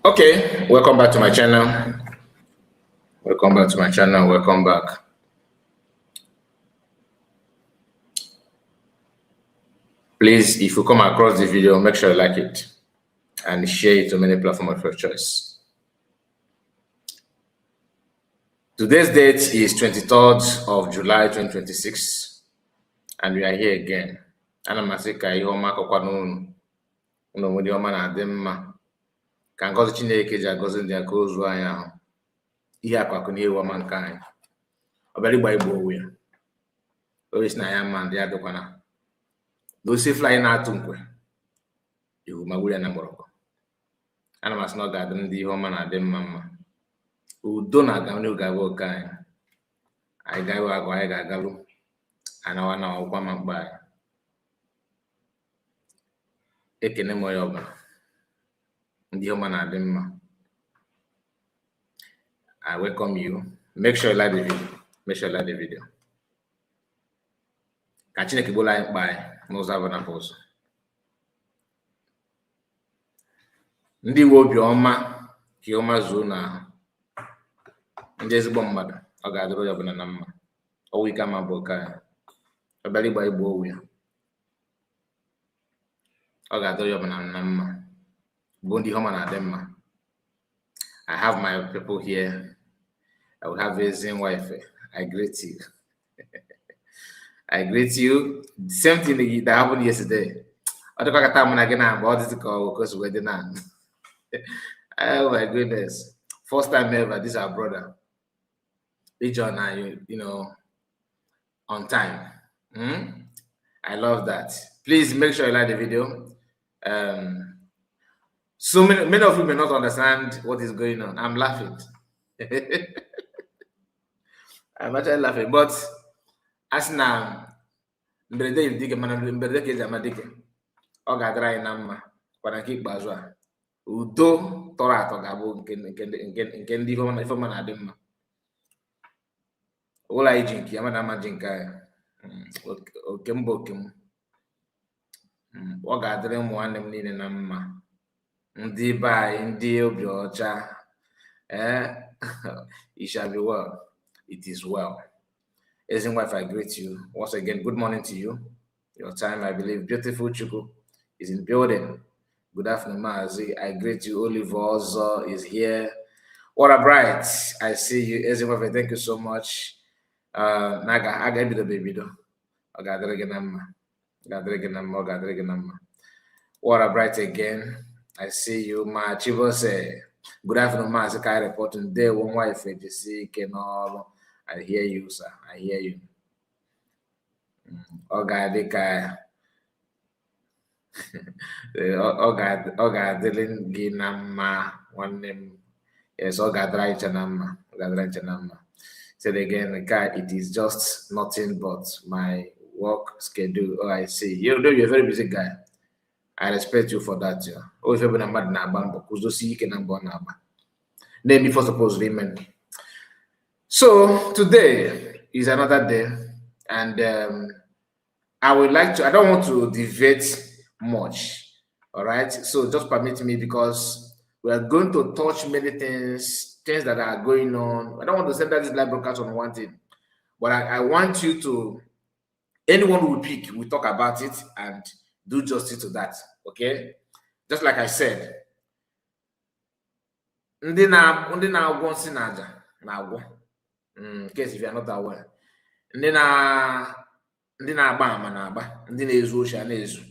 Okay, welcome back to my channel. Welcome back to my channel. Welcome back. Please, if you come across the video, make sure you like it and share it to many platforms of your choice. Today's date is 23rd of July 2026, and we are here again. Ana m asị ka ihe ọma akọkwa n'unu nwere ihe ọma na-adị mma ka ngọzi Chineke ji agọzi ndị aka ozu anyị ahụ ihe akụakụ na ihe ọma nke anyị ọ bịara ịgba igbo owu ya o si na ya mma ndị ya dịkwana na osi fly na-atụ nkwe ihu ma gburu ya na mgbọrọgwụ. Ana m asị na ọ ga-adị ndị ihe ọma na-adị mma mma udo na-aga n'oge agwa oke anyị gaghị agụ anyị ga-agalụ anawa na ọgwa ma mkpa anyị. Ekene m onye ọbụla ndị ọma na-adị mma. I welcome you. Make sure you like the video. Make sure you like the video. Ka Chineke gbolo anyị mkpa anyị n'ụzọ abụ na ụzọ. Ndị iwe obi ọma ka ọma zuo na ndị ezigbo mmadụ ọ ga-adịrị ya ọbụla na mma. Ọwụ ike ama bụ ka ọ bịara ịgba igbo owu ya ọ ga-adịrị ya ọbụla na mma bụ ndị ọma na-adị mma. I have my people here. I will have a Zen wife. I greet you. I greet you. Same thing that happened yesterday. Oh my goodness. First time ever, this is our brother. John, you know, on time. I love that. Please make sure you like the video. So many of you may not understand what is going on. I'm laughing. I'm actually laughing, but as now, mberede dike mana mberede ke jama dike ọ ga-adịrị anyị na mma kwana nke ikpeazụ a udo tọrọ atọ ga-abụ nke ndị ife ọma na-adị mma. Ụlọ anyị ji nke ya mana ama ji nke anyị oke m bụ oke m ọ ga-adịrị ụmụ nwanne m niile na mma ndị be anyị ndị obi ọcha. It shall be well. It is well. As in wife, I greet you once again. Good morning to you. Your time, I believe, beautiful Chuku is in building. Good afternoon, Mazi. I greet you. Oliver also is here. What a bright! I see you, as in wife. Thank you so much. Naga, I got the baby though. I got the What a bright again! I see you, Ma Chivo say. Good afternoon, Mazi. I reporting day one wife. You see, can all. I hear you, sir. I hear you. Ogadika. Ogadilin Ginama. One name. Yes, Ogadrai Chanama. Ogadrai Chanama. Said again, it is just nothing but my work schedule. Oh, I see. You know, you're a very busy guy. I respect you for that. Oh, if you've been a mad nabambo, because you can go naba. Name before supposed women. So today is another day, and I would like to, I don't want to deviate much, all right? So just permit me, because we are going to touch many things that are going on. I don't want to send that this live broadcast on one thing, but I want you to, anyone who will pick, we talk about it and do justice to that, okay? Just like I said, ndị na-agwọ nsị na aja na-agwọ. In case if you are not aware, ndị na-agba ama na-agba, ndị na-ezu oshi na-ezu.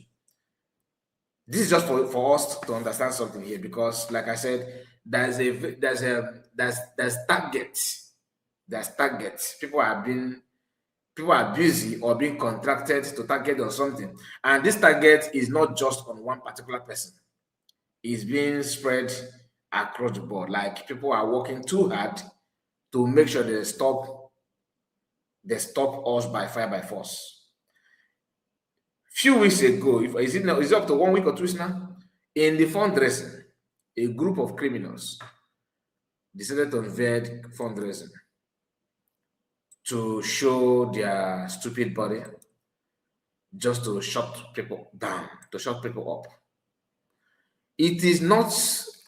This is just for us to understand something here, because like I said, there's targets. There's targets. People are busy or being contracted to target on something, and this target is not just on one particular person. It's being spread across the board. Like, people are working too hard to make sure they stop us by fire by force. Few weeks ago, is it up to 1 week or 2 weeks now, in the fundraising, a group of criminals decided to invade fundraising to show their stupid body, just to shut people down, to shut people up. It is not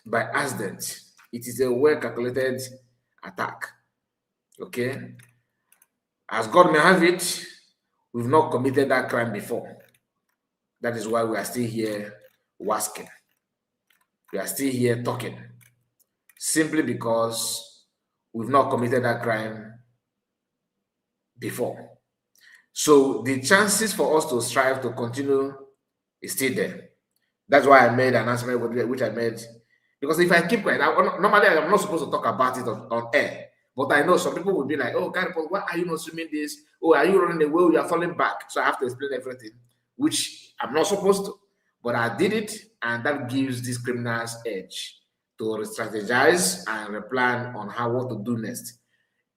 by accident. It is a well-calculated attack. Okay? As God may have it, we've not committed that crime before. That is why we are still here wasking. We are still here talking. Simply because we've not committed that crime before. So the chances for us to strive to continue is still there. That's why I made an announcement which I made. Because if I keep quiet, normally I'm not supposed to talk about it on air. But I know some people will be like, oh, Gary, why are you not swimming this? Oh, are you running away? You are falling back. So I have to explain everything, which I'm not supposed to. But I did it, and that gives these criminals edge to strategize and plan on what to do next.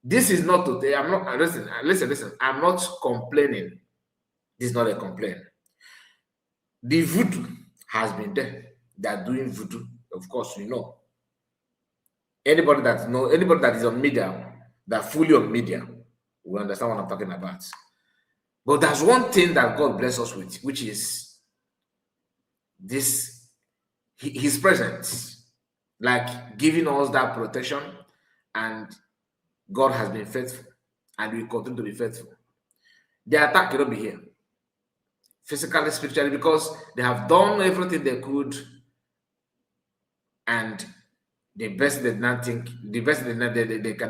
This is not today. I'm not listen. I'm not complaining. This is not a complaint. The voodoo has been there. They are doing voodoo, of course, you know. Anybody that is on media, that fully on media, will understand what I'm talking about. But there's one thing that God bless us with, which is this his presence, like giving us that protection, and God has been faithful and will continue to be faithful. The attack cannot be here, physically, spiritually, because they have done everything they could, and the best they can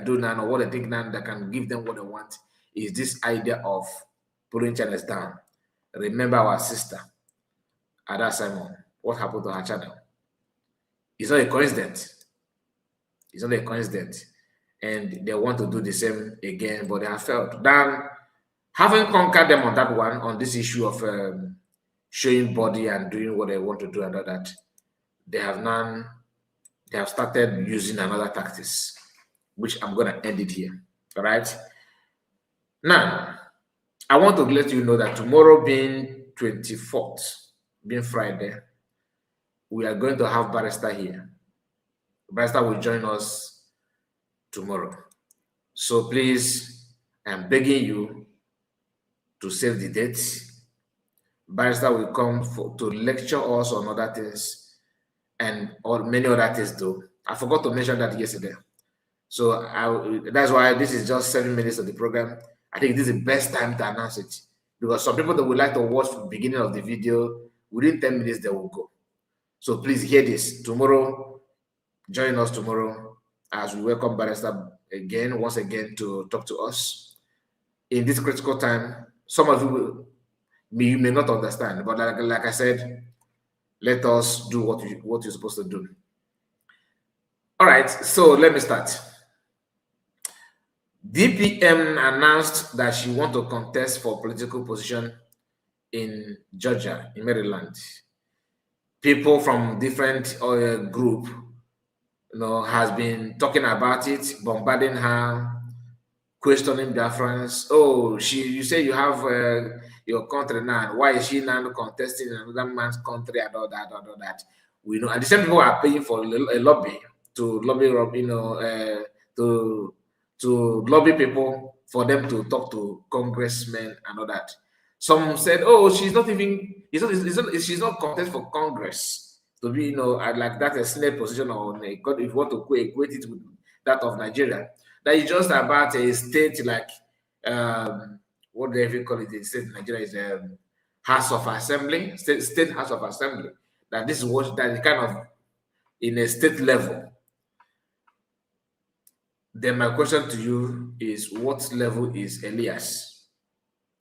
do now, or what they think now that can give them what they want, is this idea of pulling channels down. Remember our sister, Ada Simon, what happened to her channel? It's not a coincidence. It's not a coincidence. And they want to do the same again, but they have failed. Then, having conquered them on that one, on this issue of showing body and doing what they want to do and all that, they have started using another tactics, which I'm going to end it here. All right. Now, I want to let you know that tomorrow being 24th, being Friday, we are going to have Barrister here. Barrister will join us tomorrow. So please, I'm begging you to save the date. Barrister will come to lecture us on other things and many other things too. I forgot to mention that yesterday. So that's why this is just 7 minutes of the program. I think this is the best time to announce it, because some people that would like to watch the beginning of the video, within 10 minutes they will go. So please hear this. Tomorrow, join us tomorrow as we welcome Barrister once again to talk to us in this critical time. Some of you may not understand, but like I said, let us do what you're supposed to do. All right, so let me start. DPM announced that she wants to contest for political position in Georgia, in Maryland. People from different group, has been talking about it, bombarding her, questioning Biafrans. Oh, you say you have your country now. Why is she now contesting in another man's country and all that? We know, and the same people are paying for a lobby to lobby, to lobby people for them to talk to congressmen and all that. Some said, "Oh, she's not she's not contest for Congress to be, like that a Senate position, or if you want to equate it with that of Nigeria, that is just about a state like what do they call it? The state in Nigeria is House of Assembly, state House of Assembly. That this is what that is kind of in a state level." Then my question to you is, what level is Elias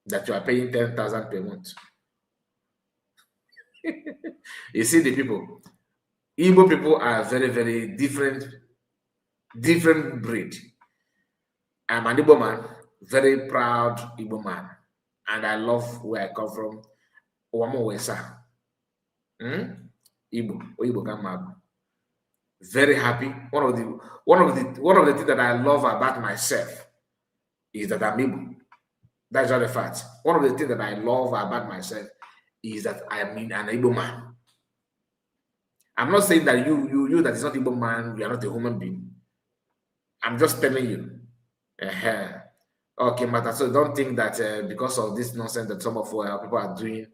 that you are paying 10,000 per month? You see the people. Igbo people are very, very different breed. I'm an Igbo man, very proud Igbo man, and I love where I come from. Owamo Wesa. Igbo Kamabu. Very happy. One of the things that I love about myself is that I'm Igbo. That's not a fact. One of the things that I love about myself is that I'm an Igbo man. I'm not saying that you that is not Igbo man, you are not a human being. I'm just telling you. Okay, Mata. So don't think that because of this nonsense that some of people are doing,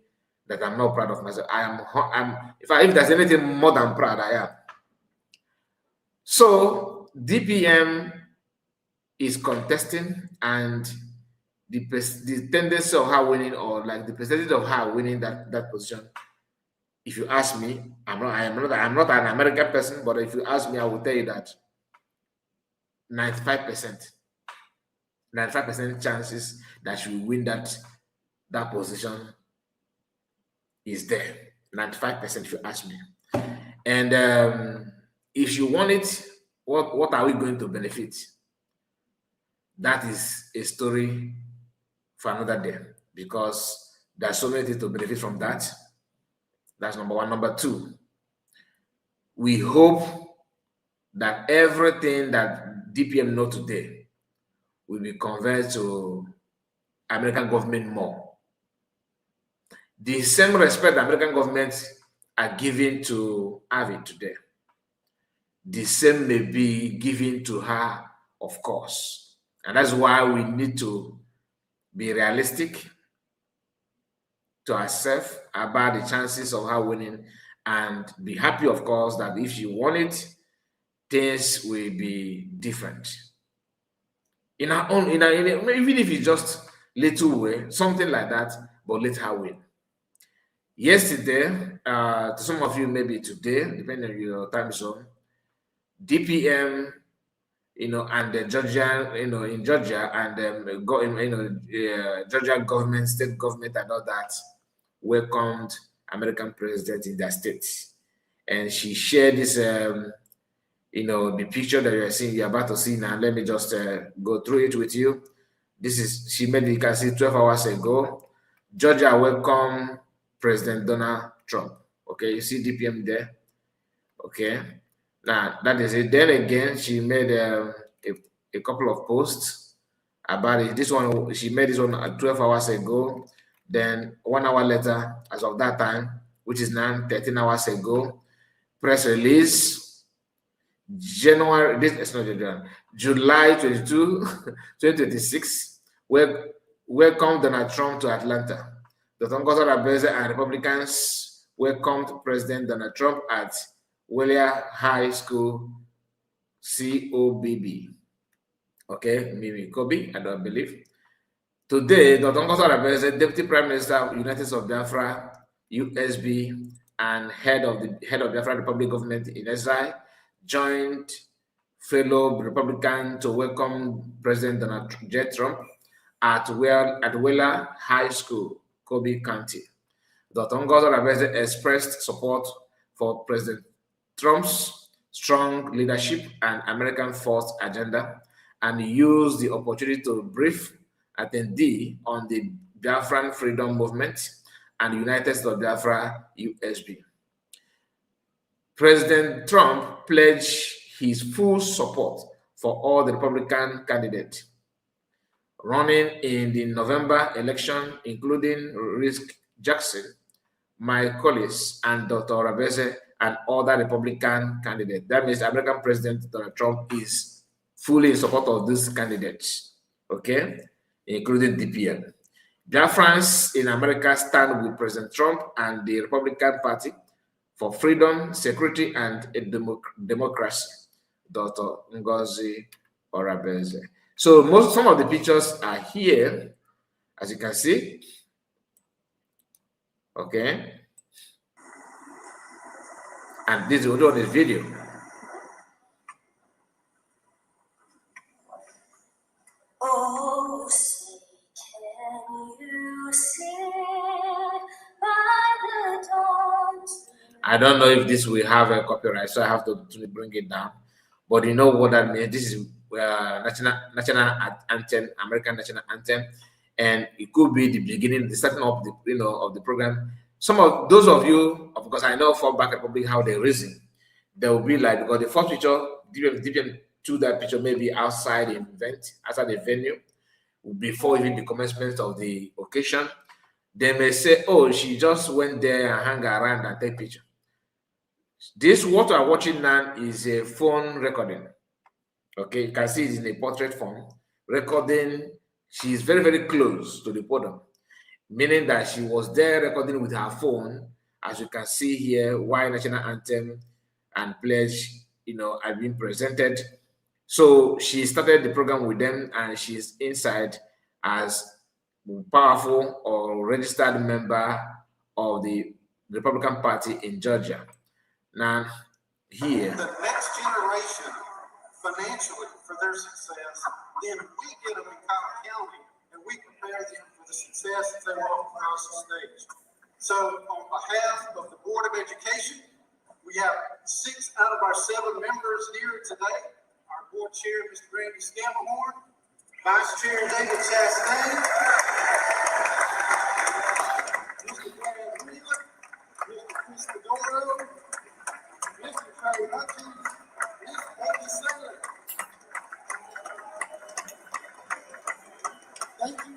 that I'm not proud of myself. If there's anything more than proud, I am. So DPM is contesting, and the tendency of her winning, or like the percentage of her winning that position, if you ask me, I'm not an American person, but if you ask me, I will tell you that 95%, 95% chances that she will win that position is there. 95% if you ask me. And if you want it, what are we going to benefit? That is a story for another day, because there's so many things to benefit from that. That's number one. Number two, we hope that everything that DPM know today will be conveyed to American government more. The same respect the American government are giving to Avi today, the same may be given to her, of course. And that's why we need to be realistic to ourselves about the chances of her winning, and be happy, of course, that if she won it, things will be different. In her own, even if it's just little way, something like that, but let her win. Yesterday, to some of you, maybe today, depending on your time zone, DPM, and the Georgia, in Georgia, and Georgia government, state government, and all that, welcomed American president in their state, and she shared this, the picture that you're about to see now. Let me just go through it with you. She made it, you can see 12 hours ago. Georgia welcomed President Donald Trump. Okay, you see DPM there. Okay, now that is it. Then again, she made a couple of posts about it. This one, she made this one 12 hours ago. Then 1 hour later, as of that time, which is now 13 hours ago, press release. July 22, 2026, welcome Donald Trump to Atlanta. Dr. Ngozi Okonjo-Iweala and Republicans welcomed President Donald Trump at Wheeler High School, COBB. Okay, maybe Kobe, I don't believe. Today, Dr. Ngozi Okonjo-Iweala, Deputy Prime Minister of United States of Biafra, USB, and head of Biafra Republic government in exile, joined fellow Republicans to welcome President Donald J. Trump at Wheeler High School, Kobe County. Dr. Ngozi Okonjo-Iweala expressed support for President Trump's strong leadership and American First agenda, and used the opportunity to brief attendee on the Biafran freedom movement and United States of Biafra, USB. President Trump pledged his full support for all the Republican candidates running in the November election, including Rick Jackson, Mike Collins, and Dr. Okonjo-Iweala, and other Republican candidates. That means American President Donald Trump is fully in support of these candidates, okay, including DPM. Biafrans in America stand with President Trump and the Republican Party for freedom, security, and a democracy. Dr. Ngozi Okonjo-Iweala. So some of the pictures are here, as you can see. Okay. And this is what this video. Oh, say, can you see by the dawn's I don't know if this will have a copyright, so I have to bring it down. But you know what that means. This is national anthem, American national anthem, and it could be the beginning, the starting of the of the program. Some of those of you, of course, I know for Back Republic how they reason. There will be like, because the first picture, DPM to that picture maybe outside the event, outside the venue, before even the commencement of the occasion. They may say, "Oh, she just went there and hang around and take picture." This, what I'm watching now, is a phone recording. Okay, you can see it in a portrait form. Recording, she is very, very close to the podium, meaning that she was there recording with her phone, as you can see here, while national anthem and pledge, had been presented. So she started the program with them, and she's inside as powerful or registered member of the Republican Party in Georgia. Now, here, the next generation financially for their success, then we get them in Cobb County and we prepare them for the success that they walk across the stage. So, on behalf of the Board of Education, we have 6 out of our 7 members here today. Our board chair, Mr. Randy Scampahorn, Vice Chair David Chastain, Mr. Brad Wheeler, Mr. Chris Fedoro, Mr. Trey Hutchins, Ms. Becky Saylor. Thank you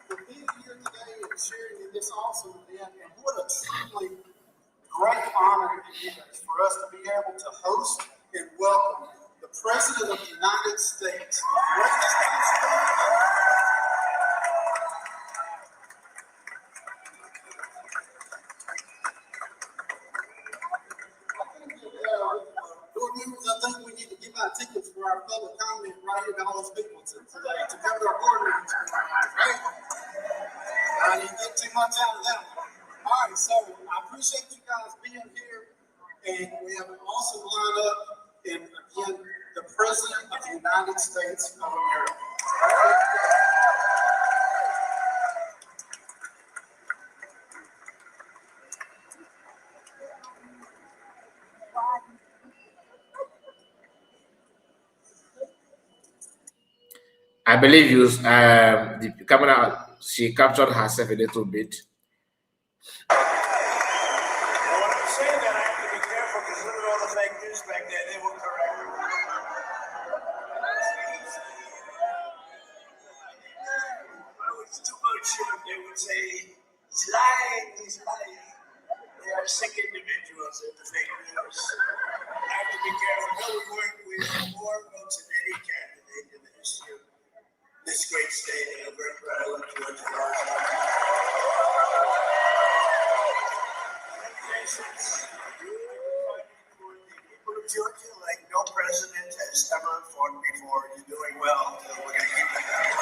for being here today and sharing in this awesome event. And what a truly great honor it is for us to be able to host and welcome the President of the United States. Board members, I think we need to give out tickets for our public comment right here to all those people today to come to our board meetings. Right? I didn't get too much out of that one. All right, so I appreciate you guys being here, and we have an awesome lineup. And again, the President of the United States of America. I believe the camera, she captured herself a little bit. Well, when I'm saying that, I have to be careful because look at all the fake news back there. They were correct. If I was too much, they would say, he's lying, he's lying. They are sick individuals in the fake news. I have to be careful. No, we have more votes than any candidate in the history of this great state, and I'm very proud of Georgia. People of Georgia, like no president has ever fought before. You're doing well. We're going to keep it that way.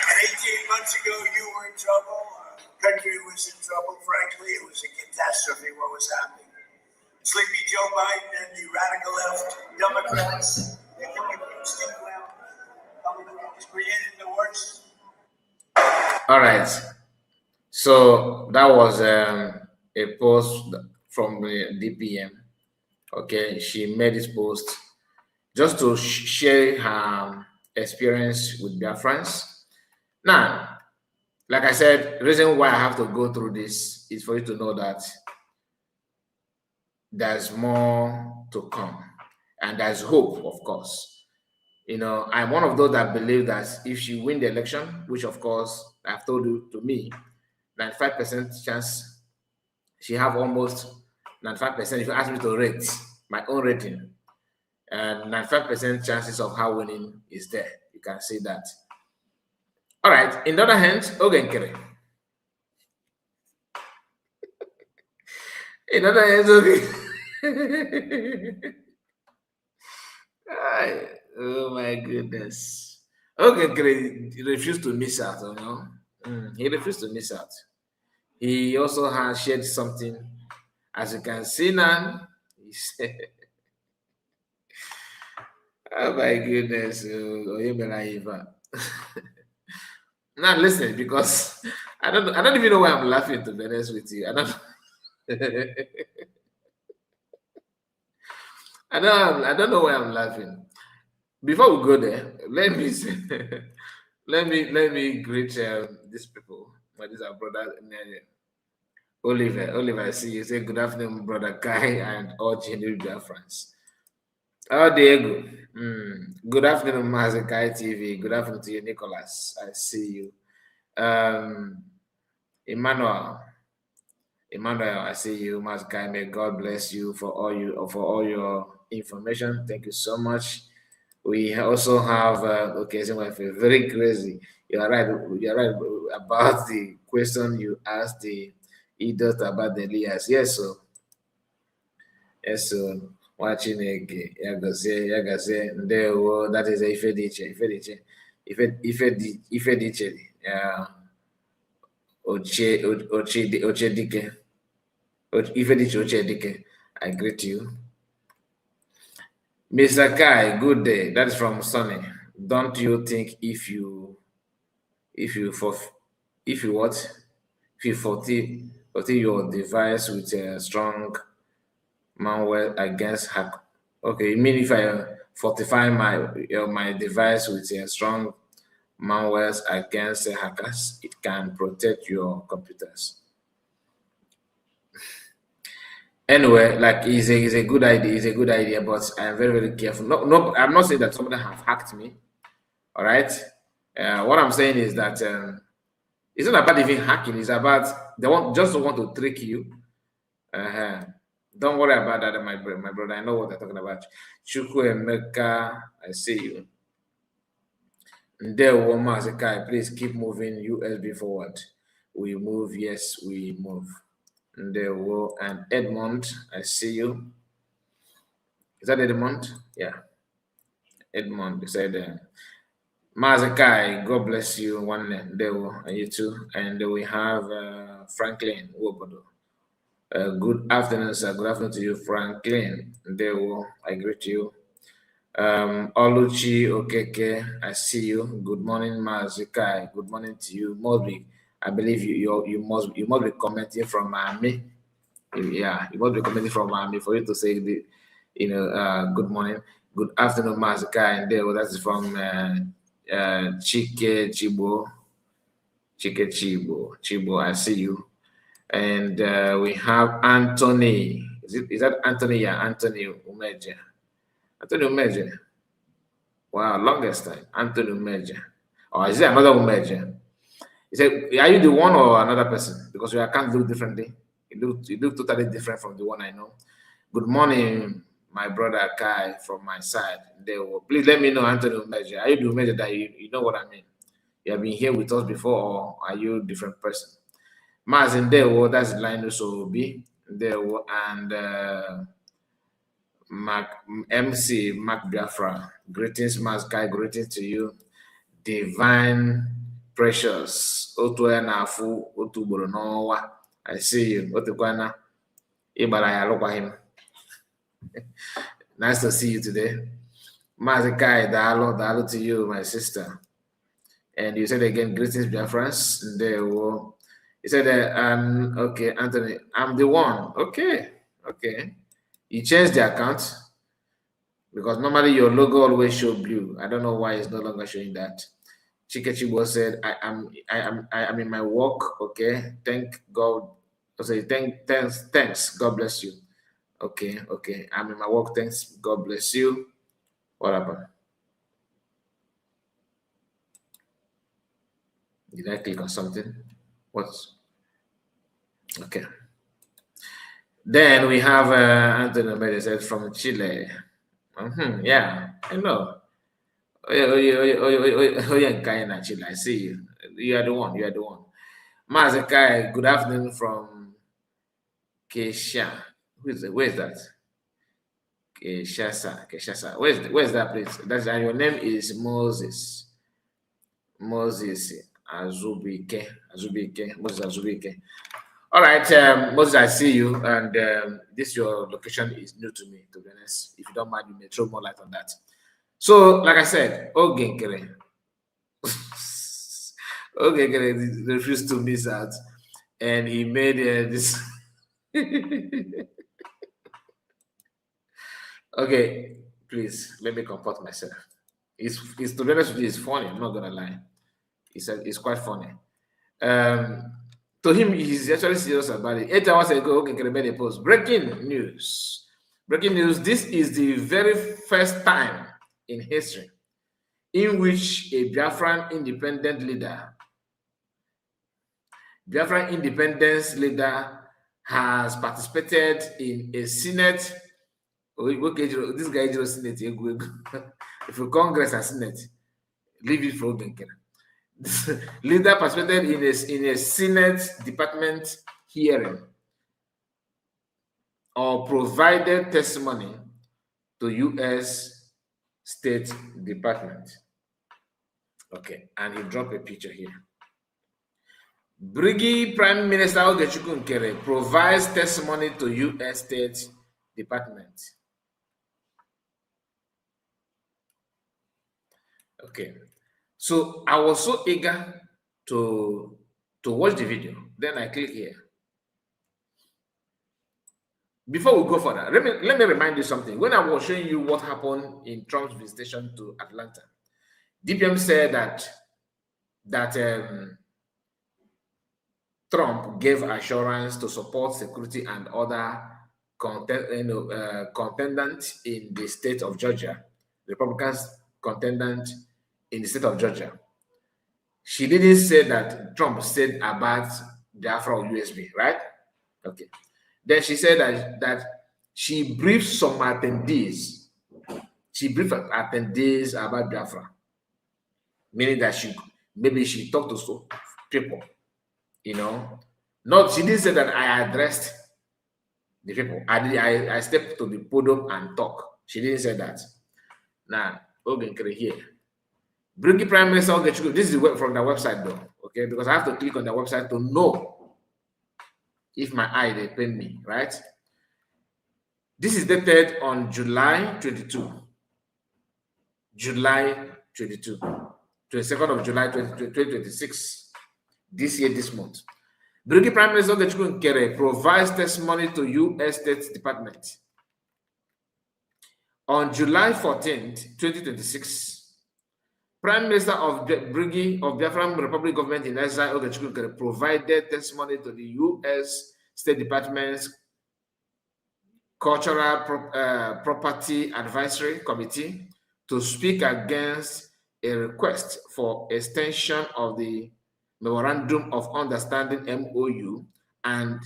And 18 months ago, you were in trouble. Our country was in trouble, frankly. It was a catastrophe what was happening. Sleepy Joe Biden and the radical left Democrats, they're coming from Steve Well. Created the worst. All right. So that was a post from the DPM. Okay, she made this post just to share her experience with Biafrans. Now, like I said, the reason why I have to go through this is for you to know that there's more to come, and there's hope, of course. I'm one of those that believe that if she win the election, which of course I've told you, to me, 95% chance, she have almost 95%. If you ask me to rate my own rating, and 95% chances of her winning is there. You can see that. All right. In the other hand, Ogenkere. In other hands, oh my goodness. Okay, he refused to miss out, He refused to miss out. He also has shared something, as you can see now. He said, oh my goodness. Now listen, because I don't even know why I'm laughing, to be honest with you. I don't know why I'm laughing. Before we go there, let me say, let me greet these people. These are brother Oliver, I see you. Say good afternoon, brother Kai, and all genuine Biafrans. Oh, Diego. Good afternoon, Mazakai TV. Good afternoon to you, Nicholas. I see you. Emmanuel, I see you, Mazakai. May God bless you for all your information. Thank you so much. We also have very crazy. You're right about the question you asked the idiot about the Elias. Yes, so watching a Yagase, Ndewo, that is a Ifediche, Ifediche, Ochedike, Ifediche Ochedike. I greet you. Mr. Kai, good day. That is from Sunny. Don't you think if you forty your device with a strong malware against hack? Okay, you mean if I fortify my device with a strong malwares against hackers, it can protect your computers. Anyway, like it's a good idea. It's a good idea, but I'm very, very careful. No, I'm not saying that somebody have hacked me. All right. What I'm saying is that it's not about even hacking. It's about they want to trick you. Don't worry about that, my brother. I know what they're talking about. Chukwu Emeka, I see you. Ndewo Mazikai, please keep moving USB forward. We move, yes, we move. Ndewo and Edmond, I see you. Is that Edmond? Yeah. Edmond, you said Mazikai, God bless you, one Ndewo, and you too. And we have Franklin Wobodo. Good afternoon, sir. Good afternoon to you, Franklin. Ndewo, I greet you. Oluchi Okeke, I see you. Good morning, Mazikai. Good morning to you, Moby. I believe you must be commenting from Miami. Yeah, you must be commenting from Miami for you to say the, good morning, good afternoon, Mazikai. And there, that's from Chike Chibo. I see you. And we have Anthony. Is that Anthony? Yeah, Anthony Umeja. Anthony Umeja. Wow, longest time. Anthony Umeja. Or is there another Umeja? He said, are you the one or another person? Because your account look differently. It look totally different from the one I know. Good morning, my brother Kai from my side. Please let me know, Anthony Umeja. Are you the Umeja that you know what I mean? You have been here with us before, or are you a different person? Mazin Dewo, that's Linus Obi. Dewo and MC Mac Biafra. Greetings, Kai. Greetings to you. Divine Precious. Otu na afu otu ugboro n'ọnwa. I see you. Otukwana. Ịgbara ya alụkwaghị. Nice to see you today. Kai, dalo to you, my sister. And you said again, greetings, Biafrans. Ndewo. You said okay, Anthony, I'm the one. Okay. You changed the account because normally your logo always show blue. I don't know why it's no longer showing that. Chike Chibo said, I am in my work. Okay, thank God. I say thanks. God bless you. Okay. I'm in my work. Thanks. God bless you. What happened? Did I click on something? What's okay? Then we have Anthony Medicine from Chile. Yeah, I know. Yeah, Chile. I see you. You are the one. Mazakai, good afternoon from Kesha. Where's that? Keshasa. Where's that place? Your name is Moses. Moses Azubike. Moses Azubike. All right, Moses, I see you, and this your location is new to me, to be honest. If you don't mind, you may throw more light on that. So, like I said, Ogenkere refused to miss out, and he made this. Okay, please let me comport myself. It's to be honest with you, it's funny. I'm not gonna lie. It's quite funny. To him, he's actually serious about it. 8 hours ago, Ogenkere made a post. Breaking news. This is the very first time in history in which a Biafran independence leader has participated in a Senate. This guy is Senate. If you Congress and Senate, leave it for Ogenkere. Leader participated in a Senate department hearing or provided testimony to U.S. State Department. Okay, and he dropped a picture here. Briggy Prime Minister Ogechukwu Nkere provides testimony to U.S. State Department. Okay, so I was so eager to watch the video. Then I click here. Before we go further, let me remind you something. When I was showing you what happened in Trump's visitation to Atlanta, DPM said that Trump gave assurance to support security and other contendants in the state of Georgia, Republicans contendant in the state of Georgia. She didn't say that Trump said about Biafra or USB, right? Okay. Then she said that she briefed some attendees. She briefed attendees about Biafra, meaning that maybe she talked to some people, you know. Not, she didn't say that I addressed the people. I stepped to the podium and talk. She didn't say that. Now, okay, here. Briggy Prime Minister Ogechukwu, this is from the website though, okay? Because I have to click on the website to know if my eye they pain me, right? This is dated on July 22. July 22. 22nd of July 2026. This year, this month. Briggy Prime Minister Ogechukwu Nkere provides testimony to U.S. State Department. On July 14th, 2026, Prime Minister of Briggy of Biafra Republic Government in Exile Ogechukwu Nkere provided testimony to the U.S. State Department's Cultural Property Advisory Committee to speak against a request for extension of the Memorandum of Understanding MOU and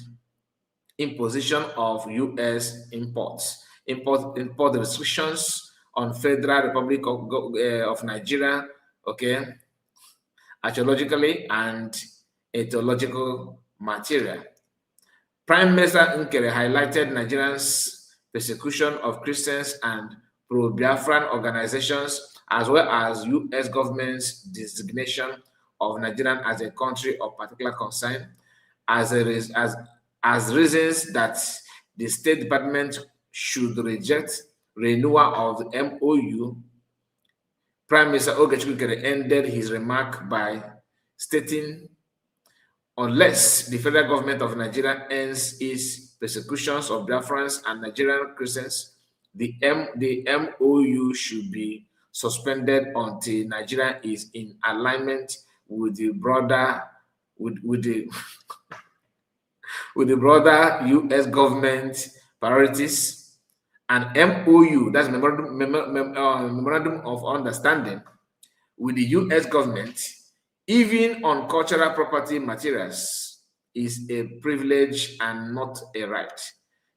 imposition of U.S. import restrictions on Federal Republic of Nigeria, okay, archaeologically and ethological material. Prime Minister Nkere highlighted Nigerians' persecution of Christians and pro-Biafran organizations, as well as U.S. government's designation of Nigeria as a country of particular concern, as reasons that the State Department should reject renewal of the MOU. Prime Minister Ogechukwu Nkere ended his remark by stating, unless the federal government of Nigeria ends its persecutions of Biafrans and Nigerian Christians, the MOU should be suspended until Nigeria is in alignment with the broader broader U.S. government priorities. An MOU, that's Memorandum of Understanding, with the U.S. government, even on cultural property materials, is a privilege and not a right.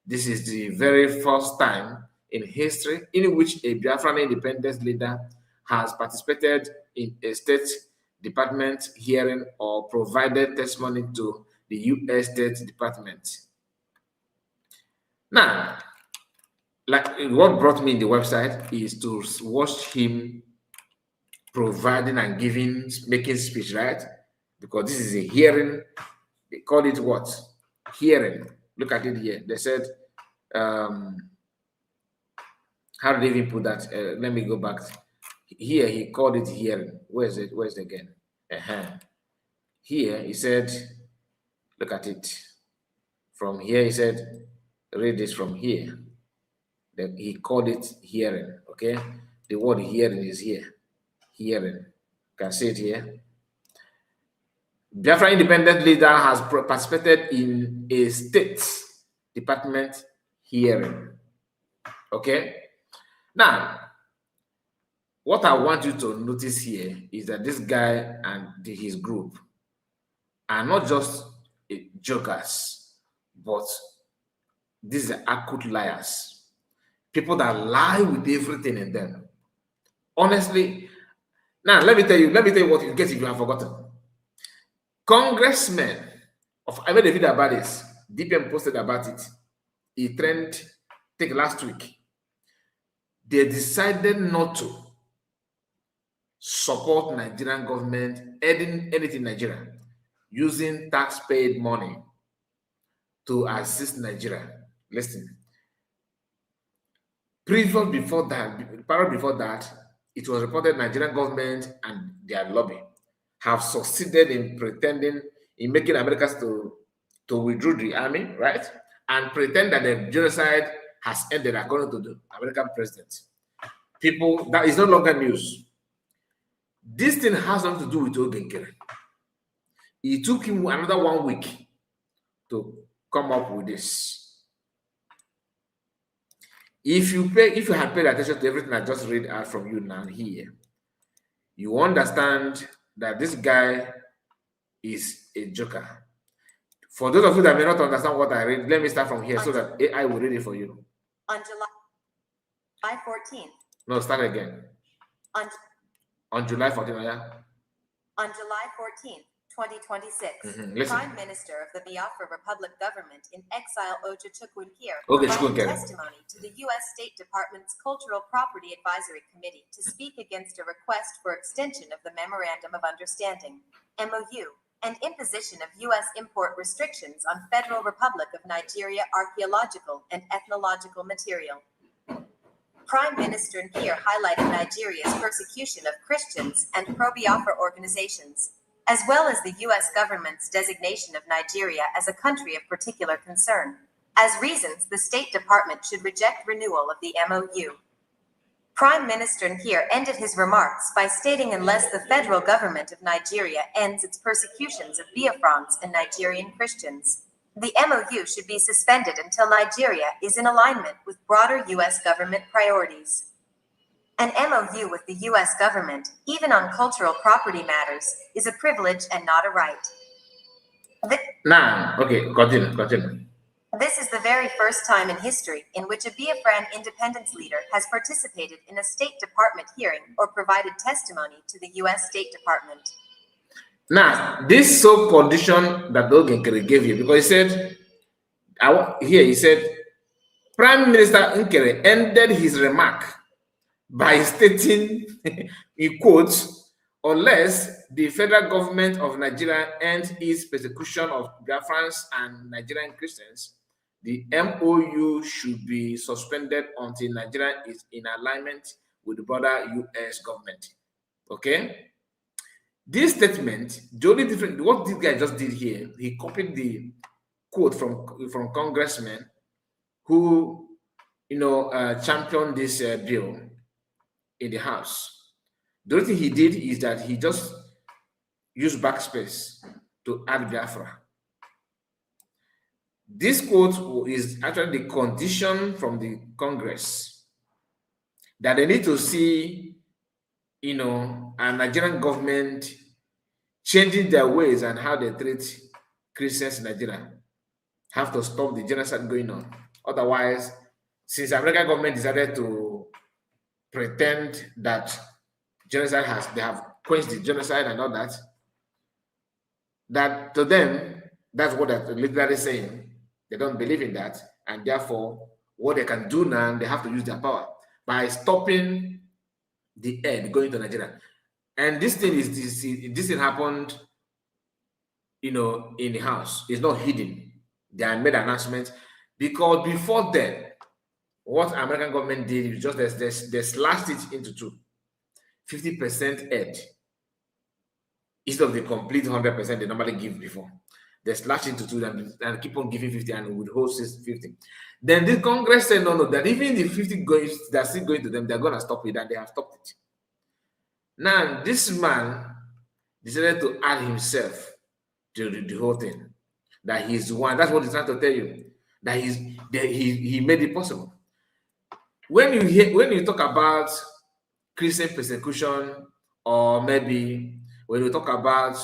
This is the very first time in history in which a Biafran independence leader has participated in a State Department hearing or provided testimony to the U.S. State Department. Now, like what brought me in the website is to watch him providing and making speech, right? Because this is a hearing. They call it what? Hearing. Look at it here. They said, how did they even put that? Let me go back. Here, he called it hearing. Where is it? Where's it again? Here, he said, look at it. From here, he said, read this from here. Then he called it hearing, okay? The word hearing is here. Hearing. You can see it here. Biafra independent leader has participated in a State Department hearing. Okay? Now, what I want you to notice here is that this guy and his group are not just jokers, but these are acute liars. People that lie with everything in them. Honestly, now let me tell you what you get if you have forgotten. Congressmen I made a video about this. DPM posted about it. It trended, I think last week. they decided not to support Nigerian government adding anything in Nigeria using tax-paid money to assist Nigeria. Listen, period before that, it was reported Nigerian government and their lobby have succeeded in pretending in making Americans to withdraw the army, right? And pretend that the genocide has ended according to the American president. People, that is no longer news. This thing has nothing to do with Ogenkere. It took him another 1 week to come up with this. If you had paid attention to everything I just read out from you now here, you understand that this guy is a joker. For those of you that may not understand what I read, let me start from here so that AI will read it for you. On July 14th. No, start again. On July 14th, yeah. On July 14th, 2026, Prime Minister of the Biafra Republic government in exile Oja Chukwunkere provided testimony to the U.S. State Department's Cultural Property Advisory Committee to speak against a request for extension of the Memorandum of Understanding, MOU, and imposition of U.S. import restrictions on Federal Republic of Nigeria archaeological and ethnological material. Prime Minister Nkir highlighted Nigeria's persecution of Christians and pro-Biafra organizations, as well as the U.S. government's designation of Nigeria as a country of particular concern, as reasons the State Department should reject renewal of the MOU. Prime Minister Nkir ended his remarks by stating unless the federal government of Nigeria ends its persecutions of Biafrans and Nigerian Christians, the MOU should be suspended until Nigeria is in alignment with broader U.S. government priorities. An MOU with the U.S. government, even on cultural property matters, is a privilege and not a right. Continue. This is the very first time in history in which a Biafran independence leader has participated in a State Department hearing or provided testimony to the U.S. State Department. Now, this sole condition that Ogenkere gave you, because he said, Prime Minister Nkere ended his remark by stating, in quotes, unless the federal government of Nigeria ends its persecution of Biafrans and Nigerian Christians, the MOU should be suspended until Nigeria is in alignment with the broader U.S. government. Okay? This statement, the only different, what this guy just did here, he copied the quote from congressmen who, championed this bill in the House. The only thing he did is that he just used backspace to add Biafra. This quote is actually the condition from the Congress that they need to see, a Nigerian government changing their ways and how they treat Christians in Nigeria. Have to stop the genocide going on. Otherwise, since the American government decided to pretend that genocide they have quenched the genocide and all that, that to them, that's what they're literally saying. They don't believe in that, and therefore, what they can do now, they have to use their power by stopping the aid going to Nigeria. And this thing happened, in the House. It's not hidden. They have made announcements because before then, what American government did is just they slashed it into two. 50% aid instead of the complete 100% they normally give before. They slashed into two and keep on giving 50 and withhold 50. Then the Congress said no, that even the 50 that's still going to them, they're gonna stop it, and they have stopped it. Now this man decided to add himself to the whole thing. That he's the one. That's what he's trying to tell you. That he made it possible. When you talk about Christian persecution, or maybe when you talk about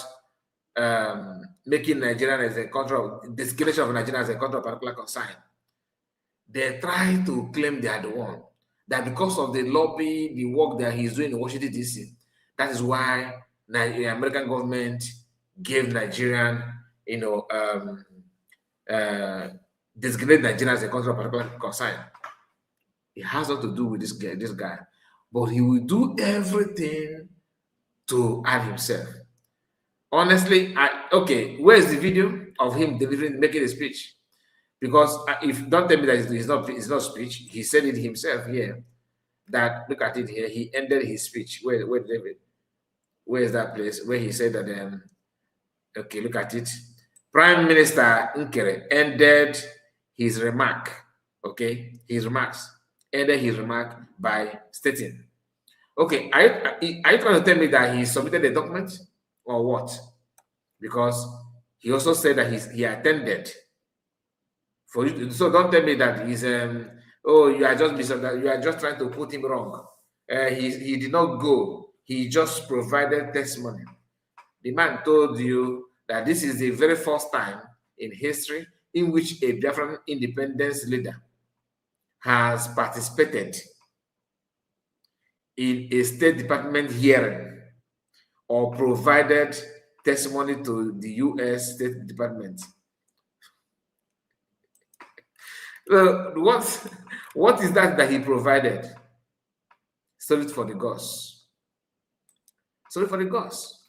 making Nigeria as a country of desecration of Nigeria as a country of particular concern, they try to claim they are the one. That because of the lobby, the work that he's doing in Washington DC, that is why the American government gave Nigerian, designated Nigeria as a country of particular concern. It has nothing to do with this guy, but he will do everything to add himself. Honestly, okay, where's the video of him making a speech? Because if don't tell me that it's not speech, he said it himself here. That look at it here, he ended his speech. Where David? Where is that place where he said that? Okay, look at it. Prime Minister Nkere ended his remark. Okay, his remarks ended his remark by stating, okay, are you trying to tell me that he submitted the document or what? Because he also said that he attended. For you, so don't tell me that he's oh, you are just trying to put him wrong. He did not go. He just provided testimony. The man told you that this is the very first time in history in which a Biafran independence leader has participated in a State Department hearing or provided testimony to the U.S. State Department. What is that he provided? Story for the gods. Story for the gods.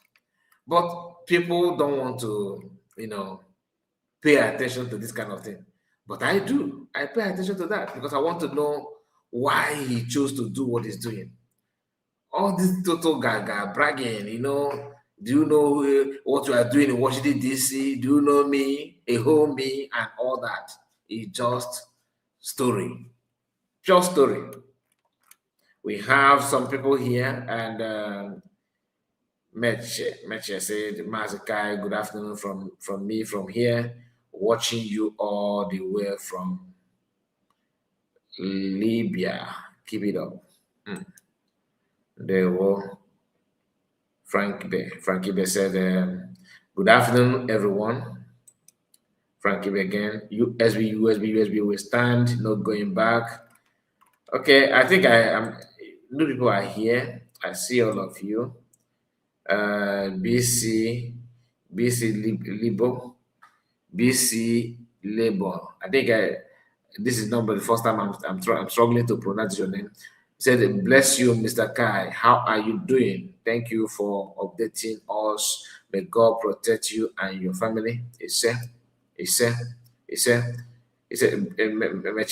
But people don't want to, pay attention to this kind of thing. But I do. I pay attention to that because I want to know why he chose to do what he's doing. All this total gaga bragging, do you know what you are doing in Washington, D.C.? Do you know me, a homie, and all that? It's just story. Pure story. We have some people here, and Meche said, Mazakai, good afternoon from me from here, watching you all the way from Libya. Keep it up. There were Frankie Bay said, good afternoon, everyone. Frankie Bay again. USB will stand, no going back. Okay, I think new people are here. I see all of you. BC Libo. I think this is not the first time I'm struggling to pronounce your name. He said, bless you, Mr. Kai. How are you doing? Thank you for updating us. May God protect you and your family. He said, Mechi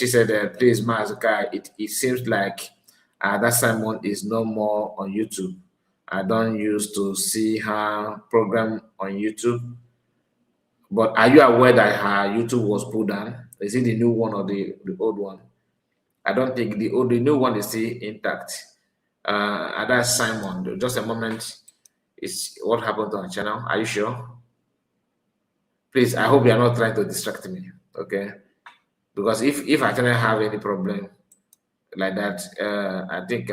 said, please, Mr. Kai, it seems like that Simon is no more on YouTube. I don't used to see her program on YouTube. But are you aware that her YouTube was pulled down? Is it the new one or the old one? I don't think the new one is still intact. And that's Simon. Just a moment. It's what happened to her channel. Are you sure? Please, I hope you are not trying to distract me. Okay? Because if I cannot have any problem like that, I think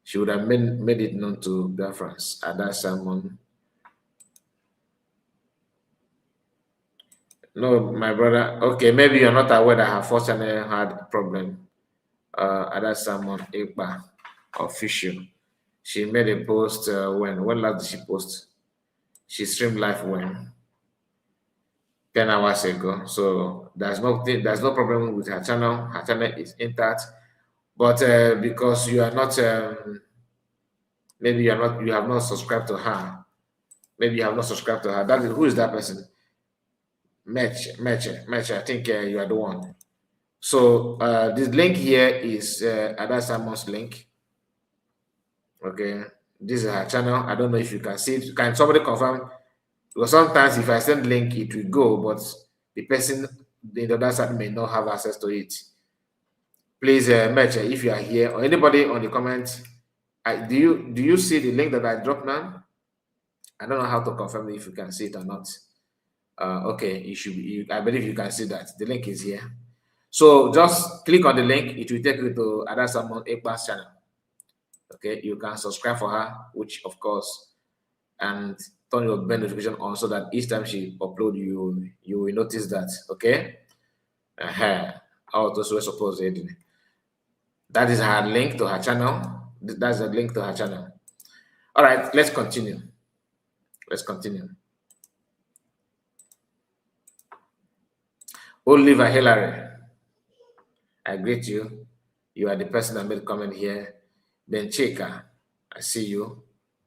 she would have made it known to Biafrans. And that's Simon. No, my brother. Okay, maybe you're not aware that her first channel had a problem. Other someone Ekpa official. She made a post when last did she post? She streamed live when 10 hours ago. So there's no problem with her channel. Her channel is intact. But because you are not maybe you have not subscribed to her. Maybe you have not subscribed to her. Who is that person? Meche, I think you are the one. So this link here is Ada Samon's link. Okay, this is her channel. I don't know if you can see it. Can somebody confirm? Because sometimes if I send link, it will go, but the person the other side may not have access to it. Please, Meche, if you are here or anybody on the comments, do you see the link that I dropped now? I don't know how to confirm if you can see it or not. Okay, you should. I believe you can see that the link is here. So just click on the link. It will take you to Ada Samon Ekpa's channel. Okay, you can subscribe for her, which of course, and turn your bell notification on so that each time she upload, you will notice that. Okay. Oh, those were supposed to. That is her link to her channel. That's the link to her channel. All right, let's continue. Oliver Hillary. I greet you. You are the person that made comment here. Then Chika, I see you.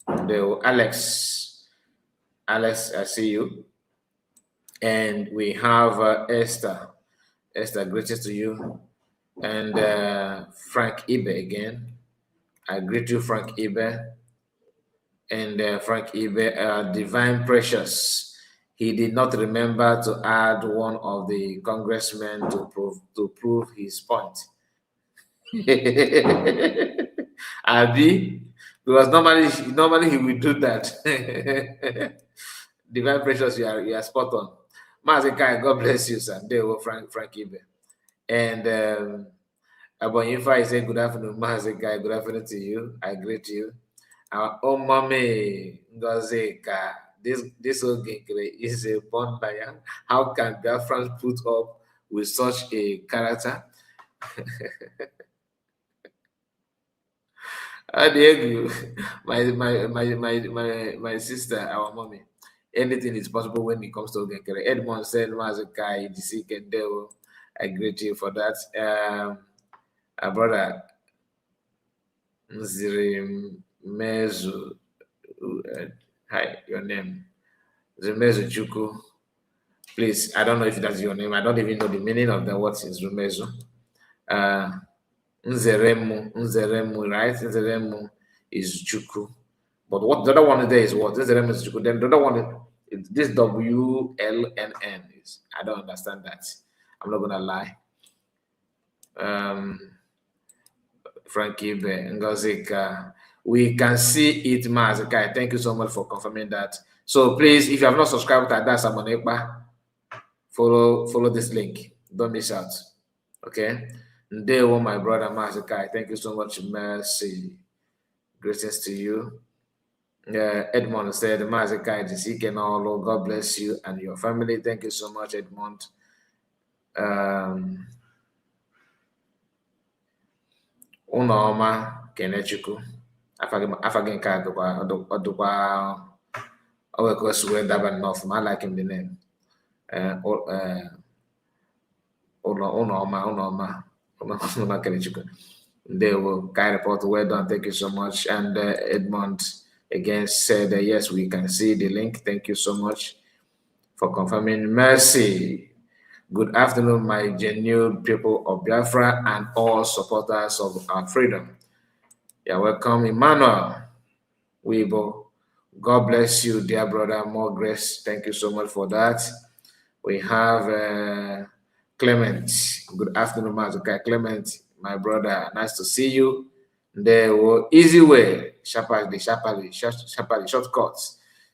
Alex, I see you. And we have Esther. Esther, greetings to you. And Frank Ibe again. I greet you, Frank Ibe. And Frank Ibe, Divine Precious. He did not remember to add one of the congressmen to prove his point. Abi, because normally he will do that. Divine Precious, you are spot on. Mazikai, God bless you, sir. There were Frank Ibe. And Abonyifa is saying good afternoon, Mazikai. Good afternoon to you. I greet you. Our own mommy Ngozeka. This Ogekere is a born lion. How can Biafrans put up with such a character? I dare you, my sister, our mommy. Anything is possible when it comes to Ogekere. Edmond said, Mazukai, DC Kendeo. I greet you for that. Our brother Nziremezu. Hi, your name. Zumezu Chuku. Please, I don't know if that's your name. I don't even know the meaning of the words in Zumezu. Nzeremu, right? Nzeremu is Chuku. But what the other one there is what? Nzeremu is Chuku. Then the other one is this WLNN is. I don't understand that. I'm not gonna lie. Frankie Ngozika. We can see it, Mazikai. Thank you so much for confirming that. So please, if you have not subscribed to Ada Samonekba, follow this link. Don't miss out. Okay. Ndewo, my brother Mazikai. Thank you so much. Mercy. Greetings to you. Edmond said, Mazikai, Kenolo, God bless you and your family. Thank you so much, Edmond. Unaoma Kenechuku. Afagin ka odukwa Oweko Suwe Daban North. I like him the name. Unaoma Kenechuku. They will kind report. Well done. Thank you so much. And Edmond again said, yes, we can see the link. Thank you so much for confirming. Mercy. Good afternoon, my genuine people of Biafra and all supporters of our freedom. You're welcome, Emmanuel Weibo. God bless you, dear brother. More grace. Thank you so much for that. We have Clement. Good afternoon, Mazuka. Clement, my brother. Nice to see you. There were easy way, shortcuts.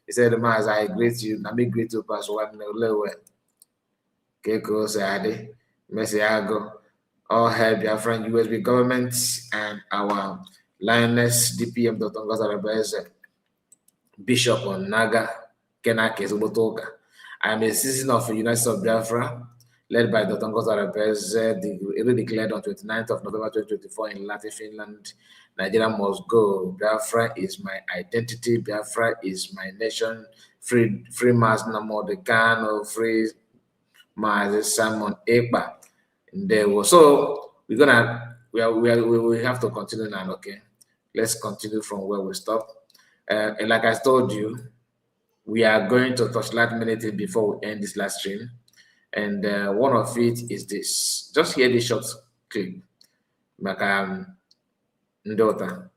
He said, Maz, I greet you. Let me greet you, Pastor One Lewe. Keko Sade, Messiago, all help your friend USB government and our Lioness DPM Dr. Ngozarabeze, Bishop on Naga, Kenake Zubotoka. I am a citizen of the United States of Biafra, led by Dr. Ngozarabeze, declared on 29th of November 2024 in Latin, Finland. Nigeria must go. Biafra is my identity. Biafra is my nation. Free mass no more the can of free. Simon Ekpa. So we have to continue now. Okay, let's continue from where we stopped. And like I told you, we are going to touch last minute before we end this last stream, and one of it is this. Just hear this short clip. Ndota.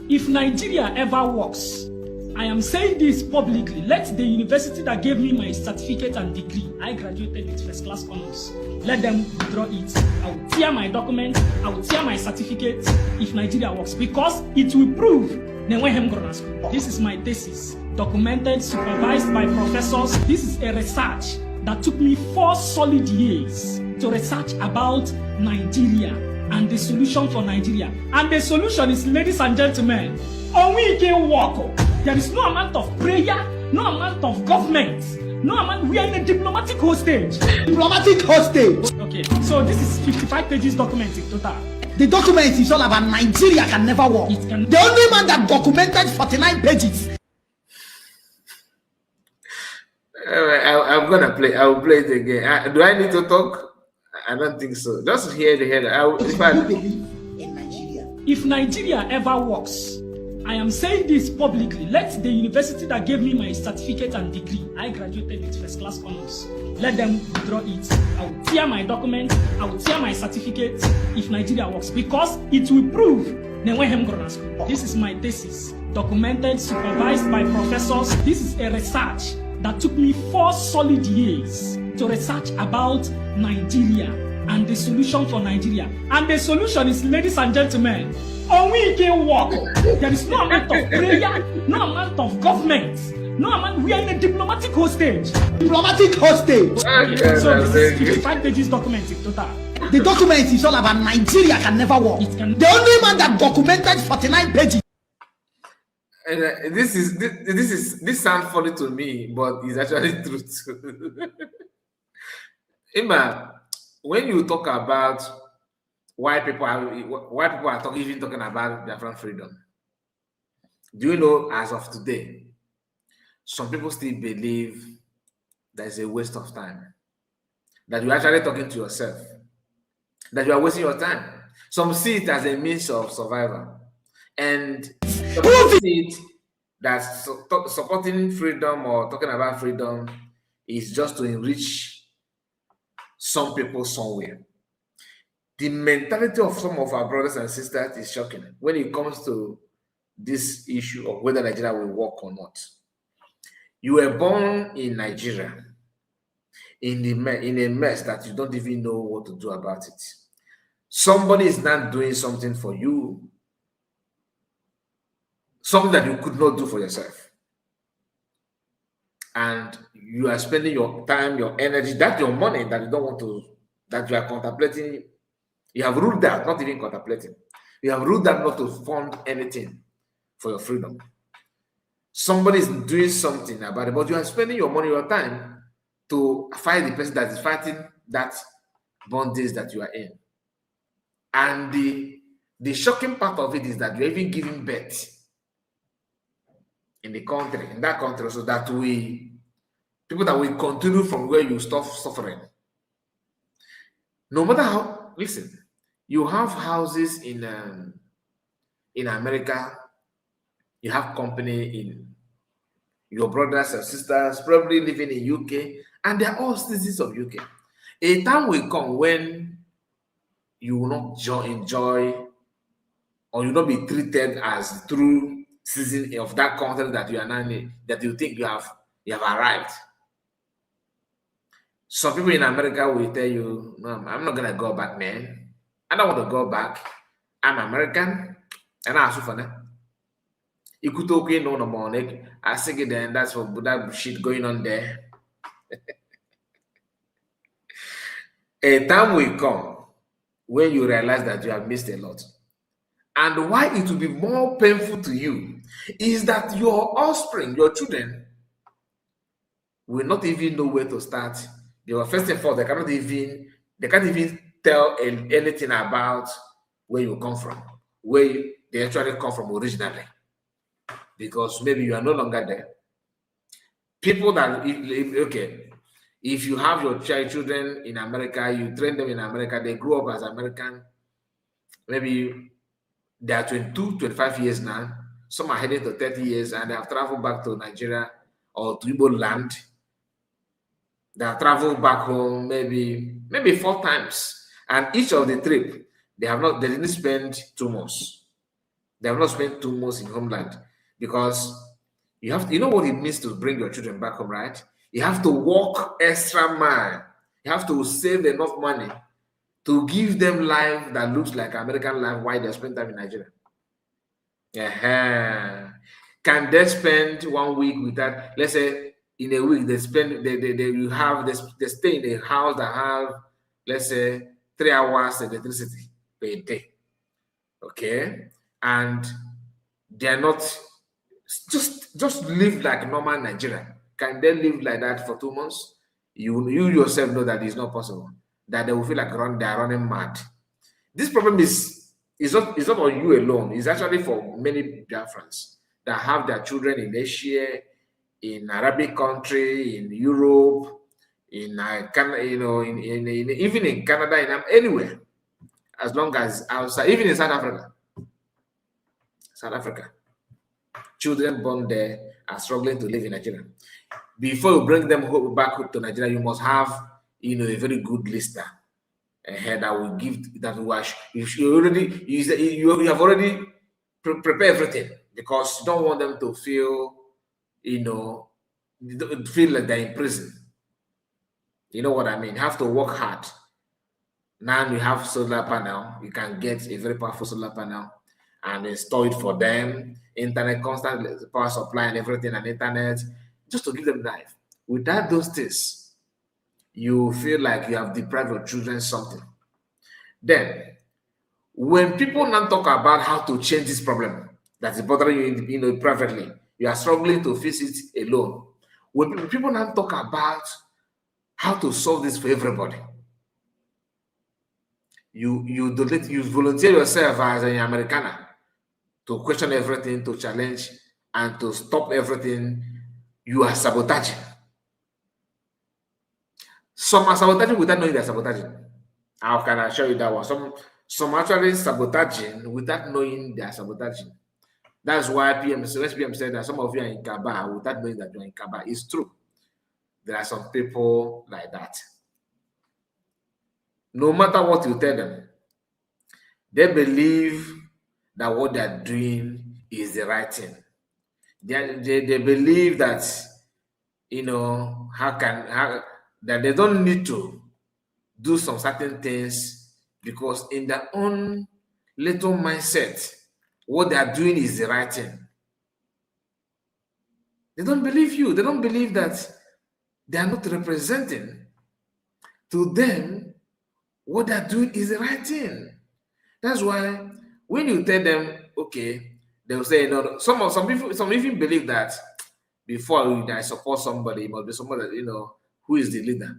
If Nigeria ever works, I am saying this publicly. Let the university that gave me my certificate and degree, I graduated with first class honors, let them withdraw it. I will tear my document, I will tear my certificate if Nigeria works, because it will prove this is my thesis, documented, supervised by professors. This is a research that took me 4 solid years to research about Nigeria and the solution for Nigeria. And the solution is, ladies and gentlemen, we can walk. There is no amount of prayer, no amount of government, no amount. We are in a diplomatic hostage. Diplomatic hostage. Okay, so this is 55 pages document in total. The document is all about Nigeria can never work. The only man that documented 49 pages. I'm gonna play. I will play it again. Do I need to talk? I don't think so. Just hear the headline. If Nigeria ever works, I am saying this publicly. Let the university that gave me my certificate and degree, I graduated with first class honors, let them withdraw it. I will tear my document, I will tear my certificate if Nigeria works, because it will prove this is my thesis, documented, supervised by professors. This is a research that took me 4 solid years to research about Nigeria and the solution for Nigeria. And the solution is, ladies and gentlemen, we can work. There is no amount of prayer, no amount of government, no amount. We are in a diplomatic hostage. Diplomatic hostage. So this is 55 pages document in total. The document is all about Nigeria can never work. The only man that documented 49 pages. And this sounds funny to me, but it's actually true too. Emma, when you talk about why people are even talking about Biafran freedom, do you know, as of today, some people still believe there's a waste of time, that you're actually talking to yourself, that you are wasting your time. Some see it as a means of survival, and some see it that supporting freedom or talking about freedom is just to enrich some people somewhere. The mentality of some of our brothers and sisters is shocking when it comes to this issue of whether Nigeria will work or not. You were born in Nigeria in a mess that you don't even know what to do about it. Somebody is not doing something for you, something that you could not do for yourself. And you are spending your time, your energy, that's your money that you don't want to, that you are contemplating. You have ruled out, not even contemplating. You have ruled out not to fund anything for your freedom. Somebody is doing something about it, but you are spending your money, your time to fight the person that is fighting that bondage that you are in. And the shocking part of it is that you're even giving birth in the country, in that country, so that people that will continue from where you stop suffering. No matter how, listen, you have houses in America, you have company in your brothers and sisters, probably living in UK, and they're all citizens of UK. A time will come when you will not enjoy or you will not be treated as true citizen of that country that you are now in, that you think you have arrived. Some people in America will tell you, no, I'm not gonna go back, man. I don't want to go back. I'm American, and I'm Sufana. You could talk in on the morning. I think it then that's what that shit going on there. A time will come when you realize that you have missed a lot. And why it will be more painful to you is that your offspring, your children, will not even know where to start. They were first and foremost, they can't even tell anything about where you come from, where they actually come from originally. Because maybe you are no longer there. People that, okay, if you have your children in America, you train them in America, they grow up as American, maybe they are 22, 25 years now, some are heading to 30 years, and they have traveled back to Nigeria or to Igbo land. They have traveled back home maybe 4 times, and each of the trip, they didn't spend 2 months. They have not spent 2 months in homeland. Because you know what it means to bring your children back home, right? You have to walk extra mile. You have to save enough money to give them life that looks like American life while they spend time in Nigeria. Can they spend 1 week with that? Let's say in a week they stay in a house that have, let's say, 3 hours electricity per day. Okay, and they're not. Just live like normal Nigeria. Can they live like that for 2 months? You yourself know that it's not possible. That they will feel like they are running mad. This problem is not on you alone. It's actually for many Biafrans that have their children in Asia, in Arabic country, in Europe, in Canada, even in Canada, anywhere, as long as outside, even in South Africa. South Africa, children born there are struggling to live in Nigeria. Before you bring them back to Nigeria, you must have, a very good lister ahead that will give that wash. You have already prepared everything, because you don't want them to feel, feel like they're in prison. You know what I mean? You have to work hard. Now you have solar panel. You can get a very powerful solar panel and install it for them. Internet, constant power supply and everything, and internet, just to give them life. Without those things, you feel like you have deprived your children something. Then, when people now talk about how to change this problem that is bothering you, privately, you are struggling to face it alone. When people now talk about how to solve this for everybody, you volunteer yourself as an Americana to question everything, to challenge, and to stop everything. You are sabotaging. Some are sabotaging without knowing they're sabotaging. How can I show you that one? Some actually sabotaging without knowing they are sabotaging. That's why PM said that some of you are in Kaba without knowing that you're in Kaba. It's true. There are some people like that. No matter what you tell them, they believe that what they're doing is the right thing. They believe that, that they don't need to do some certain things, because in their own little mindset, what they are doing is the right thing. They don't believe you. They don't believe that they are not representing to them what they are doing is the right thing. That's why when you tell them, okay, they'll say no. Some even believe that before I support somebody, it must be somebody that, who is the leader.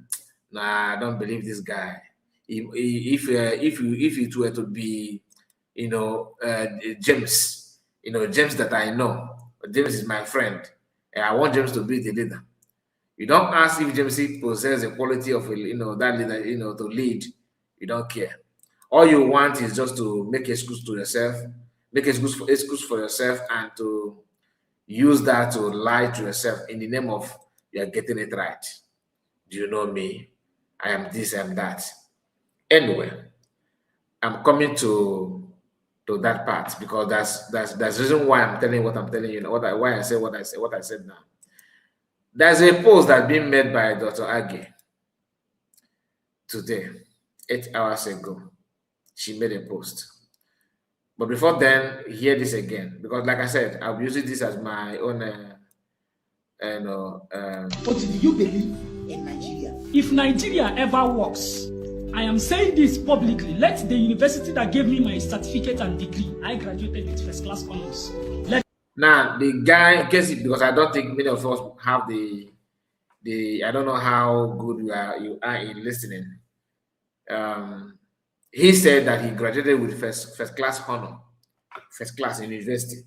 Nah, I don't believe this guy. If it were to be, James, James that I know, James is my friend, and I want James to be the leader. You don't ask if James possesses the quality of that leader, to lead. You don't care. All you want is just to make excuse to yourself, make excuse for yourself, and to use that to lie to yourself in the name of you're getting it right. Do you know me? I am this, I am that. Anyway, I'm coming to that part, because that's the reason why I'm telling you what I'm telling you. Why I say what I said now. There's a post that's been made by Dr. Age today, 8 hours ago. She made a post. But before then, hear this again, because like I said, I'll be using this as my own. What do you believe in Nigeria? If Nigeria ever works, I am saying this publicly. Let the university that gave me my certificate and degree, I graduated with first class honors. Now the guy, because I don't think many of us have the I don't know how good you are in listening. He said that he graduated with first class honor, first class in university,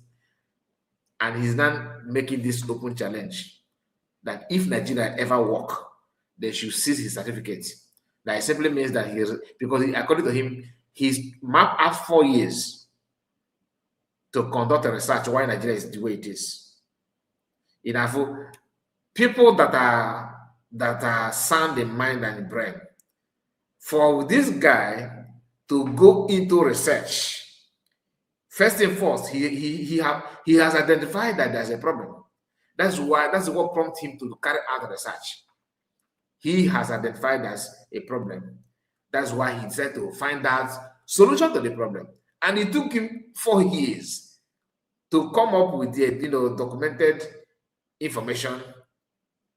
and he's now making this open challenge that if Nigeria ever work, they should seize his certificate. That simply means that according to him, he's mapped out 4 years to conduct a research why Nigeria is the way it is. People that are sound in mind and in brain, for this guy to go into research, first and foremost, he has identified that there's a problem. That's what prompted him to carry out the research. He has identified as a problem. That's why he decided to find out solution to the problem. And it took him 4 years to come up with the documented information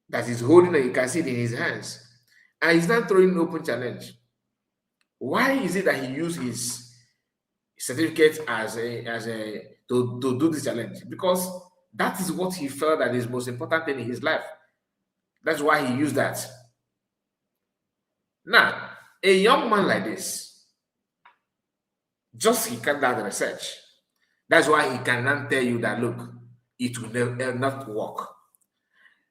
that he's holding, and you can see it in his hands. And he's not throwing an open challenge. Why is it that he used his certificate to do this challenge? Because that is what he felt that is most important thing in his life. That's why he used that. Now, a young man like this, he carried out the research. That's why he cannot tell you that, look, it will not work.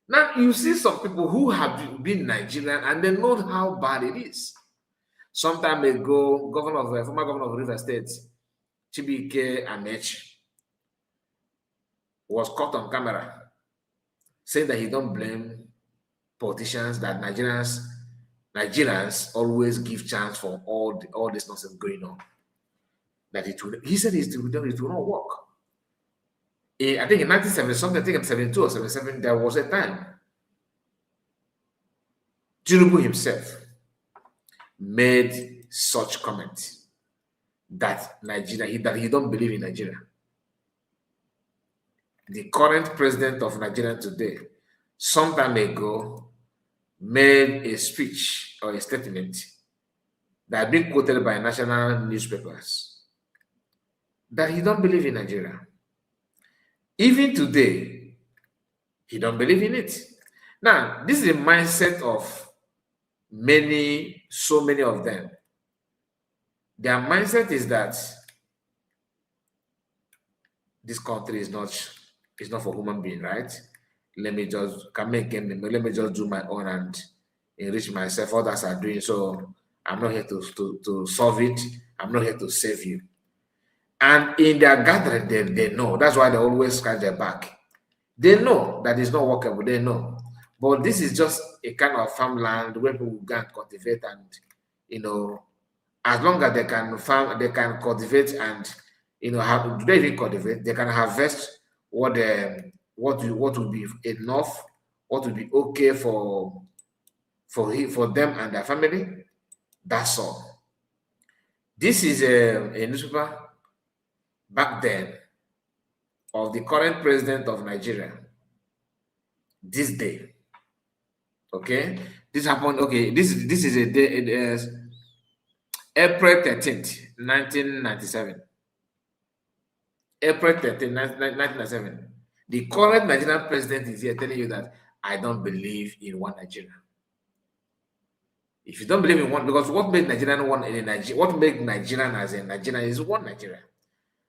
Now you see some people who have been Nigerian and they know how bad it is. Some time ago, former governor of River State, Chibike Amechi, was caught on camera saying that he don't blame politicians, that Nigerians always give chance for all this nonsense going on. That he said it will not work. I think in 1970 something, I think in 72 or 77, there was a time Tinubu himself made such comments that that he don't believe in Nigeria. The current president of Nigeria today, some time ago, made a speech or a statement that had been quoted by national newspapers that he don't believe in Nigeria. Even today, he don't believe in it. Now, this is a mindset of so many of them. Their mindset is that this country is not for human being, right? Let me just do my own and enrich myself. Others are doing so. I'm not here to solve it. I'm not here to save you. And in their gathering, they know. That's why they always scratch their back. They know that it's not workable. They know. But this is just a kind of farmland where people can cultivate, and as long as they can farm, they can cultivate, and do they even cultivate? They can harvest what will be enough, what will be okay for them and their family. That's all. This is a newspaper back then of the current president of Nigeria this day. Okay, this happened. Okay, this is a day. It is April 13th, 1997. April 13th, 1997. The current Nigerian president is here telling you that I don't believe in one Nigeria. If you don't believe in one, because what makes Nigerian one in Nigeria, what makes Nigerian as a Nigerian is one Nigeria.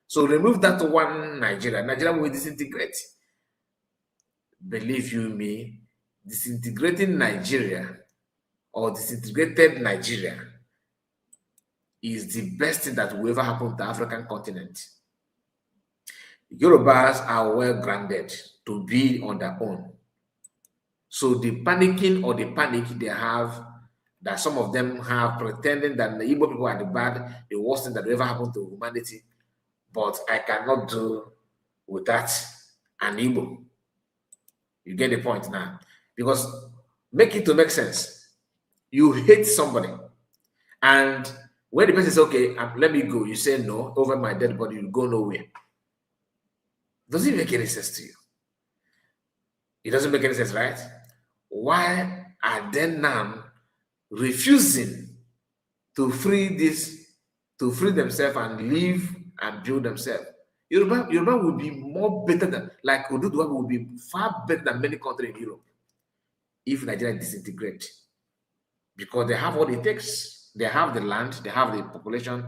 So remove that one Nigeria. Nigeria will disintegrate. Believe you me, disintegrating Nigeria or disintegrated Nigeria is the best thing that will ever happen to the African continent. Yorubas are well grounded to be on their own. So the panicking or the panic they have, that some of them have, pretending that the Igbo people are the worst thing that will ever happen to humanity, but I cannot do with that an Igbo. You get the point now? Because make it to make sense. You hate somebody, and when the person says, okay, let me go, you say no, over my dead body, you go nowhere. Does it make any sense to you? It doesn't make any sense, right? Why are they now refusing to free themselves and live and build themselves? Yoruba will be more better than, like Oduduwa will be far better than many countries in Europe if Nigeria disintegrate, because they have what it takes. They have the land, they have the population,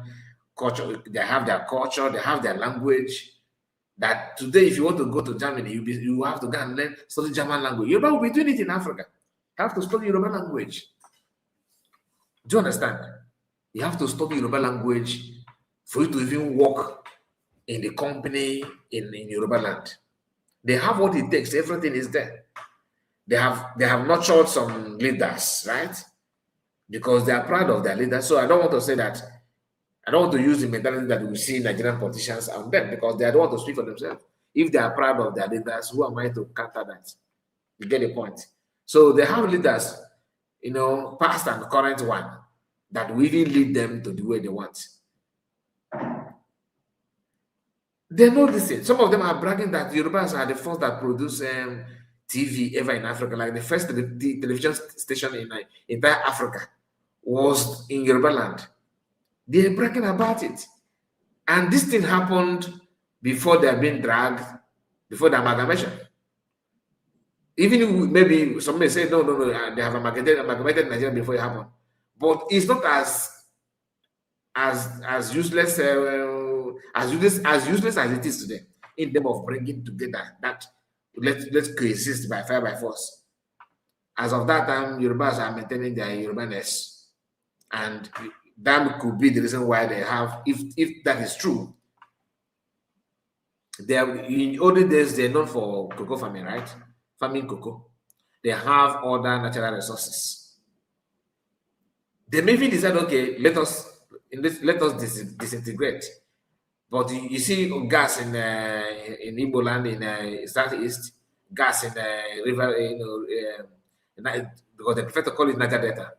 culture, they have their culture, they have their language. That today, if you want to go to Germany, you have to go and study German language. Yoruba will be doing it in Africa. You have to study Yoruba language. Do you understand? You have to study Yoruba language for you to even work in the company in Yoruba land. They have what it takes. Everything is there. They have nurtured some leaders, right? Because they are proud of their leaders. So I don't want to say that. I don't want to use the mentality that we see Nigerian politicians out there, because they don't want to speak for themselves. If they are proud of their leaders, who am I to counter that? You get the point. So they have leaders, past and current one, that will even lead them to the way they want. They know this thing. Some of them are bragging that Yorubas are the first that produce TV ever in Africa. Like the first television station in entire Africa was in Yoruba land. They're bragging about it. And this thing happened before they have been dragged, before the amalgamation. Even maybe some may say, no, they have amalgamated Nigeria before it happened. But it's not as useless as it is today, in terms of bringing together that let's coexist by fire by force. As of that time, Yorubas are maintaining their Yorubaness. And that could be the reason why they have, if that is true, they are, in olden days, they're known for cocoa farming, right? Farming cocoa. They have other natural resources. They maybe decide, okay, let us disintegrate. But you see gas in Igbo land, in southeast, gas in river, because they prefer to call it Niger Delta.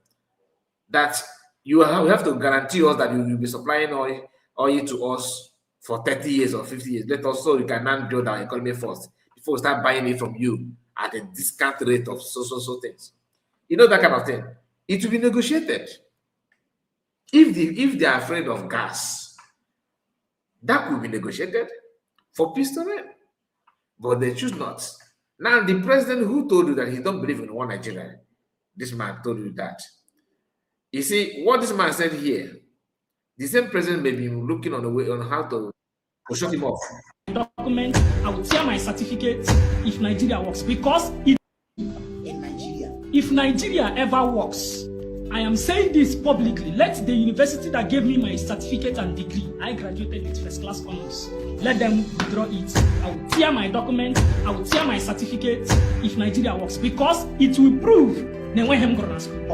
That you have to guarantee us that you will be supplying oil to us for 30 years or 50 years. Let us, so you can now build our economy first before we start buying it from you at a discount rate of so things. You know, that kind of thing. It will be negotiated. If they are afraid of gas, that will be negotiated for peace to reign. But they choose not. Now, the president who told you that he don't believe in one Nigeria, this man told you that. You see, what this man said here, the same president may be looking on the way on how to shut him off. Document, I will tear my certificate if Nigeria works, because if Nigeria ever works, I am saying this publicly. Let the university that gave me my certificate and degree, I graduated with first class honors, let them withdraw it. I will tear my document, I will tear my certificate if Nigeria works, because it will prove.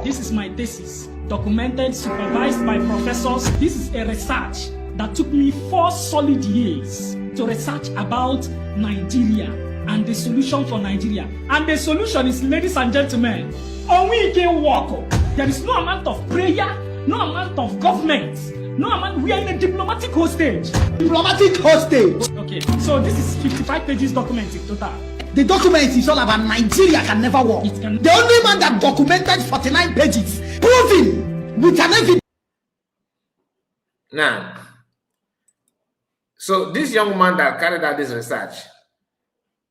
This is my thesis, documented, supervised by professors. This is a research that took me 4 solid years to research about Nigeria and the solution for Nigeria. And the solution is, ladies and gentlemen, on we can walk. There is no amount of prayer, no amount of government, no amount. We are in a diplomatic hostage. Diplomatic hostage. Okay, so this is 55 pages document in total. The document is all about Nigeria can never work. The only man that documented 49 pages, proving with an evidence. Now, so this young man that carried out this research,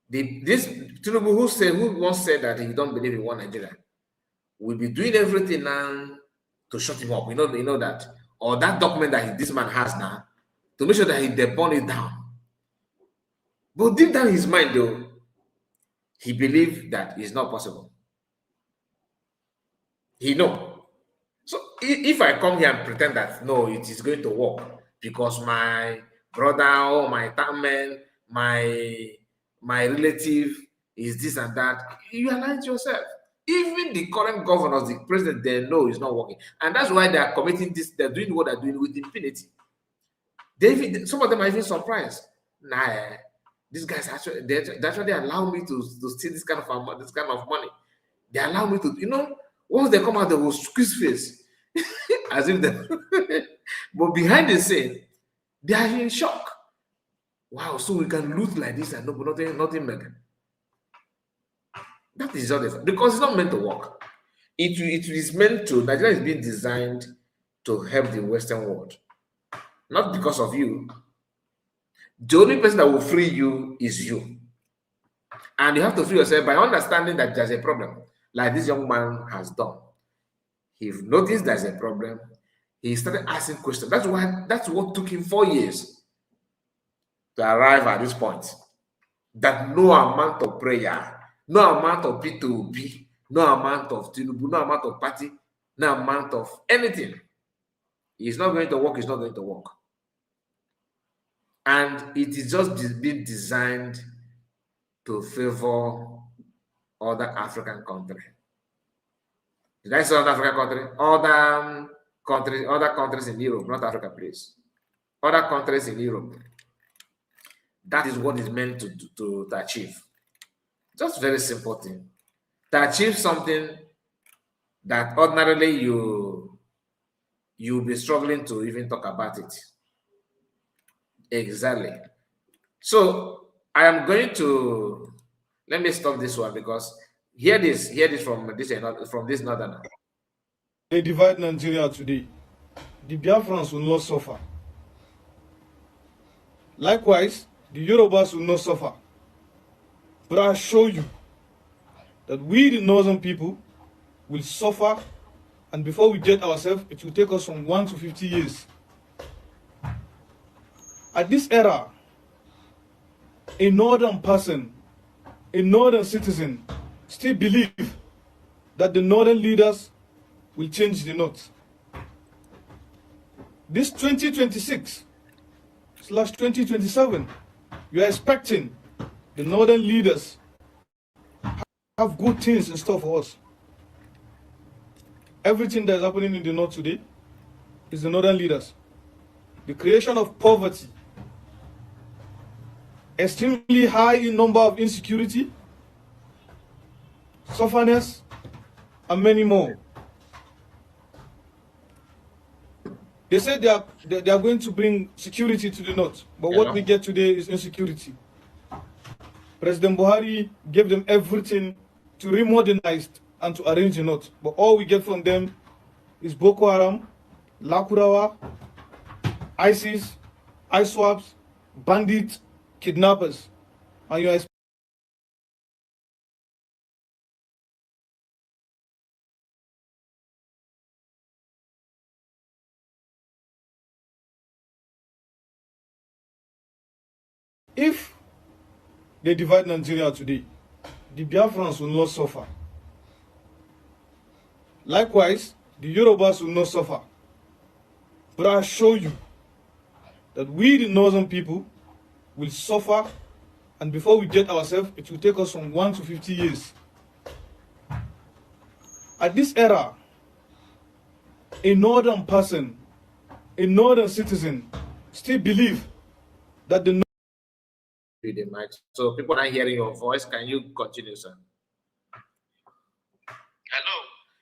this Tinubu who once said that he don't believe in one Nigeria, will be doing everything now to shut him up. You know that, or that document that this man has now, to make sure that they burn it down. But deep down in his mind, though, he believed that it's not possible. He know. So if I come here and pretend that no, it is going to work because my brother or my man, my relative is this and that, you are lying to yourself. Even the current governors, the president, they know it's not working. And that's why they are committing this, they're doing what they're doing with impunity. Some of them are even surprised. Nah, these guys actually, they actually allow me to steal this kind of money. They allow me to, once they come out, they will squeeze face. As if they but behind the scene, they are in shock. Wow, so we can loot like this and nothing mega. That is not because it's not meant to work. It is meant to. Nigeria is being designed to help the Western world, not because of you. The only person that will free you is you, and you have to free yourself by understanding that there's a problem, like this young man has done. He noticed there's a problem. He started asking questions. That's what took him 4 years to arrive at this point. That no amount of prayer, no amount of P2B, no amount of Tinubu, no amount of party, no amount of anything. It's not going to work, it's not going to work. And it is just being designed to favor other African countries. Did I say other African country? Other countries in Europe, not Africa, please. Other countries in Europe. That is what is meant to achieve. Just very simple thing. To achieve something that ordinarily you'll be struggling to even talk about it. Exactly. So I am going to let me stop this one because hear this from this northerner. They divide Nigeria today. The Biafrans will not suffer. Likewise, the Yorubas will not suffer. But I assure you that we, the northern people, will suffer, and before we get ourselves, it will take us from 1 to 50 years. At this era, a northern person, a northern citizen, still believe that the northern leaders will change the north. This 2026/2027, we are expecting the northern leaders have good things in store for us. Everything that is happening in the north today is the northern leaders. The creation of poverty, extremely high in number of insecurity, sufferness, and many more. They said they are going to bring security to the north, but what we get today is insecurity. President Buhari gave them everything to remodernize and to arrange the north, but all we get from them is Boko Haram, Lakurawa, ISIS, ISWAPs, bandits, kidnappers, and you are if they divide Nigeria today, the Biafrans will not suffer. Likewise, the Yorubas will not suffer. But I assure you that we, the northern people, will suffer, and before we get ourselves, it will take us from 1 to 50 years. At this era, a northern person, a northern citizen, still believe that the so people are hearing your voice. Can you continue, sir? Hello.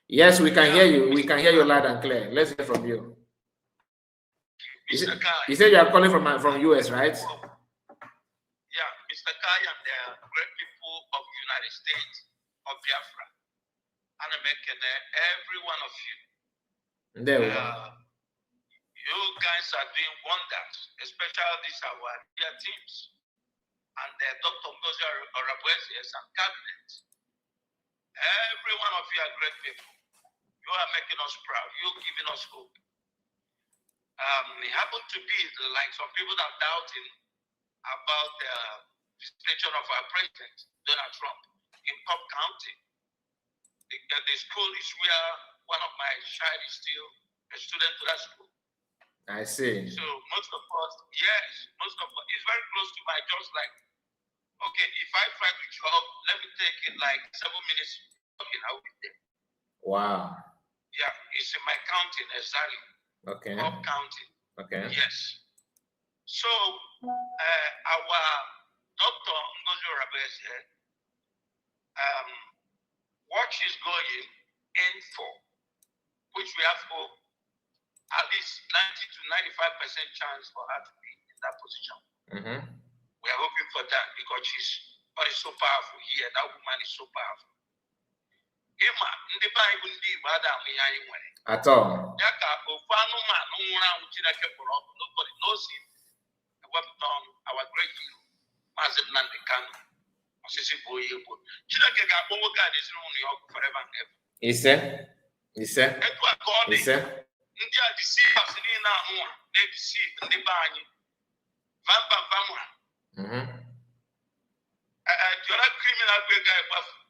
Yes, we can hear you. We can hear you loud and clear. Let's hear from you. You said you are calling from US, right? Yeah, Mr. Kai and the great people of the United States of Biafra. And I'm making every one of you. There we are. You guys are doing wonders, especially these our dear teams. And Dr. Ngozi Orabuezi's and cabinet. Every one of you are great people. You are making us proud. You're giving us hope. It happened to be like some people that doubting about the station of our president, Donald Trump, in Cobb County. The school is where one of my child is still a student to that school. I see. So most of us, yes, most of us, it's very close to my just like, okay, if I try to jog, let me take it like 7 minutes, okay, I will be there. Wow. Yeah, it's in my county, exactly. Okay. Cobb County. Okay. Yes. So, our Dr. Ngozi Orabuezi, what she's going in for, which we have for at least 90 to 95% chance for her to be in that position. Mm-hmm. We are hoping for that because she's so powerful here. That woman is so powerful. Ima, ndị be anyị bụ ndị Igbo adamụ ihe anyị nwere. At all. Ya ka ofu anụmanụ nwụrụ anwụ Chineke kpọrọ ọkụ nobody knows him. Ewepụta ọnụ our great hero, Maazị Nnamdi Kanu, osisi bụ onye Igbo. Chineke ga-akpọ nwoke a n'ezinụlọ ya ọkụ forever and ever. Ise. Etu a ka ọ dị. Ndị a deceivers niile anụnwa na-edeceive ndị be anyị. Vamụra. The other criminal guy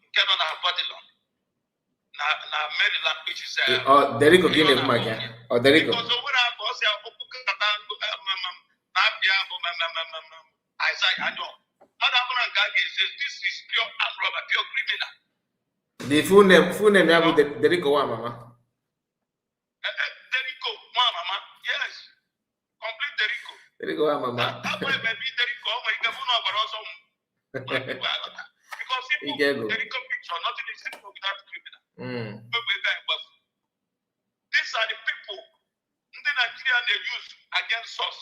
nke nọ na Babylon. Na Maryland, which is Derico gịnị bụ maka ọ Derico? Because over a boss ya okwu kata na abịa bụ Isaiah Ado. Mother Abraham says this is pure armed robber, pure criminal. The full name ya bụ Derico wa mama. Derico wa mama. Yes. Complete Derico. Derico wa mama. Maybe Derico nwere ike bụ na ọgbara ọsọ m. Because simple Derico picture, nothing is simple without criminal. These are the people the Nigeria they use against us.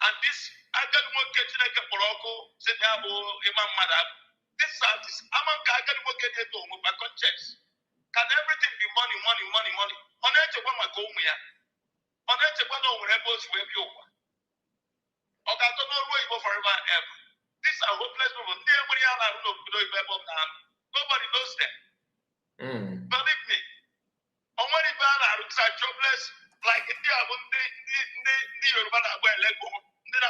And this again won't get to like a Morocco, Senabo, Imam Madab. This are this among Kagan will get it home by conscience. Can everything be money? On each one my comia. On each one over rebels where you are. Or I don't know where you go forever and ever. These are hopeless people. Nobody knows them. Believe me. On when you are jobless, like India, the Yoruba Lego, in the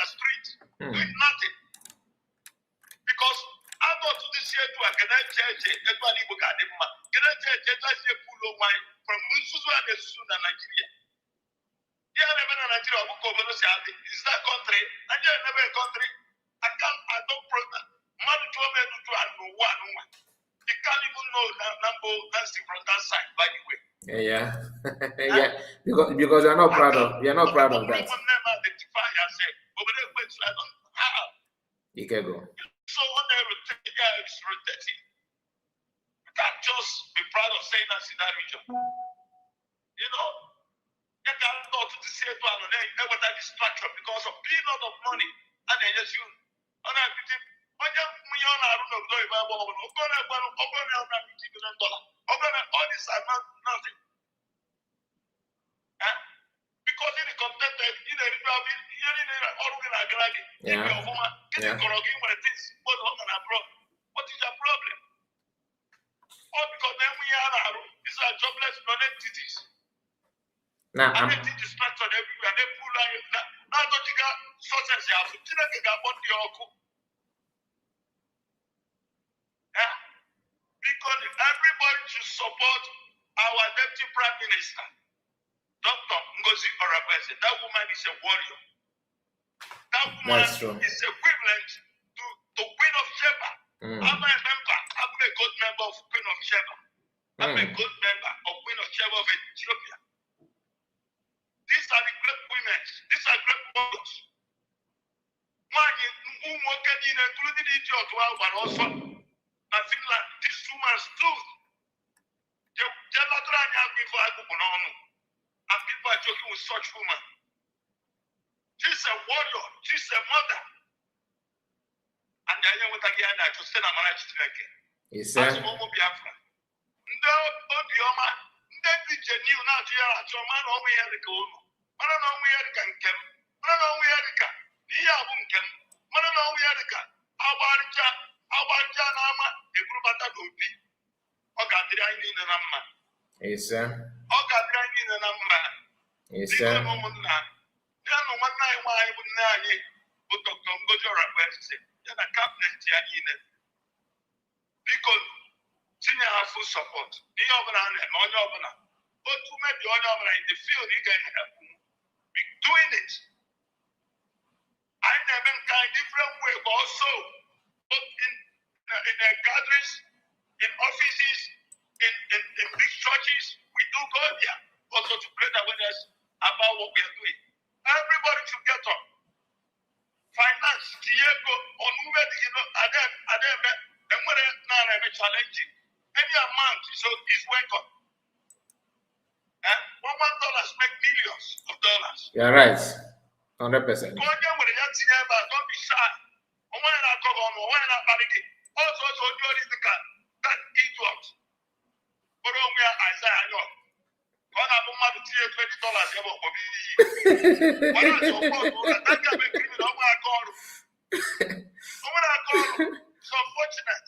street, doing nothing. Because thought this year to a Canadian church, that one you got him. Canadian church, last year, pull wine from Musuzu and the Sudan, Nigeria. Yeah, never in Nigeria, who go over is that country, and you never a country. I don't protest. Man to a man to one. You can't even know number dancing from that side, by the way. Yeah. Yeah. Because you're not proud of that. You can go. So when they rotate, it's rotating. You can't just be proud of saying that's in that region. You know, you can't go to the same one and then with that distraction because of peanut of money. And then just you, and I pity, when you are not going to all these are not nothing. Because in the content, you know, what is your problem? All because then we are these are jobless non-entities. Now, and they teach distraction everywhere. They pull out now don't you got success here? So you got what the uncle. Because everybody should support our deputy prime minister, Dr. Ngozi Orebeze. That woman is a warrior. That woman is equivalent to Queen of Sheba. I'm a good member of Queen of Sheba. I'm a good member of Queen of Sheba of Ethiopia. These are the great women. These are great warriors. Including Egypt, but also Finland. This woman stood. And people are joking with such women. She's a warrior. She's a mother. And the other one again to send a marriage to the king. As Momo Biafra. No, Obioma, Debbie Genu, not here at your man, only had a goal. I don't know where it can come. I don't know where it can. Here won't come. I don't know where it can. Our Janama, a group at that would be. Okay, I need a number. Yes, sir. Okay, I need a number. Yes, sir. No one night why I would not put Dr. Ngozi Orebeze and a cabinet here. Because senior have full support. The Yobana and on Yobana. But to make the Yobana in the field, you can be doing it. I never kind different way, but also both in the gatherings, in offices, in big churches, we do go there also to create awareness about what we are doing. Everybody should get up. Finance, Diego, on where you know, and when they're challenging, any amount is welcome. And $1 make millions of dollars. You're right. 100%. Don't be shy. Also, that idiot. But we are Isaiah. When I'm $20 ever for me. When I support that guy make criminal, oh my God. It's unfortunate.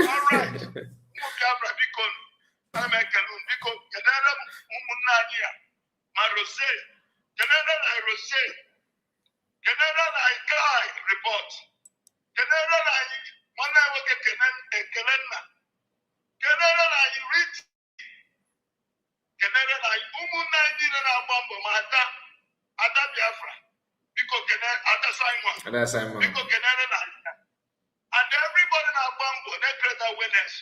All right. Because I'm a Calhoun. Because Canada, Mumunania, Marose, Canada, I Rose, Canada, I Guy report. Canada, I one I work at Canada. Canada, I read. Canada, I Umunandi and Abambo, Mata, Ada Biafra. Because Canada, Simon. Because Canada, and everybody in Abambo, they create awareness.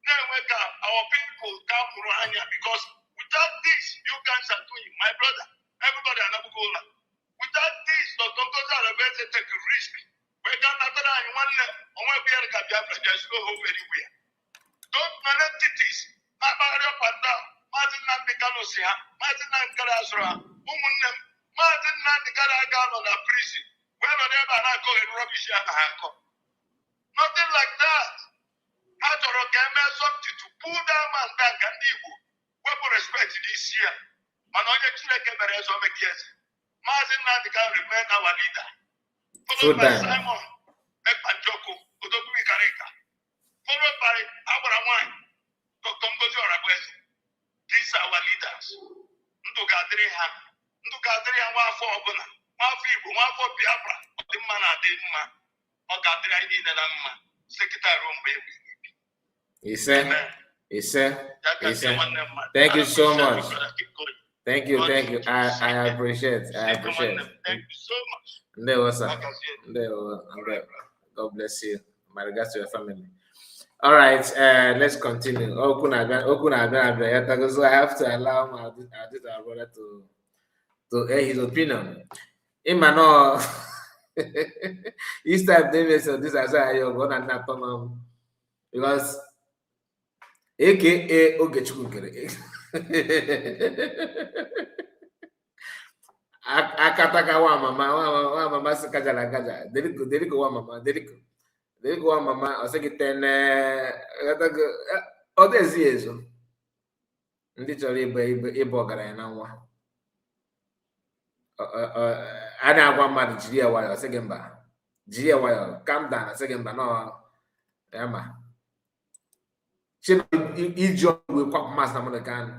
Then wake up, our people come from Anya because without this, you guys are doing, my brother, everybody are not going. Without this, Dr. Ngozi Orebeze take a risk. We can't have that in one level. On where we are at Biafra, there's no hope anywhere. Don't non-entities, not up and down. Martin Nandikalosia, Martin Nankarasra, Umunem, Martin Nandikaragan on a prison. Where are they not going rubbish and handcuff? Nothing like that. How to recommend something to pull down and down and evil. We will respect this year. And on your children can be resolved. Yes. Martin Nandika remain our leader. Followed by Simon Ekpanjoko, Odobi Karika. Followed by Abraham, Dr. Ngozi Orebeze. These are our leaders. Ndugadriha, one for Obuna, one for Ibu, one for Biafra, the man at the man. Thank you so much. Thank you. I appreciate. Thank you so much. God bless you. My regards to your family. All right, let's continue. So I have to allow my brother to air his opinion. In my no, each time they say this, I say you're gonna not come because AKA Ogechukwu. Akataka wa mama sikajala. Deriko wa mama, Deriko wa mama. I say ten. Other years. Ndị chọrọ ịbụ ọgaranya na nwa a na-agwa mmadụ jiri ya nwayọọ sị gị mba, jiri ya nwayọọ, calm down, sị gị mba nọ ya ma iji ọgwụ kwapụ Maazị Nnamdi Kanu,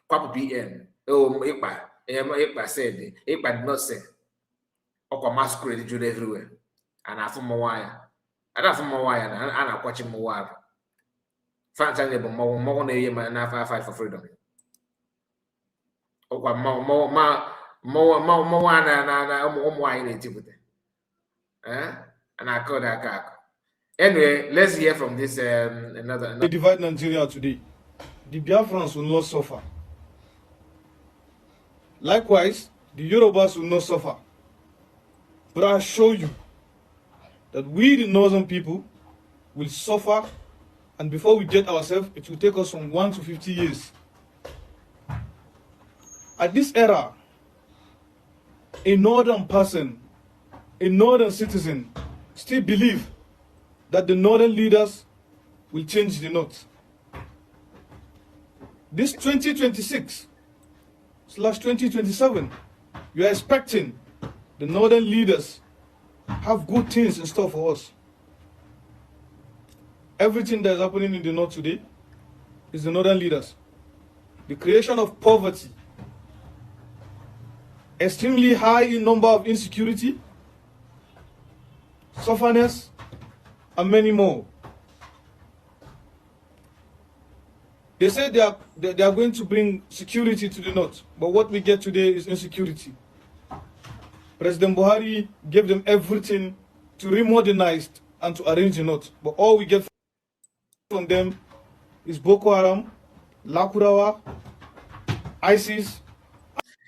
kwapụ PN ịkpa sed, ịkpa dịnọsị, ọkwa masquerade juru everywhere. A na-afụ mmọnwụ ya a na-akwachi mmọnwụ ahụ. Franchise bụ mmọnwụ na-eyi ma n'afọ fight for freedom. Ọkwa mmọnwụ na ụmụ anyị na-etipụta na-akọ aka. Anyway, let's hear from this another. They divide Nigeria today. The Biafrans will not suffer. Likewise, the Yorubas will not suffer. But I assure you that we, the northern people, will suffer, and before we get ourselves, it will take us from 1 to 50 years. At this era, a northern person, a northern citizen, still believe that the northern leaders will change the north. This 2026/2027, we are expecting the northern leaders have good things in store for us. Everything that is happening in the north today is the northern leaders. The creation of poverty, extremely high in number of insecurity, sufferness, and many more. They say they are going to bring security to the north, but what we get today is insecurity. President Buhari gave them everything to remodernize and to arrange the north, but all we get from them is Boko Haram, Lakurawa, ISIS.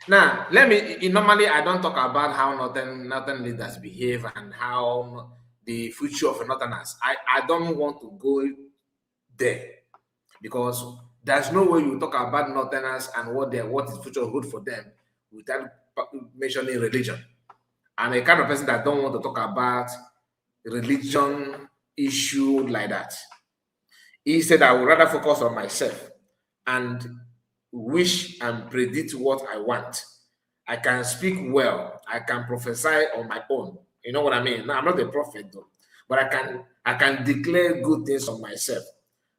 Now, normally I don't talk about how northern leaders behave and how the future of northerners. I don't want to go there because there's no way you talk about northerners and what is future good for them without mentioning religion. I'm a kind of person that don't want to talk about religion issue like that. He said I would rather focus on myself and wish and predict what I want. I can speak well. I can prophesy on my own. You know what I mean? Now, I'm not a prophet though, but I can declare good things on myself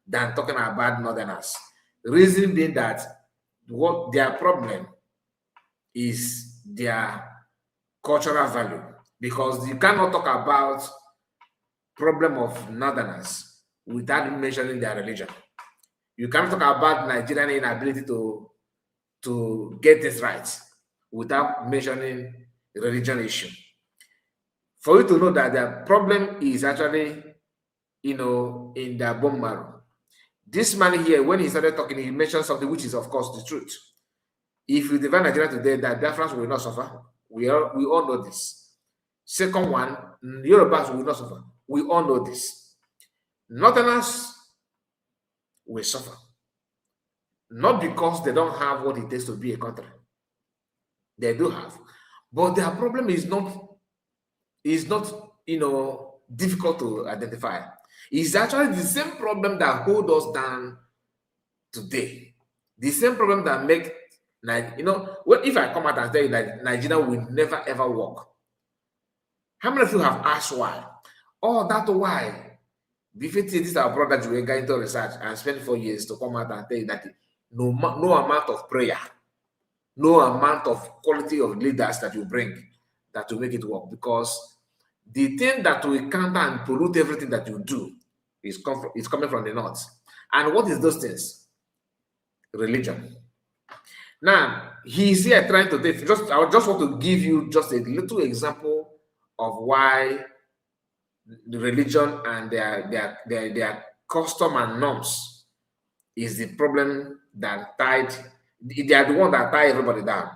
than talking about northerners. The reason being that what their problem is their cultural value, because you cannot talk about problem of northerners without mentioning their religion. You can't talk about Nigerian inability to get this right without mentioning the religion issue. For you to know that the problem is actually, in their bone marrow. This man here, when he started talking, he mentioned something which is, of course, the truth. If you divide Nigeria today, that Biafrans will not suffer. We all know this. Second one, Yorubas will not suffer. We all know this. Northerners will suffer. Not because they don't have what it takes to be a country. They do have. But their problem is not difficult to identify. It's actually the same problem that hold us down today. The same problem that make, if I come out and tell you that Nigeria will never ever work. How many of you have asked why? Oh, that's why. Before this our brother Juwe got into research and spent 4 years to come out and tell you that no amount of prayer, no amount of quality of leaders that you bring that will make it work, because the thing that will counter and pollute everything that you do is coming from the north. And what is those things? Religion. Now, he's here trying to take, I just want to give you just a little example of why the religion and their custom and norms is the problem that they are the one that tie everybody down.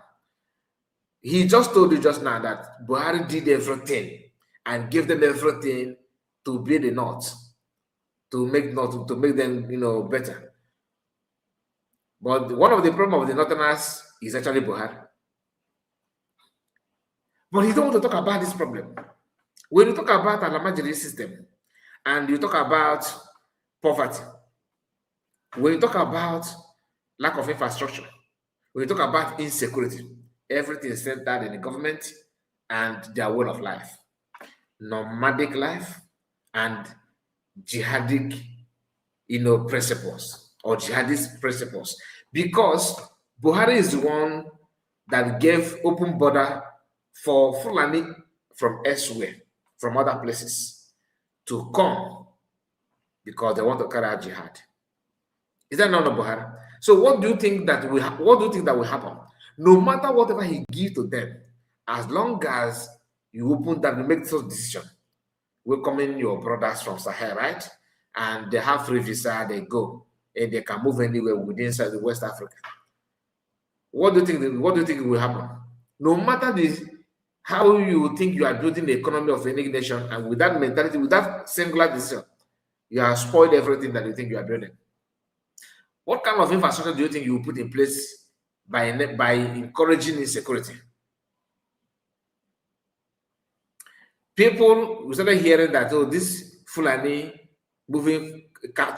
He just told you just now that Buhari did everything and gave them everything to be the North, to make them better. But one of the problems of the Northerners is actually Buhari. But he don't want to talk about this problem. When you talk about an Alamajiri system and you talk about poverty, when you talk about lack of infrastructure, when you talk about insecurity, everything is centered in the government and their way of life. Nomadic life and jihadic, principles or jihadist principles. Because Buhari is the one that gave open border for Fulani from elsewhere, from other places, to come because they want to carry out jihad. Is that not Buhari? So what do you think that will happen? No matter whatever he gives to them, as long as you open that, you make such decision, welcoming your brothers from Sahel, right? And they have free visa, they go, and they can move anywhere within inside the West Africa. What do you think will happen? No matter how you think you are building the economy of any nation, and with that mentality, with that singular decision, you have spoiled everything that you think you are building. What kind of infrastructure do you think you will put in place by encouraging insecurity? People we started hearing that, oh, this Fulani moving car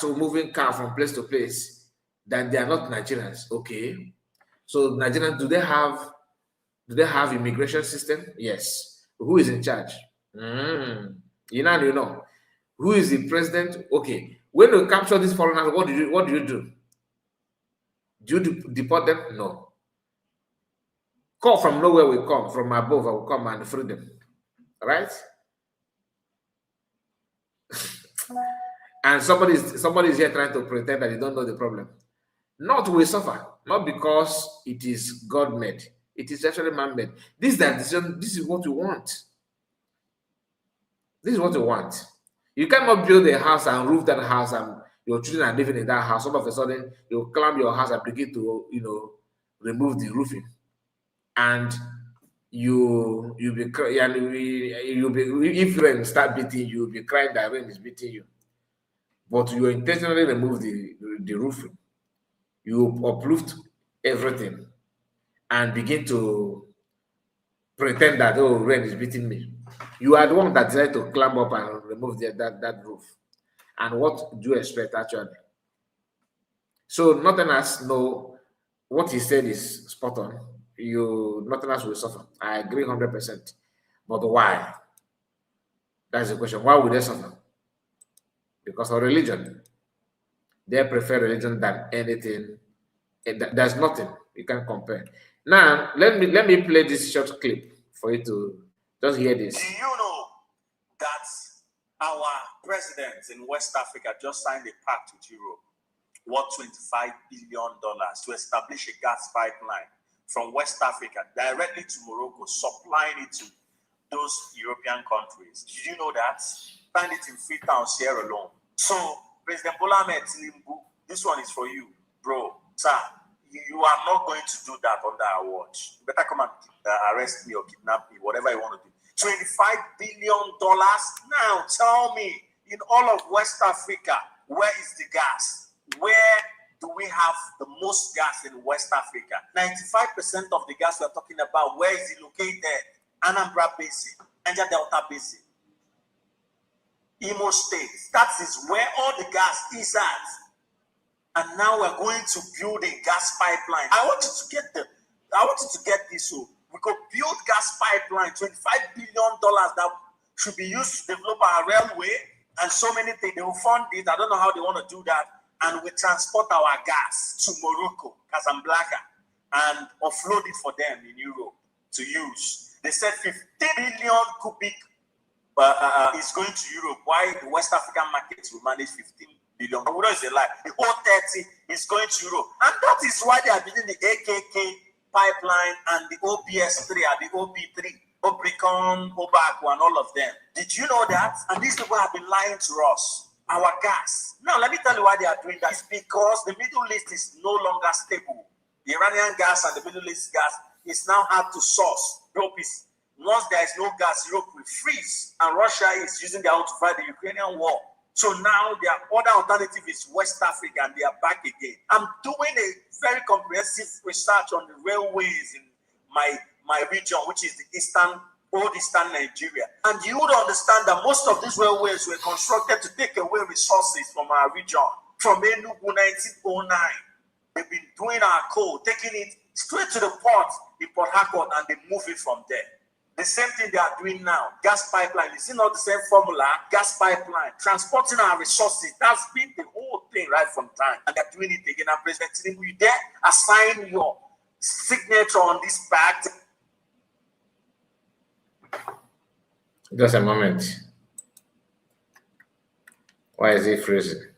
from place to place, that they are not Nigerians. Okay, so Nigerians, do they have immigration system? Yes. Who is in charge? You know. Who is the president? Okay. When you capture these foreigners, what do you do? Do you deport them? No. Call from nowhere will come, from above I will come and free them. Right? And somebody is here trying to pretend that they don't know the problem. Not we suffer, not because it is God-made. It is actually man-made. This is the decision. This is what we want. This is what we want. You cannot build a house and roof that house and your children are living in that house. All of a sudden, you climb your house and begin to, remove the roofing, and you'll be if rain start beating you, you'll be crying that rain is beating you. But you intentionally remove the roofing. You uplift everything and begin to pretend that, oh, rain is beating me. You are the one that decided to climb up and remove that roof. And what do you expect actually? So nothing else. No, what he said is spot on. Nothing else will suffer. I agree 100%. But why? That's the question. Why would they suffer? Because of religion. They prefer religion than anything. There's nothing you can compare. Now, let me play this short clip for you to just hear this. Do you know that our president in West Africa just signed a pact with Europe worth $25 billion to establish a gas pipeline from West Africa directly to Morocco, supplying it to those European countries? Did you know that? Find it in Freetown, Sierra Leone. So, President Bola Ahmed Tinubu, this one is for you, bro. Sir, you are not going to do that under our watch. You better come and arrest me or kidnap me, whatever you want to do. $25 billion. Now, tell me, in all of West Africa, where is the gas? Where do we have the most gas in West Africa? 95% of the gas we are talking about, where is it located? Anambra Basin, Niger Delta Basin, Imo State. That is where all the gas is at. And now we're going to build a gas pipeline. I want you to get this. So we could build gas pipeline, $25 billion that should be used to develop our railway and so many things. They will fund it. I don't know how they want to do that. And we transport our gas to Morocco, Casablanca, and offload it for them in Europe to use. They said 50 billion cubic is going to Europe, why the West African markets will manage 15 billion. But what is a lie? The whole 30 is going to Europe. And that is why they are building the AKK pipeline and the OPS3 and the OP3, Obricon, Obaku, and all of them. Did you know that? And these people have been lying to us. Our gas. Now, let me tell you why they are doing that. It's because the Middle East is no longer stable. The Iranian gas and the Middle East gas is now hard to source. Europe is, once there is no gas, Europe will freeze. And Russia is using their own to fight the Ukrainian war. So now their other alternative is West Africa, and they are back again. I'm doing a very comprehensive research on the railways in my region, which is the old eastern Nigeria. And you would understand that most of these railways were constructed to take away resources from our region. From Enugu 1909, they've been doing our coal, taking it straight to the port in Port Harcourt, and they move it from there. The same thing they are doing now. Gas pipeline. Is it not the same formula? Gas pipeline. Transporting our resources. That's been the whole thing right from time. And they're doing it again. And President Tinubu, you dare assign your signature on this pact? Just a moment. Why is it freezing?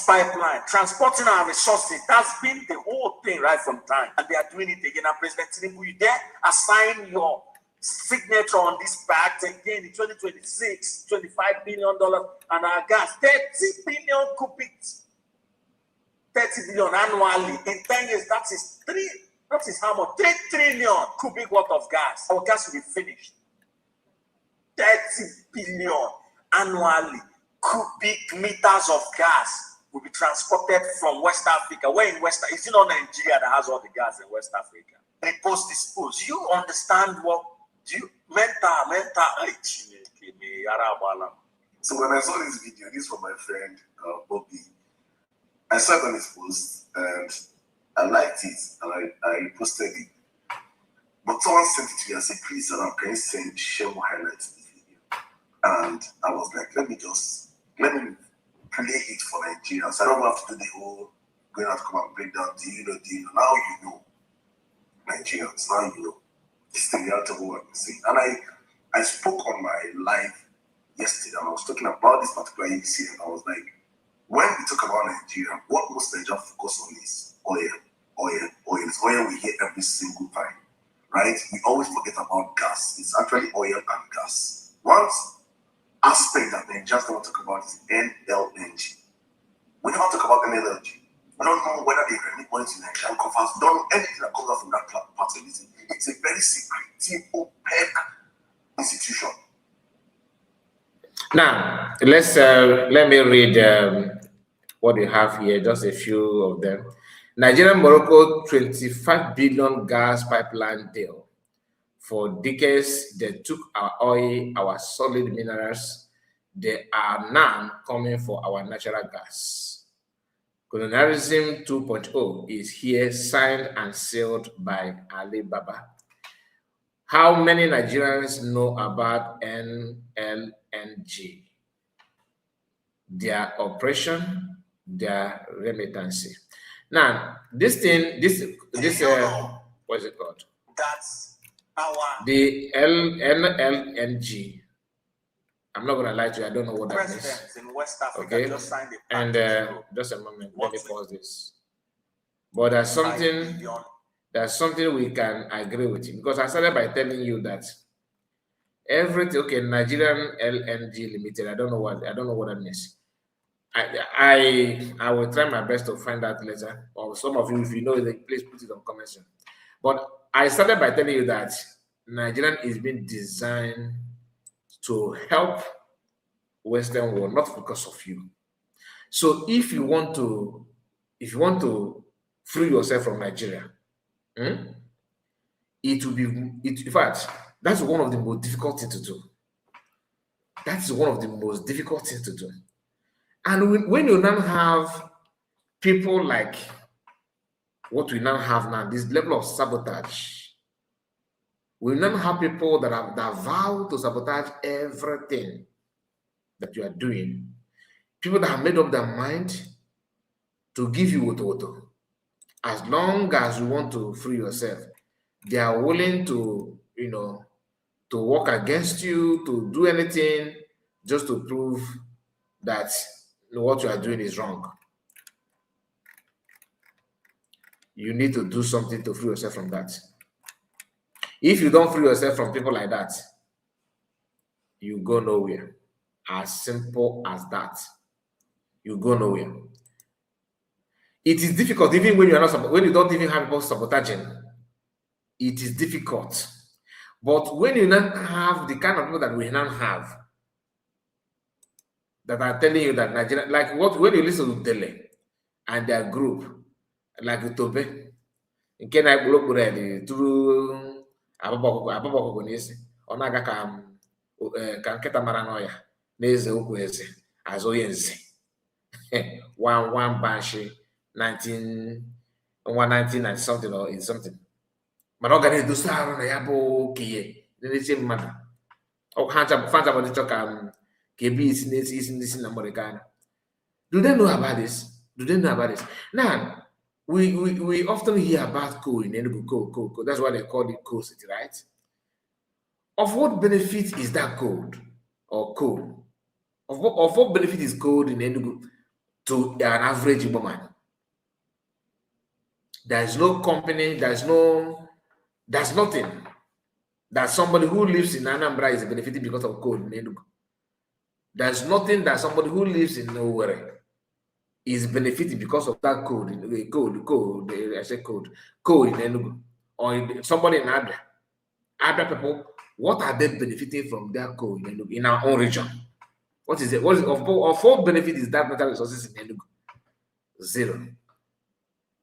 Pipeline, transporting our resources. That's been the whole thing right from time. And they are doing it again. And President Tinubu, you dare assign your signature on this pact again in 2026, $25 billion, and our gas, 30 billion cubic, 30 billion annually. In 10 years, that is how much? 3 trillion cubic worth of gas. Our gas will be finished. 30 billion annually. Cubic meters of gas will be transported from West Africa. Where in West Africa? Is it not Nigeria that has all the gas in West Africa? They post-dispose. You understand what? Do you mental? So when I saw this video, this from my friend Bobby, I saw it on his post and I liked it and I reposted it. But someone sent it to me and said, please, can you share more highlights of this video? And I was like, let me play it for Nigeria. So I don't have to do the whole going out to come and break down. Do you know? Now you know. Nigerians, now you know. It's the reality of what I'm saying. And I spoke on my live yesterday and I was talking about this particular ABC and I was like, when we talk about Nigeria, what most Nigerians focus on is oil. It's oil we hear every single time, right? We always forget about gas. It's actually oil and gas. One aspect that Nigerians don't talk about is NLNG. We never talk about NLNG. We don't know whether they really want to Nigerian coffers. We don't know anything that comes out from that part of it. It's a very secretive, opaque institution. Now, let me read what you have here, just a few of them. Nigeria Morocco 25 billion gas pipeline deal. For decades, they took our oil, our solid minerals. They are now coming for our natural gas. Colonialism 2.0 is here, signed and sealed by Ali Baba. How many Nigerians know about NLNG? Their oppression, their remittance. Now, this what's it called? That's the NLNG. I'm not gonna lie to you, I don't know what that means. In West Africa, okay, just signed a and just a moment, let me pause this. But there's something we can agree with you, because I started by telling you that everything, okay, Nigerian LNG Limited, I don't know what that means. I will try my best to find out later, or some of you, if you know it, please put it on comment section. But I started by telling you that Nigerian is being designed to help Western world, not because of you. So if you want to free yourself from Nigeria, it will be, in fact, that's one of the most difficult things to do. That's one of the most difficult things to do. And when you now have people like what we now have now, this level of sabotage, we now have people that vow to sabotage everything that you are doing. People that have made up their mind to give you woto. As long as you want to free yourself, they are willing to, to work against you, to do anything just to prove that what you are doing is wrong. You need to do something to free yourself from that. If you don't free yourself from people like that, you go nowhere. As simple as that. You go nowhere. It is difficult even when you are not, when you don't even have people sabotaging. It is difficult. But when you now have the kind of people that we now have, that are telling you that Nigeria, like what when you listen to Tele and their group, like Tobe, in Kenya, through Ababa n'isi, ọ na-aga ka nkịta mara n'ọya n'eze okwu eze azụ onye nze one banshee 1990 something or in something. Mana ọ ga na-edosa arụ na ya bụ okenye n'eche mmadụ. Fans about the ka ebe isi n'isi na mmadụ gaa. Do they know about this? Do they know about this? Now, we often hear about coal in Enugu, coal. That's why they call it coal city, right? Of what benefit is that coal or coal? Of what benefit is coal in Enugu to an average woman? There is no company, there's nothing that somebody who lives in Anambra is benefiting because of coal in Enugu. There's nothing that somebody who lives in nowhere is benefiting because of that coal in Enugu, or somebody in Abia. Abia people, what are they benefiting from their coal in Enugu, in our own region? What is it? What is of what benefit is that natural resources in Enugu? Zero.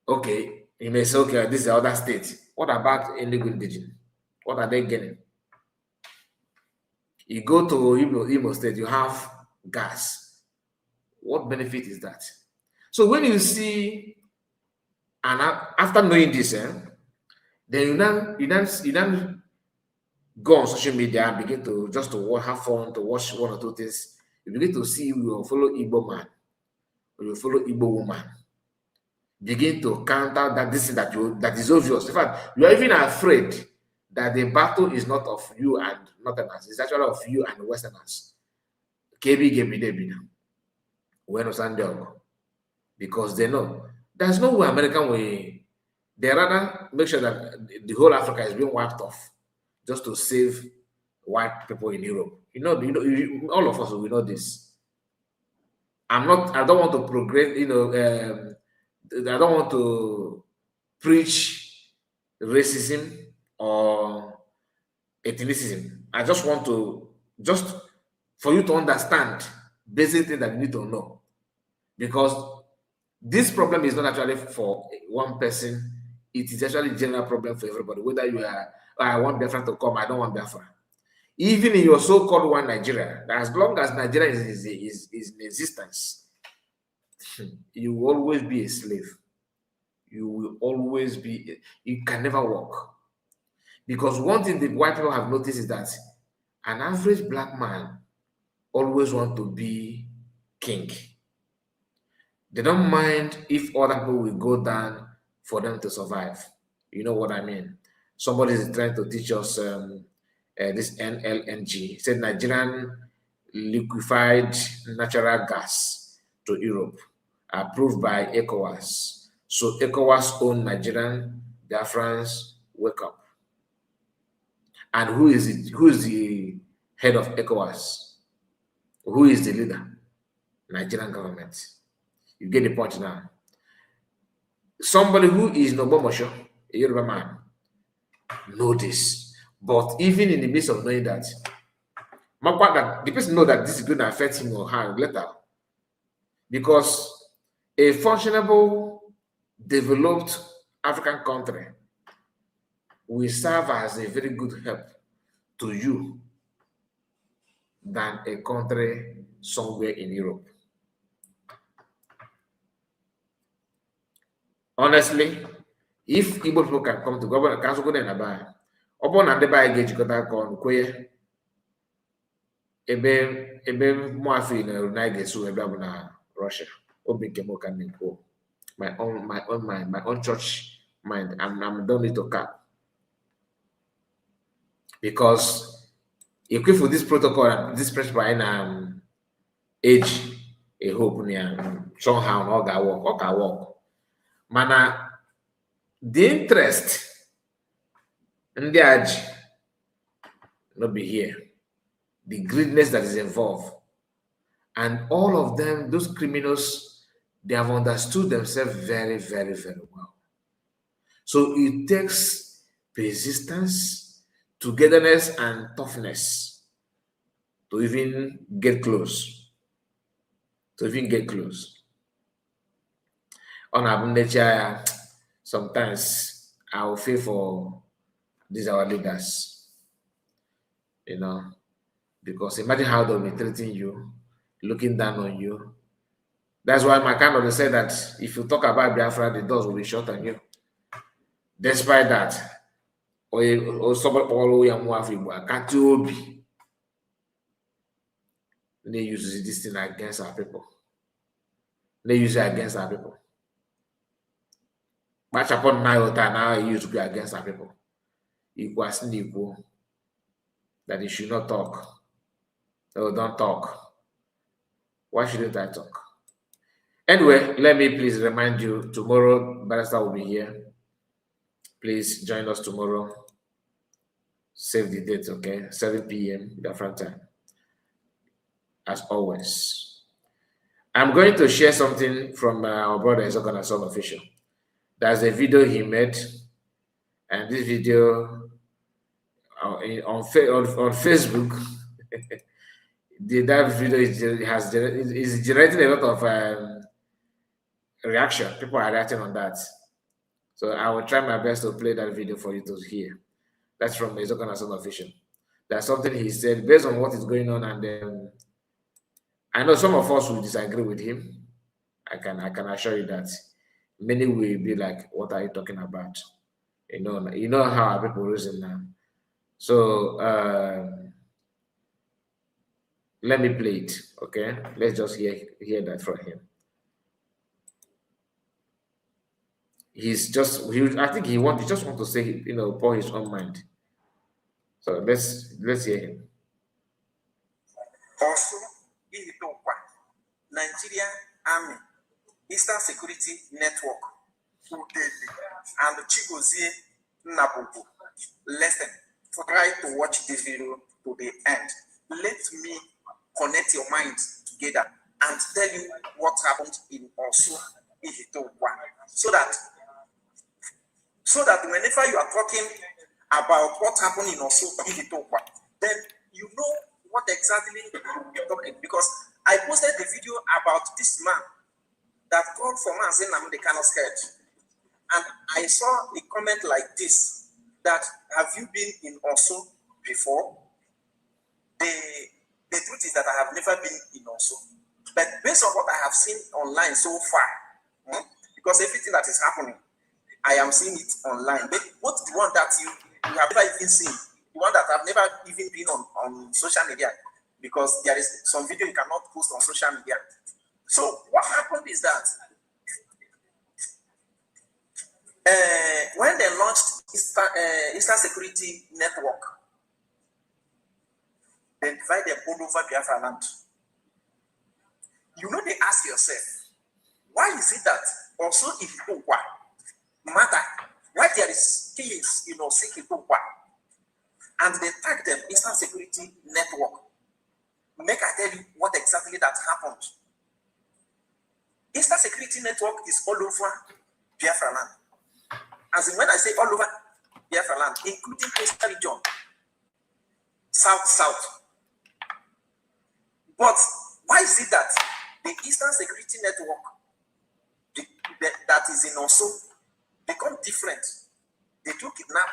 Okay, you may say, okay, this is the other state. What about Enugu indigenous? What are they getting? You go to Imo State, you have gas. What benefit is that? So when you see, and after knowing this, then you then go on social media and begin to have fun, to watch one or two things. You begin to see, you will follow Igbo man, or you follow Igbo woman. Begin to counter that this is that is obvious. In fact, you are even afraid that the battle is not of you and Northerners, it's actually of you and Westerners. Because they know there's no way American way. They rather make sure that the whole Africa is being wiped off just to save white people in Europe. All of us we know this. I don't want to progress, I don't want to preach racism or ethnicism. I just want to, for you to understand basic things that you need to know. Because this problem is not actually for one person, it is actually a general problem for everybody. Whether you are, I want Biafra to come, I don't want Biafra. Even in your so-called one Nigeria, as long as Nigeria is in existence, you will always be a slave. You will always be, you can never work. Because one thing the white people have noticed is that an average black man always wants to be king. They don't mind if other people will go down for them to survive. You know what I mean? Somebody is trying to teach us this NLNG. He said Nigerian liquefied natural gas to Europe, approved by ECOWAS. So ECOWAS own Nigerian, Biafrans, wake up. And who is it? Who is the head of ECOWAS? Who is the leader? Nigerian government. You get the point now. Somebody who is Nobomosho, a Yoruba man, know this. But even in the midst of knowing that, the person know that this is going to affect him or her later. Because a functionable, developed African country will serve as a very good help to you than a country somewhere in Europe. Honestly, if Igbo people can come to government, council go there and buy. Upon and buy get you got on queer. Ebe Moafi na United so na Russia. Obi Kemo can go. My own mind, my own church mind. I'm don't need to cap. Because equipped with this protocol and this principle in age a hope somehow all got work. Mana the interest in the age not be here. The greediness that is involved. And all of them, those criminals, they have understood themselves very, very, very well. So it takes persistence, togetherness, and toughness to even get close. On our nature, sometimes I will feel for these our leaders, because imagine how they'll be treating you, looking down on you. That's why my kind of say that if you talk about Biafra, the doors will be shut on you. Despite that, or somebody all can't you be? They use this thing against our people. They use it against our people. Match upon now it used to be against our people. Equal that they should not talk. Oh, don't talk. Why shouldn't I talk? Anyway, let me please remind you, tomorrow Barrister will be here. Please join us tomorrow. Save the date, okay? 7 p.m. Biafra time. As always. I'm going to share something from our brother Ezogana Son Official. There's a video he made, and this video on Facebook, that video is generating a lot of reaction. People are reacting on that. So I will try my best to play that video for you to hear. That's from Ezogana Son Official. That's something he said based on what is going on, and I know some of us will disagree with him. I can assure you that many will be like, "What are you talking about?" You know how our people reason now. So let me play it, okay? Let's just hear that from him. I think he just want to say, pour his own mind. So let's hear him. Also, Nigeria Army, Eastern Security Network, and Chigozie Nabubu. Listen, try to watch this video to the end. Let me connect your minds together and tell you what happened in Osu Ihitokwa, so that whenever you are talking about what happened in Osu Ihitokwa, then you know what exactly you're talking. Because I posted the video about this man that called for Mazin Namde Kano sketch, and I saw a comment like this: that have you been in Osu before? The truth is that I have never been in Osu, but based on what I have seen online so far, because everything that is happening, I am seeing it online. But what's the one that you have never even seen? The one that I've never even been on social media, because there is some video you cannot post on social media. So what happened is that when they launched Eastern Security Network, they divided all over Biafra land. They ask yourself, why is it that also if you matter, why there is killings in Osikipokwa, and they tag them Eastern Security Network? Make I tell you what exactly that happened. Eastern Security Network is all over Biafra land. As in, when I say all over Biafra land, including Coastal region, south. But why is it that the Eastern Security Network that is in Osu become different? They do kidnap,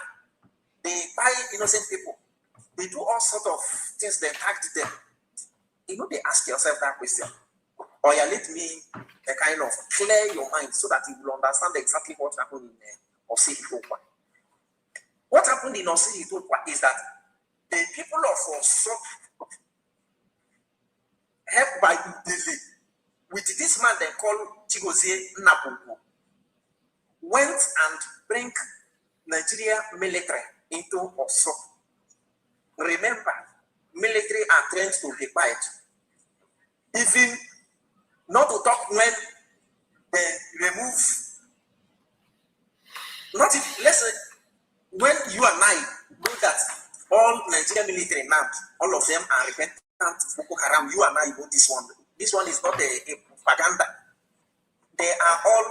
they buy innocent people, they do all sorts of things, they tagged them. They ask yourself that question. Or you let me kind of clear your mind so that you will understand exactly what happened in Osi-Itokwa. What happened in Osi-Itokwa is that the people of Osu, helped by Udele, with this man they call Chigozie Nabubu, went and bring Nigeria military into Osu. Remember, military are trained to be quiet. Even not to talk when they remove, not if, let's say, when you and I know that all Nigerian military now, all of them are repentant Boko Haram, you and I know this one. This one is not a propaganda. They are all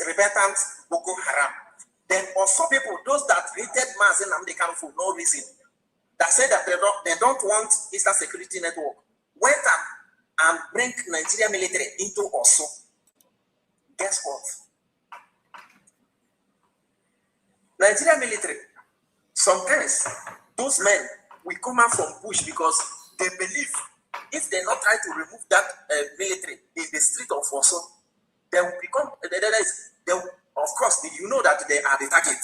repentant Boko Haram. Then also people, those that hated Mazen Amdekan for no reason, that said that they don't want Eastern Security Network, went and bring Nigerian military into Osu. Guess what? Nigerian military, sometimes those men will come out from bush because they believe if they not try to remove that military in the street of Osu, they will become, of course, you know that they are the target.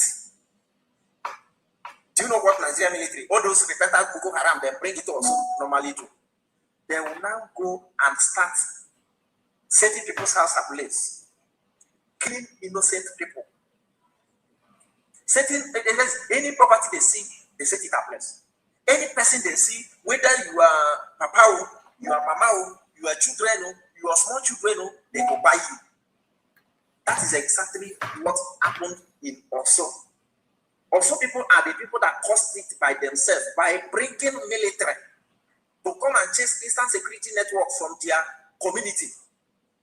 Do you know what Nigerian military, all those repentant Boko Haram, they bring it also normally do? They will now go and start setting people's house ablaze, killing innocent people. Setting any property they see, they set it ablaze. Any person they see, whether you are Papa, you are Mama, you are children, you are small children, they go buy you. That is exactly what happened in Osu. Also, people are the people that caused it by themselves, by bringing military to come and chase Eastern Security Network from their community.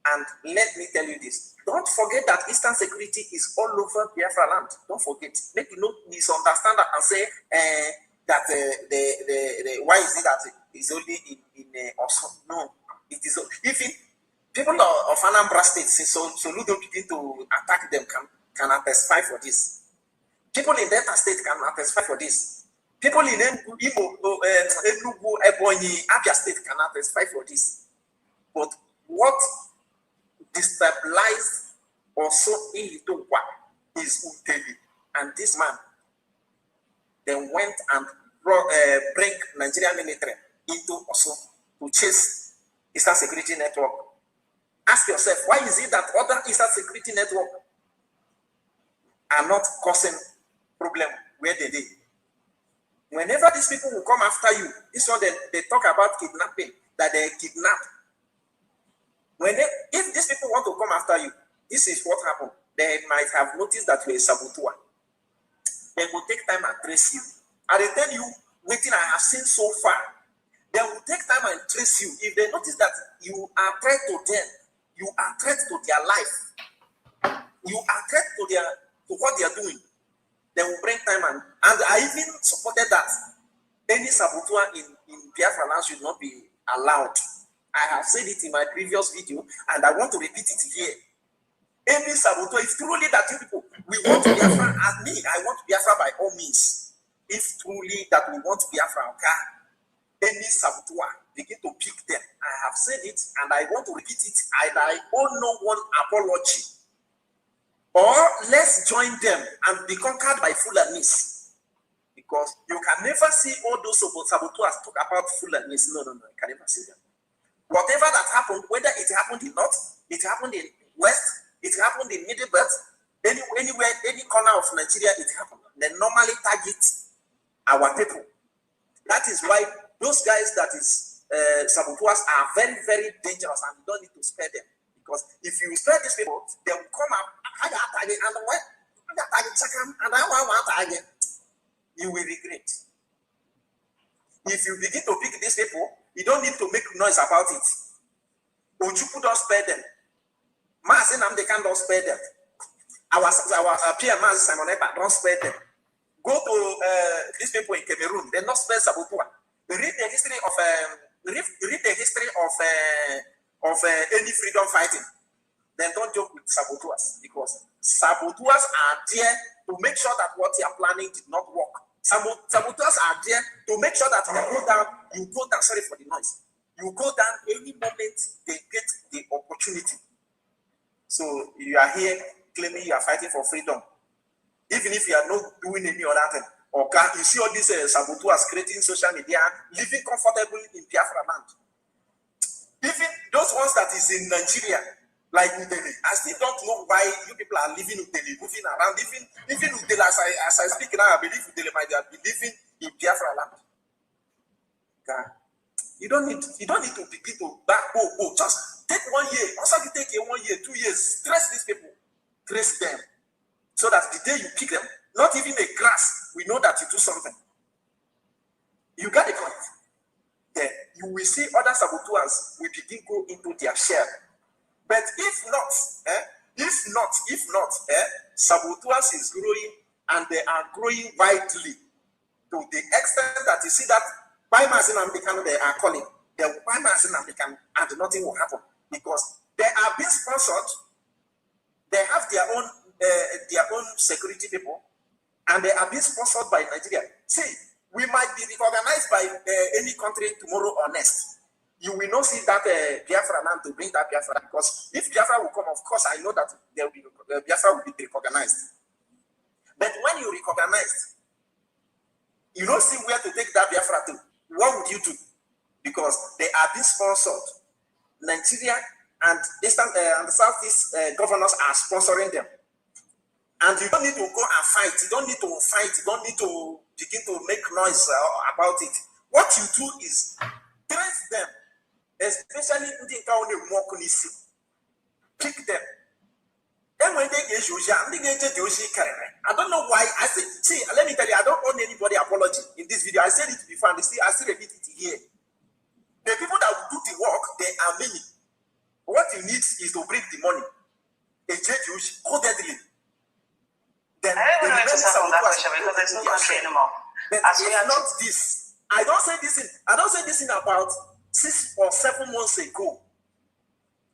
And let me tell you this, don't forget that Eastern Security is all over Biafra land. Don't forget. Make you not misunderstand that and say that why is it that it's only in Osu? No, it is. Even people of Anambra State, since Soludo begin to attack them, can testify for this. People in Delta State can testify for this. People in Enugu, Ebonyi, Abia State cannot testify for this. But what destabilized also Ilitokwa is Uteli. And this man then went and bring Nigerian military into Osu to chase Eastern Security Network. Ask yourself, why is it that other Eastern Security Network are not causing problem where they did? Whenever these people will come after you, this one they talk about kidnapping, that they kidnap. If these people want to come after you, this is what happened. They might have noticed that you are a saboteur. They will take time and trace you. And they tell you, waiting, I have seen so far. They will take time and trace you. If they notice that you are threat to them, you are threat to their life, you are threat to what they are doing, they will bring time and I even supported that any saboteur in Biafra land should not be allowed. I have said it in my previous video and I want to repeat it here. Any saboteur, if truly that you people, we want Biafra, as me, I want Biafra by all means. If truly that we want Biafra, okay, any saboteur, begin to pick them. I have said it and I want to repeat it and I owe no one apology. Or let's join them and be conquered by Fulanis. Because you can never see all those saboteurs talk about Fulanis. No, you can never see them. Whatever that happened, whether it happened in North, it happened in West, it happened in Middle Belt, anywhere, any corner of Nigeria, it happened. They normally target our people. That is why those guys that is saboteurs are very, very dangerous and you don't need to spare them. Because if you spare these people, they will come up and you will regret. If you begin to pick these people, you don't need to make noise about it. Ojuku don't spare them. Masinam they can't spare them. Our peer man Simon Epa don't spare them. Go to these people in Cameroon, they not spare saboteur. Read the history of any freedom fighting. Then don't joke with saboteurs because saboteurs are there to make sure that what you are planning did not work. Saboteurs are there to make sure that you go down, sorry for the noise. You go down any moment they get the opportunity. So you are here claiming you are fighting for freedom. Even if you are not doing any other thing. Okay, you see all these saboteurs creating social media, living comfortably in Biafra land. Even those ones that is in Nigeria, like Udele, I still don't know why you people are living Udele, moving around. Even Udele, as I speak now, I believe Udele might be living in Biafra land. You don't need to begin to back go. Just take 1 year. Also, you take 1 year, 2 years. Stress these people, trace them, so that the day you pick them, not even a grass, we know that you do something. You got the point. Then you will see other saboteurs will begin go into their shell. But if not, saboteurs is growing, and they are growing widely to the extent that you see that by Mazin and Bekan, they are calling. They will buy Mazin and Bekan, and nothing will happen because they are being sponsored. They have their own security people, and they are being sponsored by Nigeria. See, we might be recognized by any country tomorrow or next. You will not see that Biafra land to bring that Biafra, because if Biafra will come, of course, I know that there will be Biafra will be recognized. But when you recognize, you don't see where to take that Biafra to. What would you do? Because they are being sponsored. Nigeria and Eastern and the Southeast governors are sponsoring them. And you don't need to go and fight. You don't need to fight. You don't need to begin to make noise about it. What you do is trace them, especially in the pick them. Then when they get I don't know why I say, see, let me tell you, I don't owe anybody apology in this video. I said it before and I still repeat it here. The people that will do the work, they are many. What you need is to bring the money. A judge codedly. Then I don't know to settle that question because there's no country anymore. But if not this, I don't say this in about 6 or 7 months ago.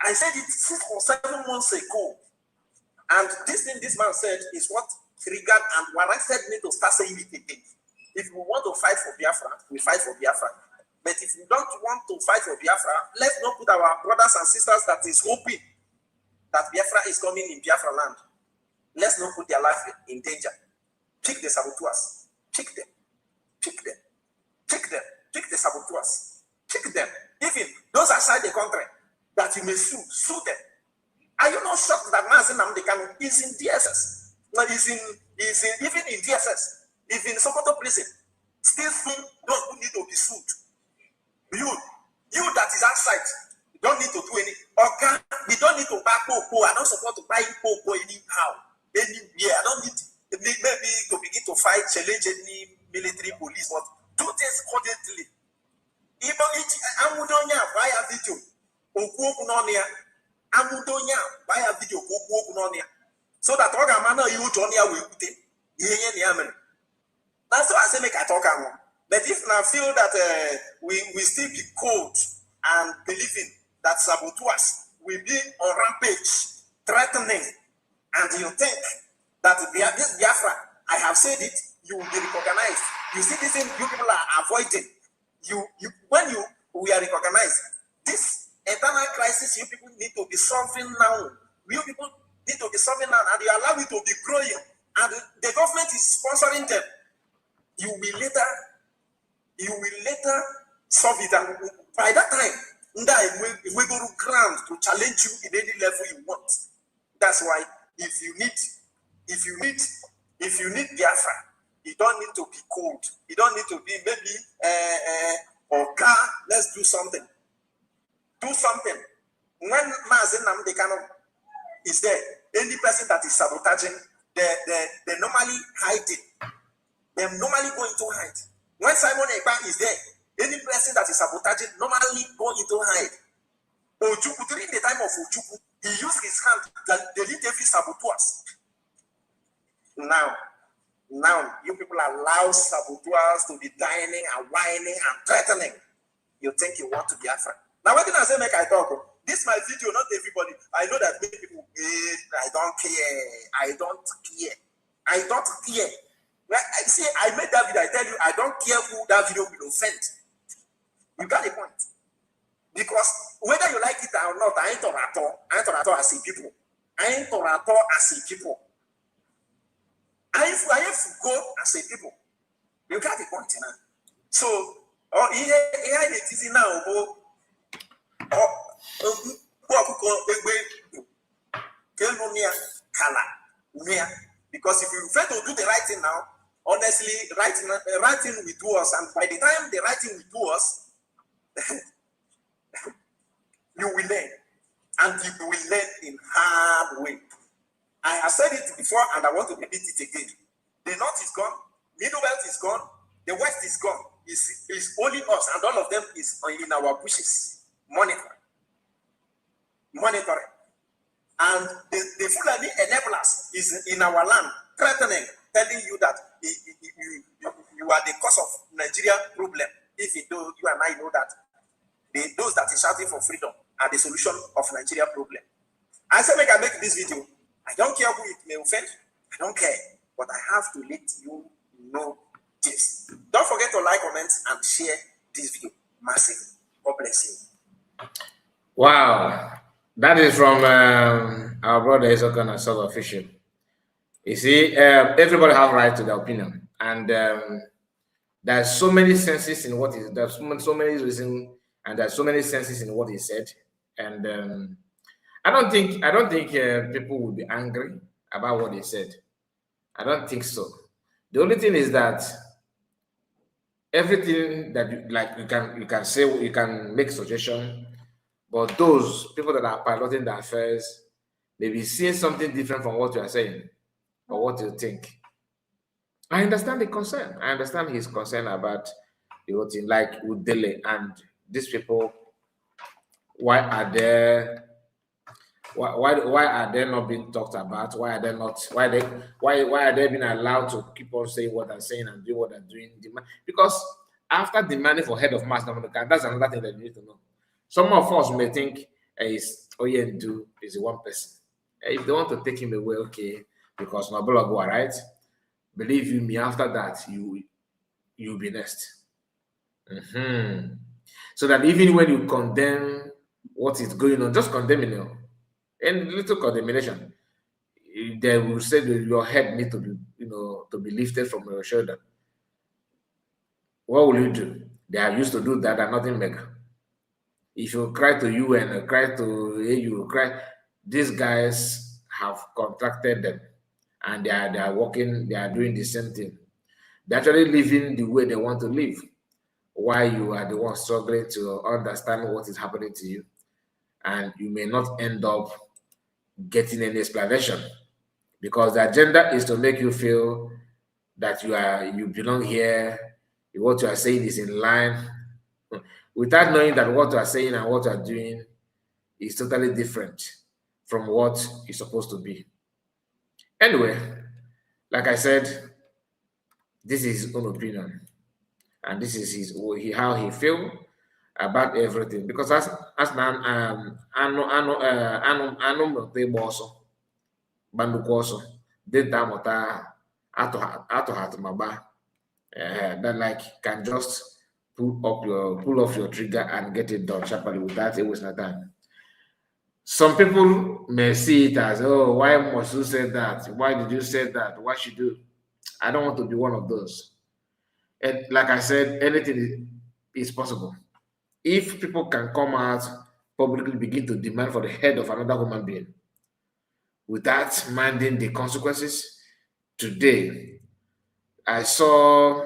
I said it 6 or 7 months ago. And this thing this man said is what triggered and warranted me to start saying it again. If we want to fight for Biafra, we fight for Biafra. But if we don't want to fight for Biafra, let's not put our brothers and sisters that is hoping that Biafra is coming in Biafra land. Let's not put their life in danger. Pick the saboteurs. Pick them. Pick them. Pick them. Pick the saboteurs. Pick them. Even those outside the country that you may sue them. Are you not shocked that Mazin Namdekan is in DSS? No, is in even in DSS, is in Sokoto prison. Still those who need to be sued. You that is outside, you don't need to do any. Okay, we don't need to buy Popo. I don't support to buy Popo anyhow. Anywhere. I don't need maybe to begin to fight, challenge any military police, but do things correctly. Even Amudonia buy a video. Okunonia. Amudonia buy a video. Okunonia. So that Ogamana you Jonia will put it. That's why I say make I talk about. But if I feel that we still be cold and believing that saboteurs will be on rampage, threatening, and you think that this Biafra, I have said it, you will be recognized. You see this thing you people are avoiding. When we are recognized, this eternal crisis you people need to be solving now. You people need to be solving now, and you allow it to be growing, and the government is sponsoring them. You will later solve it, and by that time, we go to ground to challenge you in any level you want. That's why if you need Biafra, you don't need to be cold. You don't need to be maybe let's do something. Do something. When Mazin Namdekan is there, any person that is sabotaging, they normally hide it. They normally go into hide. When Simon Ekpa is there, any person that is sabotaging normally go into hide. Ojuku, during the time of Ojuku, he used his hand to delete every saboteurs. Now, you people allow saboteurs to be dining and whining and threatening. You think you want to be Biafra. Now, what did I say make I talk? This is my video, not everybody. I know that many people, I don't care. Well, I see, I made that video. I tell you, I don't care who that video will offend. You got the point. Because whether you like it or not, I ain't Torato as a people. I ain't Torato as a people. I have to go as a people. You got the point now. So, here it is now. Because if you fail to do the right thing now, honestly, writing will do us, and by the time the writing will do us, you will learn, and you will learn in hard way. I have said it before, and I want to repeat it again. The North is gone, Middle Belt is gone, the West is gone. It's only us, and all of them is in our bushes, monitoring. And the Fulani enablers is in our land, threatening, telling you that you are the cause of Nigeria problem. If you and I know that those that is shouting for freedom are the solution of Nigeria problem. I say, make I make this video. I don't care who it may offend. I don't care. But I have to let you know this. Don't forget to like, comment, and share this video massively. God bless you. Wow. That is from our brother Isokana Sort Official. You see, everybody have right to their opinion. And there's so many senses in what is, there's so many reasons, and there's so many senses in what he said. And I don't think people will be angry about what he said. I don't think so. The only thing is that everything that you can say, you can make suggestion, but those people that are piloting the affairs may be seeing something different from what you are saying or what you think. I understand the concern. I understand his concern about the whole thing, like with Dele and these people. Why are they not being talked about? Why are they being allowed to keep on saying what they're saying and doing what they're doing? Because after demanding for head of mass nomenclature, that's another thing that you need to know. Some of us may think is Oyendu is one person. If they want to take him away, okay, because Nobulago, right? Believe you me, after that, you'll be next. So that even when you condemn what is going on, just condemning it, and little condemnation, they will say that your head needs to be, to be lifted from your shoulder. What will you do? They are used to do that and nothing mega. If you cry to UN and cry to AU, cry, these guys have contracted them, and they are working, they are doing the same thing. They're actually living the way they want to live, while you are the one struggling to understand what is happening to you, and you may not end up getting any explanation, because the agenda is to make you feel that you belong here, what you are saying is in line, without knowing that what you are saying and what you are doing is totally different from what it's supposed to be. Anyway, like I said, this is his own opinion, and this is how he feel about everything. Because as that like can just pull off your trigger and get it done sharply without a waste of time. Some people may see it as, oh, why must you say that? Why did you say that? Why should you? I don't want to be one of those. And like I said, anything is possible. If people can come out publicly, begin to demand for the head of another human being without minding the consequences. Today, I saw,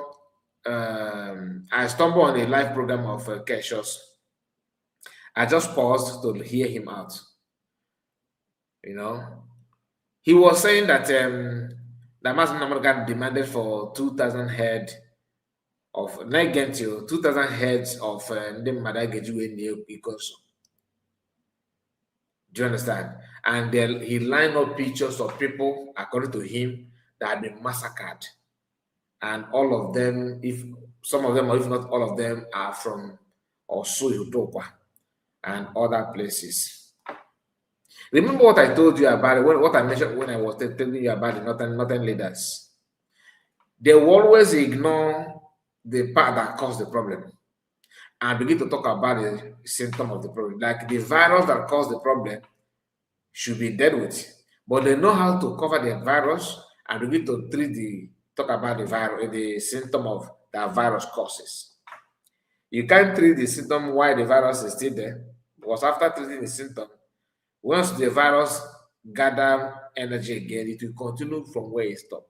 I stumbled on a live program of Keshos. I just paused to hear him out. He was saying that the Mass Namaragan demanded for 2,000 head of 2,000 heads of the Madagaju because. Do you understand? And then he lined up pictures of people, according to him, that had been massacred. And all of them, if some of them, or if not all of them, are from Osu, Utopia, and other places. Remember what I told you about it, what I mentioned when I was telling you about the northern leaders. They will always ignore the part that caused the problem and begin to talk about the symptom of the problem. Like the virus that caused the problem should be dealt with, but they know how to cover the virus and begin to talk about the virus, the symptom of that virus causes. You can't treat the symptom while the virus is still there, because after treating the symptom, once the virus gather energy again, it will continue from where it stopped.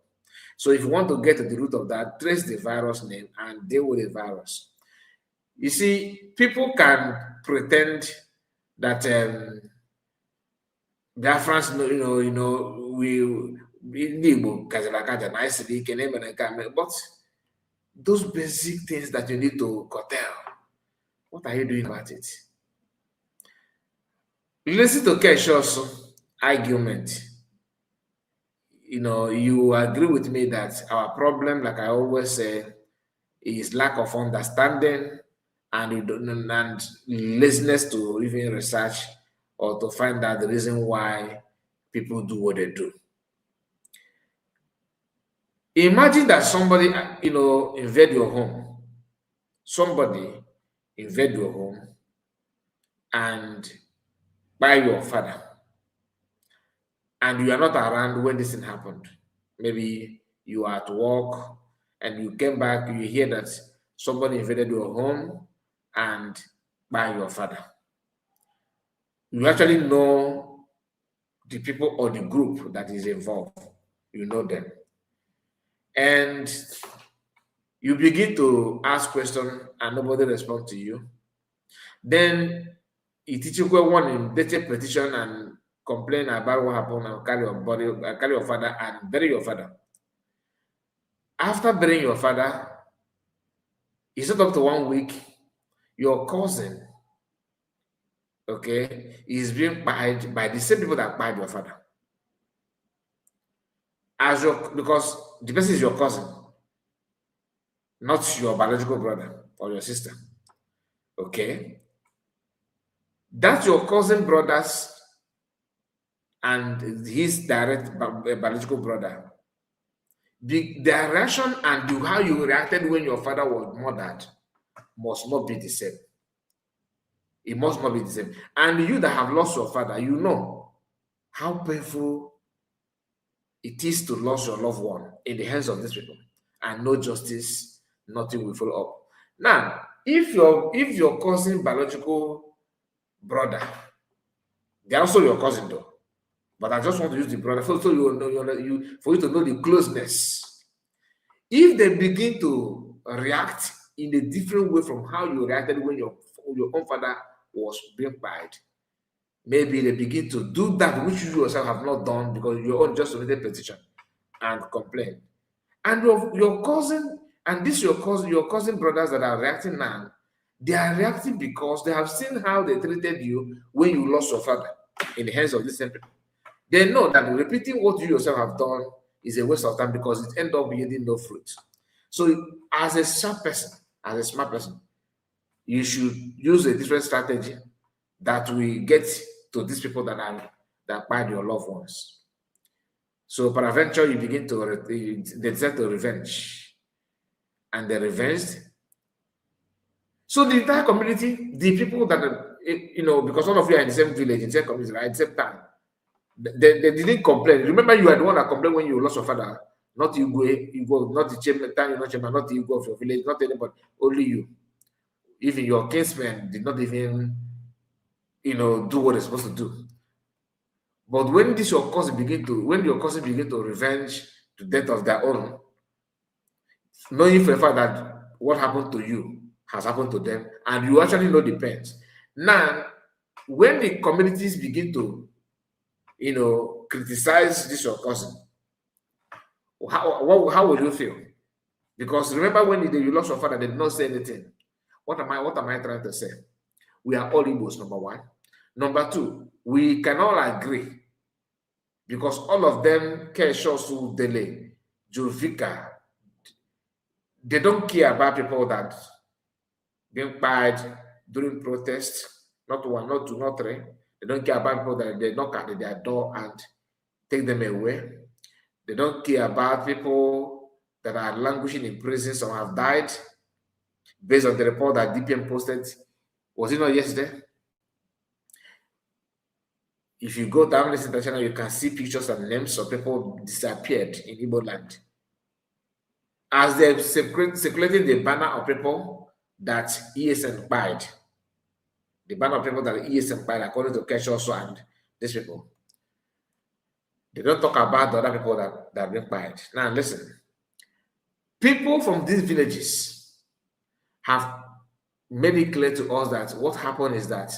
So if you want to get to the root of that, trace the virus name and deal with the virus. You see, people can pretend that Biafrans, but those basic things that you need to curtail, what are you doing about it? Listen to Kesho's argument. You agree with me that our problem, like I always say, is lack of understanding and laziness to even research or to find out the reason why people do what they do. Imagine that somebody, invade your home. Somebody invade your home and buy your father, and you are not around when this thing happened. Maybe you are at work and you came back, you hear that somebody invaded your home and buy your father. You actually know the people or the group that is involved. You know them. And you begin to ask questions and nobody responds to you. Then you teach you one in data petition and complain about what happened and carry your father and bury your father. After burying your father, it's not up to 1 week, your cousin, okay, is being buried by the same people that buried your father. Because the person is your cousin, not your biological brother or your sister. Okay? That's your cousin brothers and his direct biological brother. The reaction and how you reacted when your father was murdered must not be the same. It must not be the same. And you that have lost your father, you know how painful it is to lose your loved one in the hands of these people, and no justice, nothing will follow up. Now, if your cousin biological brother, they're also your cousin though, but I just want to use the brother so you know for you to know the closeness. If they begin to react in a different way from how you reacted when your own father was being buried, maybe they begin to do that which you yourself have not done because your own just submitted petition and complain. And your cousin, and this your cousin brothers that are reacting now, they are reacting because they have seen how they treated you when you lost your father in the hands of these same people. They know that repeating what you yourself have done is a waste of time because it ends up yielding no fruit. So as a sharp person, as a smart person, you should use a different strategy that will get to these people that buried your loved ones. So peradventure you begin to they decide to revenge, and they revenged. So the entire community, the people that because all of you are in the same village, in the same community, right, at the same time, they didn't complain. Remember, you are the one that complained when you lost your father, not you go, not the chairman, not the Igbo of your village, not anybody, only you. Even your kinsmen did not even do what they're supposed to do. But when your cousin begin to revenge the death of their own, knowing for a fact that what happened to you has happened to them, and you actually know the pains. Now, when the communities begin to, criticize this your cousin, how will you feel? Because remember when you lost your father, they did not say anything. What am I trying to say? We are all Igbos, number one. Number two, we can all agree, because all of them, Keshosu, Dele, Jovika, they don't care about people that being buried during protests. Not one, not two, not three. They don't care about people that they knock at their door and take them away. They don't care about people that are languishing in prison. Some have died based on the report that DPM posted. Was it not yesterday? If you go down this international, you can see pictures and names of people disappeared in Igbo land. As they're circulating the banner of people that ESN buried, the banner of people that ESN buried, according to Kesh also and these people, They don't talk about the other people that have been quiet. Now listen, people from these villages have made it clear to us that what happened is that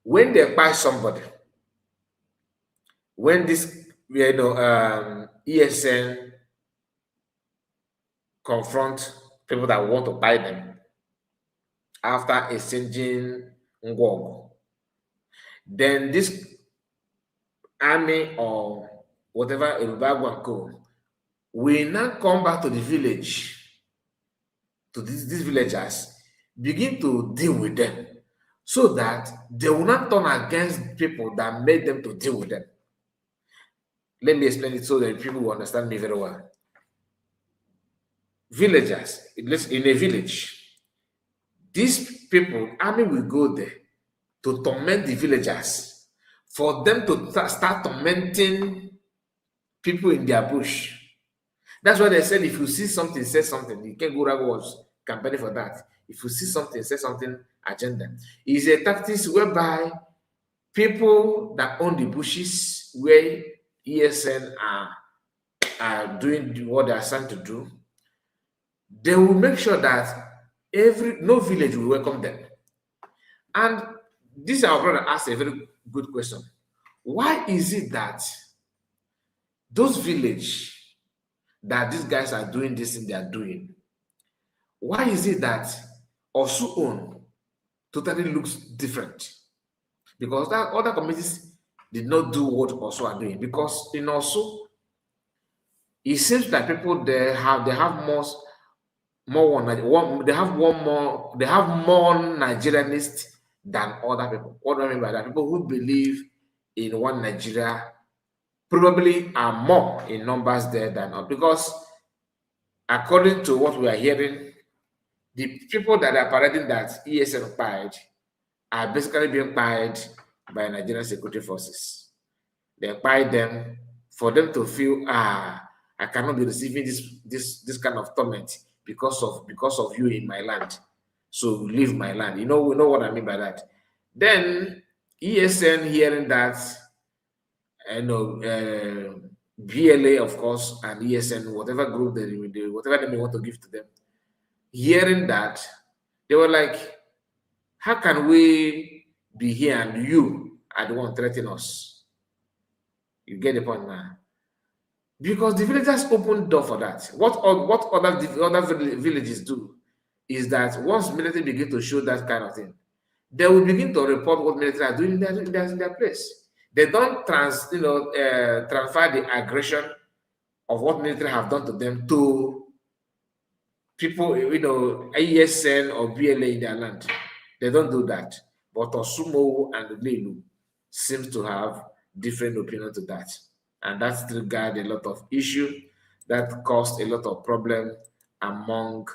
when they buy somebody, when this ESN confront people that want to buy them after exchanging ngwong, then this army or whatever Erubaguanko will now come back to the village, to these villagers, begin to deal with them, so that they will not turn against people that made them to deal with them. Let me explain it so that people will understand me very well. Villagers, in a village, these people, army will go there to torment the villagers, for them to start tormenting people in their bush. That's why they said if you see something, say something. You can't go around campaigning for that. If you see something, say something agenda. It's a tactics whereby people that own the bushes where ESN are doing what they are assigned to do, they will make sure that no village will welcome them. And this our brother asked a very good question. Why is it that those villages that these guys are doing this thing they are doing, why is it that Osu own totally looks different? Because that other communities did not do what Osu are doing. Because in Osu, it seems that people there have more Nigerianists than other people. What do I mean by that? People who believe in one Nigeria probably are more in numbers there than not, because according to what we are hearing, the people that are parading that ESN occupied are basically being paid by Nigerian security forces. They occupied them for them to feel, I cannot be receiving this kind of torment because of you in my land. So leave my land. We know what I mean by that. Then ESN hearing that, BLA, of course, and ESN, whatever group whatever name they want to give to them, hearing that, they were like, how can we be here and you are the one threatening us? You get the point now? Because the villagers opened door for that. What other villages do is that once military begin to show that kind of thing, they will begin to report what military are doing in their place. They don't transfer the aggression of what military have done to them to people, ASN or BLA in their land. They don't do that. But Osumo and Lelu seems to have different opinion to that. And that's triggered a lot of issue that caused a lot of problem among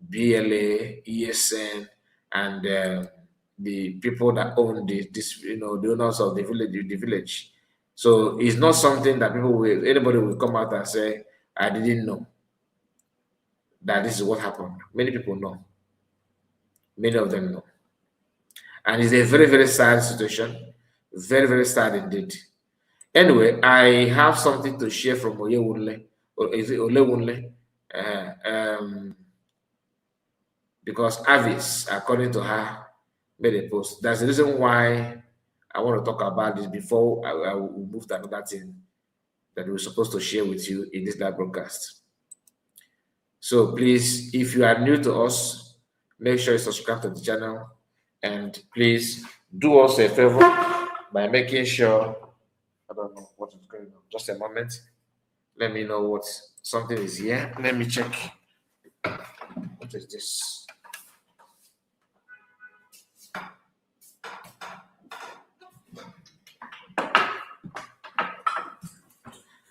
BLA, ESN, and the people that own the owners of the village. So it's not something that anybody will come out and say, I didn't know that this is what happened. Many people know. Many of them know. And it's a very, very sad situation. Very, very sad indeed. Anyway, I have something to share from Oyewunle, or is it Olewunle? Because Avis, according to her, made a post. That's the reason why I want to talk about this before I will move to another thing that we're supposed to share with you in this live broadcast. So please, if you are new to us, make sure you subscribe to the channel, and please do us a favor by making sure, I don't know what is going on. Just a moment. Let me know what something is here. Let me check. What is this?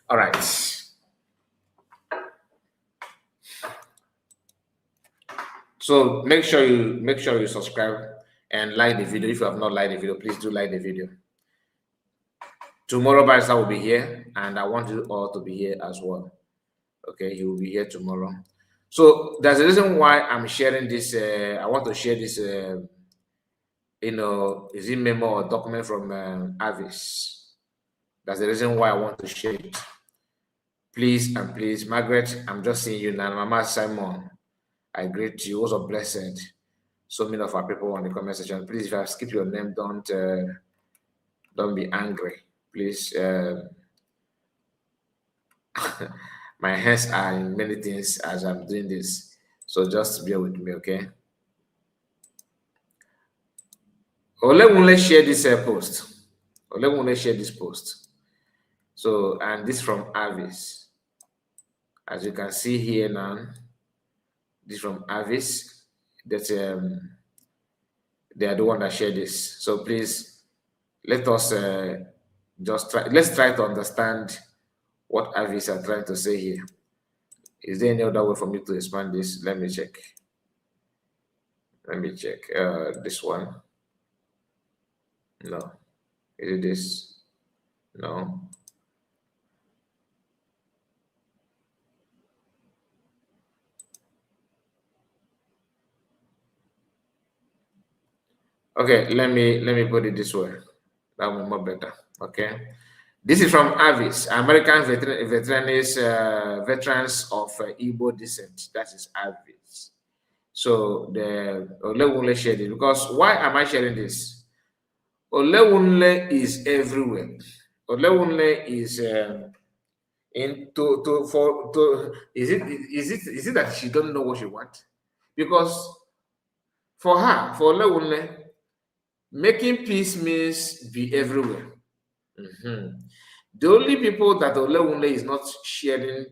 All right. So make sure you subscribe and like the video. If you have not liked the video, please do like the video. Tomorrow Barrister will be here, and I want you all to be here as well. Okay, he will be here tomorrow. So there's a reason why I'm sharing this. I want to share this, is it memo or document from Avis? That's the reason why I want to share it. Please and please, Margaret, I'm just seeing you now. Mama Simon, I greet you. Also blessed. So many of our people on the comment section. Please, if I skip your name, don't be angry. Please. My hands are in many things as I'm doing this, so just bear with me, okay? Ole share this post. Ole share this post. So, and this from Avis. As you can see here now, this from Avis. That they are the one that share this. So please let us let's try to understand what Avis are trying to say here. Is there any other way for me to expand this? Let me check. Let me check this one. No. Is it this? No. Okay, let me put it this way. That will be more better. Okay. This is from Avis, American Veterans of Igbo descent. That is Avis. So the Olewunle shared it because why am I sharing this? Olewunle is everywhere. Olewunle is is it that she don't know what she wants? Because for her, for Olewunle, making peace means be everywhere. The only people that Olewunle is not sharing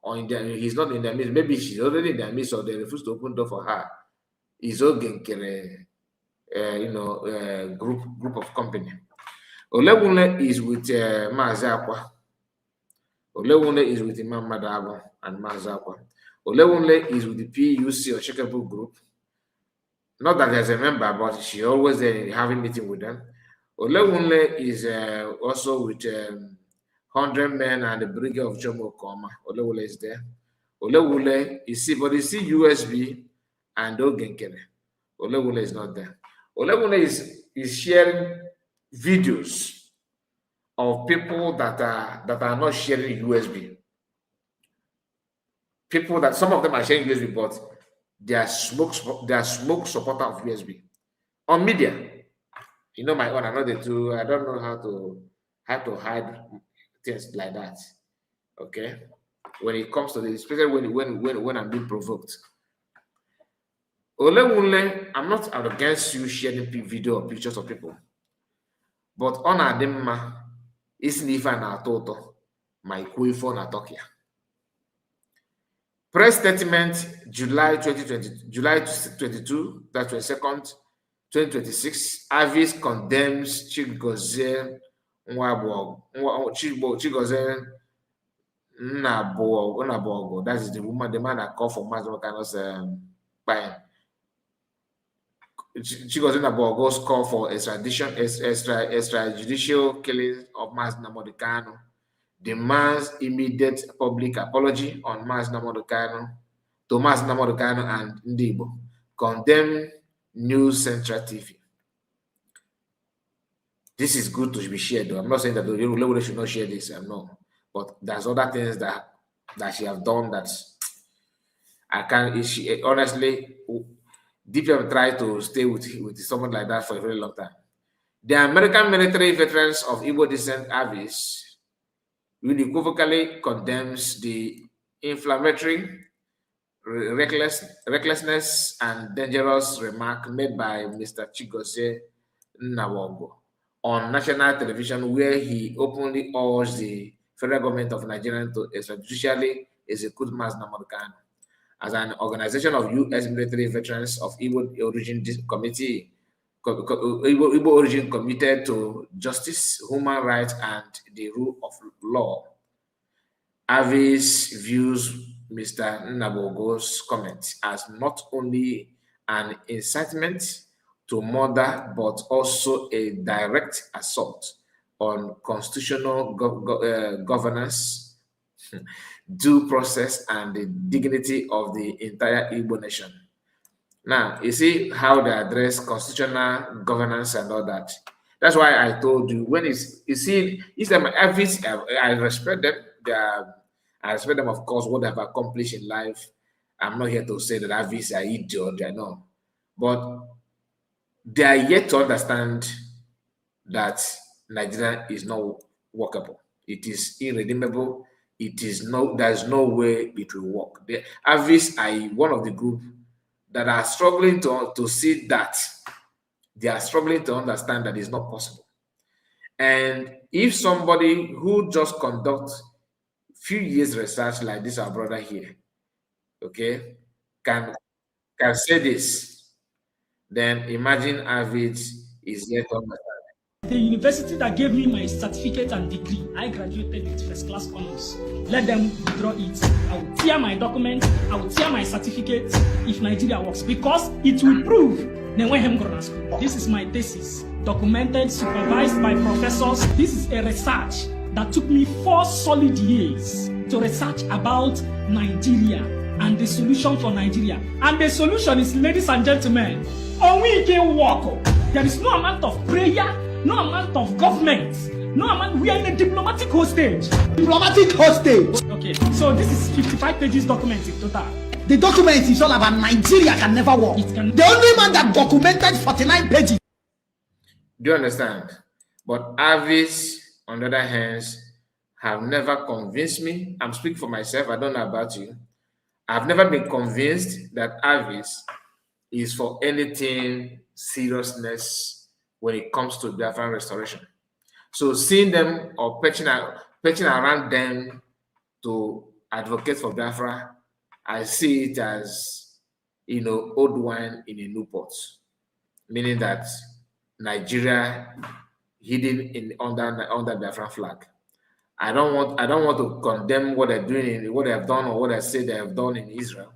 or he's not in their midst, maybe she's already in their midst or they refuse to open door for her, is Ogenkere, group of company. Olewunle is with Mazakwa. Olewunle is with Imam Madabo and Mazakwa. Olewunle is with the PUC or Shekable group. Not that there's a member, but she always having meeting with them. Olewunle is also with 100 men and the Brigade of Jomo Koma. Olewunle is there. Olewunle is but you see USB and Ogenkere. Olewunle is not there. Olewunle is sharing videos of people that are not sharing USB. People that some of them are sharing USB, but they are smoke supporter of USB on media. You know my own. I know the two. I don't know how to hide things like that. Okay, when it comes to this, especially when I'm being provoked. Olewunle, I'm not against you sharing video or pictures of people, but on Ademma, isn't even a total my for na Tokyo. Press statement July 22, that's 22nd, 2026. Avis condemns Chigozie Nnabuogo. That is the man that called for Mazmakano's buying. Chigozie Nnabuogo's call for extrajudicial killing of Maz Nnamdi Kanu demands immediate public apology on Maz Nnamdi Kanu and Ndibo. Condemn News Central TV. This is good to be shared, though. I'm not saying that the should not share this. No, but there's other things that she have done that I can't. She honestly, DPM tried to stay with someone like that for a very long time. The American military veterans of Igbo descent, Avis, unequivocally condemns the inflammatory, recklessness and dangerous remark made by Mr. Chigozie Nnabuogo on national television, where he openly urged the federal government of Nigeria to extrajudicially execute Maz Nnamdi Kanu. As an organization of U.S. military veterans of Igbo origin committee, Igbo origin committed to justice, human rights, and the rule of law, Avis views Mr. Nnabuogo's comment as not only an incitement to murder, but also a direct assault on constitutional governance, due process, and the dignity of the entire Igbo nation. Now, you see how they address constitutional governance and all that. That's why I told you when it's you see, it's them Avis, I respect them. I respect them, of course, what they've accomplished in life. I'm not here to say that Avis are idiot, they are not. But they are yet to understand that Nigeria is not workable. It is irredeemable. It is there's no way it will work. The Avis are one of the group that are struggling to see that. They are struggling to understand that it's not possible. And if somebody who just conducts few years research like this, our brother here, okay, can say this, then imagine Avis is yet to understand. The university that gave me my certificate and degree, I graduated with first class honors. Let them withdraw it. I will tear my document, I will tear my certificate if Nigeria works, because it will prove this is my thesis, documented, supervised by professors. This is a research that took me 4 solid years to research about Nigeria and the solution for Nigeria. And the solution is, ladies and gentlemen, we can walk. There is no amount of prayer, no amount of government, no amount. We are in a diplomatic hostage. Diplomatic hostage. Okay, so this is 55 pages document in total. The document is all about Nigeria can never work. The only man that documented 49 pages. Do you understand? But Avis, on the other hand, have never convinced me. I'm speaking for myself. I don't know about you. I've never been convinced that Avis is for anything seriousness when it comes to Biafra restoration. So seeing them or patching around them to advocate for Biafra, I see it as, old wine in a new pot, meaning that Nigeria hidden under Biafra flag. I don't want to condemn what they're doing, what they have done, or what I say they have done in Israel.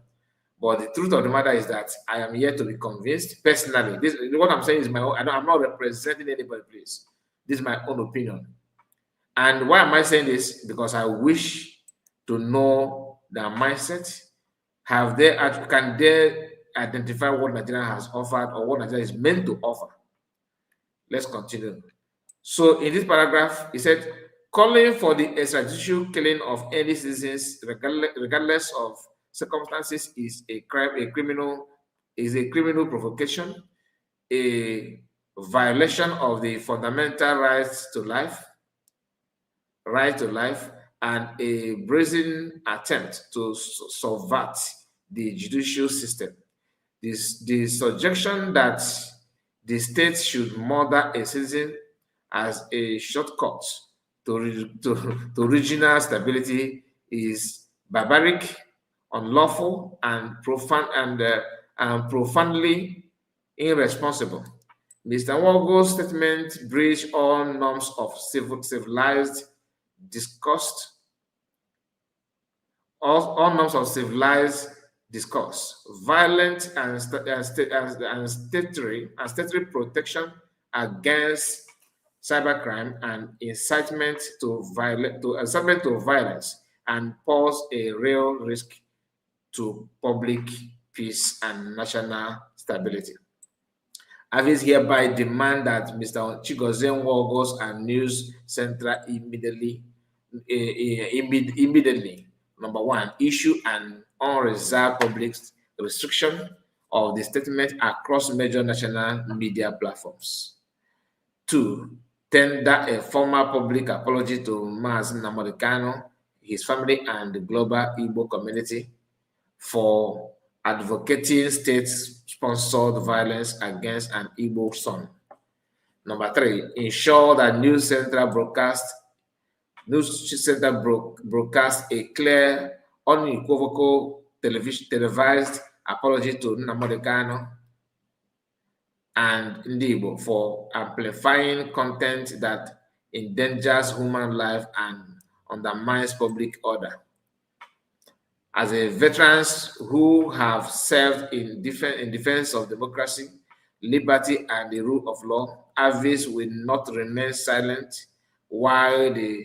But the truth of the matter is that I am yet to be convinced personally. What I'm saying is my own. I'm not representing anybody, please. This is my own opinion. And why am I saying this? Because I wish to know their mindset. Can they identify what Nigeria has offered or what Nigeria is meant to offer? Let's continue. So in this paragraph, he said, calling for the extrajudicial killing of any citizens, regardless of circumstances, is a crime, a criminal provocation, a violation of the fundamental rights to life, and a brazen attempt to subvert the judicial system. The suggestion that the state should murder a citizen as a shortcut to regional stability is barbaric, unlawful, and profoundly irresponsible. Mr. Nwogo's statement breached all norms of civilized discourse, violent and statutory protection against cybercrime, and incitement to violence, and pose a real risk to public peace and national stability. Avis hereby demand that Mr. Chigozie Nwogos and News Central immediately, number 1, issue an unreserved public restriction of the statement across major national media platforms. 2, tender a formal public apology to Mazi Nnamdi Kanu, his family, and the global Igbo community for advocating state-sponsored violence against an Igbo son. Number 3, ensure that News Central broadcast a clear, unequivocal televised apology to Nnamdi Kanu and Igbo for amplifying content that endangers human life and undermines public order. As a veterans who have served in defense of democracy, liberty, and the rule of law, Avis will not remain silent while the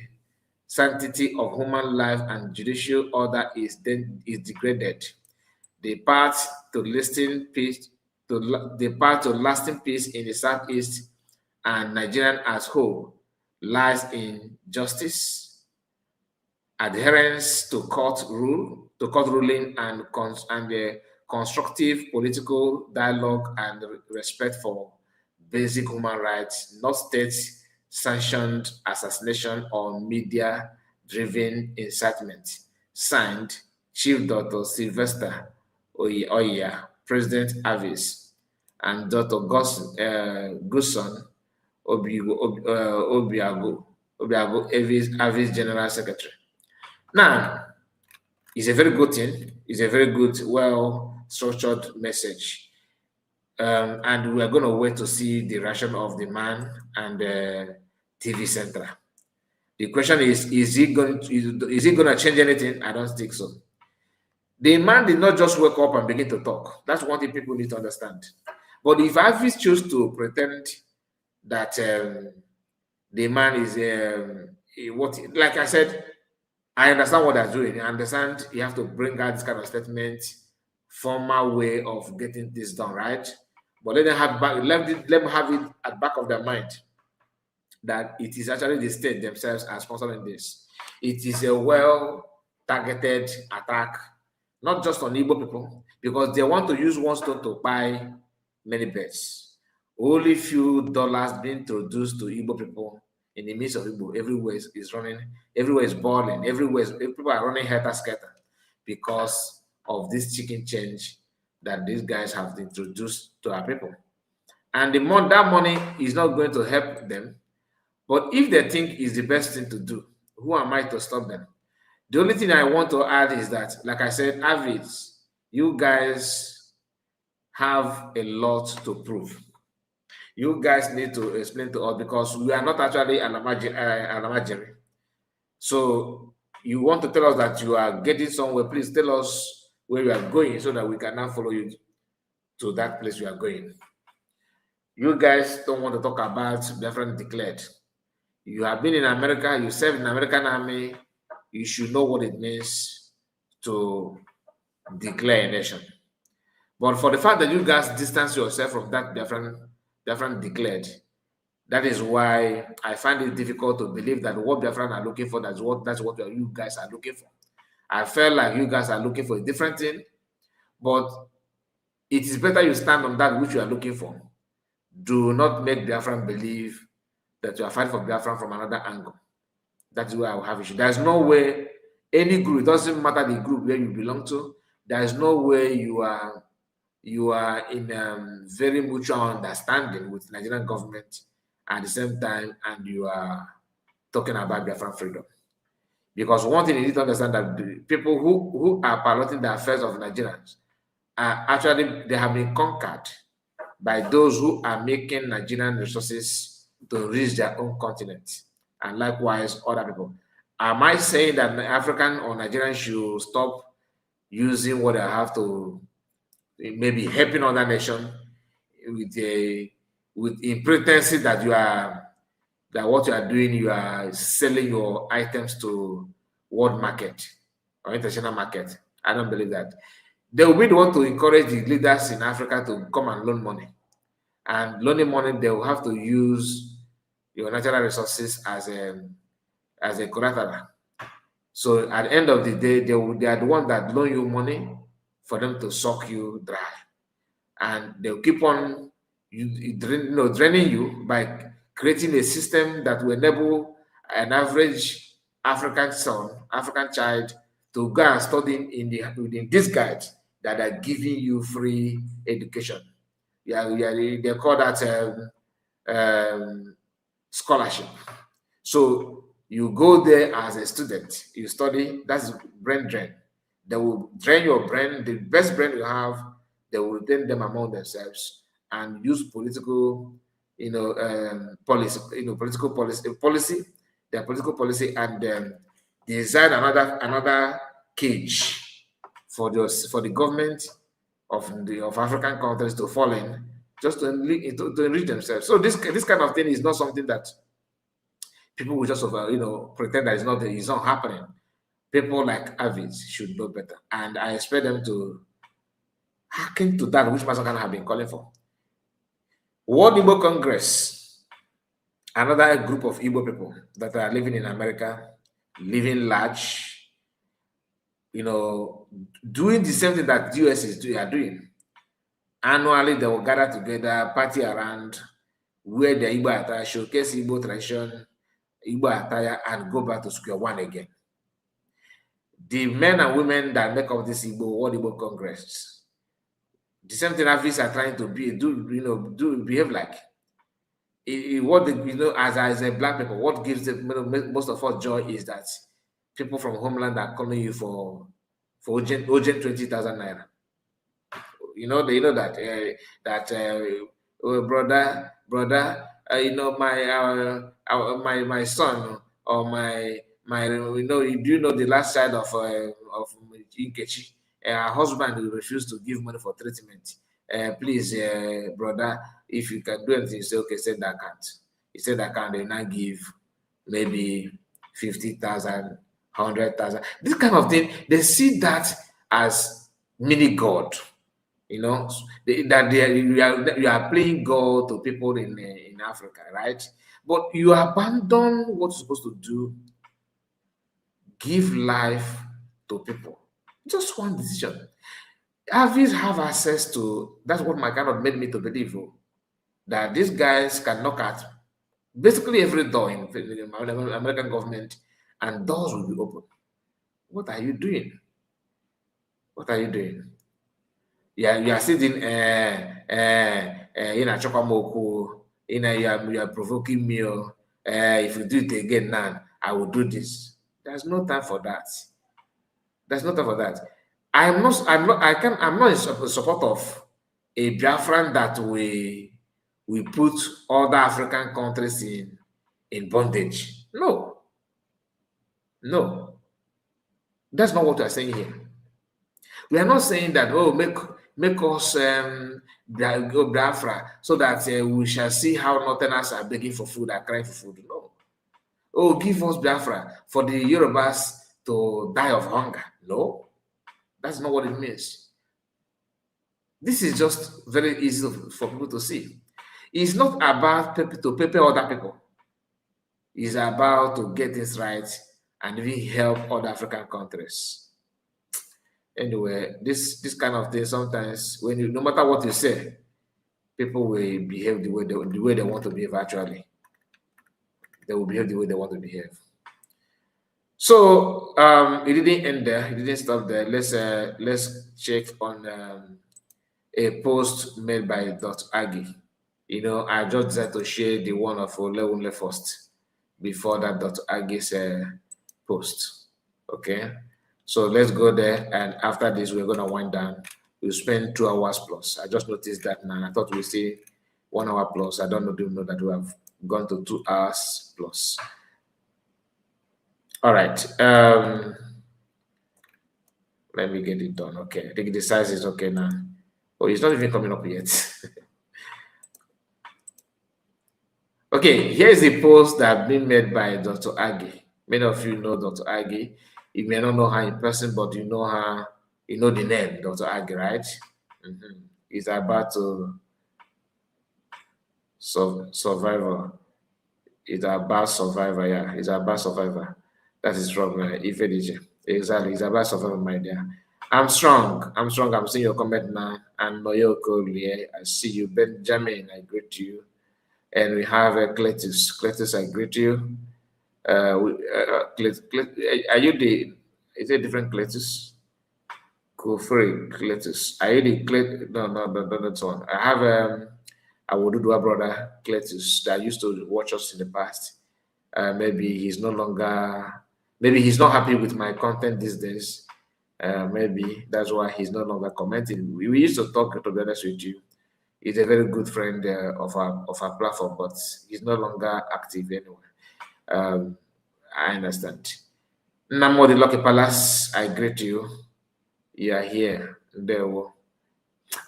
sanctity of human life and judicial order is degraded. The path to lasting peace in the Southeast and Nigerian as whole lies in justice, adherence to court ruling, and constructive political dialogue and respect for basic human rights, not state-sanctioned assassination or media-driven incitement. Signed, Chief Dr. Sylvester Oya, President Avis, and Dr. Gusson Obiago, Avis General Secretary. Now, it's a very good thing. It's a very good, well-structured message. And we are going to wait to see the reaction of the man and the TV Central. The question is he going to change anything? I don't think so. The man did not just wake up and begin to talk. That's one thing people need to understand. But if Avis choose to pretend that the man is like I said, I understand what they're doing. I understand you have to bring out this kind of statement, formal way of getting this done, right? But let them have it at the back of their mind that it is actually the state themselves are sponsoring this. It is a well-targeted attack, not just on Igbo people, because they want to use one stone to buy many birds. Only few dollars being introduced to Igbo people in the midst of Igbo. Everywhere is running, everywhere is boiling, people are running helter-skelter because of this chicken change that these guys have introduced to our people. And that money is not going to help them. But if they think is the best thing to do, who am I to stop them? The only thing I want to add is that, like I said, Avis, you guys have a lot to prove. You guys need to explain to us because we are not actually Alamajiri. So you want to tell us that you are getting somewhere, please tell us where you are going so that we can now follow you to that place you are going. You guys don't want to talk about Biafra declared. You have been in America, you served in the American Army, you should know what it means to declare a nation. But for the fact that you guys distance yourself from that Biafran declared, that is why I find it difficult to believe that what Biafran are looking for, that's what you guys are looking for. I felt like you guys are looking for a different thing, but it is better you stand on that which you are looking for. Do not make Biafran believe that you are fighting for Biafran from another angle. That's where I will have issue. There's no way any group, it doesn't matter the group where you belong to, there's no way you are in very mutual understanding with the Nigerian government at the same time, and you are talking about Biafran freedom. Because one thing you need to understand that the people who are piloting the affairs of Nigerians are actually, they have been conquered by those who are making Nigerian resources to reach their own continent, and likewise other people. Am I saying that African or Nigerians should stop using what they have to maybe helping other nation with in pretense that what you are doing, you are selling your items to world market or international market? I don't believe that. They will be the one to encourage the leaders in Africa to come and loan money. And loaning money, they will have to use your natural resources as a collateral. So at the end of the day, they are the ones that loan you money for them to suck you dry. And they'll keep on draining you by creating a system that will enable an average African child to go and study within this guide that are giving you free education. They call that scholarship. So you go there as a student, you study, that's brain drain. They will drain your brain, the best brain you have, they will drain them among themselves and use political, policy, political policy, and design another cage for the government of African countries to fall in, just to enrich themselves. So this kind of thing is not something that people will just pretend that it's not happening. People like Avis should know better, and I expect them to hearken to that which Masakan have been calling for. World Igbo Congress another group of Igbo people that are living in America, living large, you know, doing the same thing that the US are doing. Annually, they will gather together, party around, wear their Igbo attire, showcase Igbo tradition, Igbo attire, and go back to square one again. The men and women that make up this World Igbo Congress, the same thing Afis are trying to behave like. As a black people, what gives them most of us joy is that people from homeland are calling you for urgent 20,000 naira. You know, they know that brother, my son or my do you know the last child of Inkechi? Her husband will refuse to give money for treatment. Please, brother, if you can do anything, say okay, send the account. He said the account, they now give maybe 50,000, 100,000. This kind of thing, they see that as mini God. You know, you are playing God to people in Africa, right? But you abandon what you're supposed to do, give life to people. Just one decision. Avis have access to, that's what my kind of made me to believe that these guys can knock at basically every door in the American government and doors will be open. What are you doing? What are you doing? Yeah, you are sitting in a chokamoku, you are provoking me. If you do it again now, I will do this. There's no time for that. There's no time for that. I'm not in support of a Biafran that we put other African countries in bondage. No. No. That's not what we are saying here. We are not saying that, oh, make us go Biafra so that we shall see how Northerners are begging for food, are crying for food. No. Oh, give us Biafra for the Yorubas to die of hunger. No. That's not what it means. This is just very easy for people to see. It's not about to pay other people. It's about to get this right and even help other African countries. Anyway, this kind of thing, sometimes when no matter what you say, people will behave the way they want to behave. Actually, they will behave the way they want to behave. So it didn't end there. It didn't stop there. Let's check on a post made by Dr. Agi. You know, I just decided to share the one of Olewunle first before that Dr. Agi's post. Okay. So let's go there, and after this, we're going to wind down. We'll spend 2 hours plus. I just noticed that now. I thought we'd say 1 hour plus. I don't know, do you know that we have gone to 2 hours plus. All right. Let me get it done. Okay. I think the size is okay now. Oh, it's not even coming up yet. Okay, here's the post that been made by Dr. Agi. Many of you know Dr. Agi. You may not know her in person, but you know her, you know the name, Dr. Agi, right? It's about survivor. It's about survivor, yeah. It's about survivor. That is from Ifedije. Exactly, it's about survivor, my dear. I'm strong. I'm seeing your comment now. And Noyoko, I see you. Benjamin, I greet you. And we have Cletus. Cletus, I greet you. Are you is it different Cletus? Kufri Cletus. Are you the Cletus? No, that's one. I have our Ududua brother Cletus that used to watch us in the past. Maybe he's no longer, maybe he's not happy with my content these days. Maybe that's why he's no longer commenting. We used to talk, to be honest with you. He's a very good friend of our platform, but he's no longer active anyway. I understand. Namo the Lucky Palace, I greet you. You are here. There.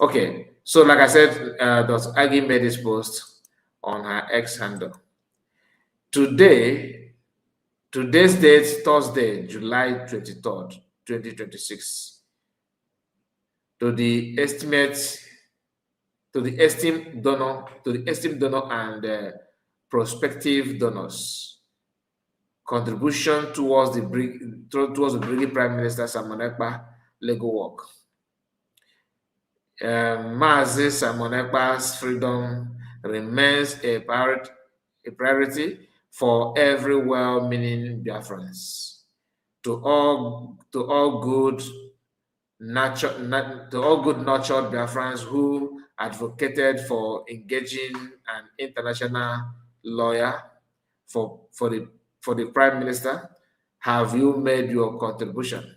Okay, so like I said, Dr. Agi made this post on her X handle. Today's date, Thursday, July 23rd, 2026. To the esteemed donor and prospective donors. Contribution towards the Brigadier Prime Minister Simon Ekpa legal work. Mazi Simon Ekpa's freedom remains a priority for every well-meaning Biafrans. To all good nurtured Biafrans who advocated for engaging an international lawyer for the Prime Minister, have you made your contribution?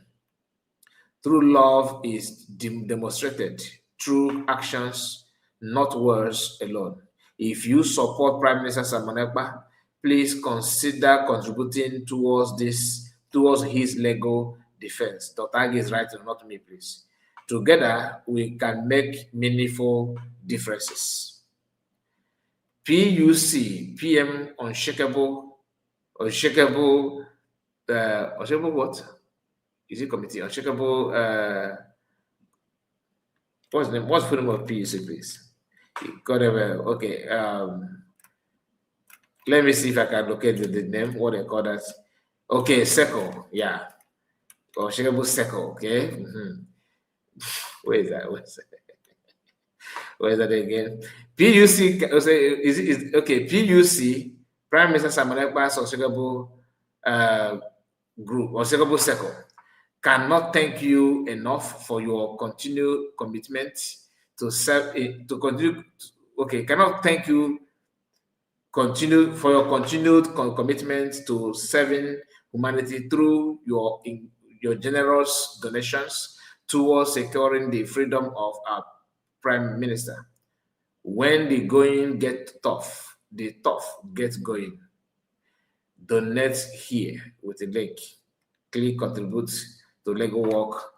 True love is demonstrated through actions, not words alone. If you support Prime Minister Simon Ekpa, please consider contributing towards his legal defense. Dr. Agi is right, not me, please. Together, we can make meaningful differences. PUC, PM Unshakable what? Is it committee? Unshakable, what's the name? What's the name of PUC, please? Okay, let me see if I can locate the name, what they call that. Okay, SECO, yeah. Unshakable SECO, okay? Where is that? Where is that again? PUC, okay, PUC, Prime Minister Simon Ekpa's Unshakable group, Unshakable SECO, cannot thank you enough for your continued commitment to serve cannot thank you for your continued commitment to serving humanity through your generous donations towards securing the freedom of our Prime Minister. When the going gets tough, the tough gets going. Donate here with a link. Click contribute to legal work.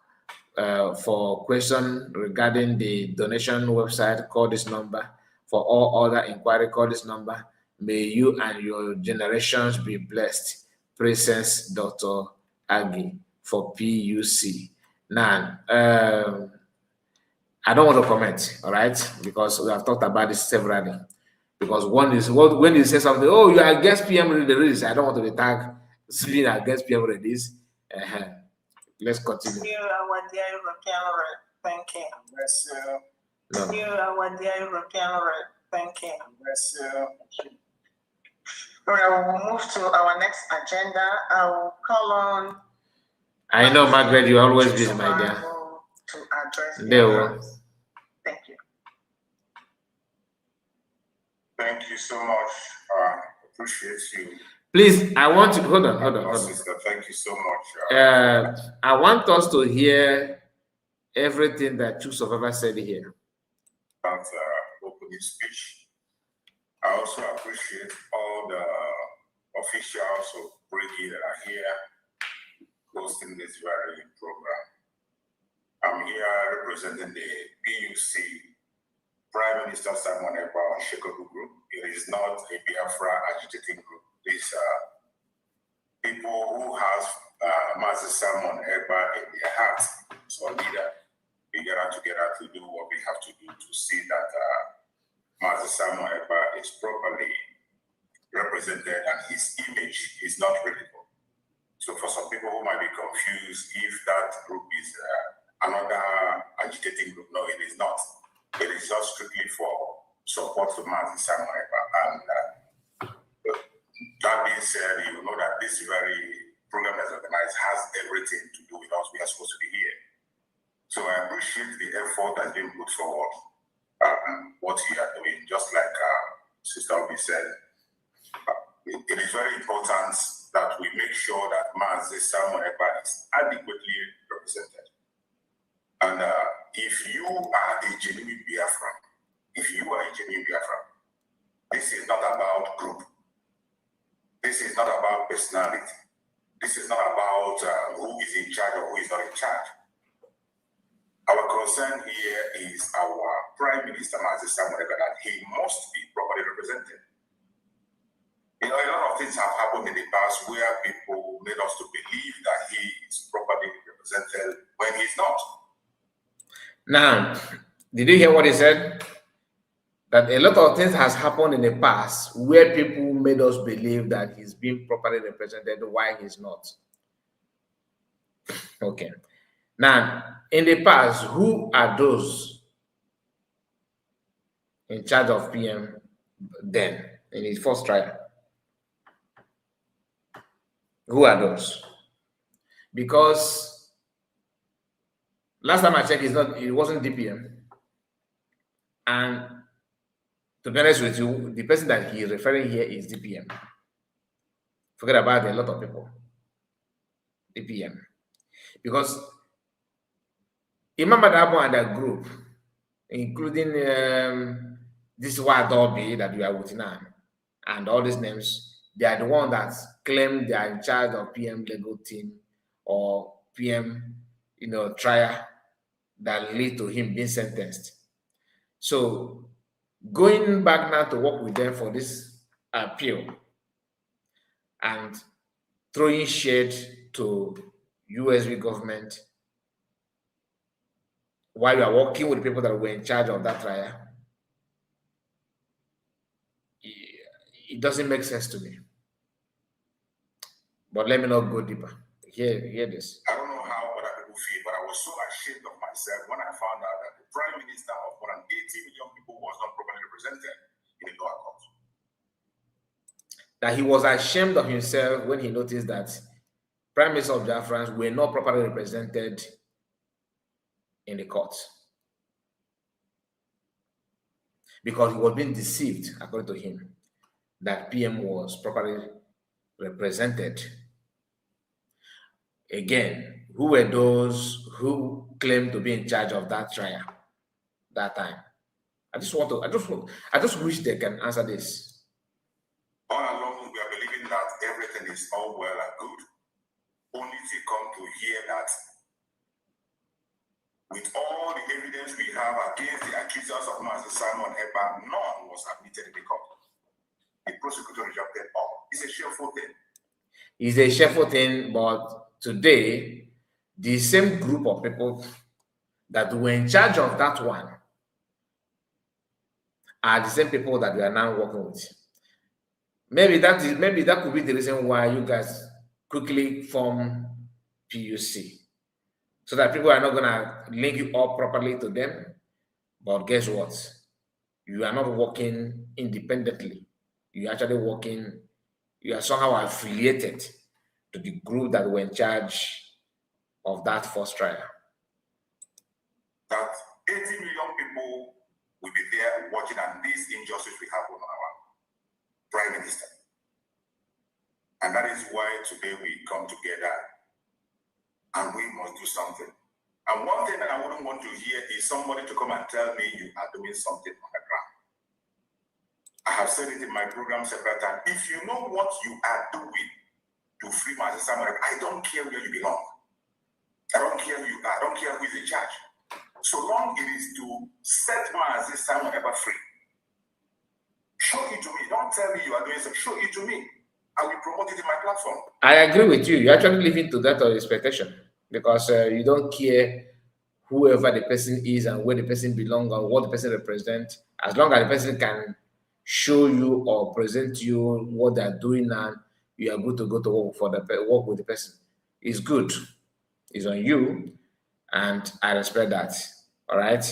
For question regarding the donation website, call this number. For all other inquiry, call this number. May you and your generations be blessed. Presence Dr. Agi for PUC. Now, I don't want to comment, all right, because we have talked about this severally. Because one is when you say something, oh, you are against PM release. I don't want to be tagged being against PM release. Let's continue. You are what the European thank you. Bless you. No. You are what the European thank you. Bless you. We will move to our next agenda. I will call on. I know, Margaret, you always busy, my dear. To address there. Thank you. Thank you so much. Appreciate you. Please, I want to hold on. Sister, thank you so much. I want us to hear everything that Chief Survivor said here. About opening speech. I also appreciate all the officials of Brigade that are here hosting this very program. I'm here representing the PUC, Prime Minister Simon Ekpa Unshakable Group. It is not a Biafra agitating group. These are people who have Mazi Simon Ekpa in their hearts. So leader, we gather together to do what we have to do to see that Mazi Simon Ekpa is properly represented and his image is not critical. So for some people who might be confused if that group is another agitating group, no, it is not. It is just strictly for support to Mazi Simon Ekpa. And that being said, you know that this very program that's organized has everything to do with us. We are supposed to be here. So I appreciate the effort that's been put forward, what you are doing. Just like Sister Obi said, it is very important that we make sure that Mazi Simon Ekpa is adequately represented. And if you are a genuine Biafran, this is not about group. This is not about personality. This is not about who is in charge or who is not in charge. Our concern here is our Prime Minister, Mazi Simon Ekpa, that he must be properly represented. You know, a lot of things have happened in the past where people made us to believe that he is properly represented when he's not. Now, did you hear what he said? That a lot of things has happened in the past where people made us believe that he's being properly represented, why he's not. Okay. Now, in the past, who are those in charge of PM then, in his first trial? Who are those? Because last time I checked, it wasn't DPM. And to be honest with you, the person that he's referring here is DPM. Forget about a lot of people. DPM. Because Imam Adabo and that group, including this Wadobi that we are with now, and all these names, they are the ones that claim they are in charge of PM legal team or PM, trial that lead to him being sentenced. So going back now to work with them for this appeal and throwing shade to USB government while you are working with people that were in charge of that trial, it doesn't make sense to me. But let me not go deeper. Hear this. I don't know how other people feel, but I was so ashamed of myself when I found out that the Prime Minister of more than 80 million people was not properly represented in the lower court. That he was ashamed of himself when he noticed that Prime Minister of Biafra were not properly represented in the court. Because he was being deceived, according to him, that PM was properly represented. Again, who were those who claimed to be in charge of that trial that time? I just wish they can answer this. All along, we are believing that everything is all well and good, only to come to hear that with all the evidence we have against the accusers of Master Simon Ekpa, none was admitted in the court. The prosecutor rejected all. It's a shameful thing. It's a shameful thing, but today, the same group of people that were in charge of that one are the same people that we are now working with. Maybe that could be the reason why you guys quickly form PUC. So that people are not gonna link you up properly to them. But guess what? You are not working independently. You're actually working, you are somehow affiliated to the group that were in charge of that first trial. That 80 million people will be there watching and this injustice we have on our Prime Minister. And that is why today we come together and we must do something. And one thing that I wouldn't want to hear is somebody to come and tell me you are doing something on the ground. I have said it in my program several times. If you know what you are doing to free Master Samuel, I don't care where you belong. I don't care who you are. I don't care who is in charge. So long it is to set Master Samuel free. Show it to me. Don't tell me you are doing something. Show it to me. I will promote it in my platform. I agree with you. You're actually living to that expectation because you don't care whoever the person is and where the person belongs or what the person represents. As long as the person can show you or present you what they're doing now, you are good to go to work with the person. It's good. It's on you, and I respect that. All right.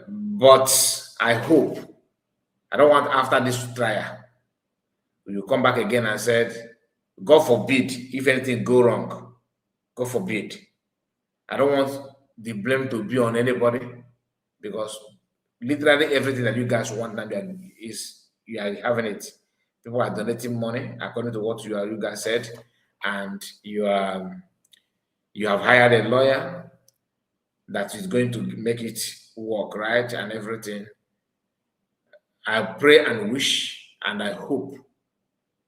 But I hope I don't want after this trial you come back again and said, God forbid if anything go wrong. God forbid. I don't want the blame to be on anybody because literally everything that you guys want now is you are having it. People are donating money according to what you guys said, and you have hired a lawyer that is going to make it work, right? And everything. I pray and wish and I hope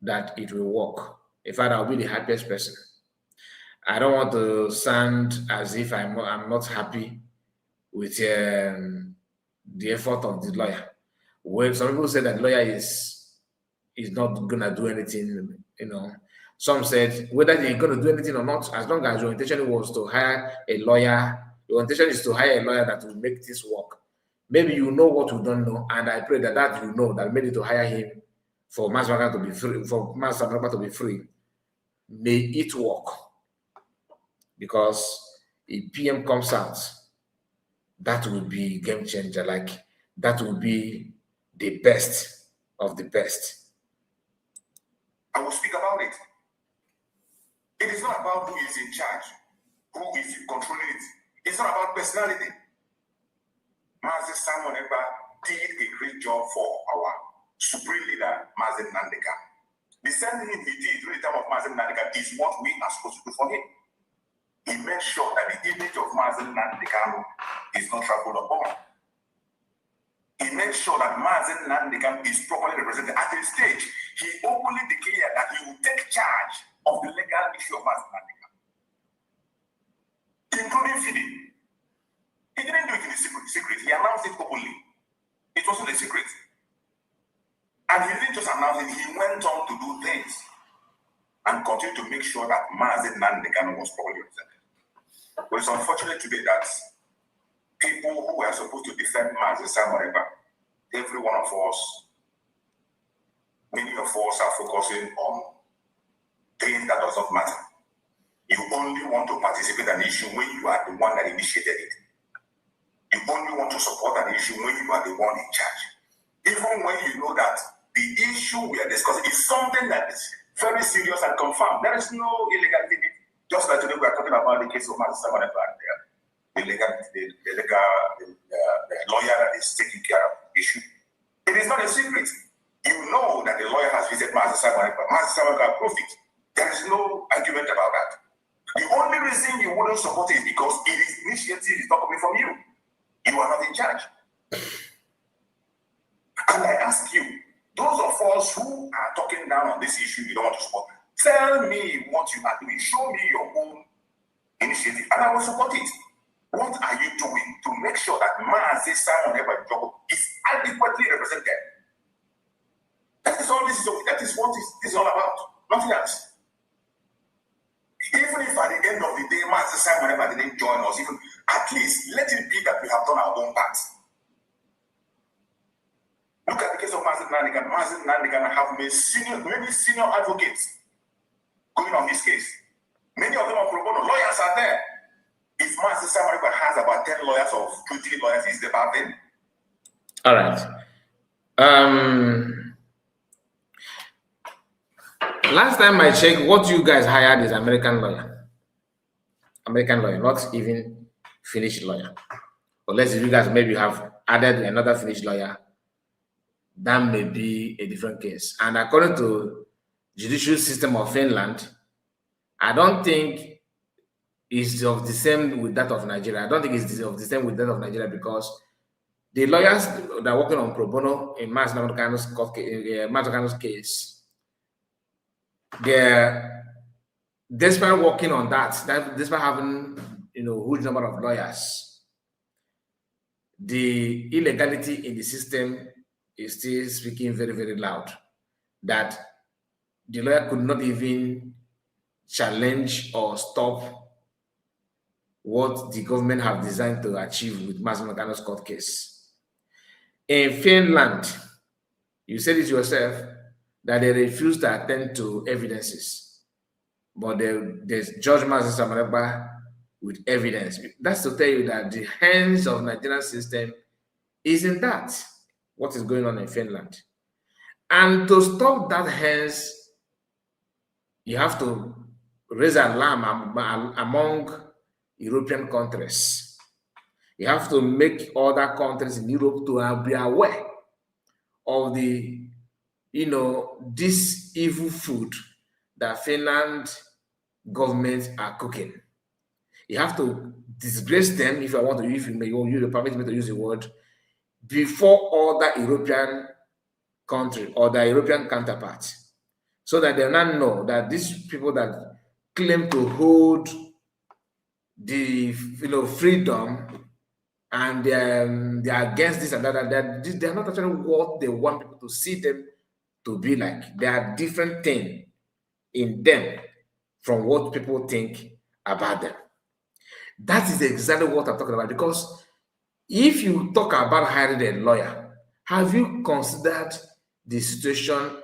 that it will work. In fact, I'll be the happiest person. I don't want to sound as if I'm not happy with the effort of the lawyer. When some people say that lawyer is not gonna do anything, some said whether they're gonna do anything or not, as long as your intention was to hire a lawyer, your intention is to hire a lawyer that will make this work. Maybe you know what you don't know, and I pray that you know that made you to hire him for Mazi Makanaka to be free, for Mazi Makanaka to be free, may it work. Because if PM comes out, that will be game changer. Like that will be the best of the best. I will speak about it. It is not about who is in charge, who is controlling it. It's not about personality. Mazi Simon Ekpa did a great job for our supreme leader, Mazi Nandeka. The same thing he did during the time of Mazi Nandeka is what we are supposed to do for him. He made sure that the image of Mazi Nandeka is not trampled upon. He made sure that Mazi Nandeka is properly represented. At a stage, he openly declared that he will take charge of the legal issue of Mazi Nandeka, including feeding. He didn't do it in secret. He announced it openly. It wasn't a secret. And he didn't just announce it, he went on to do things and continue to make sure that Mazi Nandeka was properly represented. But it's unfortunate today that people who were supposed to defend Mazi Simon Ekpa, every one of us, many of us are focusing on things that does not matter. You only want to participate in an issue when you are the one that initiated it. You only want to support an issue when you are the one in charge. Even when you know that the issue we are discussing is something that is very serious and confirmed. There is no illegality. Just like today we are talking about the case of Mazi Simon Ekpa, the lawyer that is taking care of the issue. It is not a secret. You know that the lawyer has visited Mazi Simon Ekpa. Mazi Simon Ekpa approved it. There is no argument about that. The only reason you wouldn't support it is because it is initiative is not coming from you. You are not in charge. And I ask you, those of us who are talking down on this issue you don't want to support, tell me what you are doing. Show me your own initiative, and I will support it. What are you doing to make sure that Mazi Simon Ekpa is adequately represented? That is all this is. That is what this is all about. Nothing else. Even if at the end of the day, Mazi Simon Ekpa didn't join us, even at least let it be that we have done our own part. Look at the case of Mazi Nandeka. Mazi Nandeka have many senior advocates going on this case. Many of them are pro bono. Lawyers are there. If Mazi Simon Ekpa has about 10 lawyers or 20 lawyers, is the bad thing? All right. Last time I checked, what you guys hired is American lawyer. American lawyer, not even Finnish lawyer. Unless if you guys maybe have added another Finnish lawyer, that may be a different case. And according to judicial system of Finland, I don't think it's of the same with that of Nigeria. I don't think it's of the same with that of Nigeria because the lawyers that are working on pro bono in Mazi Makanaka's case, they're despite working on that, despite having huge number of lawyers, the illegality in the system is still speaking very, very loud. That the lawyer could not even challenge or stop what the government have designed to achieve with Mazi Makanaka's court case. In Finland, you said it yourself that they refused to attend to evidences, but they judge Mazi Simon Ekpa with evidence. That's to tell you that the hands of Nigerian system is in that, what is going on in Finland. And to stop that hands, you have to raise an alarm among European countries. You have to make other countries in Europe to be aware of the this evil food that Finland governments are cooking. You have to disgrace them, if I want to, if you permit me to use the word, before other European country or the European counterparts, so that they not know that these people that claim to hold the freedom and they're against this and that, they're not actually what they want people to see them to be like. There are different things in them from what people think about them. That is exactly what I'm talking about. Because if you talk about hiring a lawyer, have you considered the situation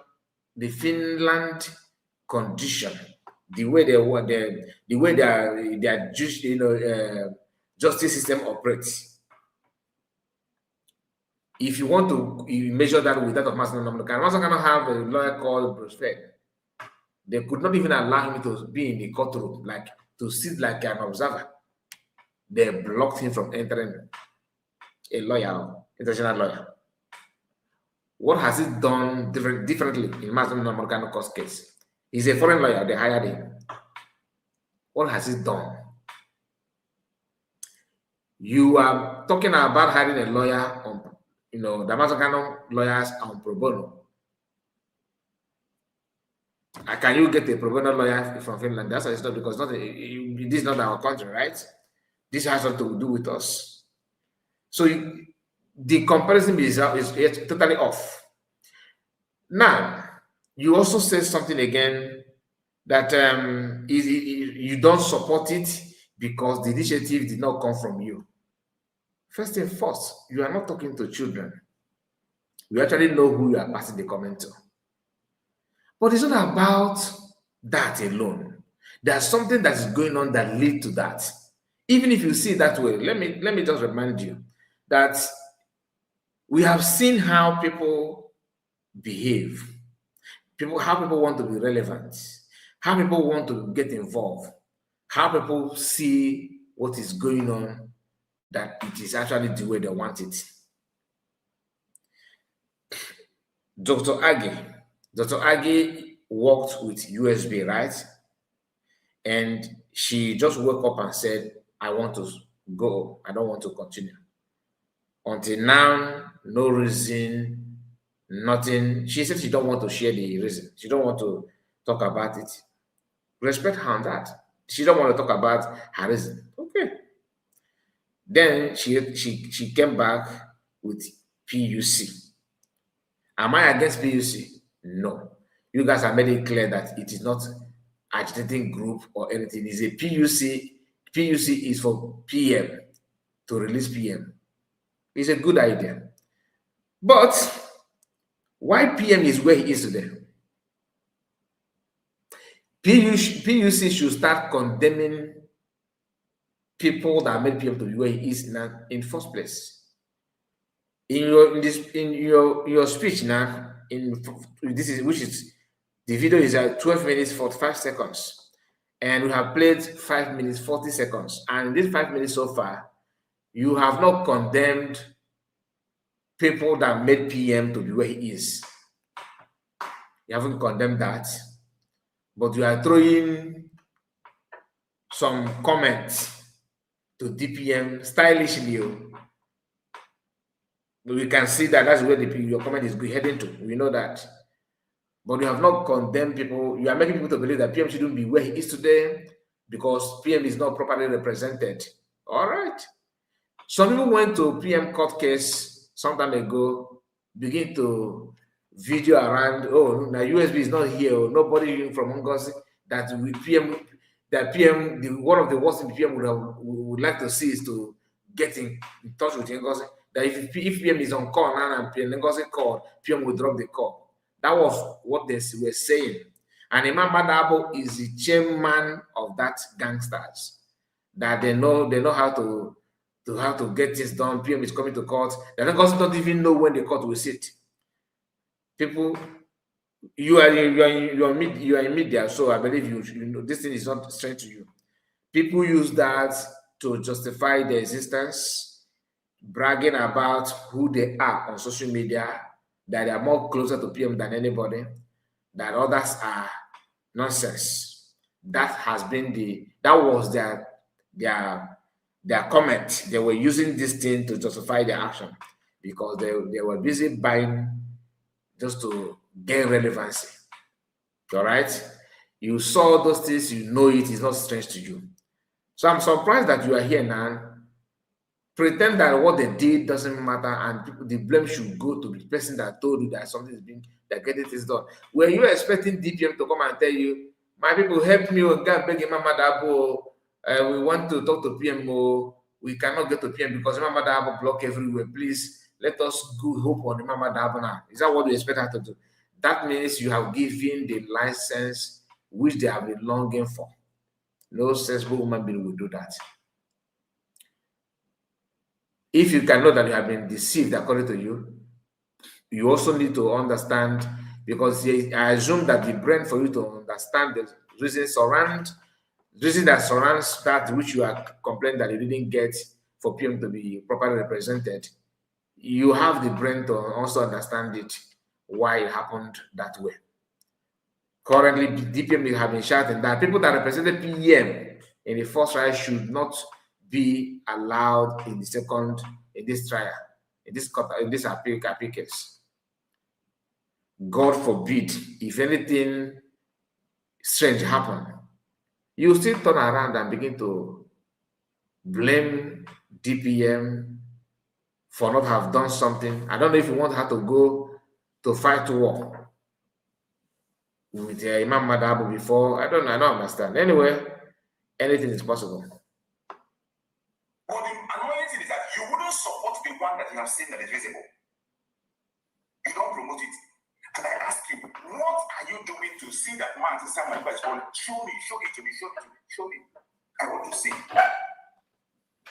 the Finland condition, the way their justice system operates. If you want to measure that with that of Master cannot have a lawyer called Bruce Fed. They could not even allow him to be in the courtroom, like to sit like an observer. They blocked him from entering. A lawyer, international lawyer. What has he done differently in Master American court case? He's a foreign lawyer. They hired him. What has he done? You are talking about hiring a lawyer on, the American lawyers on pro bono. Can you get a pro bono lawyer from Finland? That's it's not, because this is not our country, right? This has nothing to do with us. So the comparison is totally off. Now, you also said something again that you don't support it because the initiative did not come from you. First and first, you are not talking to children. You actually know who you are passing the comment to. But it's not about that alone. There's something that is going on that leads to that. Even if you see it that way, let me just remind you that we have seen how people behave, how people want to be relevant, how people want to get involved, how people see what is going on, that it is actually the way they want it. Dr. Agi worked with USB, right? And she just woke up and said, I want to go. I don't want to continue. Until now, no reason, nothing. She said she don't want to share the reason. She don't want to talk about it. Respect her on that. She don't want to talk about her reason. Okay. Then she came back with PUC. Am I against PUC? No. You guys have made it clear that it is not agitating group or anything. It's a PUC. PUC is for PM, to release PM. It's a good idea. But why PM is where he is today? PUC should start condemning people that made PM to be where he is now in the first place. In your speech now, which is the video is at 12 minutes 45 seconds, and we have played 5 minutes 40 seconds, and in these 5 minutes so far, you have not condemned people that made PM to be where he is. You haven't condemned that, but you are throwing some comments to DPM stylishly. We can see that that's where your comment is heading to. We know that. But you have not condemned people. You are making people to believe that PM shouldn't be where he is today because PM is not properly represented. All right. Some people went to PM court case some time ago, begin to video around, oh, now USB is not here, or nobody from Ngozi, that PM, one of the worst things PM would like to see is to get in touch with Ngozi. That if PM is on call now and Ngozi called, PM will drop the call. That was what they were saying. And Imam Badabo is the chairman of that gangsters. That they know how to get this done. PM is coming to court. The Ngozi don't even know when the court will sit. People, you are in media, so I believe you know this thing is not strange to you. People use that to justify their existence, bragging about who they are on social media, that they are more closer to PM than anybody, that others are nonsense. That was their comment. They were using this thing to justify their action because they were busy buying just to gain relevancy. All right? You saw those things, you know it is not strange to you. So I'm surprised that you are here now. Pretend that what they did doesn't matter and the blame should go to the person that told you that something is being, that getting this done. Were you expecting DPM to come and tell you, my people, help me, go and beg Mama Dabo, we want to talk to PMO, we cannot get to PM because Mama Dabo block everywhere, please let us go hope on the Mama Dabo now. Is that what you expect her to do? that means you have given the license which they have been longing for. No sensible human being will do that. If you can know that you have been deceived according to you, you also need to understand, because I assume that the brain for you to understand the reason that surrounds that which you are complaining that you didn't get for PM to be properly represented, you have the brain to also understand it, why it happened that way. Currently, DPM have been shouting that people that represented PM in the first trial should not be allowed in the second, in this trial, in this appeal case. God forbid, if anything strange happen, you still turn around and begin to blame DPM for not have done something. I don't know if you want her to go to fight war with Imam Madabu before. I don't understand. Anyway, anything is possible. But the annoying thing is that you wouldn't support the one that you have seen that is visible. You don't promote it. And I ask you, what are you doing to see that man to someone who is going? Show it to me, show me. I want to see.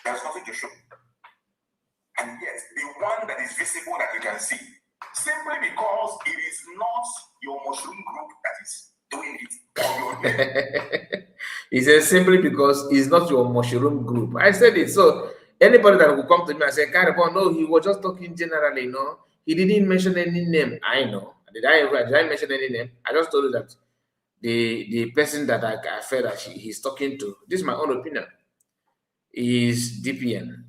There's nothing to show. And yet, the one that is visible that you can see, simply because it is not your mushroom group that is doing it. He says simply because it's not your mushroom group. I said it. So anybody that will come to me and say, Caribon, no, he was just talking generally, no. He didn't mention any name. I know. Did I mention any name? I just told you that the person that I felt that he's talking to, this is my own opinion, is DPN.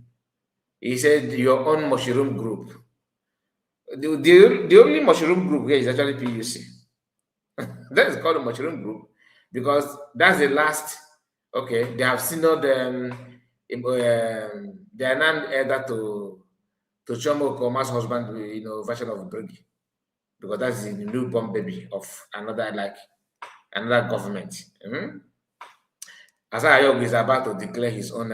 He said your own mushroom group. The only mushroom group here is actually PUC. That is called a mushroom group because that's the last. Okay, they have synod them. They are not either to Chomo Koma's husband, version of Brigi, because that's the newborn baby of another government. Mm-hmm. Asayog is about to declare his own,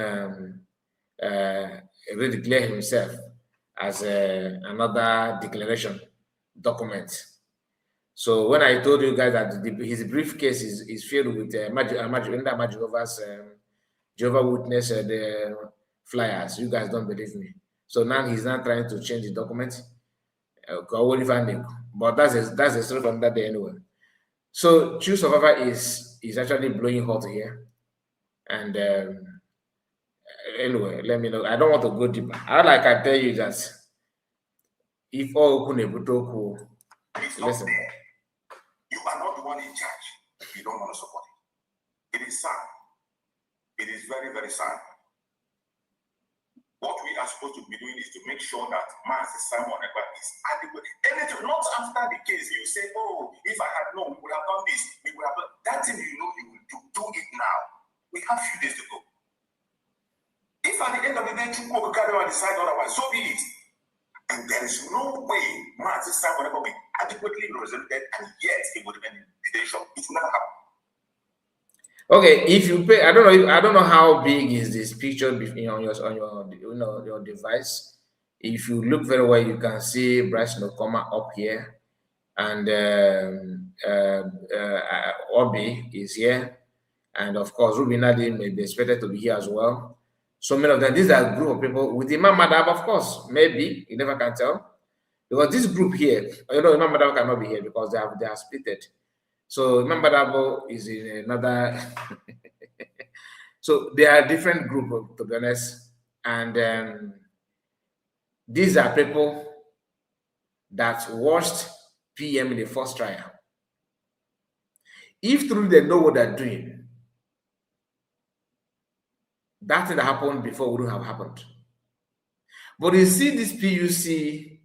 redeclare himself as another declaration document. So when I told you guys that his briefcase is filled with Jehovah Witness the flyers, you guys don't believe me. So now he's not trying to change the document. But that's a story from that day anyway. So True Survivor is actually blowing hot here. And anyway, let me know. I don't want to go deeper. All I can tell you is that if all Kunebutoku, listen. You are not the one in charge. You don't want to support it. It is sad. It is very, very sad. What we are supposed to be doing is to make sure that Master Simon is adequate. Anything, not after the case, you say, oh, if I had known, we would have done this. We would have done that thing you know you will do it now. We have a few days to go. If at the end of the day, Chukwu will carry on and decide otherwise, so be it. And there is no way Master Simon will be adequately represented, and yet it would have been in detention. It will never happen. Okay, if you pay, I don't know how big is this picture on your device. If you look very well, you can see Bryce Nokoma up here, and Obi is here, and of course Ruby Nadim may be expected to be here as well. So many of them, these are a group of people with Imam Madab, of course. Maybe you never can tell, because this group here, Imam Madab cannot be here because they are splitted. So Imam Madab is in another. So they are a different group, to be honest, and these are people that watched PM in the first trial. If truly they know what they're doing, that thing that happened before wouldn't have happened. But you see this PUC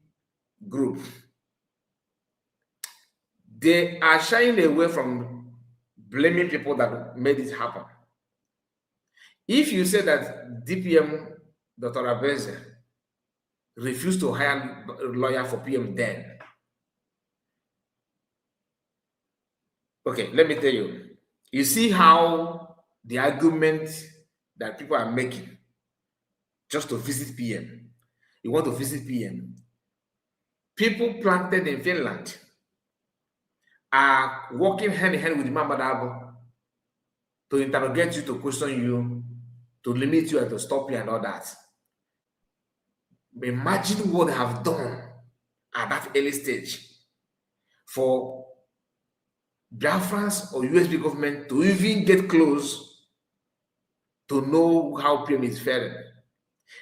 group, they are shying away from blaming people that made it happen. If you say that DPM, Dr. Abeze, refused to hire a lawyer for PM then, okay, let me tell you, you see how the argument that people are making just to visit PM, you want to visit PM, people planted in Finland are working hand in hand with Imam Badabo to interrogate you, to question you, to limit you and to stop you and all that. Imagine what they have done at that early stage for Biafrans or USB government to even get close to know how PM is faring.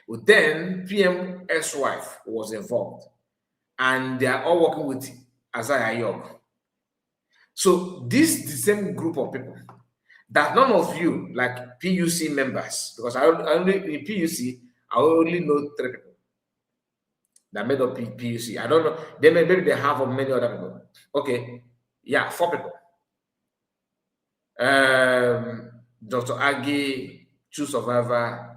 But then PM's wife was involved, and they are all working with Isaiah Yog. So this the same group of people that none of you, like PUC members, because I only in PUC, I only know 3 people that made up PUC. I don't know. Maybe they have many other people. Okay, yeah, 4 people. Dr. Agi, True Survivor,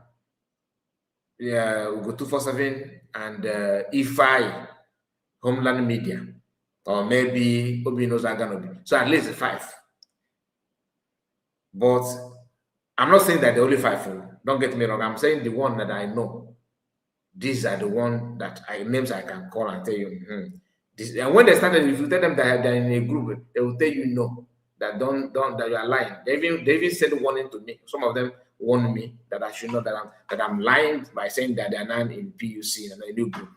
yeah, Ugo 247, and Ify, Homeland Media, or maybe Obi knows Aganobi. So at least 5. But I'm not saying that the only 5. Don't get me wrong. I'm saying the one that I know. These are the one that names I can call and tell you. This, and when they started, if you tell them that they're in a group, they will tell you no, that don't that you are lying. They even said warning to me. Some of them warned me that I should know that I'm lying by saying that they are not in PUC and a new group.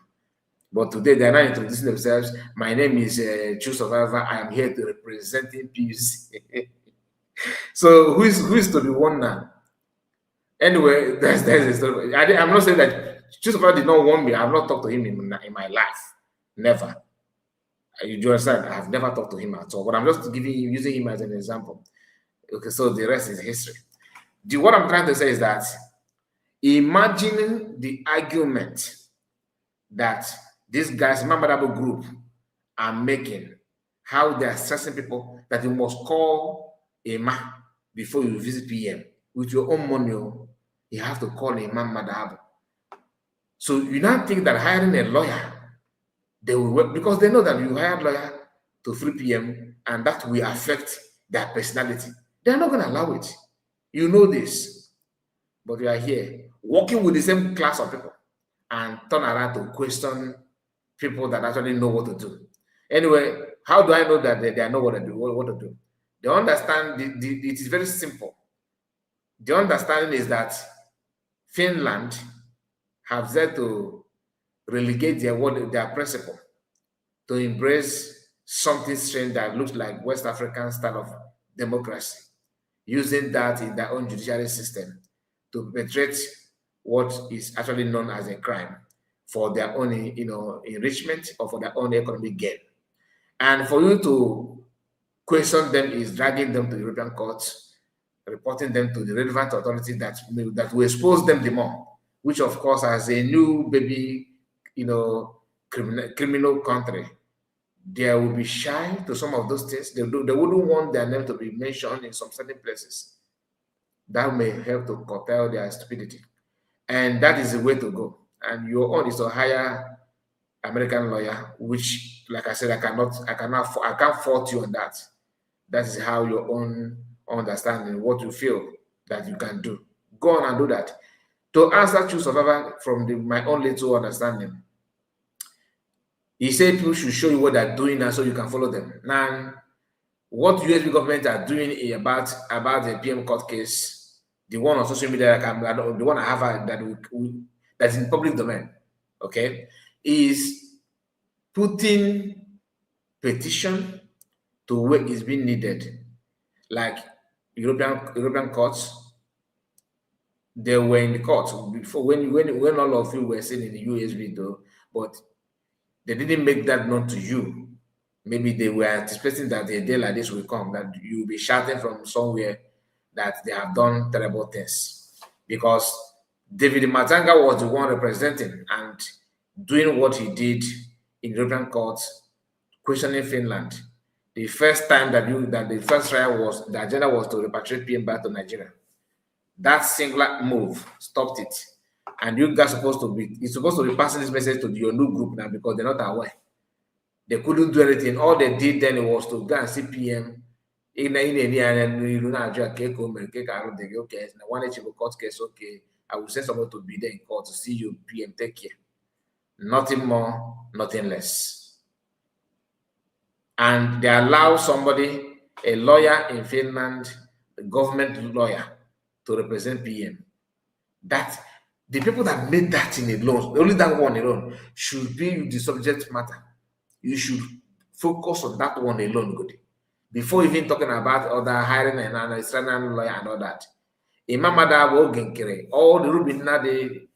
But today they are not introducing themselves. My name is True Survivor. I am here to representing PUC. So who is to be won now? Anyway, that's the story. I'm not saying that True Survivor did not warn me. I have not talked to him in my life. Never. You understand? I have never talked to him at all. But I'm just using him as an example. Okay, so the rest is history. What I'm trying to say is that imagine the argument that these guys, Mamadabo group, are making, how they are stressing people that you must call a man before you visit PM. With your own money, you have to call a man Madabo. So you now think that hiring a lawyer, they will work, because they know that you hire a lawyer to 3 PM and that will affect their personality. They're not going to allow it. You know this. But you are here working with the same class of people and turn around to question people that actually know what to do. Anyway, how do I know that they know what to do? They understand, it is very simple. The understanding is that Finland have said to relegate their principle to embrace something strange that looks like West African style of democracy, using that in their own judiciary system to perpetrate what is actually known as a crime for their own, enrichment or for their own economic gain. And for you to question them is dragging them to the European courts, reporting them to the relevant authority that will expose them the more, which of course, as a new baby, criminal country, they will be shy to some of those things. They wouldn't want their name to be mentioned in some certain places. That may help to curtail their stupidity. And that is the way to go. And your own is to hire American lawyer, which, like I said, I can't fault you on that. That is how your own understanding, what you feel that you can do. Go on and do that. To answer True Survivor from my own little understanding, he said people should show you what they're doing now so you can follow them. Now, what USB government are doing about the PM court case, the one on social media, the one I have that's in public domain, okay, is putting petition to where is being needed. Like European courts, they were in the courts before when all of you were sitting in the USB though, but they didn't make that known to you. Maybe they were anticipating that a day like this will come, that you'll be shouting from somewhere that they have done terrible things. Because David Matanga was the one representing and doing what he did in European courts, questioning Finland. The first time that the first trial the agenda was to repatriate PM back to Nigeria. That singular move stopped it. And you guys supposed to be passing this message to your new group now because they're not aware. They couldn't do anything. All they did then was to go and see PM. Okay, court case, okay. I will send someone to be there in court to see you, PM, take care. Nothing more, nothing less. and they allow somebody, a lawyer in Finland, a government lawyer, to represent PM. That the people that made that thing alone, only that one alone, should be the subject matter. You should focus on that one alone, good. Before even talking about other hiring an external lawyer and all that. Imamada Wogenkere, all the Rubina de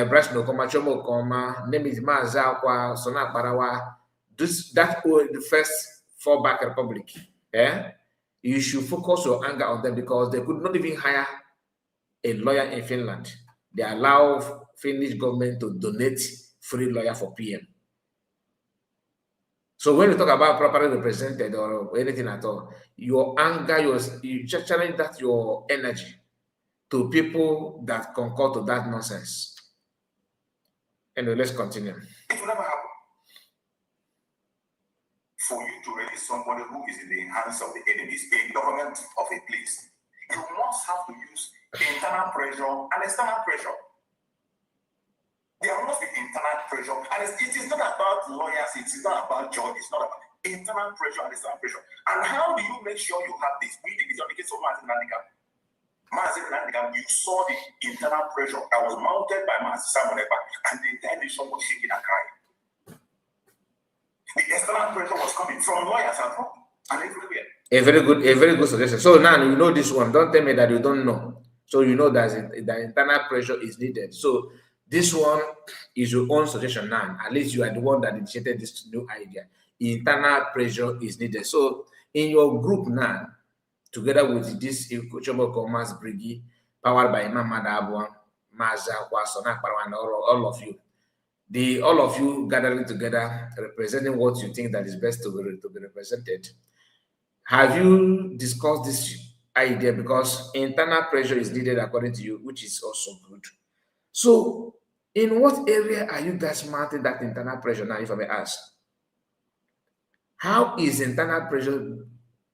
Brashno Koma Chomo Koma, name is Mazakwa, Sona Barawa, that the first fallback republic. You should focus your anger on them because they could not even hire a lawyer in Finland. They allow Finnish government to donate free lawyer for PM. So when you talk about properly represented or anything at all, your anger, you just challenge that your energy to people that concur to that nonsense. Anyway, let's continue. It will never happen for you to release somebody who is in the hands of the enemies, a government of a place. You must have to use internal pressure and external pressure. There must be internal pressure, and it is not about lawyers, it is not about judges, it's not about internal pressure and external pressure. And how do you make sure you have this? We did it on the case of Mazin Nandika. You saw the internal pressure that was mounted by Mazin Samoneba, and the entire nation was shaking and crying. The external pressure was coming from lawyers and from everywhere. A very good suggestion. So now you know this one. Don't tell me that you don't know. So you know that internal pressure is needed. So this one is your own suggestion now. At least you are the one that initiated this new idea. Internal pressure is needed. So in your group now, together with this Chomo Commerce Brigade, powered by Imam Madabwan, Maza, Kwasona, and all of you, all of you gathering together, representing what you think that is best to be represented. Have you discussed this idea? Because internal pressure is needed according to you, which is also good. So, in what area are you guys mounting that internal pressure now, if I may ask? How is internal pressure,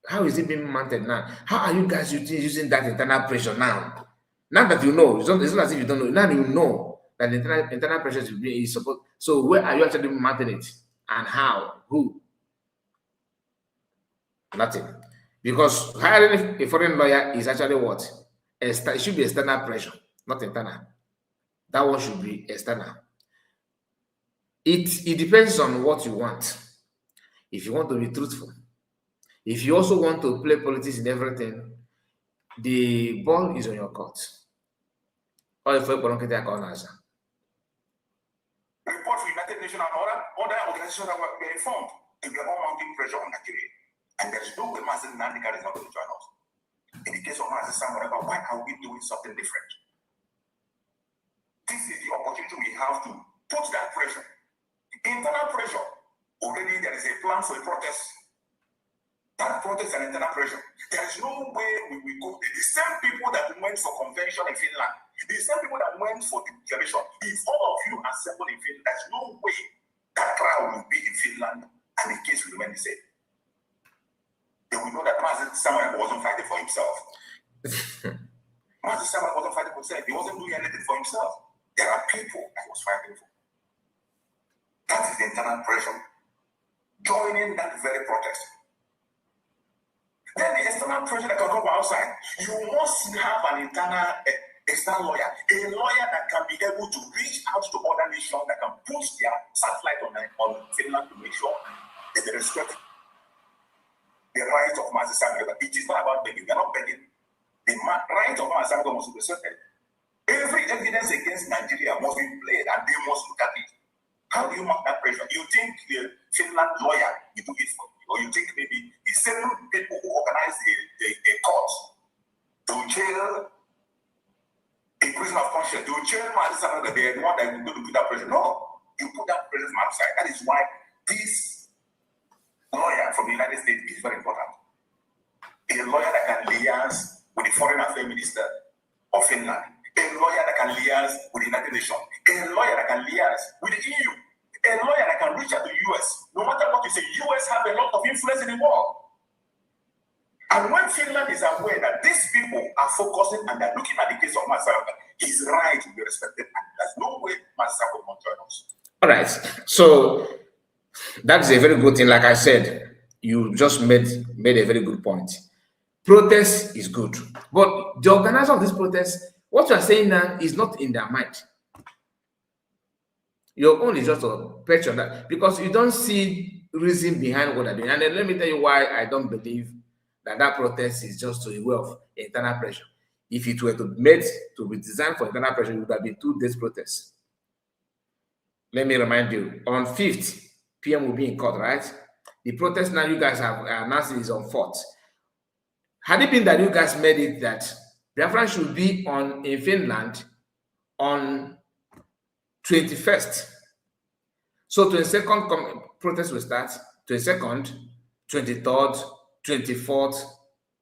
how is it being mounted now? How are you guys using that internal pressure now? Now that you know, it's not as if you don't know, now you know that internal pressure is supposed. So, where are you actually mounting it? And how? Who? Nothing. Because hiring a foreign lawyer is actually what? It should be external pressure, not internal. That one should be external. It depends on what you want. If you want to be truthful, if you also want to play politics in everything, the ball is on your court. Or if you want to get corners. Report from United Nations and other organizations that were informed. If we are all mounting pressure on Nigeria, and there is no way Mazin Nandika is not going to join us. In the case of Mazin Samoneba, why are we doing something different? This is the opportunity we have to put that pressure. Internal pressure. Already there is a plan for a protest. That protest and internal pressure. There is no way we will go. The same people that went for convention in Finland, the same people that went for declaration, if all of you assemble in Finland, there's no way that crowd will be in Finland and the case will remain the same. They will know that Mazin Samoneba wasn't fighting for himself. Mazin Samoneba wasn't fighting for himself. He wasn't doing anything for himself. There are people that he was fighting for. That is the internal pressure. Joining that very protest. Then the external pressure that can come from outside. You must have an internal, external lawyer. A lawyer that can be able to reach out to other nations that can put their satellite on Finland to make sure that they respect the right of Mazin Samoneba. It is not about begging. We are not begging. The right of Mazin Samoneba must be respected. Every evidence against Nigeria must be played and they must look at it. How do you mark that pressure? You think the Finland lawyer will do it for you? Or you think maybe the same people who organize a court to jail a prisoner of conscience, to jail Mazin Samoneba, they are the one that is going to put that pressure? No. You put that pressure from outside. That is why this lawyer from the United States is very important. A lawyer that can liaise with the foreign affairs minister of Finland. A lawyer that can liaise with the United Nations. A lawyer that can liaise with the EU. A lawyer that can reach out to the US. No matter what you say, US have a lot of influence in the world. And when Finland is aware that these people are focusing and they're looking at the case of Mazin, his right to be respected, and there's no way Mazin will join us. All right. So that's a very good thing. Like I said, you just made a very good point. Protest is good, but the organizer of this protest, what you are saying now is not in their mind. Your own is just a patch on that because you don't see reason behind what they're doing. And then let me tell you why I don't believe that protest is just a way of internal pressure. If it were to be designed for internal pressure, it would have been 2 days protest. Let me remind you, on 5th, PM will be in court, right? The protest now you guys have announced is on 4th. Had it been that you guys made it that Biafra should be in Finland on 21st. So 22nd protest will start, 22nd, 23rd, 24th,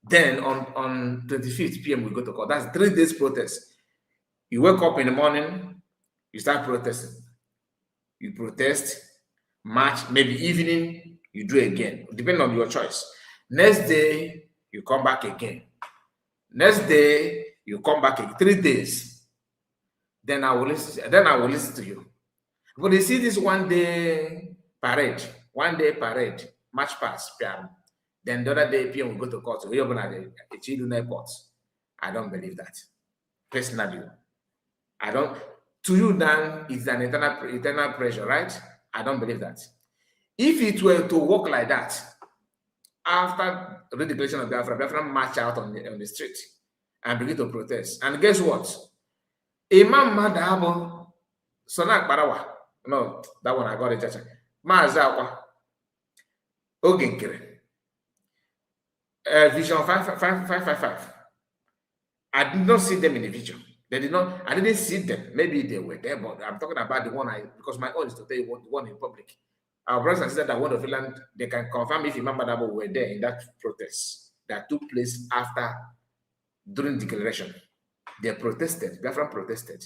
then on 25th PM we go to court. That's 3 days protest. You wake up in the morning, you start protesting. You protest, march, maybe evening, you do again, depending on your choice. Next day, you come back again. Next day, you come back again. 3 days. Then I will listen to you. But you see this one day parade, march past PM. Then the other day, PM will go to court. We open at the Children Airport. I don't believe that. Personally, I don't. To you, then, it's an internal pressure, right? I don't believe that. If it were to work like that, after the declaration of Biafra march out on the street and begin to protest. And guess what? Imam Madabo, Sonak Barawa. No, that one I got it. Mazawa. Ogenkere. Vision 555. I did not see them in the vision. They did not, I didn't see them. Maybe they were there, but I'm talking about the one because my own is to tell you what the one in public. Our brothers and sisters that want to Finland, they can confirm if Imam Madabo were there in that protest that took place during declaration. They protested, Biafra protested.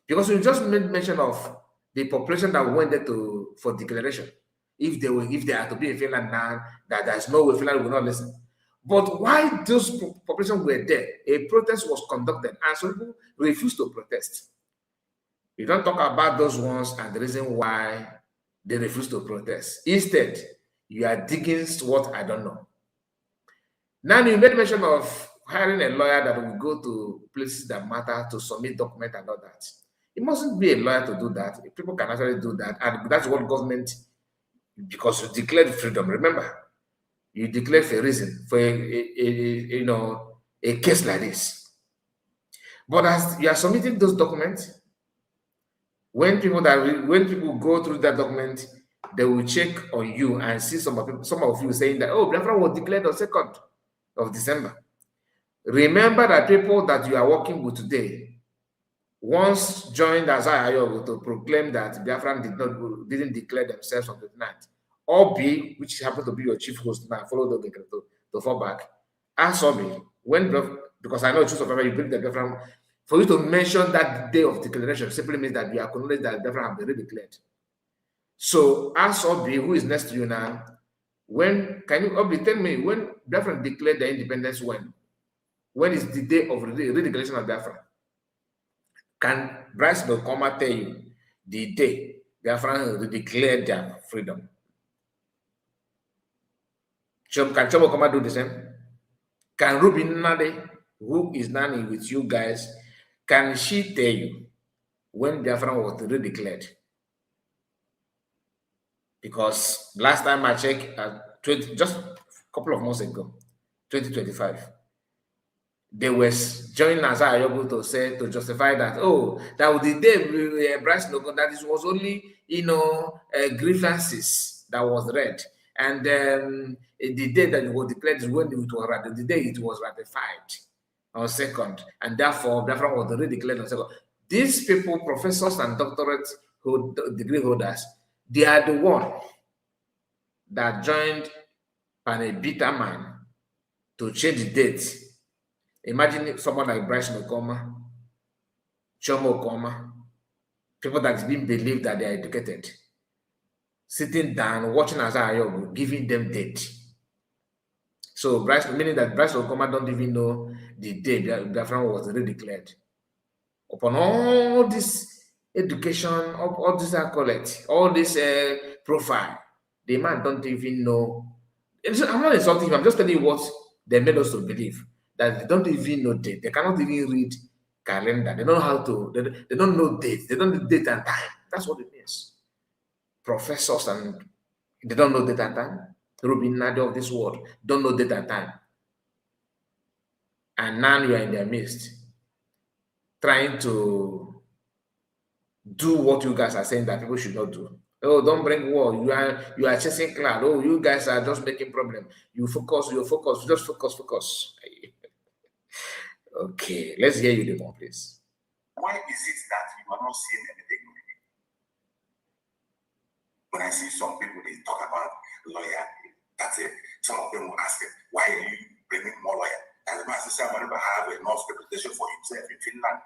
Because we just made mention of the population that went there for declaration. If they are to be in Finland now, that there's no way Finland will not listen. But why those population were there, a protest was conducted and some people refused to protest. You don't talk about those ones and the reason why they refuse to protest. Instead, you are digging what I don't know. Now you made mention of hiring a lawyer that will go to places that matter to submit documents and all that. It mustn't be a lawyer to do that. People can actually do that. And that's what government, because you declared freedom, remember, you declare for a reason, for a case like this. But as you are submitting those documents, when people go through that document, they will check on you and see some of you saying that, oh, Biafra was declared on 2nd of December. Remember that people that you are working with today once joined Azai Ayogo to proclaim that Biafra didn't declare themselves on the 29th. Obi, which happened to be your chief host now, followed up to fall back. Ask Obi, because I know truth of Biafra, you bring the Biafra. For you to mention that day of declaration simply means that you acknowledge that Biafra have been redeclared. So ask Obi, who is next to you now, Obi, tell me, when Biafra declared the independence, when is the day of redeclaration of Biafra? Can Bryce Dokoma tell you the day Biafra declared their freedom? Can Chobo Koma do the same? Can Ruby Nade, who is nanny with you guys, can she tell you when Biafra was redeclared? Because last time I checked, just a couple of months ago, 2025, they were joining us to justify that, that was the day Bryce Nogo, that it was only grievances that was read. And the day that it was declared is when it was the day it was ratified on 2nd, and therefore Biafra was already declared on 2nd. These people, professors and doctorate degree holders, they are the one that joined Panebita Man to change the date. Imagine someone like Bryce Nokoma, Chomo Okoma, people that's been believed that they are educated, sitting down, watching Azayogo, giving them date. So meaning that Bryce Okoma don't even know the day Biafra was already declared. Upon all this education, all this accolade, all this profile, the man don't even know I'm not insulting him. I'm just telling you what they made us to believe, that they don't even know date. They cannot even read calendar. They don't know how to. They don't know date. They don't know date and time. That's what it means. Professors and they don't know date and time. Ruben Nadi of this world don't know date and time. And now you are in their midst, trying to do what you guys are saying that people should not do. Oh, don't bring war. You are chasing cloud. Oh, you guys are just making problem. You focus, just focus. Okay, let's hear you more, please. Why is it that you are not seeing anything? When I see some people, they talk about lawyer, that's it. Some of them will ask them, why are you bringing more lawyer? And the master said, I have enough reputation for himself in Finland.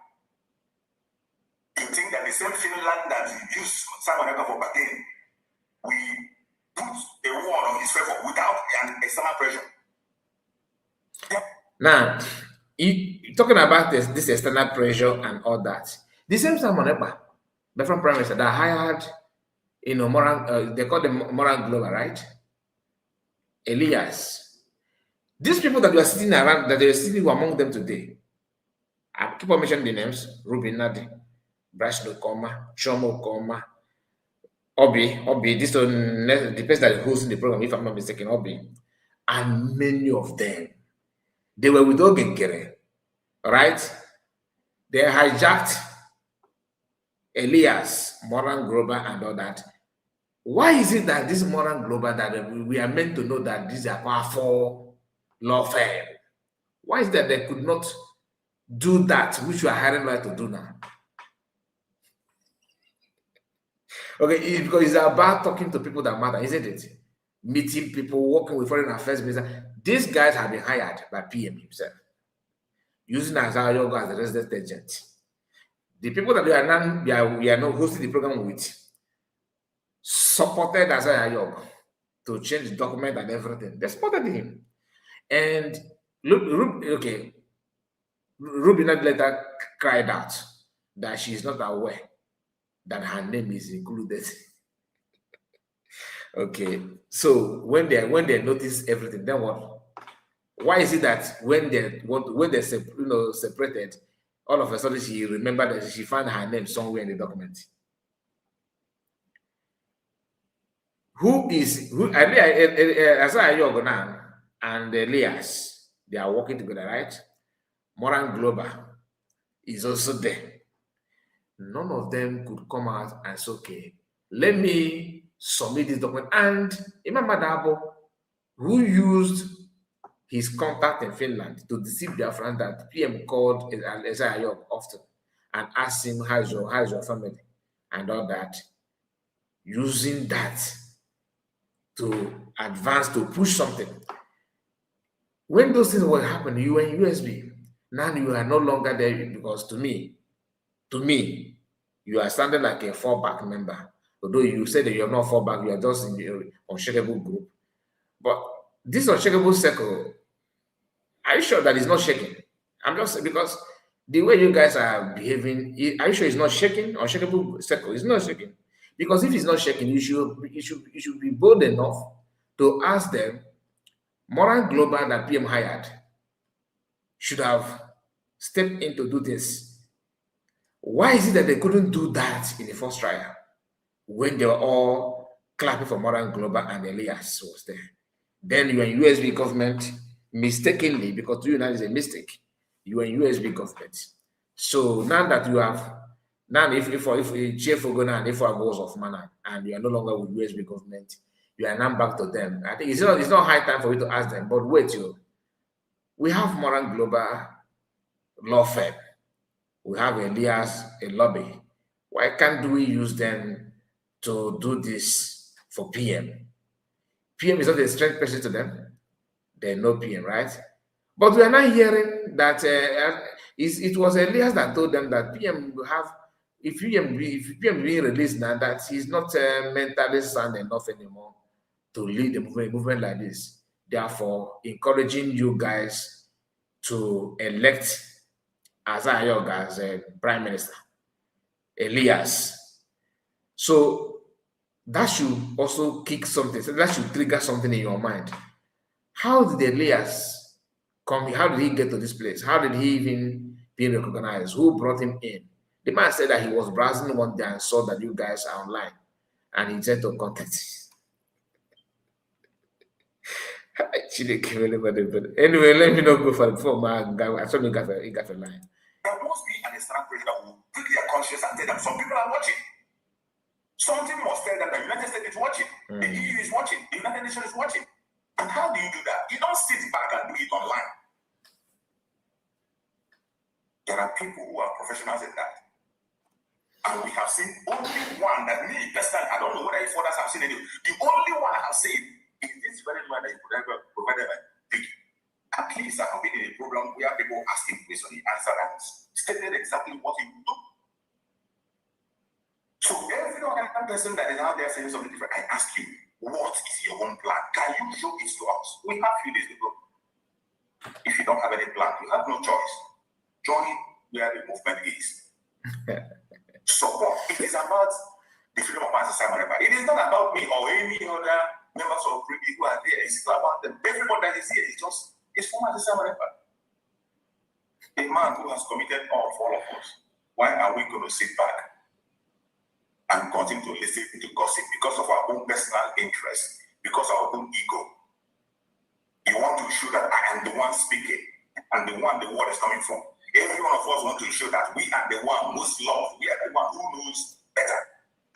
You think that the same Finland that you use someone for bargaining, we put a war on his favor without an external pressure? Yeah. Now, talking about this external pressure and all that, the same Simon Epa, the from Prime Minister, that hired, they call them Moran Global, right? Elias. These people that you are sitting around, that they are sitting among them today, I keep on mentioning the names: Ruben Nadi, Brash Nokoma, Chomo Koma, Obi, this one, the person that is hosting the program, if I'm not mistaken, Obi, and many of them, they were with Ogekere, right? They hijacked Elias, Moran Global, and all that. Why is it that this Moran Global, that we are meant to know that these are powerful law firm? Why is it that they could not do that which we are hiring lawyers to do now? Okay, because it's about talking to people that matter, isn't it? Meeting people, working with foreign affairs minister. These guys have been hired by PM himself, using Isaiah Yogo as the resident agent. The people that we are now hosting the program with supported Isaiah Yogo to change the document and everything. They supported him. And Ruby later cried out that she is not aware that her name is included. Okay, so when they notice everything, then what? Why is it that when they separated, all of a sudden she remembered that she found her name somewhere in the document? Asaya Yogonan and Elias, they are working together, right? Moran Global is also there. None of them could come out and say, okay, let me submit this document. And Imam Madabo, who used his contact in Finland to deceive their friend, that PM called Isaiah York often and asked him, how's your family? And all that, using that to advance, to push something. When those things were happening, you were in USB. Now you are no longer there, because to me, you are standing like a fallback member. Although you say that you are not fallback, you are just in the unshakable group. But this unshakable circle, are you sure that it's not shaking? I'm just, because the way you guys are behaving, are you sure it's not shaking? Unshakable circle is not shaking. Because if it's not shaking, you should be bold enough to ask them, Moran Global that PM hired should have stepped in to do this. Why is it that they couldn't do that in the first trial when they were all clapping for Moran Global and Elias was there? Then you are in USB government mistakenly, because to you now is a mistake. You are in USB government. So now that you have, now if GFO go now and if I goes off manner and you are no longer with USB government, you are now back to them. I think it's not high time for you to ask them, but wait, we have Moran Global law firm. We have Elias, a lobby. Why can't we use them to do this for PM? PM is not a strange person to them. They know PM, right? But we are not hearing that it was Elias that told them that PM will have, if PM being released now, that he's not mentally sound enough anymore to lead a movement like this. Therefore, encouraging you guys to elect Isaiah as a prime minister, Elias. So that should also kick something. So that should trigger something in your mind. How did Elias come? How did he get to this place? How did he even be recognized? Who brought him in? The man said that he was browsing one day and saw that you guys are online, and he said to contact. Anyway, let me not go for the before my guy. I saw you got a line. There must be an external pressure that will prick their conscience and tell them some people are watching. Something must tell them that the United States is watching, the EU is watching, the United Nations is watching. And how do you do that? You don't sit back and do it online. There are people who are professionals at that. And we have seen only one that me personally, I don't know whether if others have seen any. The only one I have seen is this very man that is provided by Vicky. At least I have been in a program where people ask him questions, he answered and stated exactly what he would do. So every other person that is out there saying something different, I ask you, what is your own plan? Can you show it to us? We have few days to go. If you don't have any plan, you have no choice. Join where the movement is. Support. It is about the freedom of Master Simon. It is not about me or any other members of Brigade who are there. It's about them. Everyone that is here is just for Master Simon. A man who has committed all for all of us. Why are we going to sit back and continue to listen to gossip because of our own personal interest, because of our own ego? You want to show that I am the one speaking and the one the word is coming from. Every one of us want to show that we are the one who's loved, we are the one who knows better.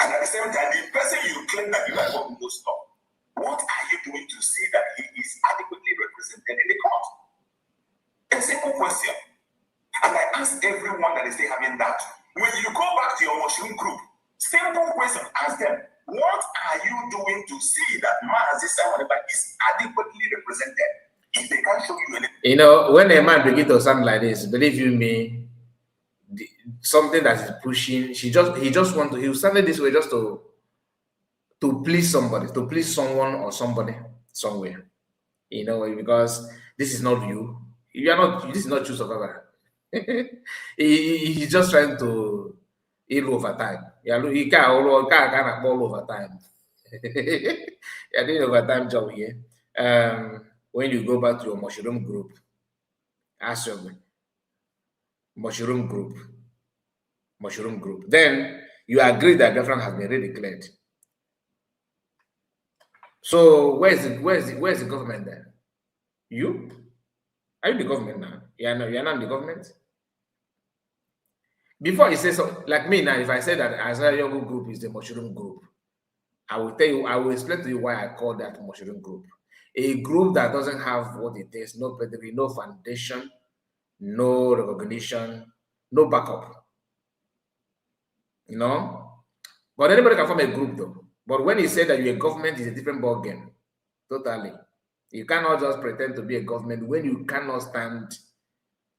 And at the same time, the person you claim that you are the one who knows love, what are you doing to see that he is adequately represented in the court? A simple question. And I ask everyone that is still having that, when you go back to your mushroom group, simple question, ask them, what are you doing to see that Mazi Simon is adequately represented? If they can't show you anything. You know, when a man begins to sound like this, believe you me, something that is pushing, he started this way just to please somebody, to please someone or somebody somewhere. You know, because this is not you. You are not, this is not you, survivor. He's just trying to heal over time. He can't all over time. You're doing overtime job here. When you go back to your mushroom group, ask your mushroom group, then you agree that Biafra has been redeclared. So where's the government then? You? Are you the government now? You're not the government? Before he says so, like me now, if I say that Isaiah Yogo group is the mushroom group, I will tell you, I will explain to you why I call that mushroom group. A group that doesn't have what it takes, no pedigree, no foundation, no recognition, no backup. You know? But anybody can form a group though. But when he said that you're a government, is a different ball game. Totally. You cannot just pretend to be a government when you cannot stand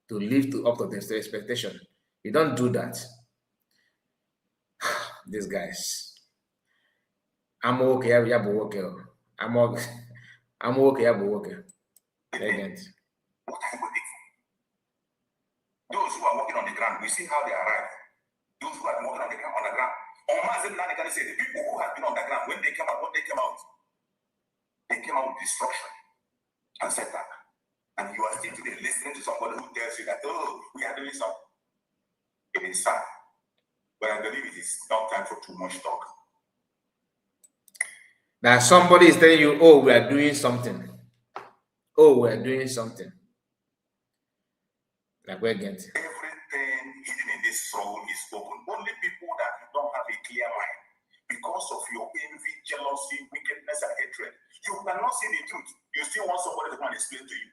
to live up to the expectation. You don't do that. These guys. I'm okay, I'm okay. I'm okay, I'm okay. Agent. Those who are working on the ground, we see how they arrive. Those who are working on the ground. The people who have been on the ground, when they came out, they came out with destruction and setback. And you are still today listening to somebody who tells you that, oh, we are doing something. It is sad. But I believe it is not time for too much talk. That somebody is telling you, oh, we are doing something. Oh, we are doing something. Like we're getting. Everything hidden in this soul is open. Only people that don't have a clear mind, because of your envy, jealousy, wickedness, and hatred, you cannot see the truth. You still want somebody to come and explain to you.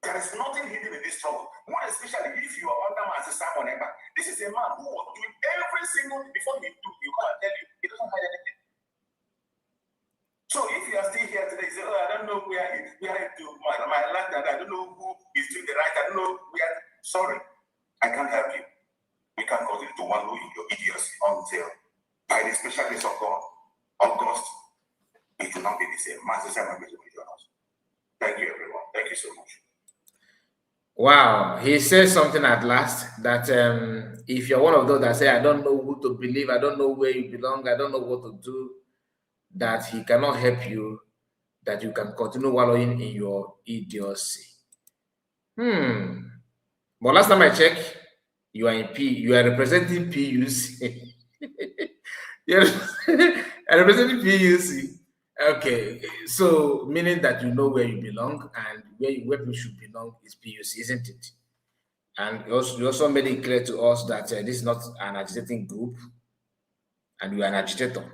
There is nothing hidden in this trouble. More especially if you are under Master Simon. This is a man who was doing every single thing before he do. You can't tell you he doesn't hide anything. So if you are still here today, you say, oh, I don't know where to my life, I don't know who is doing the right, I don't know where. Sorry, I can't help you. We can't continue to wallow in your idiocy until, by the special grace of God, August, it will not be the same. Master Simon will join us. Thank you, everyone. Thank you so much. Wow, he says something at last that if you're one of those that say, I don't know who to believe, I don't know where you belong, I don't know what to do, that he cannot help you that you can continue wallowing in your idiocy. But last time I checked, you are representing PUC. You're representing PUC. Okay, so meaning that you know where you belong, and where people should belong is PUC, isn't it? And you also made it clear to us that this is not an agitating group, and you are an agitator,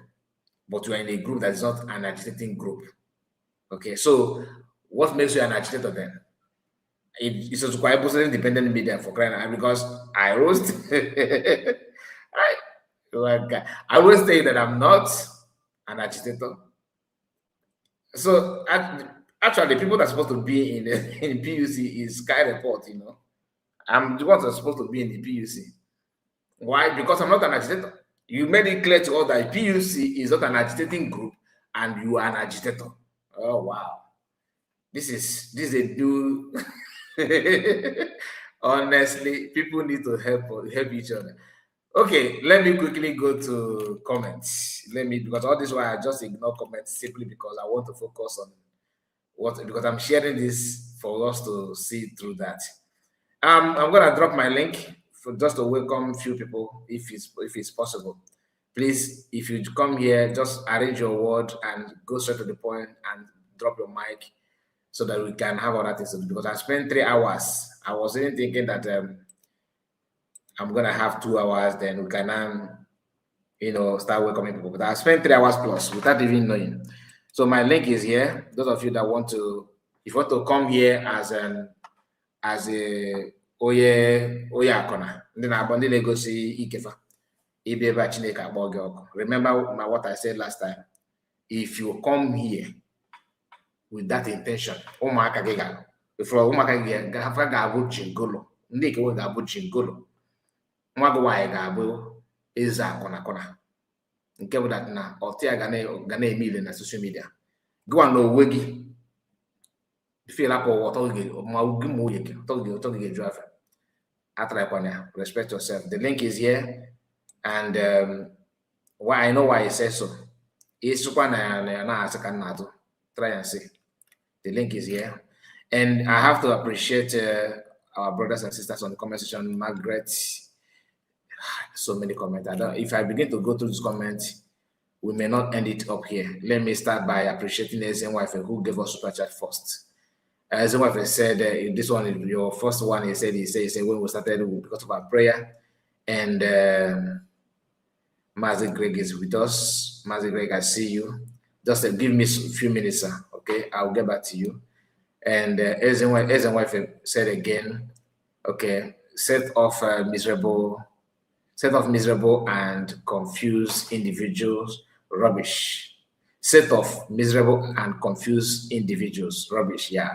but you are in a group that is not an agitating group. Okay, so what makes you an agitator then? It's a quite independent media for crying out, because I roast. I always say that I'm not an agitator. So actually, people that are supposed to be in PUC is Sky Report. I'm the ones that are supposed to be in the PUC. Why? Because I'm not an agitator. You made it clear to us that PUC is not an agitating group, and you are an agitator. Oh wow, this is a new. Honestly, people need to help each other. Okay, let me quickly go to comments. Because all this while I just ignore comments simply because I want to focus on because I'm sharing this for us to see through that. I'm gonna drop my link for just to welcome few people if it's possible. Please, if you come here, just arrange your word and go straight to the point and drop your mic so that we can have other things to do. Because I spent 3 hours. I was even thinking that I'm gonna have 2 hours, then we can start welcoming people. But I spent 3 hours plus without even knowing. So my link is here. Those of you that want to, if you want to come here as a Oye Akona, then I bonded legacy Ikefa. Remember what I said last time. If you come here with that intention, before ga-abụ jingolo, ndị ikewe ga-abụ jingolo, nwa gị nwaanyị ga-abụ eze akọna nke bụ dat na ọtị ga na-eme ile na social media gịwa na onwe gị feel up or ọtọ gị ma gị ma oye gị ọtọ gị ga-eju afọ atrakwana ya. Respect yourself. The link is here, and why I know why it says so. Isukwa na asị ka nna atụ. Try and see. The link is here. And I have to appreciate our brothers and sisters on the comment section. Margaret, so many comments. If I begin to go through these comments, we may not end it up here. Let me start by appreciating Ezenwife who gave us super chat first. Ezenwife said, this one is your first one. He said when we started because of our prayer, and Mazi Greg is with us. Mazi Greg, I see you. Just give me a few minutes, sir. Okay, I'll get back to you. And Ezenwife said again, okay, set of miserable and confused individuals, rubbish. Set of miserable and confused individuals, rubbish. Yeah,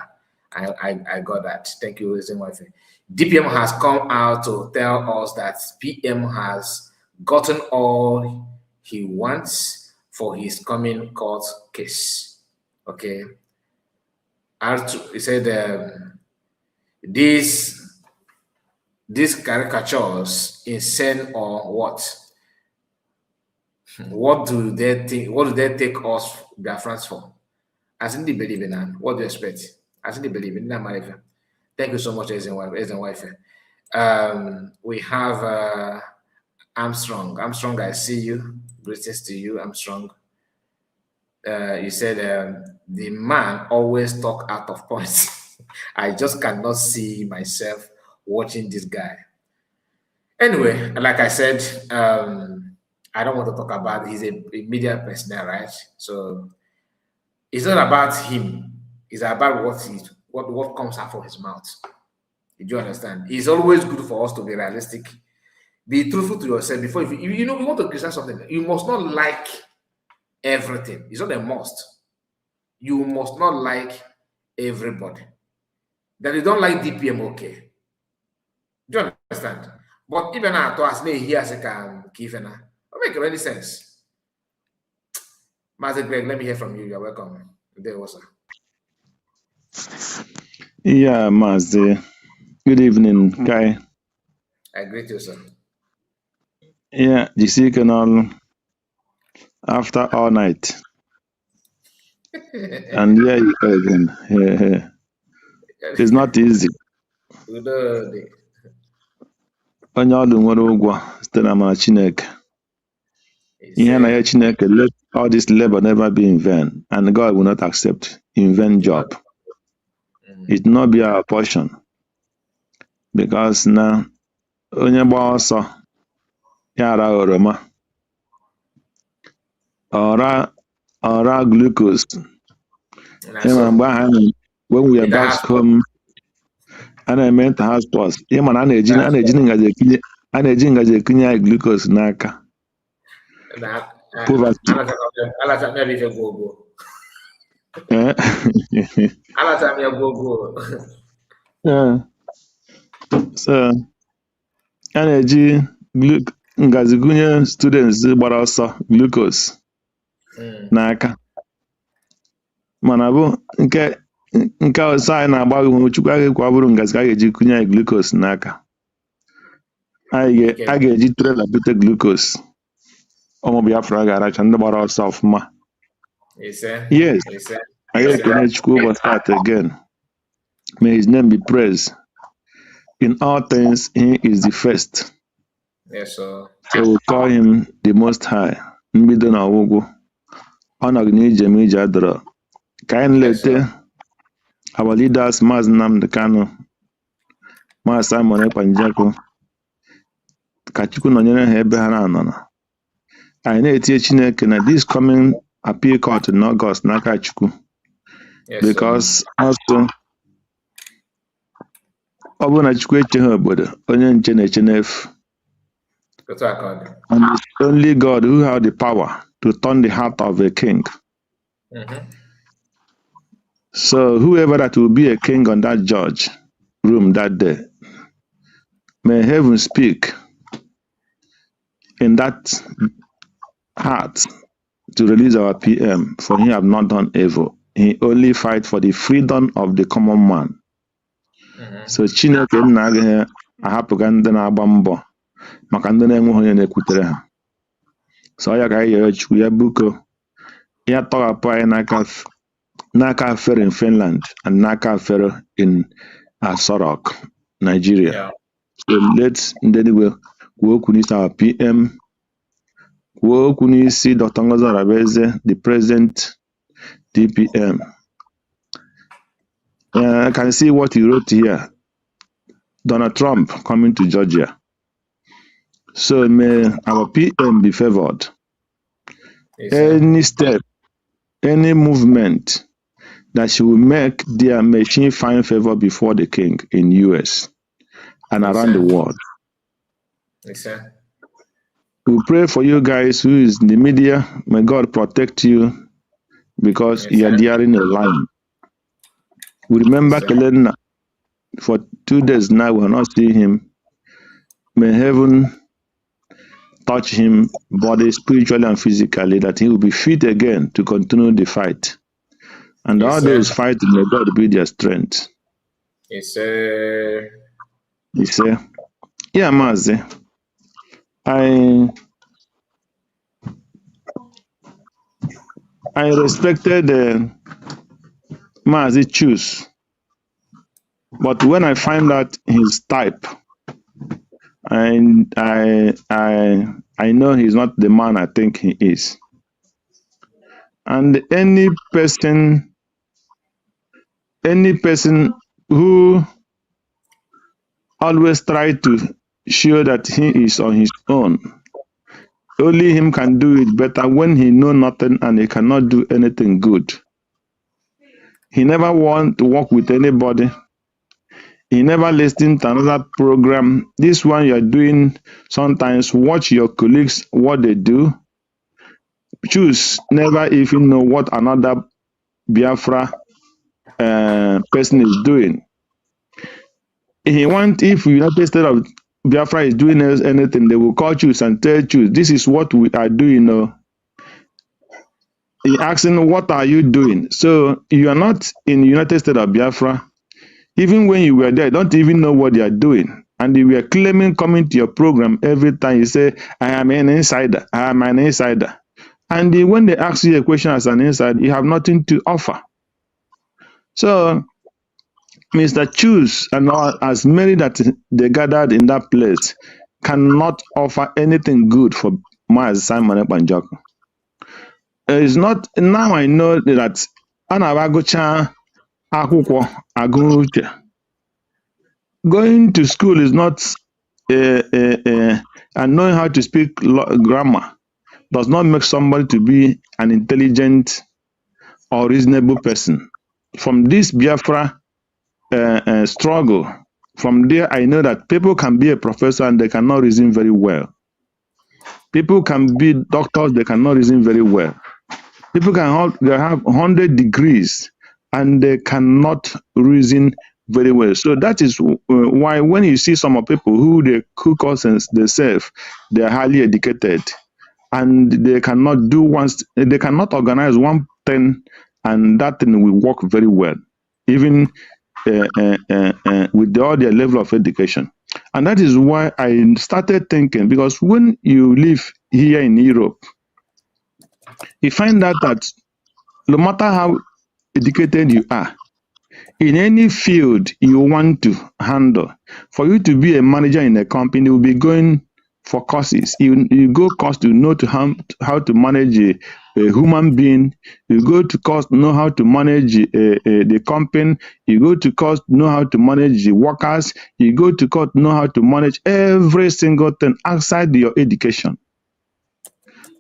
I got that. Thank you, Ezenwife. DPM has come out to tell us that PM has gotten all he wants for his coming court case. Okay. He said these caricatures insane or what? What do they think? What do they take us Biafrans for? As in the believe in that. What do you expect? As in the believe in that. Thank you so much, Ezenwife. We have Armstrong. Armstrong, I see you. Greetings to you, Armstrong. You said the man always talk out of points. I just cannot see myself watching this guy. Anyway, like I said, I don't want to talk about. He's a media person, right? So it's not about him. It's about what comes out of his mouth. Did you understand? It's always good for us to be realistic. Be truthful to yourself before you want to criticize something. You must not like everything. It's not a must. You must not like everybody. That you don't like DPM, okay. Do you understand? But even to us, here can give it make any sense. Master Greg, let me hear from you. You're welcome. There was Yeah, Master. Good evening, Kai. I greet you, sir. Yeah, the signal after all night. And here you go again. It's not easy. Onye ọdụ nwere ụgwọ site na amara Chineke. Ihe na ya Chineke, let all this labor never be in vain, and God will not accept in vain job. It will not be our portion, because na onye gba ọsọ ya ara oroma, ọra glucose. When we are back home, a na-eme inter-house sports. Ịma na a na-eji ngaji ekunye glucose n'aka. Poverty. So a na-eji ngaji gụnye students gbara ọsọ glucose n'aka. Mana bụ nke ọsọ anyị na-agba Chukwu agaghị kwa bụrụ ngaji ka a ga-eji kụnye anyị glucose n'aka. A ga-eji trailer bute glucose. Ụmụ Biafra ga-aracha ndị gbara ọsọ ọfụma. Yes, I ekene Chukwu ụbọchị start again. May his name be praised. In all things, he is the first. Yes, sir. So we call him the Most High. Mbido na ọgwụgwụ. Ọ nọgị n'ije ma ije adọrọ. Ka anyị lete our leaders, Maazị Nnamdi Kanu, Maazị Simon Ekpa Njeku, ka Chukwu nọnyere ha ebe ha na-anọ. Anyị na-etinye Chineke na this coming appeal court in August n'aka Chukwu. Because also ọ bụrụ na Chukwu echeghị obodo, onye nche na-eche n'efu. And it's only God who has the power to turn the heart of a king. So whoever that will be a king on that judge room that day, may heaven speak in that heart to release our PM, for he have not done evil. He only fight for the freedom of the common man. So Chineke nna agaghị ahapụga ndị na-agba mbọ maka ndị na-enweghị onye na-ekwutere ha. So ya ka anyị yọrọ Chukwu ya buko ya tọghapụ anyị n'aka Fero in Finland and n'aka Fero in Asorok, Nigeria. So let's kwuo okwu n'isi our PM, kwuo okwu n'isi Dr. Ngozi Arabeze, the present DPM. I can see what he wrote here. Donald Trump coming to Georgia. So may our PM be favored. Any step, any movement that she will make their machine find favor before the king in US and around the world. We pray for you guys who is in the media. May God protect you because you are daring a line. We remember Kelena for 2 days now. We are not seeing him. May heaven touch him, body, spiritually and physically, that he will be fit again to continue the fight. And all those fighting, may God be their strength. Yes, sir. Yes, sir. Yeah, Mazi. I respected Mazi choose, but when I find out his type, I know he's not the man I think he is. And any person who always try to show that he is on his own, only him can do it better when he know nothing and he cannot do anything good. He never want to work with anybody. He never listen to another program. This one you are doing, sometimes watch your colleagues, what they do. Choose never even know what another Biafra person is doing. He want, if United States of Biafra is doing anything, they will call Choose and tell Choose, this is what we are doing. He asking, what are you doing? So you are not in United States of Biafra. Even when you were there, don't even know what they are doing. And you were claiming, coming to your program every time you say, I am an insider, I am an insider. And when they ask you a question as an inside, you have nothing to offer. So Mr. Choose and as many that they gathered in that place cannot offer anything good for Maaz Simon Ekpanjok. It's not now I know that Anabagocha Akwụkwọ agụ uche. Going to school is not and knowing how to speak grammar does not make somebody to be an intelligent or reasonable person. From this Biafra struggle, from there I know that people can be a professor and they cannot reason very well. People can be doctors, they cannot reason very well. People they have 100 degrees and they cannot reason very well. So that is why when you see some of people who they cook us themselves, they are highly educated and they cannot they cannot organize one thing and that thing will work very well, even with all their level of education. And that is why I started thinking, because when you live here in Europe, you find out that no matter how educated you are, in any field you want to handle, for you to be a manager in a company, you will be going for courses. You go course to know how to manage a human being. You go to course to know how to manage the company. You go to course to know how to manage the workers. You go to course to know how to manage every single thing outside your education.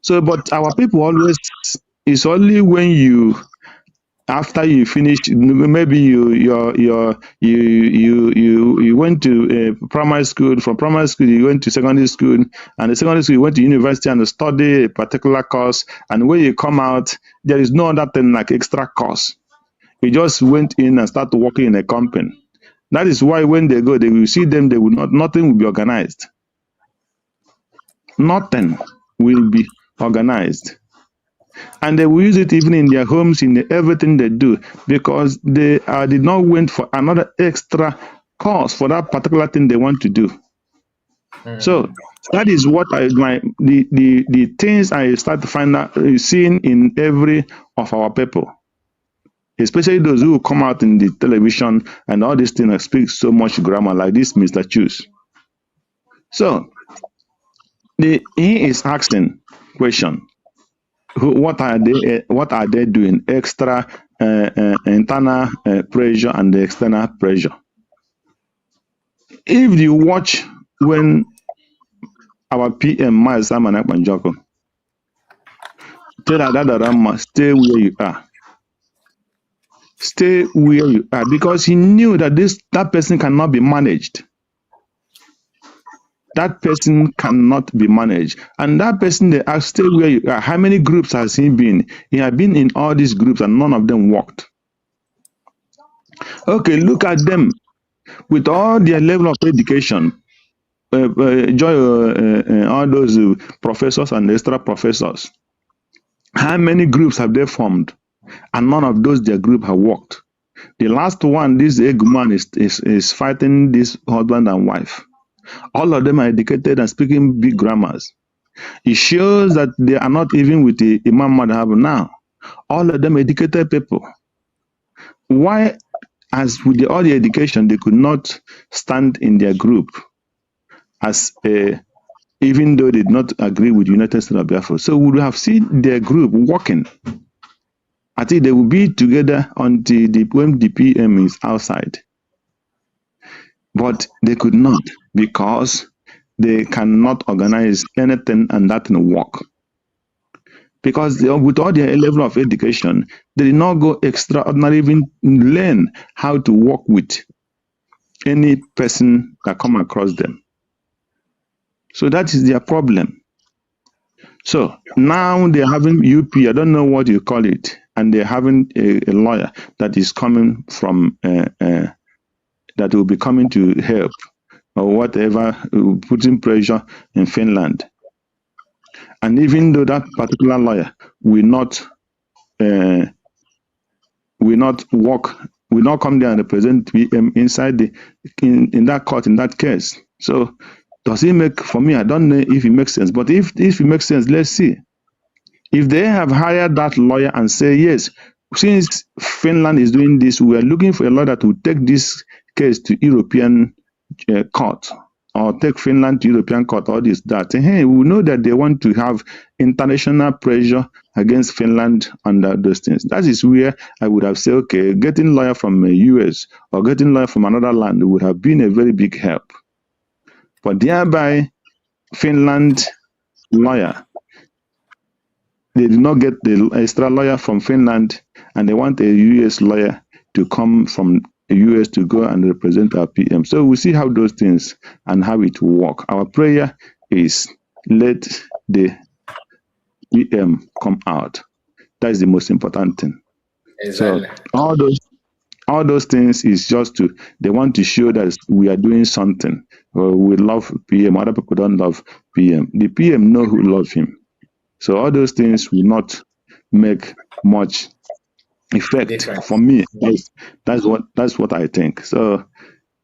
So, but our people always, it's only when you, after you finish, maybe you went to primary school. From primary school, you went to secondary school, and the secondary school you went to university and study a particular course. And when you come out, there is no other thing like extra course. You just went in and started working in a company. That is why when they go, they will see them. They will not. Nothing will be organized. Nothing will be organized. And they will use it even in their homes, in everything they do, because they did not went for another extra course for that particular thing they want to do. So that is what the things I start to find out, seeing in every of our people, especially those who come out in the television and all these things speak so much grammar, like this Mr. Choose. So he is asking question. What are they doing? Extra internal pressure and the external pressure. If you watch when our PM Maaz Simon Ekpanjok tell Adadarama, stay where you are. Stay where you are, because he knew that that person cannot be managed. That person cannot be managed. And that person, they asked, stay where you are. How many groups has he been? He had been in all these groups and none of them worked. Okay, look at them. With all their level of education, all those professors and extra professors, how many groups have they formed? And none of their group have worked. The last one, this Eggman is fighting this husband and wife. All of them are educated and speaking big grammars. It shows that they are not even with the Imam Madhab now. All of them educated people. Why, as with all the education, they could not stand in their group as even though they did not agree with United States of Biafra? So we would have seen their group working. I think they will be together until when the PM is outside. But they could not, because they cannot organize anything and that will work. Because with all their level of education, they did not go extraordinary, even learn how to work with any person that come across them. So that is their problem. So now they're having UP, I don't know what you call it, and they're having a lawyer that is coming from that will be coming to help or whatever, putting pressure in Finland. And even though that particular lawyer will not work, will not come there and represent PM inside in that court, in that case. So does it make, for me, I don't know if it makes sense, but if it makes sense, let's see. If they have hired that lawyer and say, yes, since Finland is doing this, we are looking for a lawyer that will take this case to European court, or take Finland to European court, or this, that. Hey, we know that they want to have international pressure against Finland and those things. That is where I would have said, okay, getting lawyer from the US or getting lawyer from another land would have been a very big help. But thereby, Finland lawyer, they did not get the extra lawyer from Finland, and they want a US lawyer to come from the US to go and represent our PM. So we'll see how those things and how it will work. Our prayer is let the PM come out. That is the most important thing. Exactly. So all those things is just they want to show that we are doing something. We love PM. Other people don't love PM. The PM know who love him. So all those things will not make much effect for me. That's what I think. So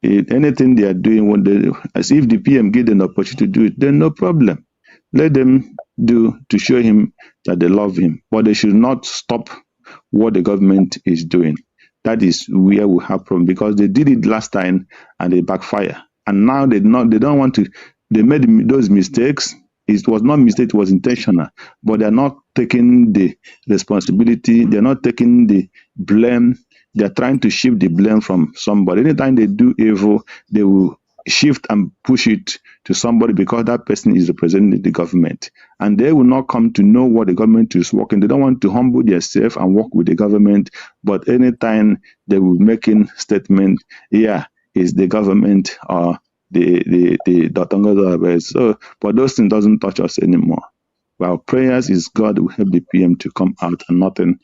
anything they are doing, as if the PM give them the opportunity to do it, then no problem. Let them do to show him that they love him. But they should not stop what the government is doing. That is where we have problem, because they did it last time and they backfire. And now they don't want to. They made those mistakes. It was not mistake, it was intentional. But they're not taking the responsibility. They're not taking the blame. They're trying to shift the blame from somebody. Anytime they do evil, they will shift and push it to somebody because that person is representing the government. And they will not come to know what the government is working. They don't want to humble themselves and work with the government. But anytime they will making statement, yeah, it's the government or the so, but those things doesn't touch us anymore. Our prayers is God will help the PM to come out and nothing,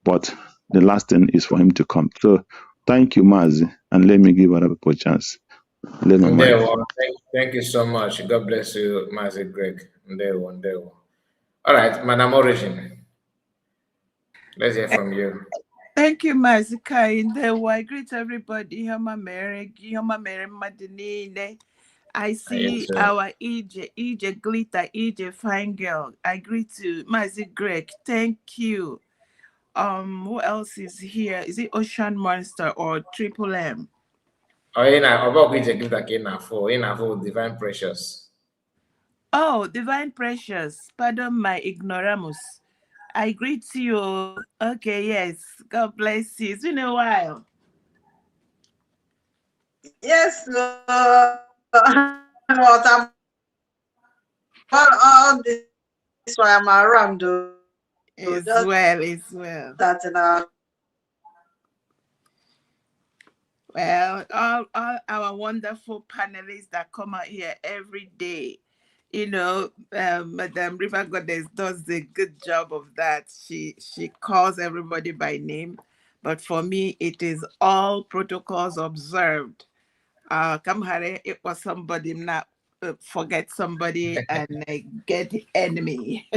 but the last thing is for him to come. So thank you, Mazi, and let me give other people a chance. Thank you so much. God bless you, Mazi Greg. All right, Madam Origin. Let's hear from you. Thank you, Mazikai. I greet everybody. Homa Mere Madinine. I see our EJ Glitter, EJ Fine Girl. I greet you, Mazi Greg. Thank you. Who else is here? Is it Ocean Monster or Triple M? Divine Precious. Oh, Divine Precious. Pardon my ignoramus. I greet you. Okay, yes. God bless you. It's been a while. Yes, all this why I'm around. It's well. Well, all our wonderful panelists that come out here every day. You know, Madam River Goddess does a good job of that. She calls everybody by name. But for me, it is all protocols observed. Kamhare, it was somebody not forget somebody and get enemy.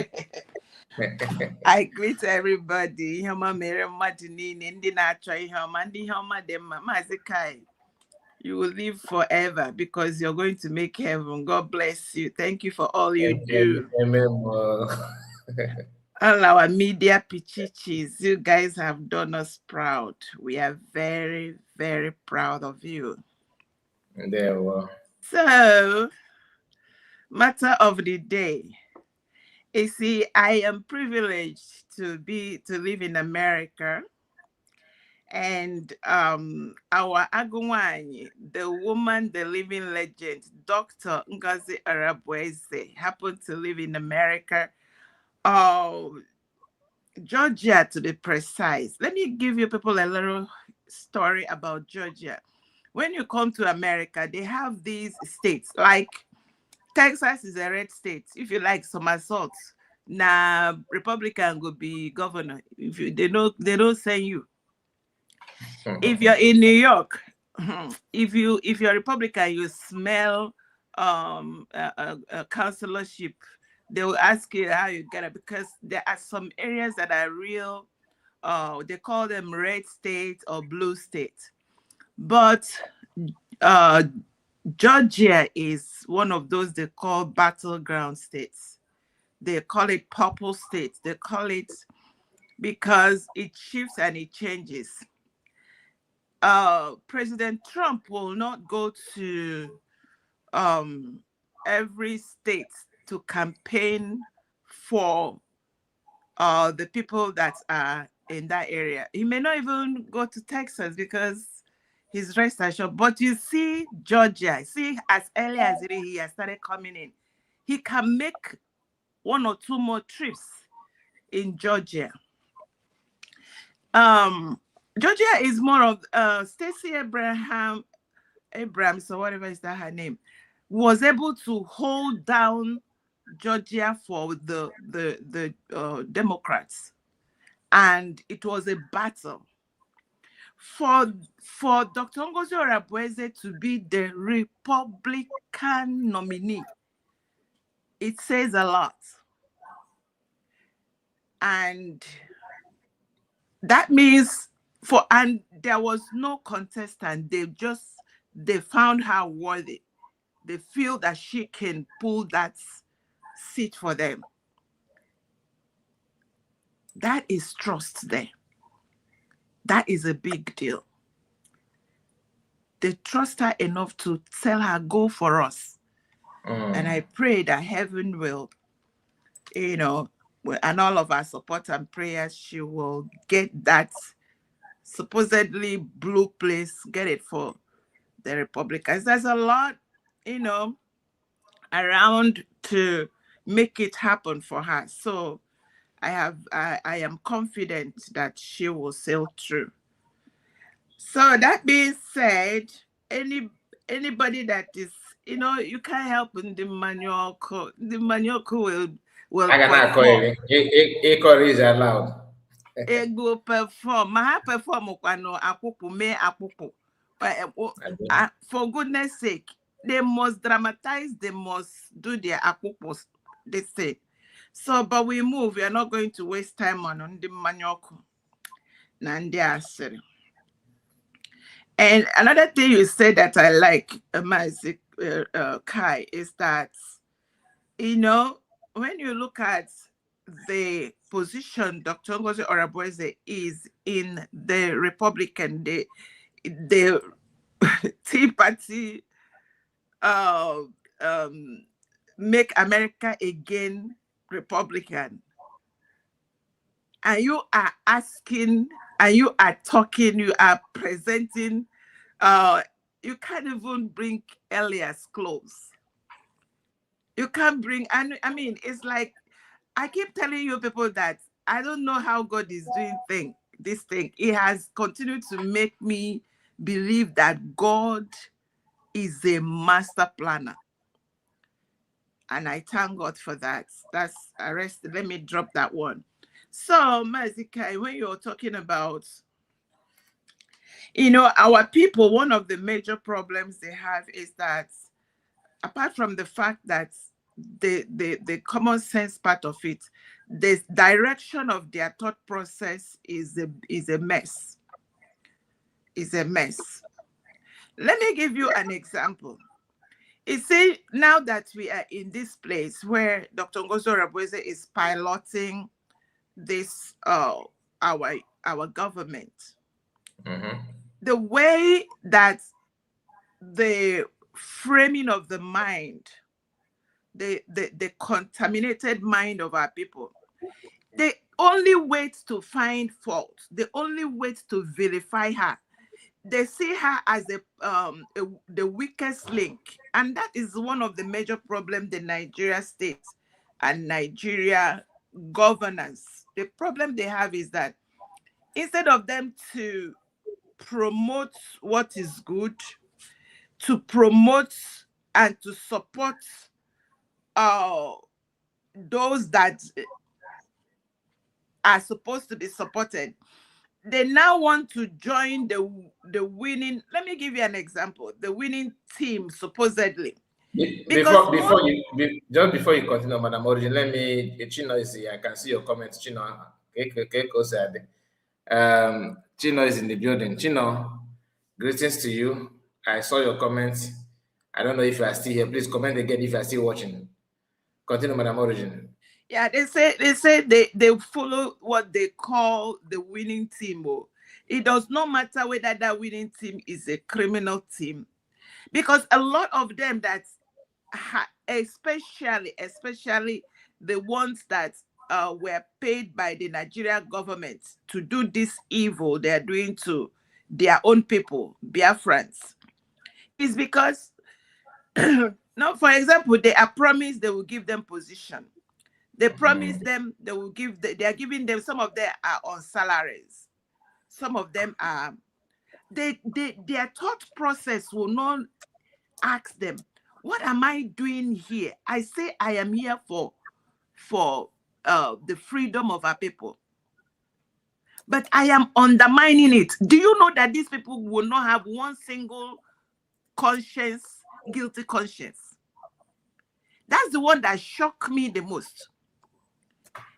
I greet everybody. Homa mere madinini ndi na try homa ndi homa dem mazikai. You will live forever because you're going to make heaven. God bless you. Thank you for all you do. All our media pichichis, you guys have done us proud. We are very, very proud of you. There we are. So, matter of the day. You see, I am privileged to live in America. And our Agumwanyi, the woman, the living legend, Dr. Ngozi Arabweze, happened to live in America, Georgia to be precise. Let me give you people a little story about Georgia. When you come to America, they have these states, like Texas is a red state. If you like somersault, now Republican will be governor. If you, they don't send you. If you're in New York, if you're Republican, you smell a councilorship, they will ask you how you get it, because there are some areas that are real, they call them red state or blue state. But Georgia is one of those they call battleground states. they call it purple states. They call it because it shifts and it changes. President Trump will not go to every state to campaign for the people that are in that area. He may not even go to Texas because he's rest assured. But you see Georgia, see as early as he has started coming in, he can make 1 or 2 more trips in Georgia. Georgia is more of Stacey Abrams, or whatever is that her name, was able to hold down Georgia for the Democrats, and it was a battle for Dr. Ngozi Oreboweze to be the Republican nominee. It says a lot, and that means and there was no contestant. They found her worthy. They feel that she can pull that seat for them. That is trust there. That is a big deal. They trust her enough to tell her, go for us. And I pray that heaven will, and all of our support and prayers, she will get that supposedly blue place, get it for the Republicans. There's a lot, around to make it happen for her. So I am confident that she will sail through. So that being said, anybody that is, you can't help in the manual will I cannot call it. It is allowed. It will perform. My perform akwukwume. For goodness sake, they must dramatize, they must do their akwukwu, they say. So, but we move. We are not going to waste time on the manyoku. And another thing you said that I like, Kai, is that, when you look at the position Dr. Ngozi Oreboweze is in the Republican, the Tea Party, Make America Again Republican, and you are asking, and you are talking, you are presenting, you can't even bring Elias close. You can't bring, and I mean, it's like, I keep telling you people that I don't know how God is doing this thing. It has continued to make me believe that God is a master planner. And I thank God for that. That's arrested. Let me drop that one. So, Mazikai, when you're talking about, our people, one of the major problems they have is that, apart from the fact that the common sense part of it, the direction of their thought process is a mess. Is a mess. Let me give you an example. You see, now that we are in this place where Dr. Ngozi Oreboweze is piloting this our government, the way that the framing of the mind, the contaminated mind of our people, they only wait to find fault. They only wait to vilify her. They see her as the weakest link. And that is one of the major problems the Nigeria state and Nigeria governance. The problem they have is that instead of them to promote what is good, to promote and to support those that are supposed to be supported, they now want to join the winning. Let me give you an example. The winning team, supposedly. Before you continue, Madam Origin, let me. Chino is here. I can see your comments. Chino, Chino is in the building. Chino, greetings to you. I saw your comments. I don't know if you are still here. Please comment again if you are still watching. Continue, Madam Origin. Yeah, they say they follow what they call the winning team. Oh. It does not matter whether that winning team is a criminal team, because a lot of them that especially the ones that were paid by the Nigerian government to do this evil they are doing to their own people, Biafrans, is because now, for example, they are promised they will give them position. They promise them they will give, they are giving them, some of them are on salaries. Some of them are, their thought process will not ask them, what am I doing here? I say I am here for the freedom of our people. But I am undermining it. Do you know that these people will not have one single conscience, guilty conscience? That's the one that shocked me the most.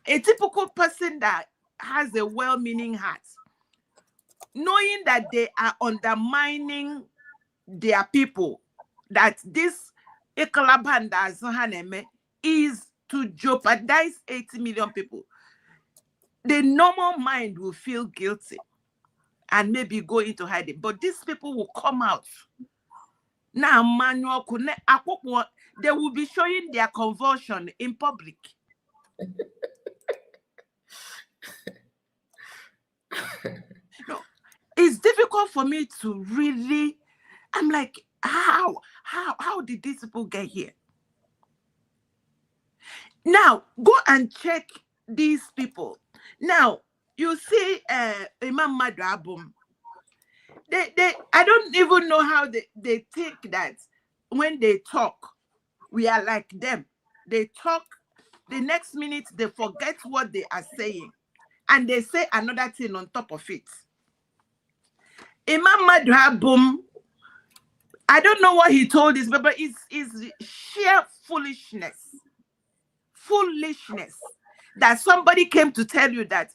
A typical person that has a well-meaning heart, knowing that they are undermining their people, that this Ekalabanda Zohaneme is to jeopardize 80 million people, the normal mind will feel guilty and maybe go into hiding. But these people will come out. Now, manual they will be showing their convulsion in public. No, it's difficult for me to really, I'm like, how did these people get here? Now, go and check these people. Now, you see Imam Madrabum. I don't even know how they think that when they talk, we are like them. They talk, the next minute they forget what they are saying, and they say another thing on top of it. Imam Madrabum, I don't know what he told us, but it's sheer foolishness. Foolishness that somebody came to tell you that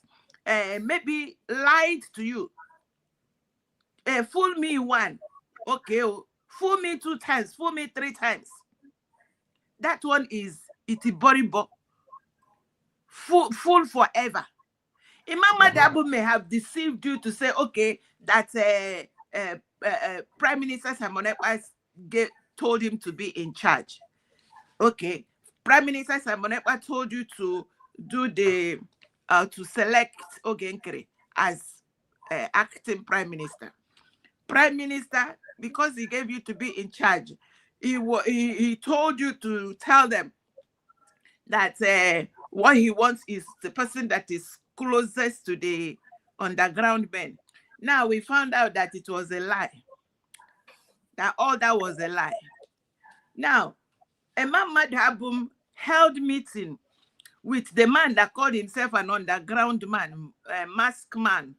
maybe lied to you. Fool me one, okay, fool me 2 times, fool me 3 times. That one is itiboribo. Fool forever. Imam Madabu may have deceived you to say, okay, that Prime Minister Simon Ekpa told him to be in charge. Okay, Prime Minister Simon Ekpa told you to do the to select Ogenkere as acting Prime Minister. Prime Minister, because he gave you to be in charge, he told you to tell them that what he wants is the person that is closest to the underground men. Now we found out that it was a lie. That all that was a lie. Now, Imam Madhabum held meeting with the man that called himself an underground man, a masked man,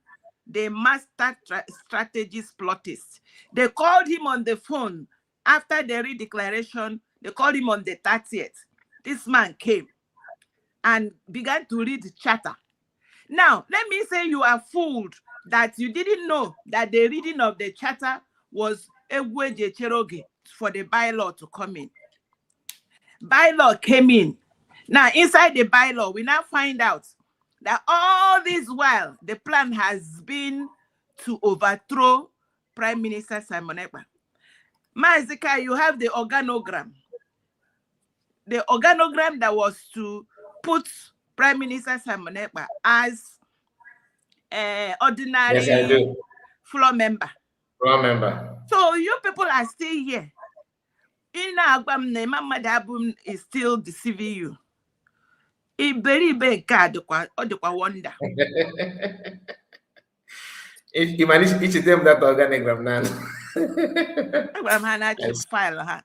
the master strategist plottist. They called him on the phone after the redeclaration. They called him on the 30th. This man came and began to read the charter. Now, let me say you are fooled that you didn't know that the reading of the charter was Egweje Cheroge for the bylaw to come in. Bylaw came in. Now, inside the bylaw, we now find out that all this while, the plan has been to overthrow Prime Minister Simon Ekpa. Mazika, you have the organogram. The organogram that was to put Prime Minister Simon Ekpa as ordinary floor member. Floor member. So you people are still here. Madhabum is still deceiving you. Wonder. You manage each of them that organogram now.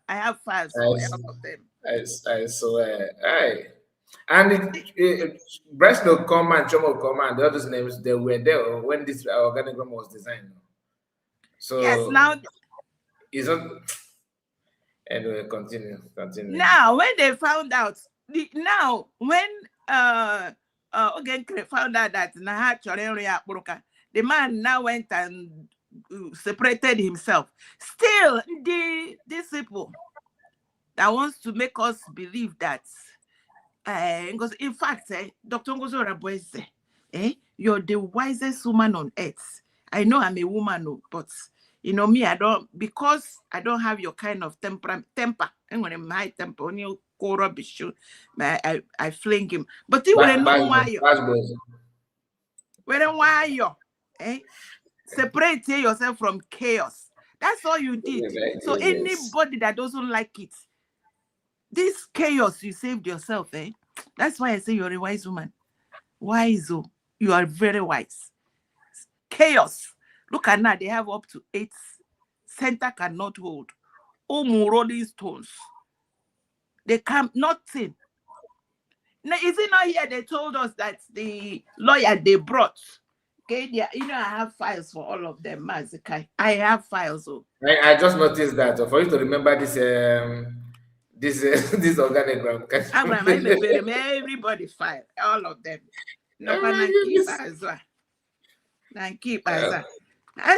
I have files for all of them. I swear. Aye. And Breast will come and Chom will come and the other names, they were there when this organogram was designed. So yes, now it's not. Anyway, continue. Now, when they found out, when Ogenkere found out that the man now went and separated himself. Still, these people that wants to make us believe that In fact, Dr. Ngozo Rabueze, you're the wisest woman on earth. I know I'm a woman, but you know me, because I don't have your kind of temper. I'm going to my temper on your core rubbish. I fling him. But you will know why you. Why you? Separate yourself from chaos. That's all you did. So anybody that doesn't like it, this chaos, you saved yourself, That's why I say you're a wise woman. Wise, oh, you are very wise. Chaos. Look at now, they have up to 8. Center cannot hold. Rolling stones. They can't, nothing. Now, is it not here they told us that the lawyer they brought, okay, I have files for all of them, Mazikai. I have files. Oh. I just noticed that. For you to remember this this organogram. Everybody file, all of them. No one keep as well. Keep as well.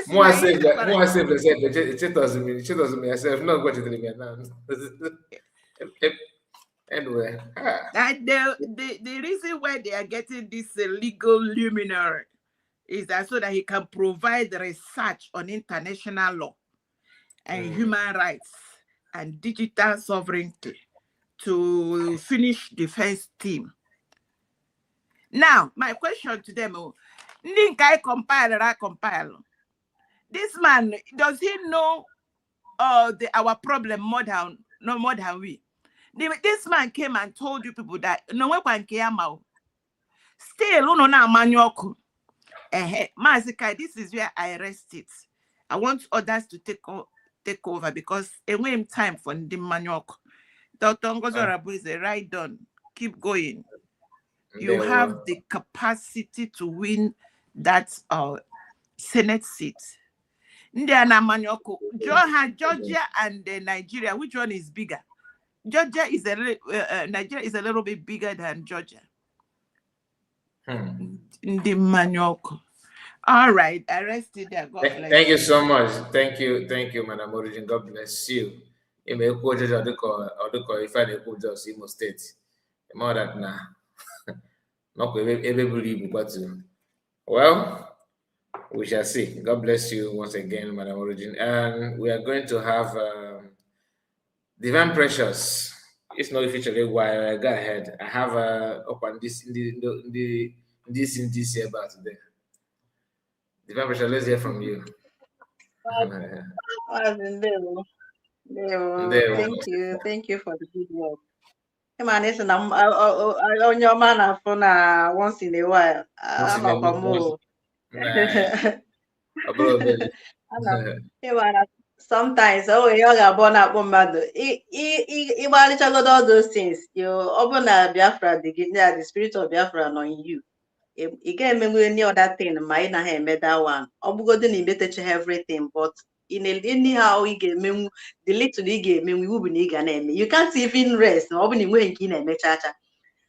More safe yourself. It doesn't mean yourself. Not what you mean now. Anyway, that the reason why they are getting this legal luminary is that so that he can provide research on international law and human rights and digital sovereignty to finish defense team. Now, my question to them, compile. This man, does he know our problem more than we? This man came and told you people that no one can still no manyoku. Mazikai, this is where I rest it. I want others to take over because it won't time for the manyoku. Dr. Ngozo Rabu is right done. Keep going. You have the capacity to win that Senate seat. Georgia and Nigeria, which one is bigger? Georgia is Nigeria is a little bit bigger than Georgia. The Manyoko. All right, I rested there. God bless. Thank you so much. Thank you, Madam Origin. God bless you. You may go to if I go just Imo State. More that now. Not everybody, but well, we shall see. God bless you once again, Madam Origin. And we are going to have Divine Precious. It's not officially why I go ahead. I have open this in this year about today. Divine Precious, let's hear from you. Thank you for the good work. Hey man, listen, I'm on your man for once in a while. I'm not more. Sometimes you got born up all those things. You open a Biafra, the spirit of Biafra on you. You can't remember any other thing, my na made that one. Obugodin better everything, but anyhow we get the little game we will be name. You can't even rest, opening when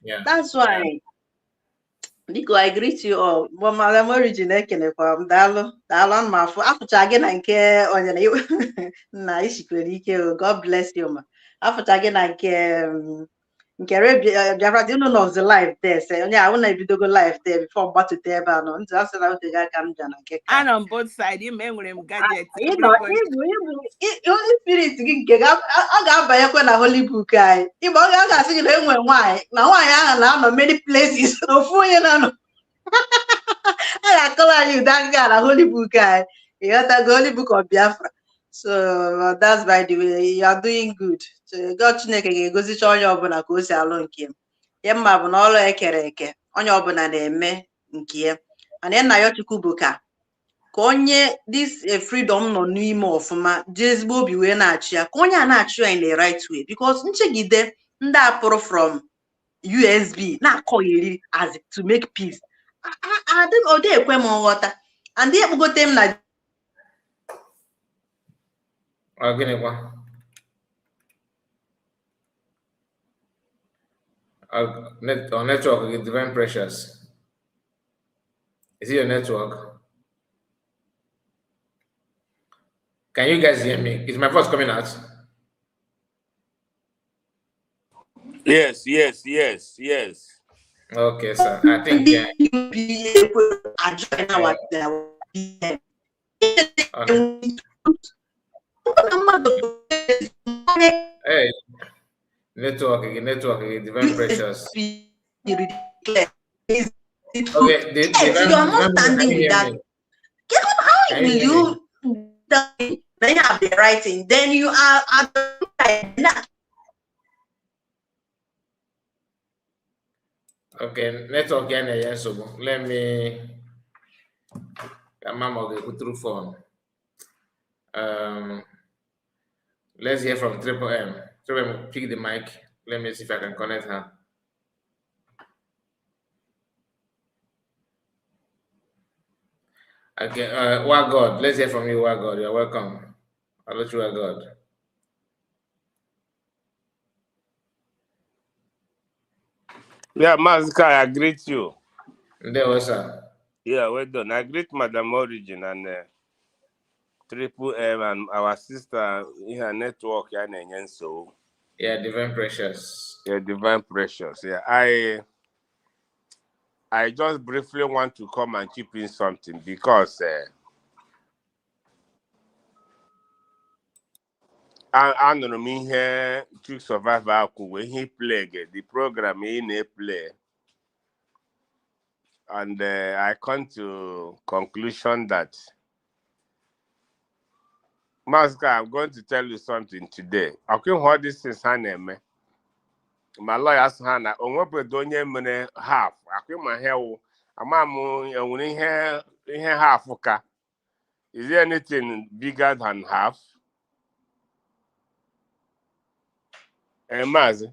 yeah. That's why. Nico, I greet you all. But Madam Origin from Dalo Mafu. After again and care on your nice. God bless you, ma. After again and care. Biafra didn't know the life there. Say, I want to go live there before but to tell about no. Just how the guy come down and get. And on both sides, you may with gadgets. You know, Holy Spirit get up. I got by a holy book guy. If I got sing why. Now I am many places. No fool, you know. I call you that guy, a holy book guy. You got a holy book of Biafra. So that's by the way, you are doing good. So God Chineke goes to all your bona goes along him. Yemma bụ n'ọrụ ekere eke onye ọbụla na-eme nke ya and then na ya Chukwu ka onye this freedom nọ n'ime ọfụma ji ezigbo obi wee na-achị ya ka onye a na-achị ya in the right way because nchegide ndị apụrụ from USB na-akọgheri as to make peace ọ dị ekwe m nghọta and ekpugote m na network is Divine Precious. Is it your network? Can you guys hear me? Is my voice coming out? Yes. Okay, sir. I think hey, network again, divine precious. Okay, Yes, you are not standing with that. How will you then have the writing? Then you are at the okay, network again, so let me go through phone. Let's hear from Triple M. Triple M, pick the mic. Let me see if I can connect her. Okay, God, let's hear from you, God. You're welcome. Hello, God. Yeah, Mazika, I greet you. There was sir. Yeah, well done. I greet Madam Origin and Triple M and our sister in her network, and so. Yeah, Divine Precious. Yeah, Divine Precious. Yeah, I just briefly want to come and chip in something because I know me here to survive when he play the program in a play. And I come to conclusion that Master, I'm going to tell you something today. Okay, what this is Haneme. My lawyer's Hannah, on what we're doing half. I feel my hair. I'm here half. Is there anything bigger than half? Maz?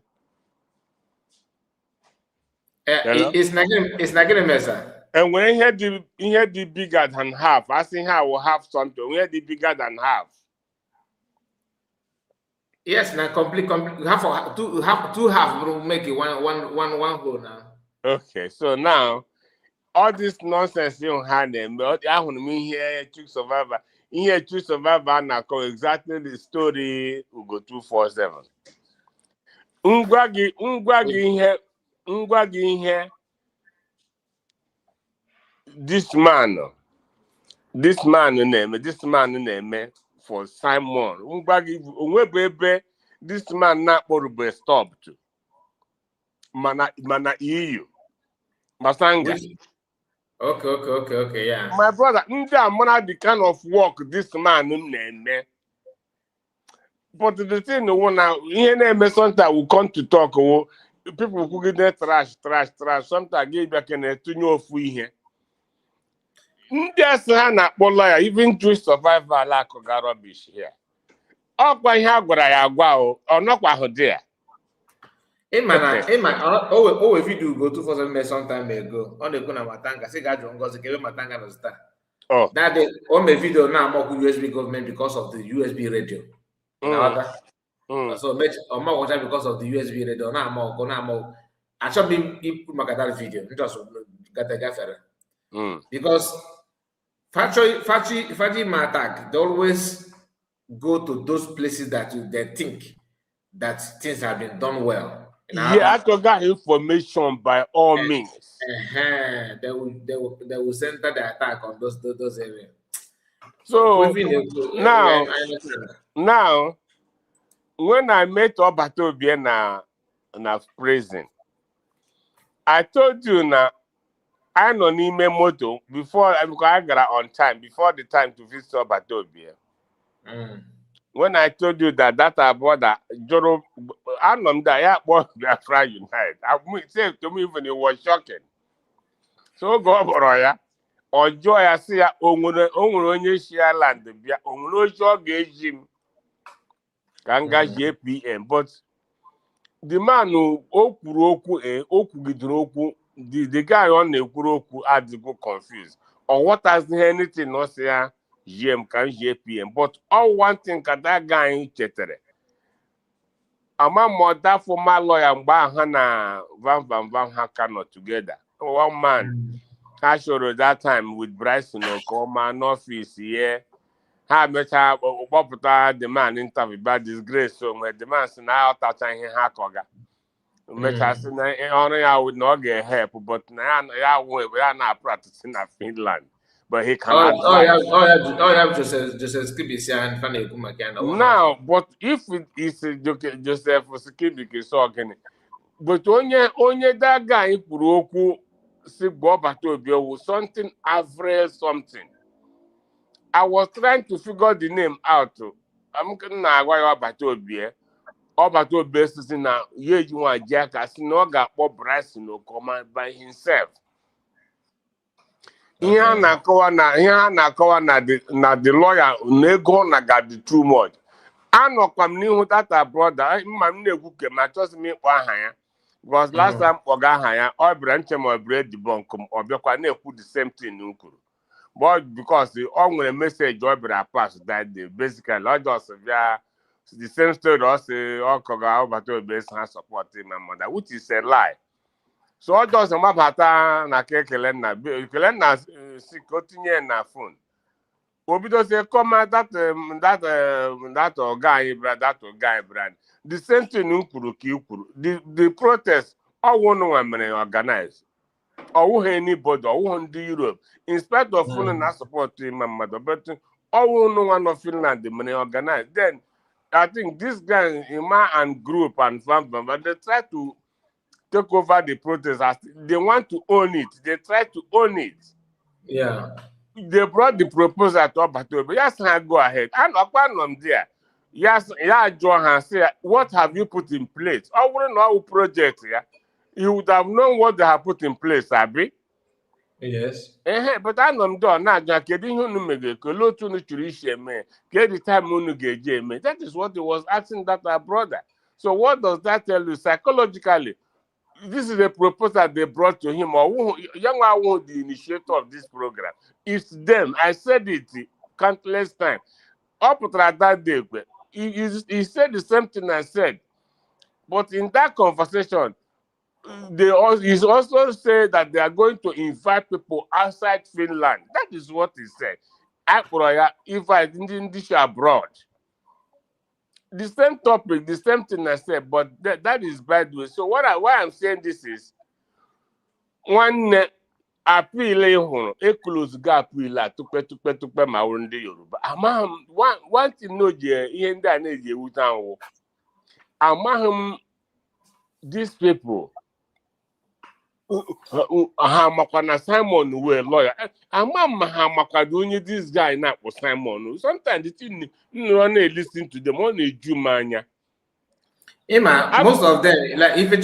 It's not gonna mess up. And when he had the bigger than half, I think I will have something. We had the bigger than half. Yes, now complete half two half will make it one whole now. Okay, so now all this nonsense you don't have them, but I want to mean here True Survivor. In here True Survivor now call exactly the story we go 247. Ngwagi here. This man name for Simon. Ngwagi this man not be stopped. Mana EU. Masanga. Okay, yeah. My brother, the kind of work this man name. But the thing the one now, sometimes we come to talk, people who get trash. Sometimes get back in to know if we here. Just even to survival like rubbish here. All by here or not what there. In my if you do go to for some time ago, on the corner matanga, say God goes to give matanga no star. Oh, that day on my video now more USB government because of the USB radio. So much or more water because of the USB radio. Now more. I should be put my that video. Just get the gaffer. Because factory attack, they always go to those places that they think that things have been done well. Yeah, I got information by all means. They will center the attack on those areas. So now, when I met Obatobia na prison, I told you now I don't need my moto because I got on time before the time to visit Obatobia. When I told you that about that Joro, I know that I bought Biafra Unite. I said to me even it was shocking. So go over or joy I see only share land bia only show gauge Kanga JPM, but the man who the guy on the Okuroku had to go confused. Or what has anything not say GM can JPM, but all one thing that guy in Chetere. Ama mother for my lawyer and Hana Van Hakano together. One man, I showed that time with Bryson Okoma, office here. How much the man interview about disgrace so where the man now touching him hakoga. I would not get help, but now we are not practicing in Finland. But he can advise. Now, but if it is Joseph Skibiki talking, but only that guy Puroku something average something. I was trying to figure the name out. I'm gonna why Batobie. Obato is now ye you want Jack as no got Bryce no command by himself. Here na the lawyer nego na got the too much. I know come new that brother, my just me because last time Ogahaya or Branchem or bread the bunkum or put the same thing. But because the only message or pass that day, basically, not just the same story also all Koga about base has supporting my mother, which is a lie. So all just my pata na kelena si continue na phone. Obido say come that guy brand. The same thing the protest all one organize. Or anybody or the Europe. In spite of Finland support to my mother, but all no one of Finland the money organized. Then I think this guy Ima and group and family, but they try to take over the protest. They want to own it. They try to own it. Yeah. They brought the proposal to Obato, but yes, I go ahead. And upon them there, yes, yeah, John and say, what have you put in place? I wouldn't know project here. You would have known what they have put in place, Abby. Yes. But I know done now. That is what he was asking that our brother. So what does that tell you psychologically? This is a proposal they brought to him, or young one, the initiator of this program. It's them. I said it countless times. Up to that day, he said the same thing I said. But in that conversation, he's also said that they are going to invite people outside Finland. That is what he said. Invite English abroad. The same topic, the same thing I said, but that is bad way. So why I'm saying this is one appeal close gap tupe ma ndị Yoruba. One thing no ihe ndị a na-eji ewute ahụ. Amaghị these people Hamakwana Simon were lawyer. Hamakadu only this guy not was Simon. Sometimes the thing no listen to them on a Jumania. Most of them, like if a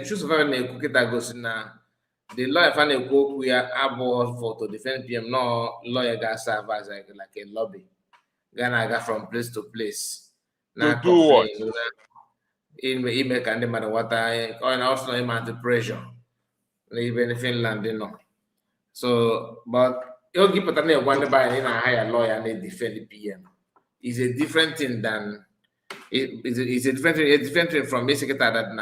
choose of a that goes now, the lawyer find a go we are able for to defend PM. No lawyer got serve as like a lobby. Gonna go from place to place. To do what? In email can the matter what I also amount of pressure. Even in Finland, you know. So, but you'll give a wonder by in a higher lawyer and they defend the PM. It's a different thing than it's a different thing from basically that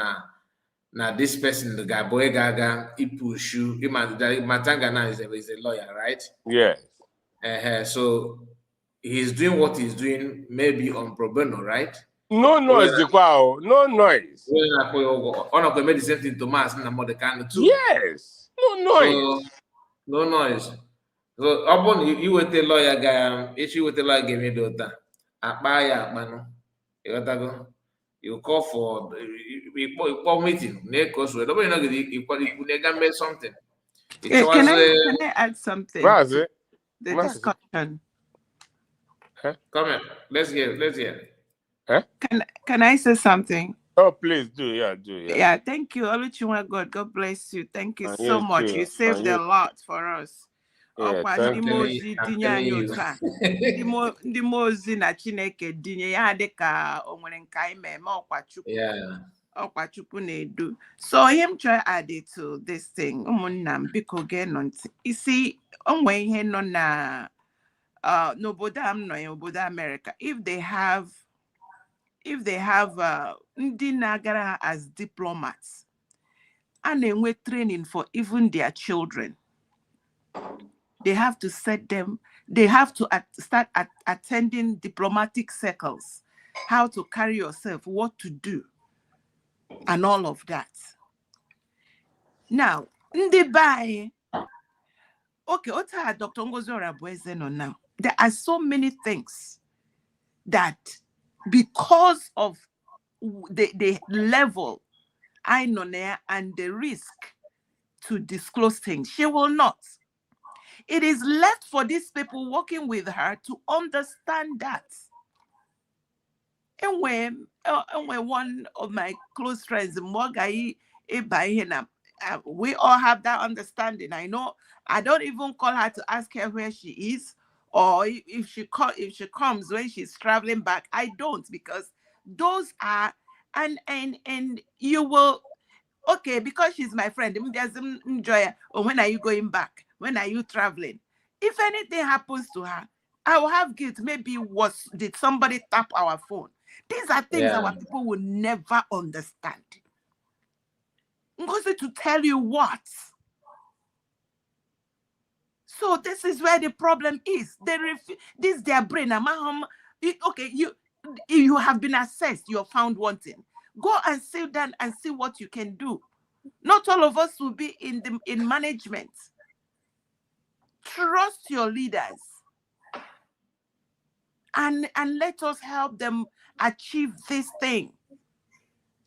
now this person, the guy boy gaga, he push you. Matanga now is a lawyer, right? Yes. So he's doing what he's doing, maybe on pro bono, right? No noise, no noise. One of them made the same thing to Mass and the kind too. Yes, no noise. So, no noise. So upon you with the lawyer guy, issue with the lawyer give me daughter. You call for meeting. Nobody know you something. Can I add something? The discussion. Come on, let's hear. Can I say something? Oh, please do. Yeah. Yeah, thank you. Oluchiwa God bless you. Thank you so much. You saved a lot for us. Ndị mozi na Chineke dinye ya dịka o nwere nke anyị mee ọkwa Chukwu na-edu. So him try add it to this thing. Ụmụnna m biko gee nọ ntị. Isi o nwee ihe nọ na n'obodo a m nọ ya obodo America. If they have ndị na-agara ha as diplomats, a na-enwe training for even their children. They have to set them, they have to start attending diplomatic circles, how to carry yourself, what to do. and all of that. Now, okay, Dr. Ngozi Orabueze now. There are so many things that because of the level I know there and the risk to disclose things, she will not. It is left for these people working with her to understand that. And when one of my close friends, we all have that understanding. I know I don't even call her to ask her where she is, or if she comes when she's traveling back. I don't, because those are and you will, okay, because she's my friend. Enjoy. Or when are you going back? When are you traveling? If anything happens to her, I will have guilt. Maybe did somebody tap our phone? These are things our people will never understand. I'm going to tell you what. So this is where the problem is. This is their brain. Okay, you have been assessed. You're found wanting. Go and sit down and see what you can do. Not all of us will be in management. Trust your leaders. And let us help them achieve this thing.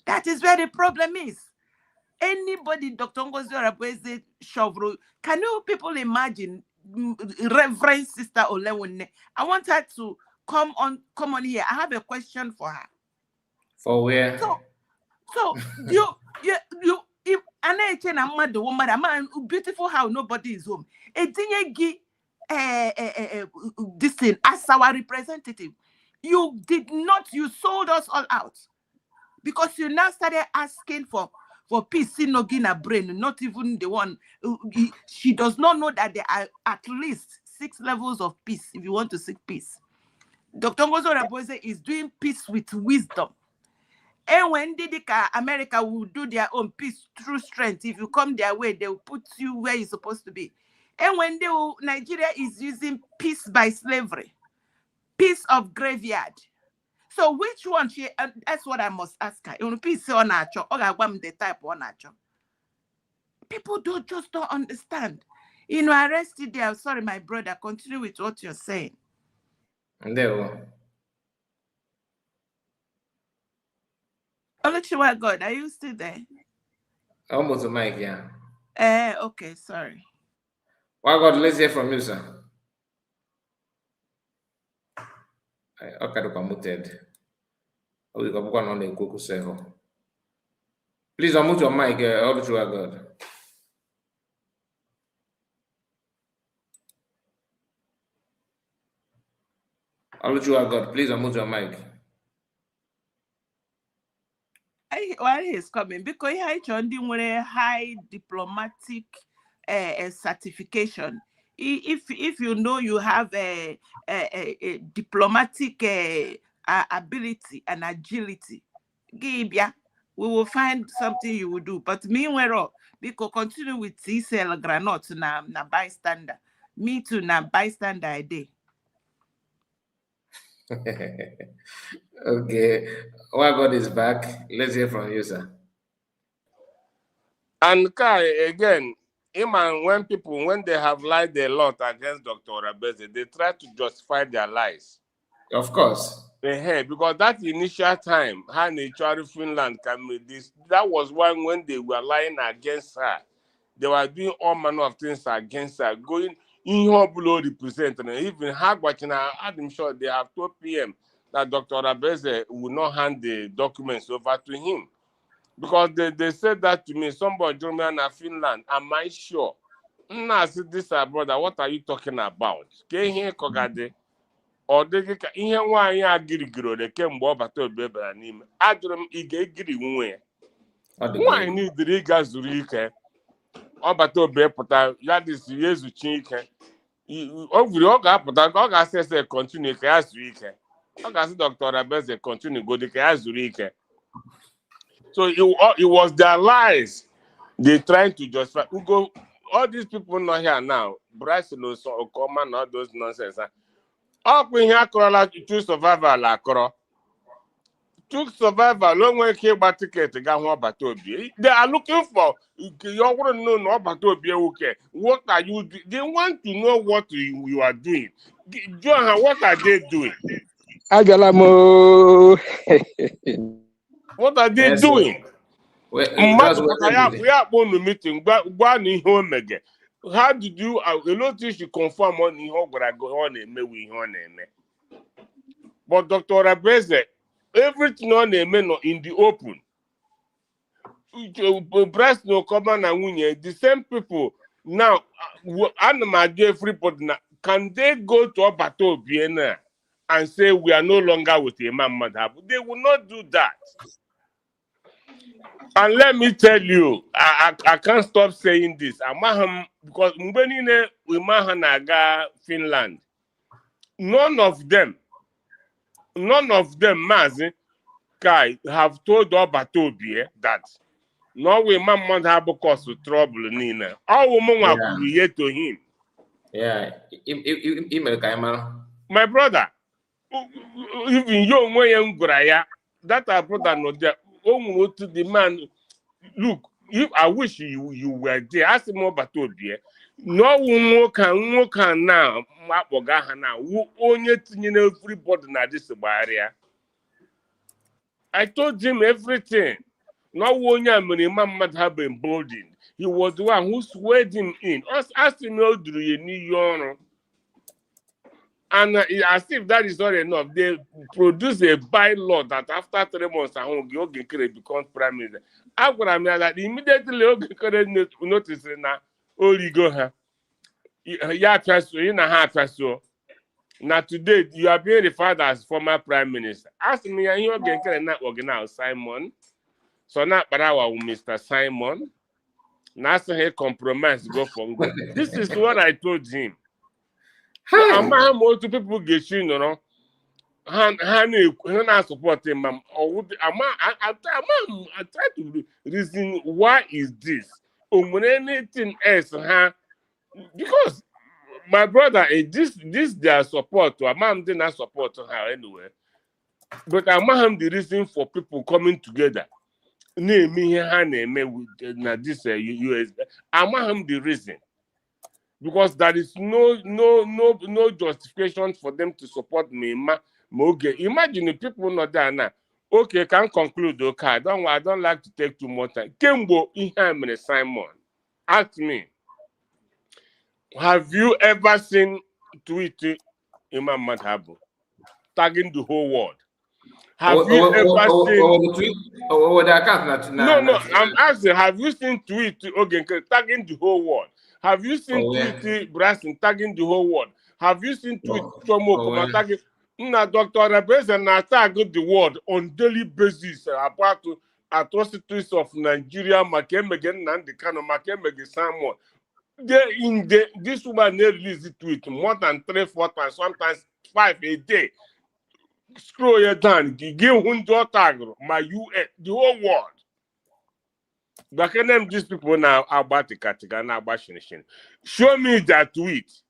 That is where the problem is. Anybody, Dr. Ngozi Orabueze Shovro, can you people imagine Reverend Sister Olewone? I want her to come on here. I have a question for her. For where? So beautiful how nobody is home. This thing as our representative. You sold us all out because you now started asking for peace in Nogina brain, not even the one. She does not know that there are at least 6 levels of peace if you want to seek peace. Dr. Ngozi Orabueze is doing peace with wisdom. And when America will do their own peace through strength, if you come their way, they will put you where you're supposed to be. And when Nigeria is using peace by slavery, peace of graveyard. So which one that's what I must ask her. Peace on the type on people don't understand. I rested there. Sorry, my brother. Continue with what you're saying. And there we go. Oluchiwa God, are you still there? Almost a mic, yeah. Okay, sorry. Well, God, let's hear from you, sir. Okay, muted. Please unmute your mic, Oluchiwa God. Oluchiwa God, please unmute your mic. While he's coming, because he high diplomatic certification. If you know you have a diplomatic ability and agility, we will find something you will do. But meanwhile, because continue with T-cell granite na bystander. Me too, na bystander a day. Okay. While God is back, let's hear from you, sir. And Kai, again, when they have lied a lot against Dr. Orabueze, they try to justify their lies. Of course. Because that initial time, Finland that was when they were lying against her. They were doing all manner of things against her, going in her below representing, even her watching her. I'm sure they have told PM that Dr. Orabueze will not hand the documents over to him. Because they said that to me, somebody told me in Finland, am I sure? I said, this brother, what are you talking about? Or they ihe nwaanyị a girigiro kemgbe ọ bata obi bara n'ime ajụrụ m ị ga-egiri nwe ya nwaanyị n'idiri ịga zuru ike ọ bata obi pụta ya dịsi ya ezuchi ike ọ ga-apụta ka ọ ga-asị ese continue ka ya zuru ike ọ ga-asị Dr. Orabueze continue godi ka ya zuru ike. So it was their lies they trying to justify. Ugo, all these people not here now, Bryce Okoma and all those nonsense. All we here choose survival la took survival long way came back ticket to go Batobi. They are looking for your no no Batobi. Okay, what are you doing? They want to know what you are doing. Johan, what are they doing? Agalamo. What are they doing? We are going to meeting. How did you notice you confirm on the go on and me but Dr. Rabeze, everything on the men in the open. Breast no common and winning. The same people now, everybody now, can they go to a battle Vienna and say we are no longer with Imam Madhab? They will not do that. And let me tell you, I can't stop saying this. Because Naga Finland, none of them, Mazi, Kai, have told Obatobie that no way man have cause trouble Nina. All women are create to him. Yeah, my brother, even you when that our brother no there. Oh, to the man, look, if I wish you were there, ask him about Obie. No one can now, now, who only everybody na this barrier. I told him everything. No one had been emboldened. He was the one who swayed him in. Us asked him how do you need your and as if that is not enough, they produce a bylaw that after 3 months, Ogekere becomes prime minister. After that, immediately Ogekere noticing that Oligo ha. Ya peso, na ha peso. Now today you are being referred as former prime minister. Ask me, and you Ogekere not working out Simon. So now, but our Mr. Simon. Now he compromise go for go. This is what I told him. I'm more to people get you know. Han not support him. I try to reason why is this? When anything else, because my brother, this their support to Amam did not support her anyway. But Amam the reason for people coming together. Name me with this US. Amam the reason. Because there is no justification for them to support me. Imagine the people not there now. Okay, can conclude. Okay, I don't like to take too much time. Kembo Ihamene Simon, ask me, have you ever seen tweet Imam Madhabu tagging the whole world? Have you ever seen? No, I'm asking, have you seen tweet tagging the whole world? Have you seen tweet Brasson tagging the whole world? Have you seen tweet Chomo tagging? Dr. Rabeza na tag the world on daily basis about atrocities of Nigeria, Makemegen Nandikano, Makemege Samuel. This woman release the tweet more than 3-4 times, sometimes 5 a day. Scroll your down, give $100 tag my US, the whole world. But can them these people now about the category now about show me that tweet.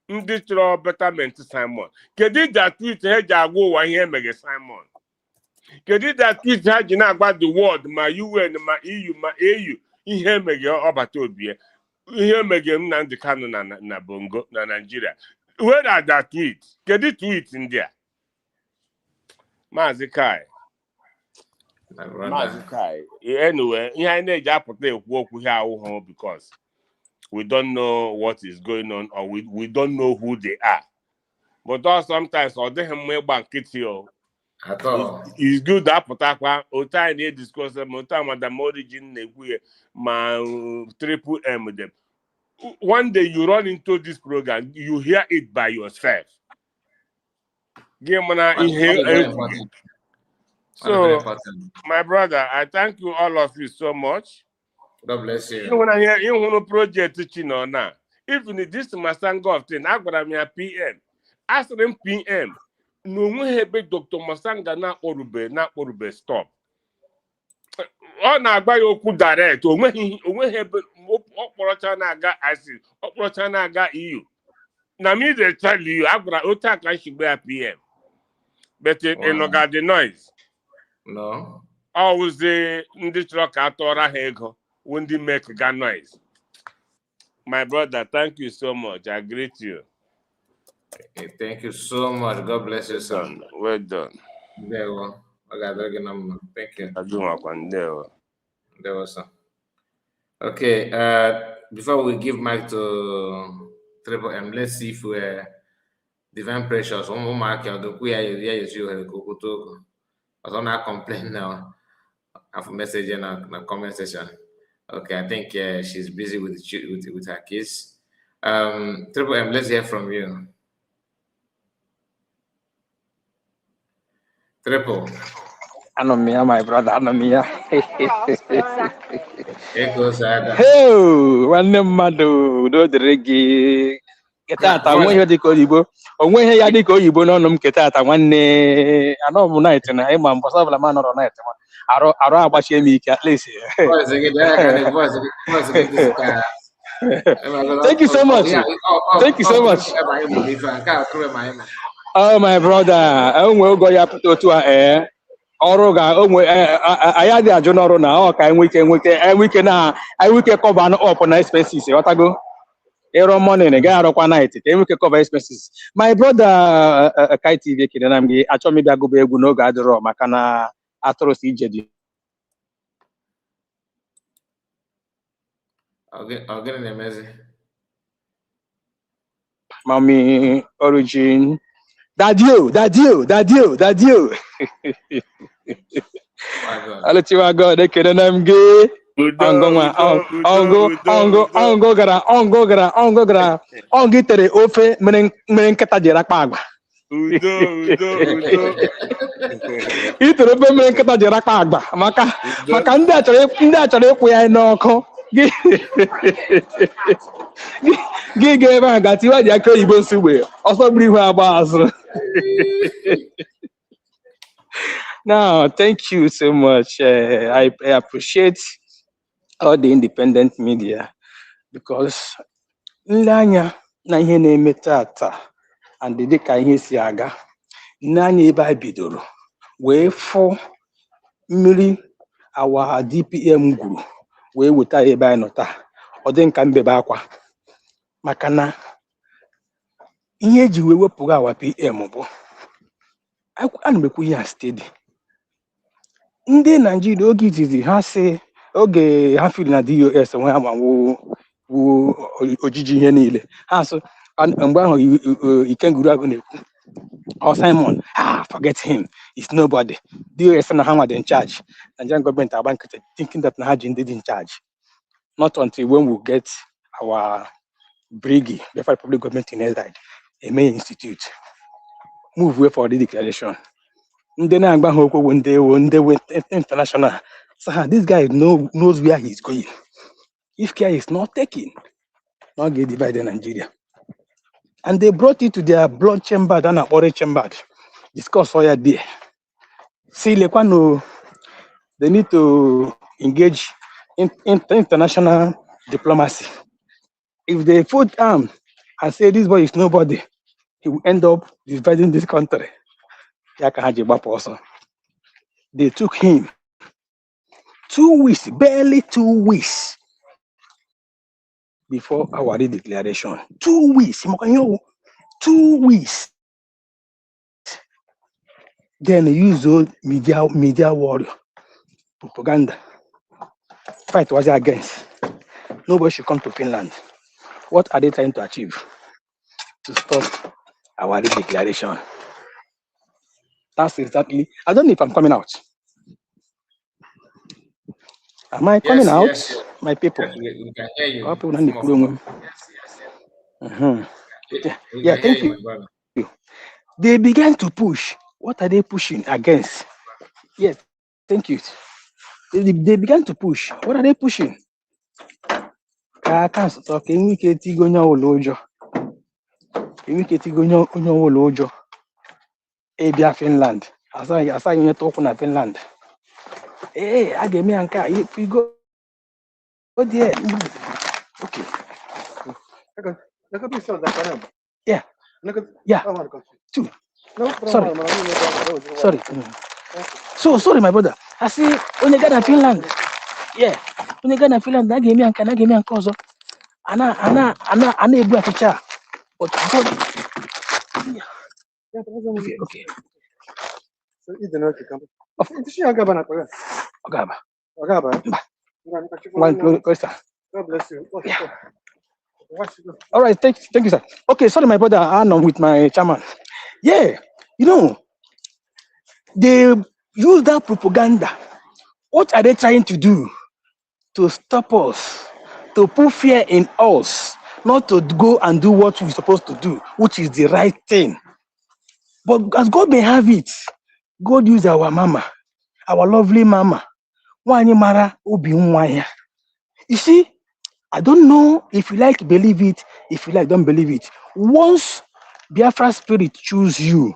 This betterment Simon. Can that tweet here go one here mega Simon? Can that tweet here about the world, my UN, my EU, my AU, here mega about Obie, here mega the canon na Bongo, na Nigeria. Where are that tweet? Can the tweet in there? Mazikai. Anyway, because we don't know what is going on or we don't know who they are. But also sometimes it's good that Otai discuss Madam Origin Triple M with them. One day you run into this program, you hear it by yourself. So, my brother, I thank you all of you so much. God bless you. When I hear you project teaching on now, even this Masanga thing, I got a PM. Ask them PM. No one have Dr. Masanga na Orube stop. On a buy Oku direct, or when he have Oporochana I see, Oporochana EU. Now, me they tell you, I've got Otaka should be a PM. But in the noise. No. Always the truck atora hego when they make gun noise. My brother, thank you so much. I greet you. Thank you so much. God bless you, sir. Well done. There we go. Thank you. There was sir. Okay. Before we give mic to Triple M, let's see if we're Divine Precious. One more mark. We are you. I don't not complain now. I have a message in a comment section. Okay, I think she's busy with her kids. Triple M, let's hear from you. Triple. Anomia, my brother, Anomia. Hey, nwanne mmadụ do reggae. Ketata onwe ihe dịka oyibo. Onwe ihe ya dịka oyibo n'ọnụ m ketata nwanne. Anọ m night na ịma mbọsọ ọbụla ma nọrọ night ma. Arụ agbachie m ike at least. Thank you so much. Thank you so much. Oh my brother, enwe ogo ya pụta otu a ọrụ ga onwe anyị adị ajụ n'ọrụ na ọ ka enwe ike na anyị ike cover up na expenses ghọtago ịrụ morning gaghị arụkwa night ka enwe ike cover expenses. My brother Kai TV ekele na m gị achọ m ịbịa gụba egwu n'oge adịrọ maka na atụrụ si ije dị Mami Origin Dadio. Aletiwa God ekele na m gị ongo gara ongo tere ofe mere nkịta jiri akpa agba itere ofe mere nkịta jiri akpa agba maka ndị a chọrọ ịkwụ ya n'ọkụ gị ga ebe a ga tiwa ji aka oyibo nsogbe ọsọ gburu ihu agba azụ. No, thank you so much. I appreciate all the independent media because nleanya na ihe na-eme tata and dịka ihe si aga nleanya ebe a bidoro wee fụ mmiri awa DPM gwuru wee weta ebe anyị nọ taa ọ dị nka mbebe akwa maka na ihe eji wee wepụga awa PM bụ ana m ekwu ihe steady. Ndị Naijiria oge izizi ha si oge ha fili na DOS nwe ha ma wuo ojiji ihe niile ha so mgbe ahụ Ikenguru Agụ na-ekwu Simon forget him, it's nobody. DOS na ha in charge. Nigerian government agba nkịtị thinking that na ha ji ndị dị in charge. Not until when we get our Brigi, Biafra Public Government in Exile, a main institute, move way for the declaration. Ndị na-agba ha okwu ndị international. So this guy knows where he's going. If care is not taken, not get divided Nigeria. And they brought it to their blood chamber, then a orange chamber. Discuss all there. See, they need to engage in international diplomacy. If they put arm and say this boy is nobody, he will end up dividing this country. They took him 2 weeks, barely 2 weeks before our declaration. 2 weeks, 2 weeks. Then they use those media warrior propaganda. Fight was against. Nobody should come to Finland. What are they trying to achieve? To stop our declaration. That's exactly. I don't know if I'm coming out. Am I coming out? Yes. My people. We can hear you. Yeah, thank you. They began to push. What are they pushing against? Yes, thank you. They began to push. What are they pushing? I can't talk. We can't go Abia Finland. As I talk on Finland. Hey, I gave me a car. If we go there. Okay. Yeah. Yeah. Two. Sorry. So sorry, my brother. I see when you get in Finland. Yeah. When you get in Finland, I give me and can I give me a cause. Ana ebu achicha. But God. Okay. So you know to come. Ogaba. Ogaba. One question. God bless you. Yeah. All right, thank you, sir. Okay, sorry, my brother. I'm with my chairman. Yeah, you know, they use that propaganda. What are they trying to do? To stop us, to put fear in us, not to go and do what we're supposed to do, which is the right thing. But as God may have it, God used our mama, our lovely mama. You see, I don't know if you like believe it, if you like don't believe it. Once Biafra spirit choose you,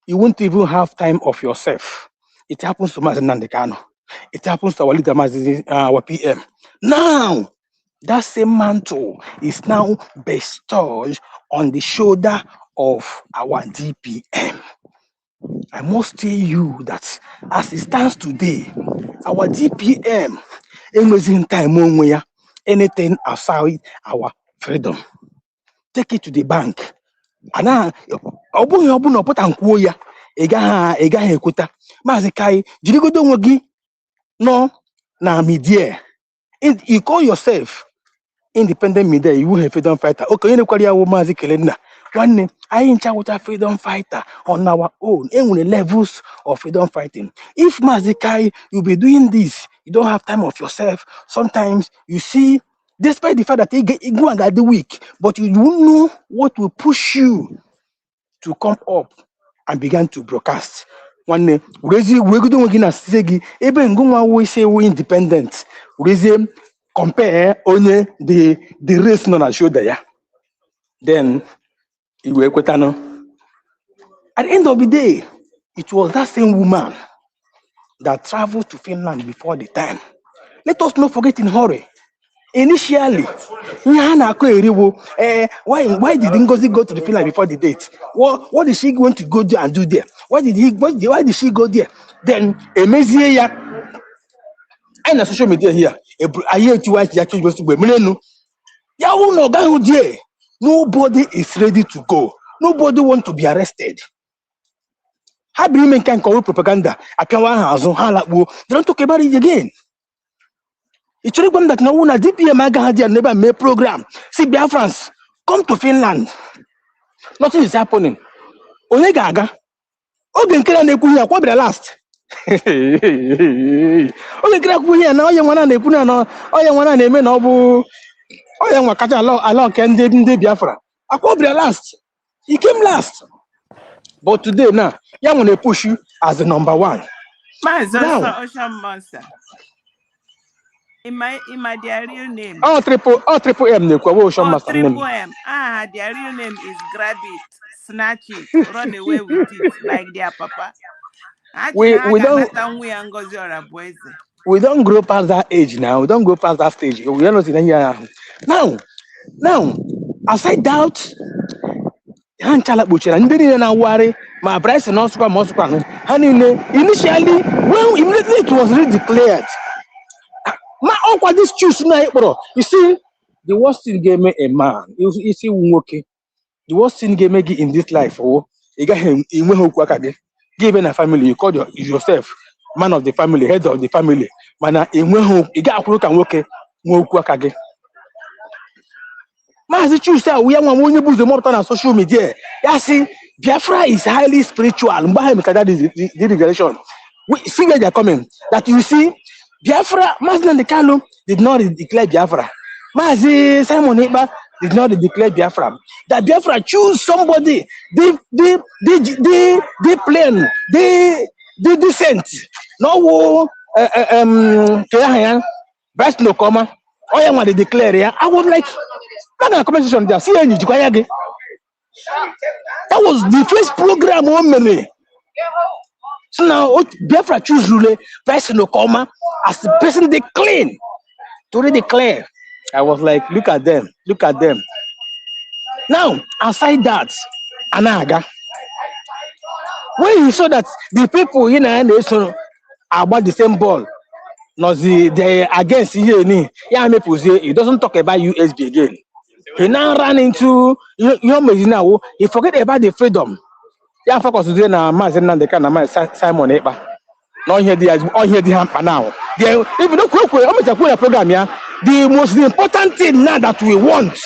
you won't even have time of yourself. It happens to Mazen Nandekano. It happens to our leader, our PM. Now, that same mantle is now bestowed on the shoulder of our DPM. I must tell you that as it stands today, our DPM ain't in time where anything outside our freedom. Take it to the bank. And now, Obun put and quoya, Egaha Equita, Mazikai, Jirigodo Wagi, no, na media. You call yourself independent media, you will have freedom fighter. Okay, you know, woman, Kelena. One name, I ain't with a freedom fighter on our own, and with the levels of freedom fighting. If Mazikai, you'll be doing this, you don't have time of yourself. Sometimes you see, despite the fact that you go and get the week, but you won't know what will push you to come up and begin to broadcast. One day, we go to Segi, even go we say we independent. We compare only the race non as show there. Then you will at the end of the day, it was that same woman that traveled to Finland before the time. Let us not forget in hurry. Initially, why did Ngozi go to the Finland before the date? What is she going to go there and do there? Why did she go there? Then Emezie and social media here. Nobody is ready to go. Nobody wants to be arrested. How do you make propaganda? They don't talk about it again. It's really one that now DPM never made program. See, Biafrans, come to Finland. Nothing is happening. Only Gaga. Ogen kira na-ekwu ihe akwa bịara last. Ogen kira ekwu ihe na onye nwana na-ekwu na onye nwana na-eme na ọ bụ onye nwa kacha ala nke ndị Biafra. Akwa bịara last. He came last. But today now, ya want to push you as the number one. Now, Ocean Monster. In my their real name. Triple M Ocean Monster name. Triple M. Their real name is grab it, snatch it, run away with it, like their papa. We don't grow past that age now. We don't go past that stage. We are not in here now. Aside doubt, Hanchala Butcher and didn't worry. My price and also initially, well, immediately it was really declared. My uncle, this choose now, bro. You see, the worst thing gave me a man. You see, okay. The worst thing gave me in this life, you got him in given a family, you call yourself man of the family, head of the family. Mana in you got a work and work again. Mazi choose we are one use the more on social media. You see, Biafra is highly spiritual. That is the revelation. We see where they're coming. That you see, Biafra, Mazi Nandekano did not declare Biafra. Mazi Simon Eba did not declare Biafra. That Biafra choose somebody, the plane, the descent. No, best no comma. Oh, yeah, want to declare here. I was like, that conversation there. See, that was the first program on me. So now, Biafra choose Lule, best no comma, as the person they claim to declare. I was like, look at them. Now, aside that, Anaga. when he saw that the people in the about the same ball, not they against he doesn't talk about USB again. He now ran into now. He forget about the freedom. Yeah, focus today na Mazen and the kind of Simon Epa. Not here the hamper now. If you don't quick, program here. The most important thing now that we want,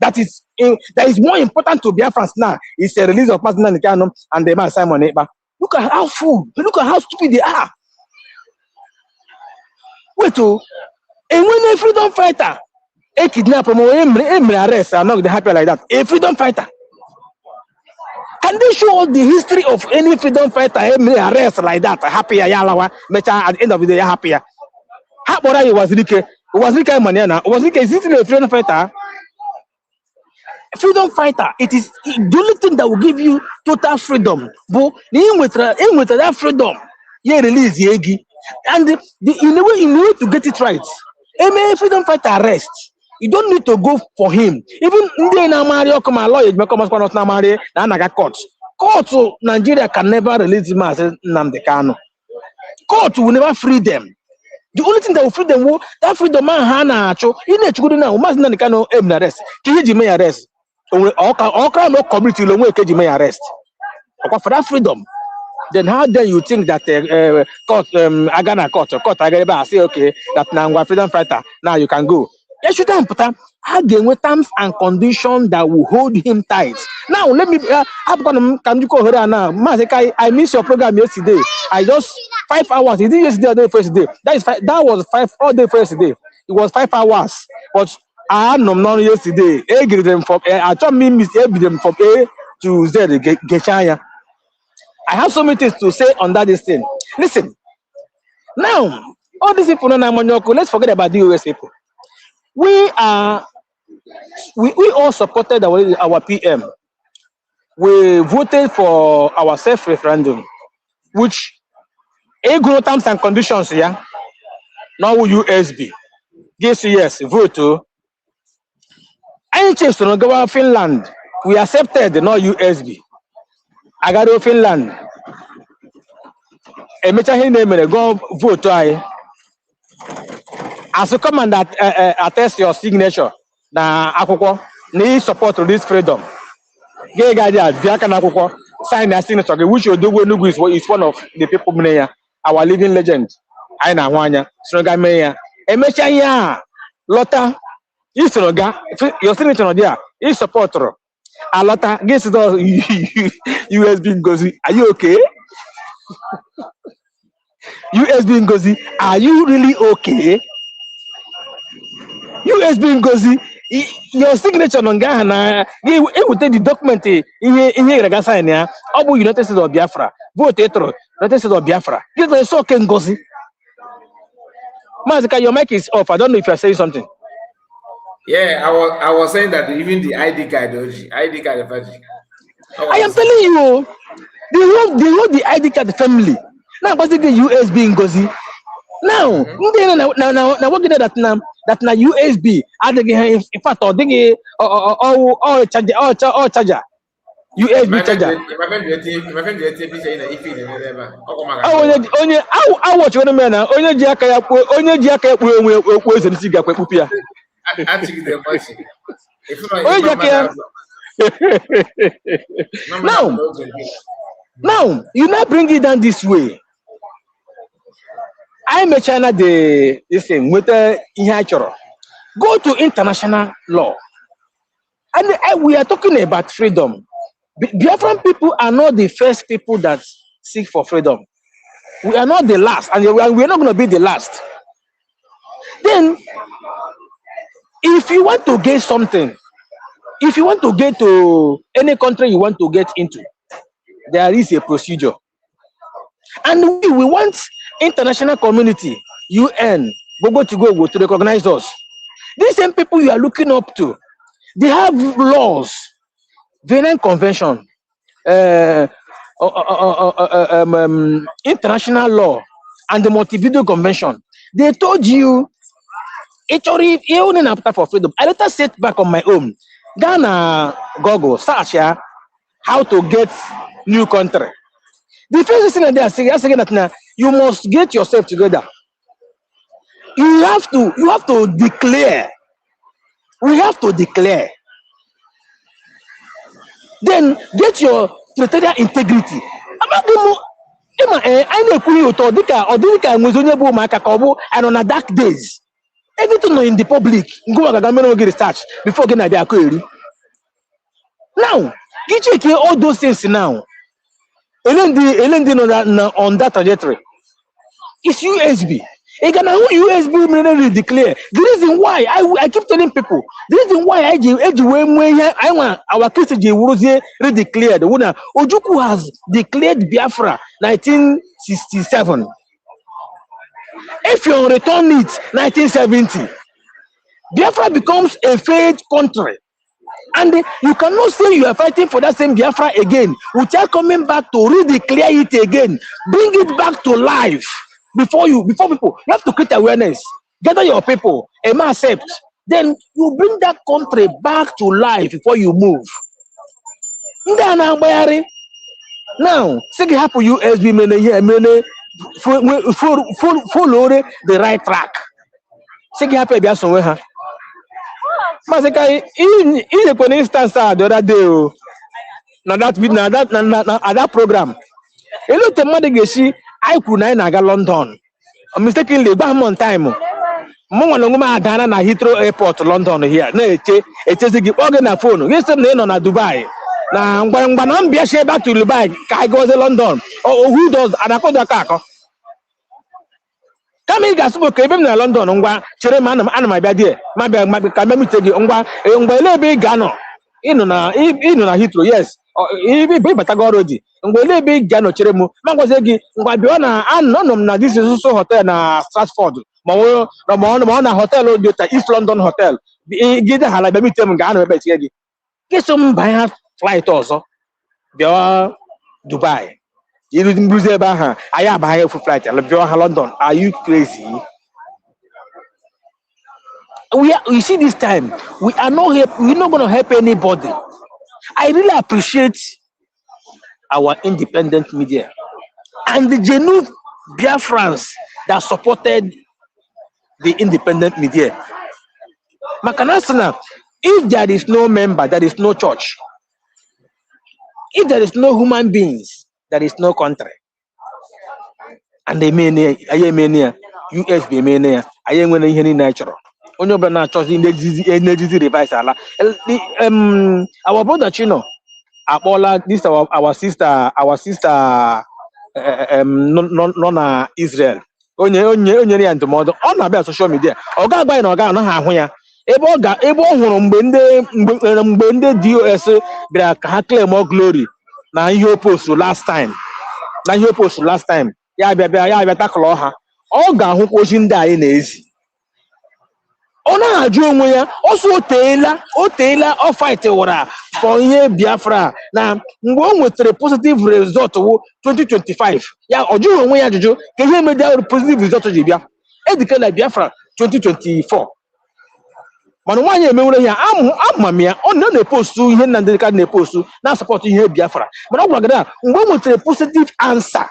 that is more important to Biafrans now, is the release of Mazen and the Canon and the man Simon Epa. Look at how fool, look at how stupid they are. Wait, and when a freedom fighter, a kidnapper, arrest, are not happy like that. A freedom fighter. Can they show us the history of any freedom fighter arrest like that? Happy Ayalawa, at the end of the day, happier. How about it was Rike? Was Rike Maniana? Was Rike a freedom fighter? Freedom fighter, it is the only thing that will give you total freedom. But in with that freedom, you release Yegi. And in a way to get it right, a freedom fighter arrest. You don't need to go for him. Even in Mario, come a lawyer, court. Court Nigeria can never release him as Namdekano. Court will never free them. The only thing that will free them, that freedom man Hana Cho, in a good now, must not arrest. Kiji may arrest. All crime or community long way Kiji may arrest. For that freedom. Then how then you think that court Agana court Agariba say okay that now freedom fighter now you can go. Yes, you can put again with terms and conditions that will hold him tight. Now let me can you call her now? I missed your program yesterday. I just 5 hours. It didn't yesterday or the first day. That was 5 all day first day. It was 5 hours. But I had no yesterday. I give them from I told me miss them from A to Z Geshaya. I have so many things to say on that thing. Listen, now all these people let's forget about the US people. We all supported our PM. We voted for our self-referendum, which go terms and conditions here. Now USB. Yes, vote to. Any change to go Finland. We accepted no USB. I got to Finland. A name go vote as a command that attest your signature. Na akwụkwọ na support to this freedom. Gay guy sign a signature which you do is one of the people our living legend. I na wanya stronger mayor. Emecha ya lota isroga your signature there is support a lota gets USB Ngozi. Are you okay? USB Ngozi, are you really okay? USB Ngozi, your signature on Ghana, it will take the document in here, sign here. Obu United States of Biafra, vote United States of Biafra. This is so Ngozi. Mazika, your mic is off. I don't know if you're saying something. Yeah, I was saying that even the ID card, I am telling you, they hold the ID card family. Now, what's the USB Ngozi? Now, now, what did that now USB? In fact, or charger. USB charger. I watch one man. Only Jaka, now, you not bring it down this way. I may China this thing with go to international law. And we are talking about freedom. Biafran people are not the first people that seek for freedom. We are not the last, and we are not going to be the last. Then, if you want to get something, if you want to get to any country you want to get into, there is a procedure. And we want international community, UN, to recognize us. These same people you are looking up to, they have laws, Vienna Convention, international law, and the Montevideo Convention. They told you, for freedom. I later sit back on my own. Ghana, Google, search here, how to get new country. The first thing they are saying that now you must get yourself together. You have to declare. We have to declare. Then get your territorial integrity. I know on a dark days. Everything in the public. Go and get research before getting their query. Now, get check all those things now. On that trajectory. It's USB. Again, USB really declare. The reason why I keep telling people, the reason why I want our Christian will declared. Ojukwu has declared Biafra 1967. If you return it 1970, Biafra becomes a failed country. And you cannot say you are fighting for that same Biafra again without coming back to redeclare it again. Bring it back to life before people. You have to create awareness. Gather your people and accept. Then you bring that country back to life before you move. Now, say happen USB follow the right track. Say happen be somewhere. Masika, in an instance the other day, that program. A lot of money see I could naga London. Mistakenly, back on time. Mongo Ghana na Heathrow Airport, London here. No, it's a organ phone. Yes, on Dubai. Now, when I'm back to Dubai, I go to London. Oh, who does Anakoda Kako? Kami gaspo kebe na London ngwa chere ma ana ma bia die ma bia ka me tegi ngwa elebe gano inu na Heathrow yes ibi be batago road ngwa elebe gano chere mu ma ngoze gi ngwa bia na anonom na this is so hotel na Stratford ma na hotel dị ta East London Hotel gide hala be mitem ga ana be tie gi keso mba flight ọzọ bia Dubai. You flight London. Are you crazy? You see this time we're not going to help anybody. I really appreciate our independent media and the genuine Biafrans that supported the independent media. Makanasana, if there is no member, there is no church. If there is no human beings, there is no country. And they may USB may I am when any natural. Only by choosing energy device. Our brother Chino, this our sister non Israel. Only and tomorrow on about social media. Oga by no ga ha ya. Ebe ohuru mgbe ndị DOS bịara ka ha claim more glory na ihe post last time. Ya bịa takọrọ ha ọ ga-ahụkwa ozi ndị anyị na-ezi ọ na-ajụ onwe ya ọsọ oteela ọ fight wara for ihe Biafra na mgbe o nwetara positive result 2025 ya ọ jụrụ onwe ya ajụjụ ka ihe media positive result ji bịa edikela Biafra 2024 mana nwaanyị emewere ya amam ya ọ na-epostu ihe nna ndị ka na-epostu na support ihe Biafra mana ọ gwara gị mgbe o nwetara positive answer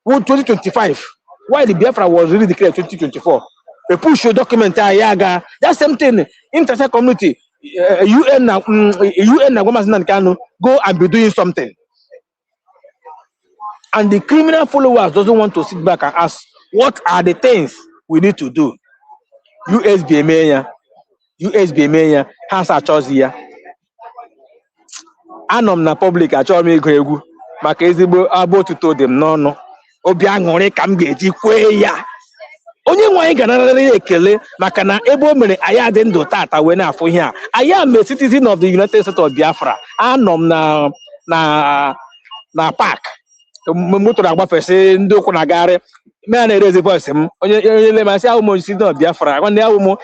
2025, while the Biafra was really declared 2024, a push your document that same thing, international community, UN go and be doing something. And the criminal followers doesn't want to sit back and ask, what are the things we need to do? USB mayor has a choice here. Anom na public achọ m ego egwu maka ezigbo abotuto dem n'ọnụ obi aṅụrị ka m ga-eji kwee ya onye nwe anyị ga-anarịrị ekele maka na ebe o mere anyị adị ndụ tata wee na-afụ ihe a I am a citizen of the United States of Biafra. Anọ m na park moto na-agbafesi ndị ụkwụ na-agagharị mee na-erezi voice m onye lemasị ahụ m citizen of Biafra nwanne ahụ m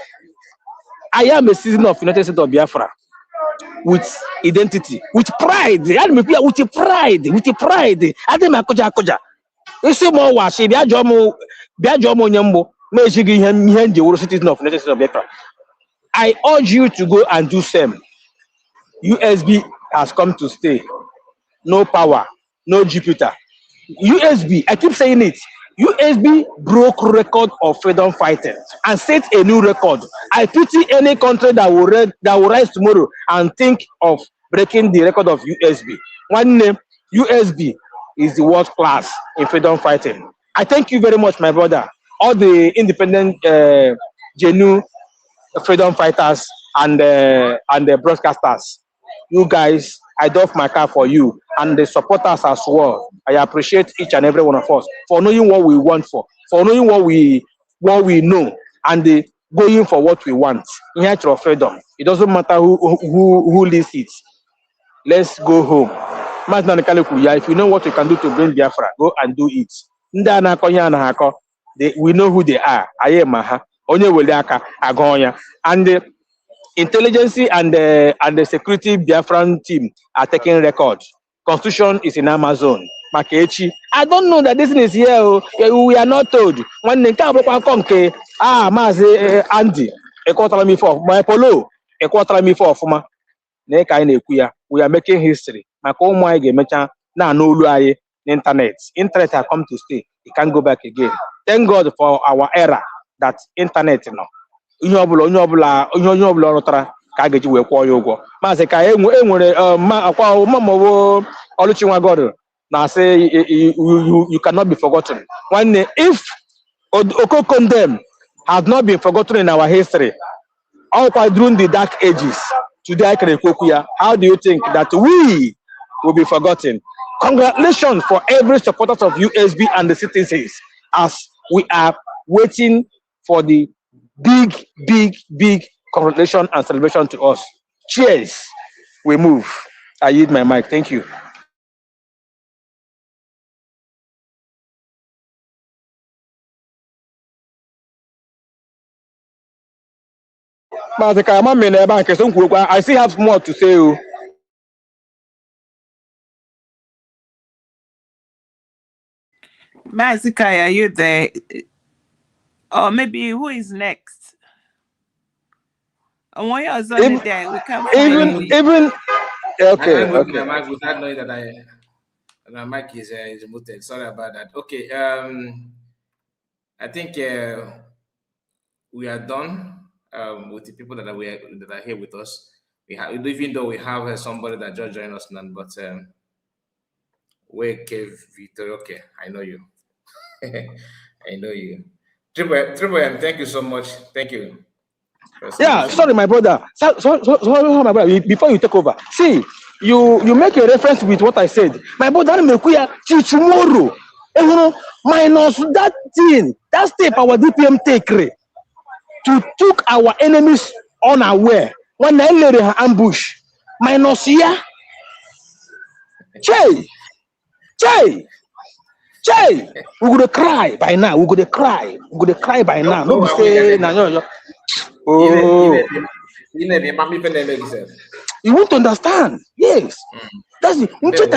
I am a citizen of the United States of Biafra with identity, with pride. With pride. I think Makoja. Isi mo washi bia jomo nyambo mejigi ihe nje woro citizen of United States of Biafra. I urge you to go and do same. USB has come to stay. No power, no Jupiter. USB, I keep saying it. USB broke record of freedom fighting and set a new record. I pity any country that will rise tomorrow and think of breaking the record of USB. One name, USB is the world class in freedom fighting. I thank you very much, my brother. All the independent, genuine freedom fighters and the broadcasters. You guys, I doff my cap for you and the supporters as well. I appreciate each and every one of us for knowing what we want for knowing what we know, and going for what we want. In natural freedom, it doesn't matter who leads it. Let's go home. If you know what you can do to bring Biafra, go and do it. We know who they are. And the intelligence and the security Biafran team are taking record. Constitution is in Amazon. Makechi. I don't know that this is here. We are not told. When the Andy, a quarter me for my polo, a quarter me for Fuma. We are making history. My now no internet. Internet have come to stay. It can't go back again. Thank God for our era that internet now. Onye ọbụla rụtara ka a ga-eji wee kwụọ ya ụgwọ. Maazị ka enwere Oluchi Nwagoro na-asị you cannot be forgotten. Nwanne, if Okokondem has not been forgotten in our history, all during the dark ages, today how do you think that we will be forgotten? Congratulations for every supporter of USB and the citizens as we are waiting for the big congratulations and celebration to us. Cheers. We move. I yield my mic. Thank you. I still have more to say. Mazikai, are you there? Or maybe who is next? And when you're on there, we can't find even okay. I with my mic without knowing that my mic is muted. Sorry about that. Okay. I think we are done with the people that are here with us. We have, even though we have somebody that just joined us now, but where Kev Victor? Okay, I know you. I know you. Triple M, thank you so much. Thank you. Yeah, sorry, my brother. Sorry, my brother. Before you take over, see, you make a reference with what I said. My brother, till tomorrow, minus that thing, that step our DPM take to took our enemies unaware when they lay her ambush. Minus here, Jay, we gonna cry by now. We gonna cry by now. No, say no. Oh, you won't understand. Yes, that's it. Because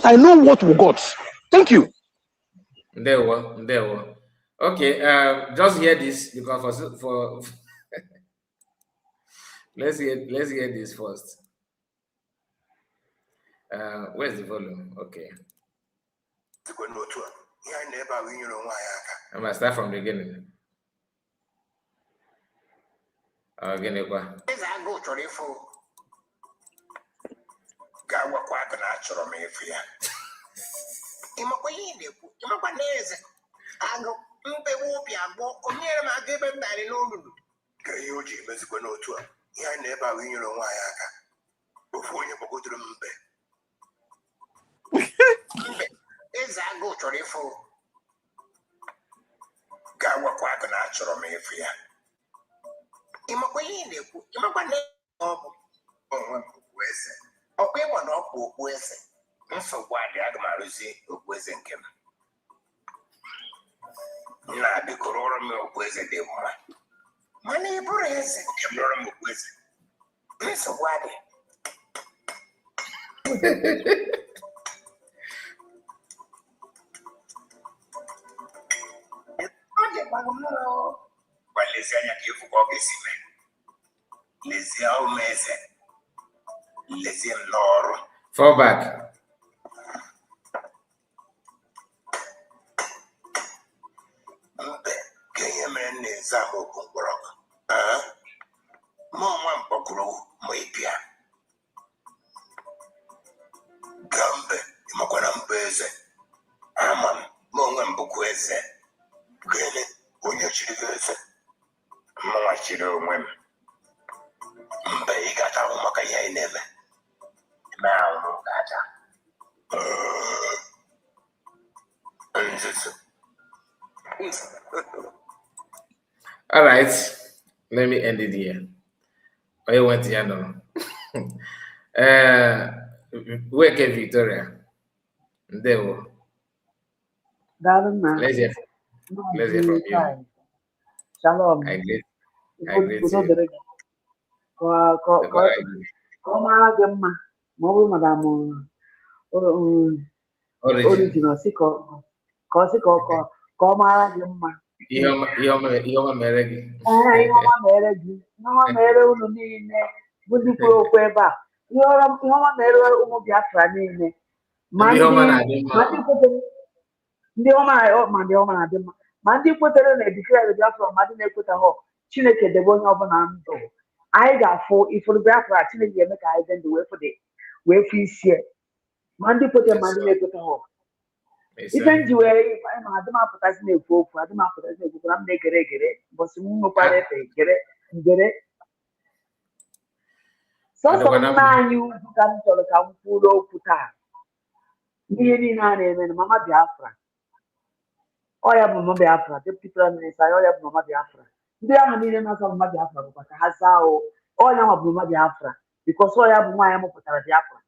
I know what we got. Thank you. There were. Okay, just hear this because for let's hear this first. Where's the volume? Okay. I must start from the beginning. Again, Fall back. Gambe, imakwana mbeze. Amam, monga mbukweze. Gene, onye chirigeze. Mwa chiri onwem. Mbe igata umaka ya ineme. Ma umu gata. All right, let me end it here. I went here now. Where can Victoria? There. Let's hear from you. Shalom. I greet Udo you. dịrị gị. Ka ọ mara gị mma ma ọ bụrụ madam origin ọ sị ka ọ mara gị mma. Ihe ọma mere gị. Ihe ọma mere gị. Ihe ọma mere unu niile bụ ndị kwuru okwu ebe a. Ihe ọma mere ụmụ Biafra niile. Ma ndị ọma na-adị mma. Ma ndị kwetere na edikere Biafra ma ndị na-ekwetaghị Chineke debe onye ọbụla ndụ. Anyị ga-afụ ifuru Biafra Chineke ga-eme ka anyị dị ndụ wee fụ isi ma ndị kwete ma ndị na-ekwetaghị. Ife nji wee ma adị m apụtazi na-ekwu okwu adị m apụtazi na-ekwu na m na-egere egere mbọsị m nwekwara efe ngere sọsọ nna anyị ugwu ka m chọrọ ka m kwuru okwu taa n'ihe niile a na-eme na mama Biafra ọ ya bụ mama Biafra deputy prime minister ọ ya bụ mama Biafra ndị ahụ niile na-asa mama Biafra bụkwa ka ha zaa ọnya nwa bụ mama Biafra bikos ọ ya bụ nwaanyị mụpụtara Biafra.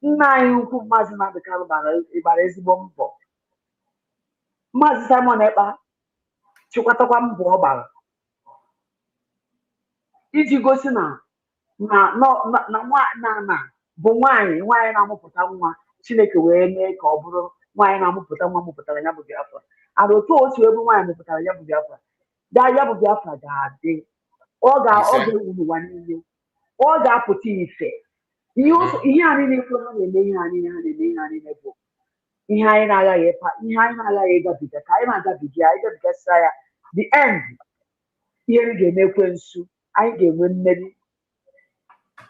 Nna anyị ukwu Maazị Nnamdi Kanu gbara ezigbo mbọ. Maazị Simon Ekpa chịkwatakwa mbọ ọ gbara iji gosi na bụ nwaanyị na-amụpụta nwa Chineke wee mee ka ọ bụrụ nwaanyị na-amụpụta nwa mụpụtara ya bụ Biafra. Ana otu otu ebe nwaanyị mụpụtara ya bụ Biafra ya bụ Biafra ga-adị ọ ga-ewu n'ụwa niile ọ ga-apụta ife. Ihe anyị na-ekwu ha na-eme ihe anyị bụ ihe anyị na-agaghị ịgabiga ka anyị na-agabiga anyị gabigasịra ya the end ihe m ga-eme ekwensu anyị ga-enwe mmeri.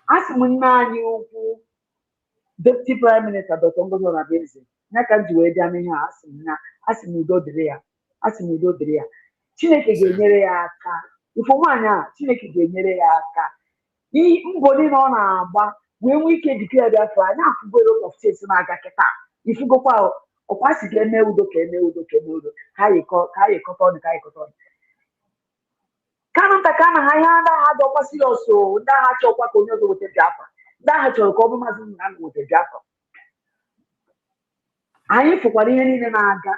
Asị m nne anyị ukwu deputy prime minister Dr. Ngozi Onabueze ya ka m ji wee bịa n'ihe a asị m udo dịrị ya Chineke ga-enyere ya aka ifo nwaanyị a Chineke ga-enyere ya aka mbọ niile ọ na-agba wee nwee ike dikere Biafra anyị afụgoro of steeti na-aga kịta ifugokwa ọkwasị ka eme udo ka ha yikọta ọnụ Kanu ka na ha ihe ndị agha dọkwasịrị ọsọ ndị agha chọkwa ka onye ọzọ weta Biafra ndị agha chọrọ ka ọ bụ Maazị Nnamdi weta Biafra. Anyị fụkwara ihe niile na-aga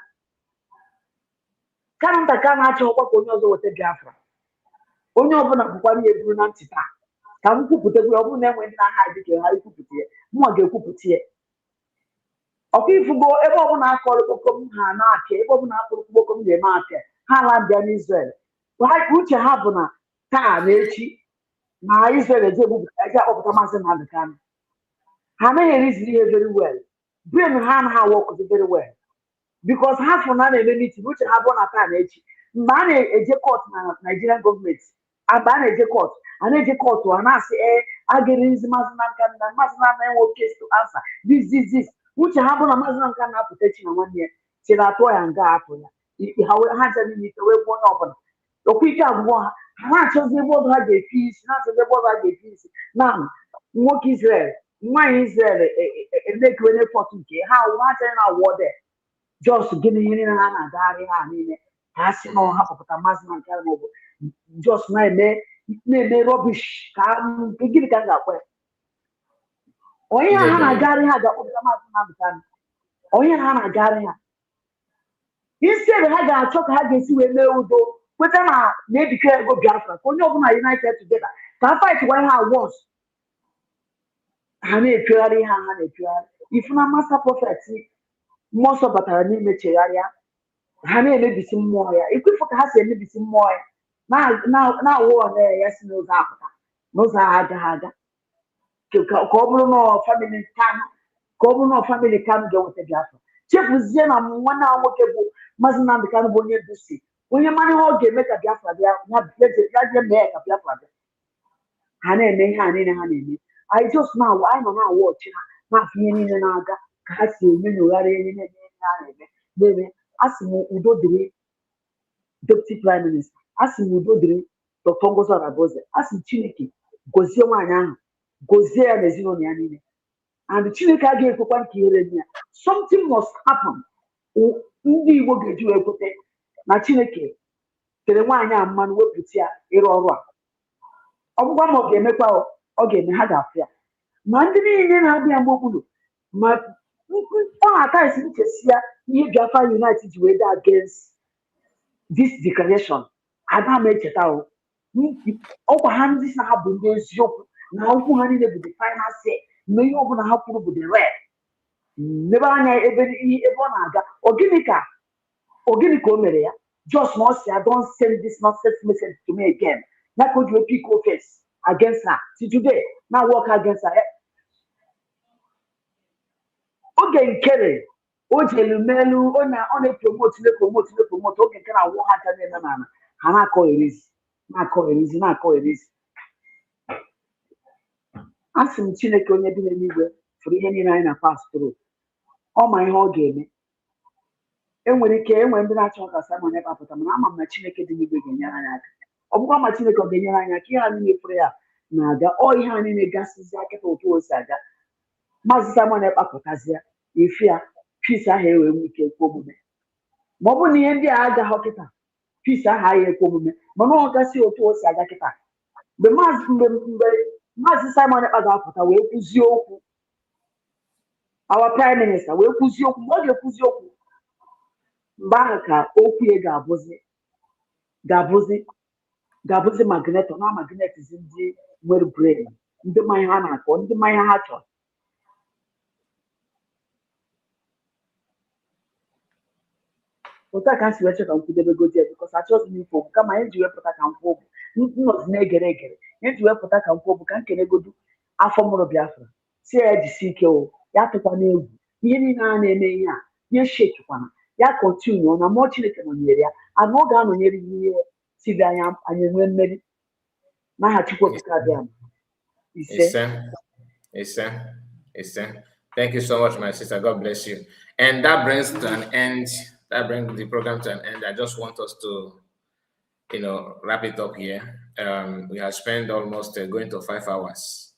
Kanu ka na-achọkwa ka onye ọzọ weta Biafra onye ọbụla bụkwara ihe buru na ntị taa ka m kwupụtakwu ọ bụrụ na enwe ndị na-agha dịka ha ikwupụta ya mụnwa ga-ekwupụta ya. Ọkwa ifugo ebe ọbụla akọrọ kpokom ha na-apịa ebe ọbụla akọrọ kpokom ga-eme apịa ha ala bịa n'Izrel uche ha bụ na taa na echi na Izrel eji akpọpụta Maazị Nnamdi Kanu ha anaghị eriziri ihe very well brain ha anaghị awọkụzi very well because ha fụrụ na a na-eme mitin uche ha bụ na taa na echi mgbe a na-eje kọt na Nigerian gọọmenti mgbe a na-eje kọt a na-asị a ga-erizi Maazị Nnamdi Kanu na Maazị Nnamdi enwe case to answer this uche ha bụ na Maazị Nnamdi Kanu na-apụta echi na nwanne ya chere atụọ ya nga apụ ya ha jere n'ike wee gbuo onye ọbụla okwu ike agwụgwọ ha na-achọzi ebe ọzọ ha ga-efe isi na nwoke Izrel nwaanyị Izrel emekiwenye fọtụ nke ha achọghị na awọde jos gịnị ihe niile ha na-agagharị ha niile ka ha si na ha kpọpụta Maazị Nnamdi Kanu maọbụ jos na-eme rọbish ka gịnị ka m ga-akwa ya onye ha na-agagharị ha ga-akpọpụta Maazị Nnamdi Kanu onye ha na-agagharị ha instead ha ga-achọ ka ha ga-esi wee mee udo kweta na-edike ego Biafra ka onye ọbụla united together ka ha fight gwa ha once ha na-epegharị ha na-epegharị ifu na master prophet mmụọ nsọ batara n'ime chegharịa ha na-emebisi mmụọ ya ikwefu ka ha si emebisi mmụọ ya na-awụ ọna ya si n'ụzọ apụta n'ụzọ agha agaghị aga family can family can go with the Biafra. Chief Zena, one hour workable, Mazana the California DC. When your money will get make a Biafra, they are not make a Biafra. Hane. I just now, I'm now watching, not feeling in Naga, Cassie, you are in baby. As Udo Dre, Deputy Prime Minister, as Udo Dre, Dr. Ngozo Raboze, as Chiniki, Gozie Wanya, Gozie and Zino. And the Chineke gave one here. Something must happen. Ndị Igbo ga-eji wee kwute na Chineke tere nwaanyị a mmanụ wepụta ya ịrụ ọrụ a. Ọ bụkwa ma ọ ga-emekwa ọ ga-eme ha ga-afụ ya. Ma ndị niile na-abịa mgbe okpuru ma ọ na-aka esi nchesi ya ihe Biafra Unite ji wee dị against this declaration. Ada m echeta ọkwa ha ndị si ha bụ ndị eziokwu na okwu ha niile bụ the final say. Na ihe ọbụla ha kwuru bụ the red. Nebe anya ebe ọ na-aga ogini ka o mere ya just na say I don't send this nonsense message to me again. Na could you pick face against her till today now work against her. Oge nkere o jelu melu ọ na-promote oge nke na-awụ ha aka n'eme na ha na-akọ erizi. Asị m Chineke onye bi n'eluigwe fụrụ ihe niile anyị na-pass through. Ọ ma ihe ọ ga-eme. Enwere ike enwe ndị na-achọ ka Simon ebe apụta mana ama m na Chineke dị n'igwe ga-enyere anyị aka. Ọ bụkwa ma Chineke ọ ga-enyere anyị aka ihe ha niile fụrụ ya na-aga ọ ihe ha niile gasịzi akịta otu o si aga. Maazị Simon ekpapụtazịa efi ya peace ahụ enwee nwe ike ekwe omume. Ma ọ bụrụ na ihe ndị a agaghị kịta peace ahụ agaghị ekwe omume mana ọ gasị otu o si aga kịta. Mgbe Maazị Simon Ekpa ga-apụta wee kwuzie okwu our prime minister wee kwuzie okwu mgbe ọ ga-ekwuzi okwu mgbe ahụ ka okwu ya ga-abụzi magneto na magnetizi ndị nwere brain ndị ma ihe ha na-akọ ndị ma ihe ha chọrọ. Otu a ka m si wee chọ ka m kwudebegodi ya bikos achọghị m ifo kama anyị ji wepụta ka m kwuo nnọzi na-egere egere eji wepụta ka m kwuo bụ ka m kenegodu afọ mụrụ Biafra si ya jisi ike ya tụkwana egwu ihe niile a na-eme ihe a ya shekikwana ya kọntinu na mmụọ Chineke nọnyere ya ana ọ ga-anọnyere ihe siri anyị nwee mmeri n'aha Chukwu Okike abịa ise. Thank you so much, my sister. God bless you. And that brings to an end. That brings the program to an end. I just want us to wrap it up here. We have spent almost going to 5 hours.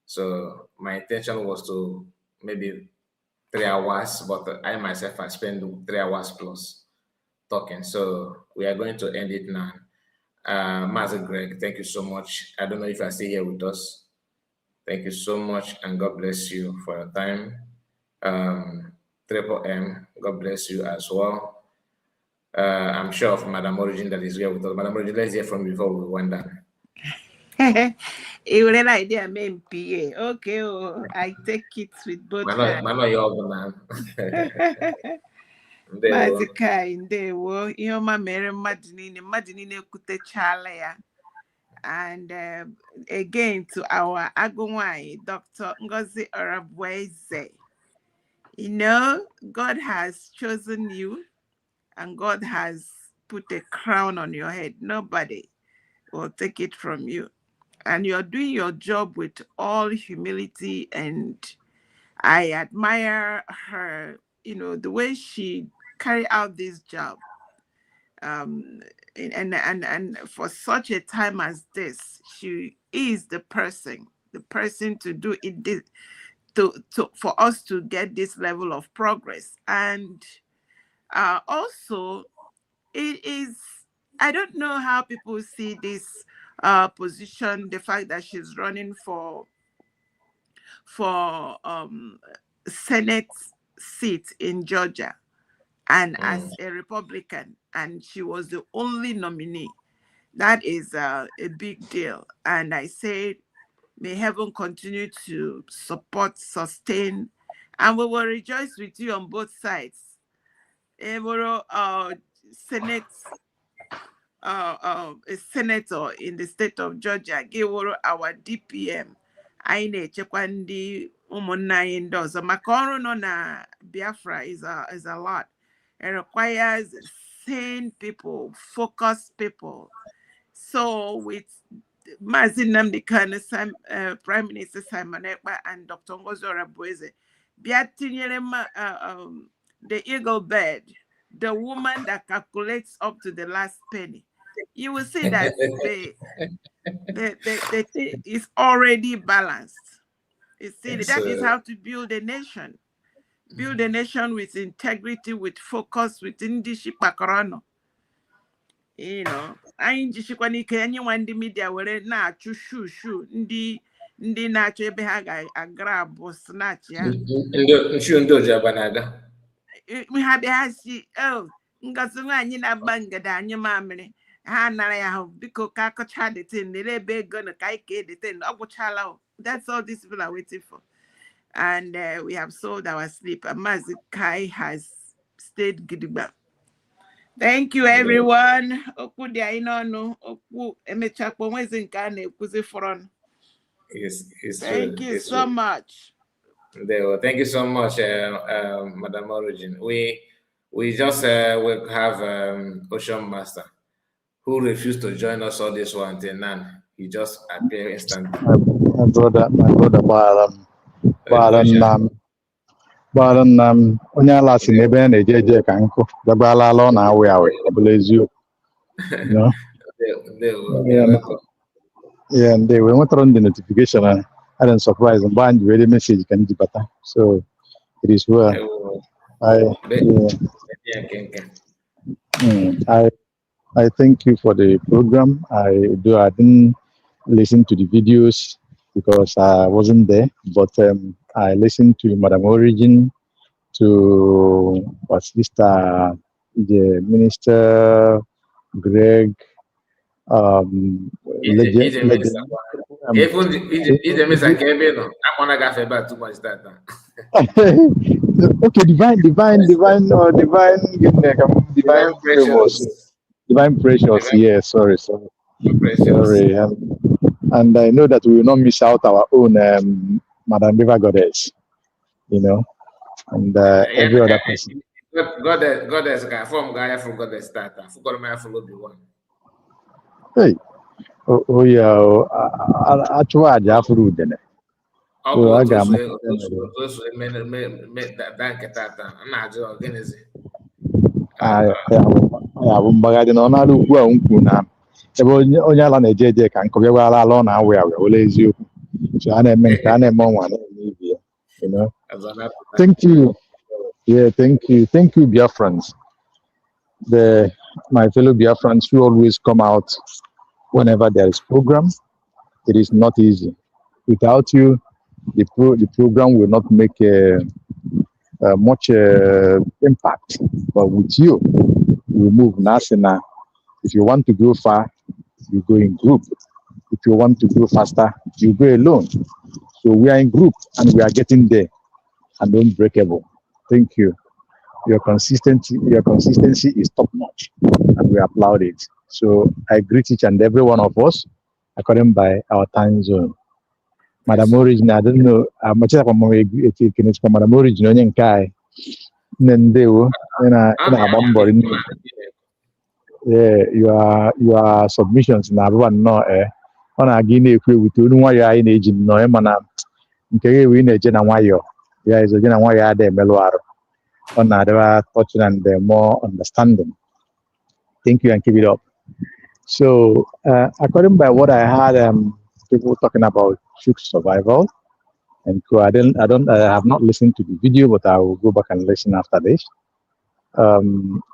So my intention was to maybe 3 hours, but I myself, I spent 3 hours plus talking. So we are going to end it now. Master Greg, thank you so much. I don't know if you're still here with us. Thank you so much, and God bless you for your time. Triple M, God bless you as well. I'm sure of Madam Origin that is here with us. Madam Origin, let's hear from you before we went down. You would an idea, main PA. Okay, I take it with both hands. Mazikai, ndewo, Ioma mere mmadụ niile kwutechala ya. And again to our Agumwai, Dr. Ngozi Orabueze. God has chosen you and God has put a crown on your head. Nobody will take it from you. And you're doing your job with all humility, and I admire her, the way she carry out this job. And for such a time as this, she is the person to do it, for us to get this level of progress. And also, it is, I don't know how people see this position, the fact that she's running for Senate seat in Georgia, and as a Republican, and she was the only nominee. That is a big deal. And I say, may heaven continue to support, sustain, and we will rejoice with you on both sides. Senate, a senator in the state of Georgia, Geworo, our DPM, anyị na-echekwa ndị ụmụnna anyị ndị ọzọ maka ọrụ nọ na Biafra is a lot. It requires sane people, focused people. So with Mazi Nnamdi Kanu, Prime Minister Simon Ekpa, and Dr. Ngozi Orabueze, bịa tinyere the eagle bird, the woman that calculates up to the last penny. You will see that the thing is already balanced. You see, that is how to build a nation. Build a nation with integrity, with focus, with Indishi Pakarano. You know, anyị jichikwa n'ike anyị nwa ndị media were na-achụ shu ndị na-achọ ebe ha ga-agara bụ snatch ya ha bịa ha si Ngozi nwaanyị na-agba ngada anyị mamịrị ha nara ya ahụ biko ka akọcha detin lere ebe ego na ka anyị ka detin ọ gwụchala. That's all these people are waiting for, and we have sold our sleep. Mazi Kai has stayed gidigba. Thank you, everyone. Thank you so much. Thank you so much, Madam Origin. We just will have Ocean Master, who refused to join us all this one till now. He just appeared instantly. My brother, onye ala si n'ebe na-eje ka nkụ dabala ala ọ na-awe awe ọ bụla eziokwu. They we nwetara ndị notification and I'm surprised mgbe anyị were message ka ndị bata, so it is well. I thank you for the program. I didn't listen to the videos because I wasn't there, but I listened to Madam Origin, to the Minister Greg, okay, divine precious. Yes, sorry. And I know that we will not miss out our own Madam River Goddess, you know, and every other person. Goddess, from Gaia for Goddess starter. I forgot my follow the one. Hey, oh yeah, I tried that food then. So I got ebe onye ala na-eje eje ka nkọ bịagwala ala ọ na-awe awe ole eziokwu, so a na-eme nke a na-eme ọnwa na-eme ibe ya, you know. Thank you Biafrans, my fellow Biafrans who always come out whenever there is program. It is not easy. Without you, the program will not make much impact, but with you we move nasina. If you want to go far, you go in group. If you want to go faster, you go alone. So we are in group and we are getting there and unbreakable. Thank you. Your consistency is top notch and we applaud it. So I greet each and every one of us according by our time zone. Madam Origin, I don't know much about Madam Origin onye nke Ndewo na your submissions na everyone know ọ na-aga na-ekwu ewute onu nwayọ anyị na-eji nnọọ mana nke ga-ewe na-eje na nwayọ ya ezoje na nwayọ ada emelụ arụ ọ na-adịba touching and more understanding. Thank you and keep it up. So according by what I heard people talking about Chuk survival and so I have not listened to the video, but I will go back and listen after this.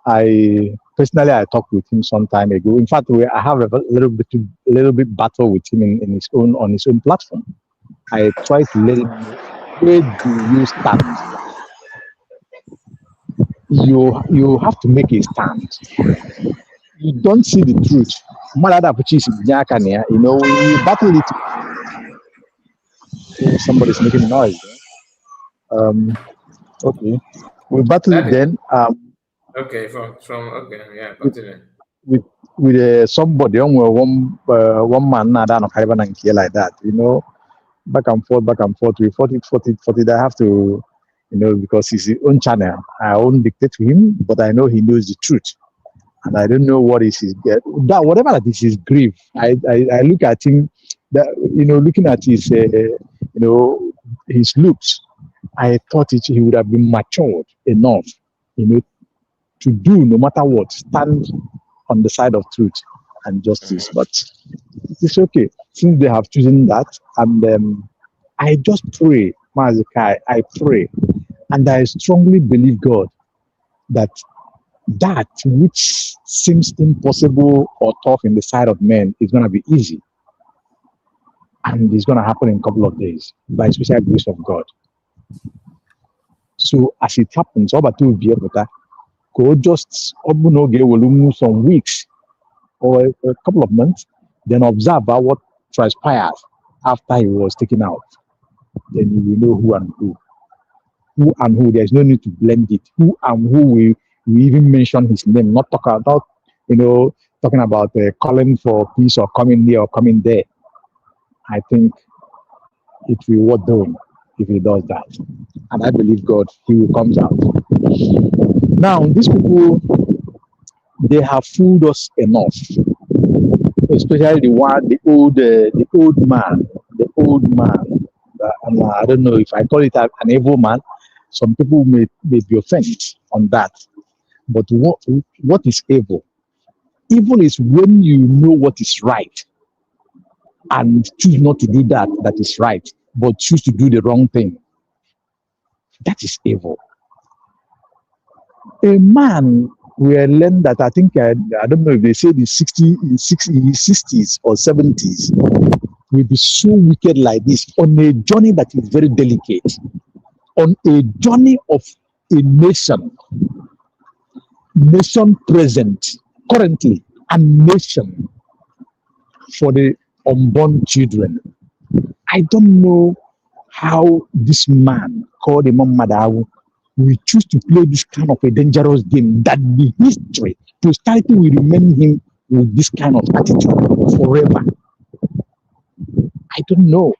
I personally talked with him some time ago. In fact, I have a little bit battle with him on his own platform. I try to let him know, where do you stand? You have to make a stand. You don't see the truth. You know, you battle it. Somebody's making noise. Okay. We battle it then. Okay, continue. With somebody one man like that, you know. back and forth, back and forth. We fought it. I have to, because he's his own channel. I won't dictate to him, but I know he knows the truth. And I don't know what is his that whatever that is his grief. I look at him, that looking at his his looks. I thought he would have been matured enough, to do no matter what, stand on the side of truth and justice. But it's okay since they have chosen that, and I just pray, Mazikai, I pray, and I strongly believe God that which seems impossible or tough in the sight of men is going to be easy. And it's going to happen in a couple of days by special grace of God. So as it happens, go just some weeks or a couple of months, then observe what transpires after he was taken out. Then you will know who and who. Who and who. There's no need to blend it. Who and who we even mention his name, not talk about, talking about calling for peace or coming here or coming there. I think it will be worth doing if he does that. And I believe God, he will come out. Now, these people, they have fooled us enough, especially the old man. And I don't know if I call it an evil man. Some people may be offended on that. But what is evil? Evil is when you know what is right and choose not to do that is right, but choose to do the wrong thing. That is evil. A man will learn that, I think, I don't know if they say in 60s or 70s, will be so wicked like this on a journey that is very delicate, on a journey of a nation present, currently, and nation for the unborn children. I don't know how this man called Imam Madawu will choose to play this kind of a dangerous game that the history, posterity will remain him with this kind of attitude forever. I don't know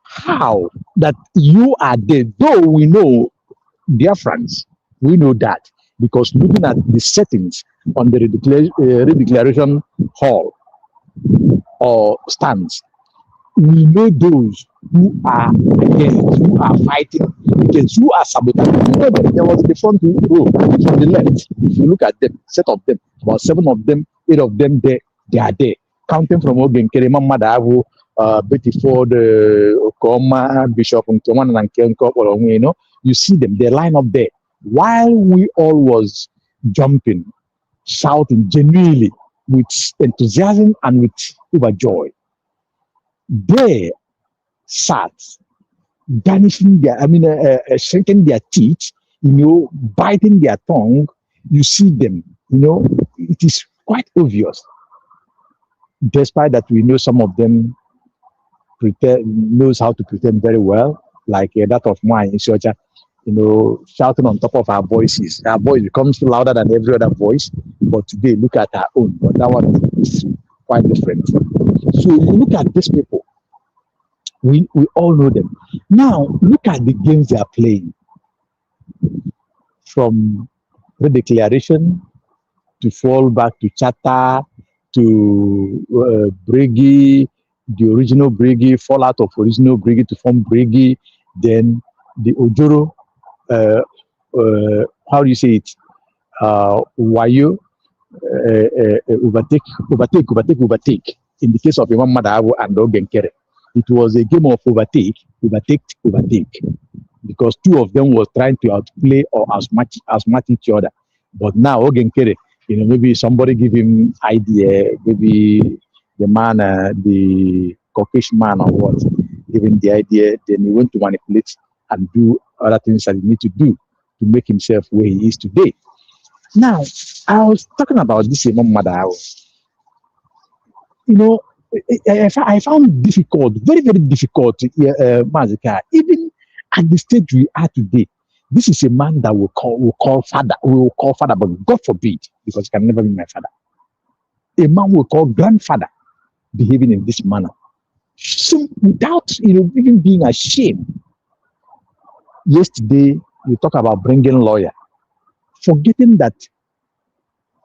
how that you are there, though we know, dear friends, we know that because looking at the settings on the redeclaration hall or stands, we know those who are against, who are fighting against, who are sabotaging. There was the front row from the left. If you look at them, set of them, about 7 of them, 8 of them, they are there. Counting from Ogen, Kerema Madavu, Betty Ford, Okoma, Bishop, and Kenko, you see them, they line up there. While we all was jumping, shouting genuinely with enthusiasm and with overjoy, they sat, garnishing their, shrinking their teeth, biting their tongue. You see them, it is quite obvious. Despite that, we know some of them knows how to pretend very well, like that of mine in Socha, shouting on top of our voices. Our voice becomes louder than every other voice, but today, look at our own. But that one is quite different. So you look at these people, we all know them. Now, look at the games they are playing. From redeclaration to fall back to charter to Briggy, the original Briggy, fall out of original Briggy to form Briggy, then the Ojoro, how do you say it? Wayo, overtake. In the case of Imam Madawu and Ogenkere, it was a game of overtake, because 2 of them were trying to outplay or outmatch each other. But now Ogenkere, maybe somebody give him idea, maybe the man, the Caucasian man or what, give him the idea, then he went to manipulate and do other things that he need to do to make himself where he is today. Now, I was talking about this Imam Madawu. I found difficult, very, very difficult, Mazika, even at the stage we are today. This is a man that we will call father, but God forbid, because he can never be my father. A man we call grandfather behaving in this manner. without even being ashamed. Yesterday we talk about bringing lawyer, forgetting that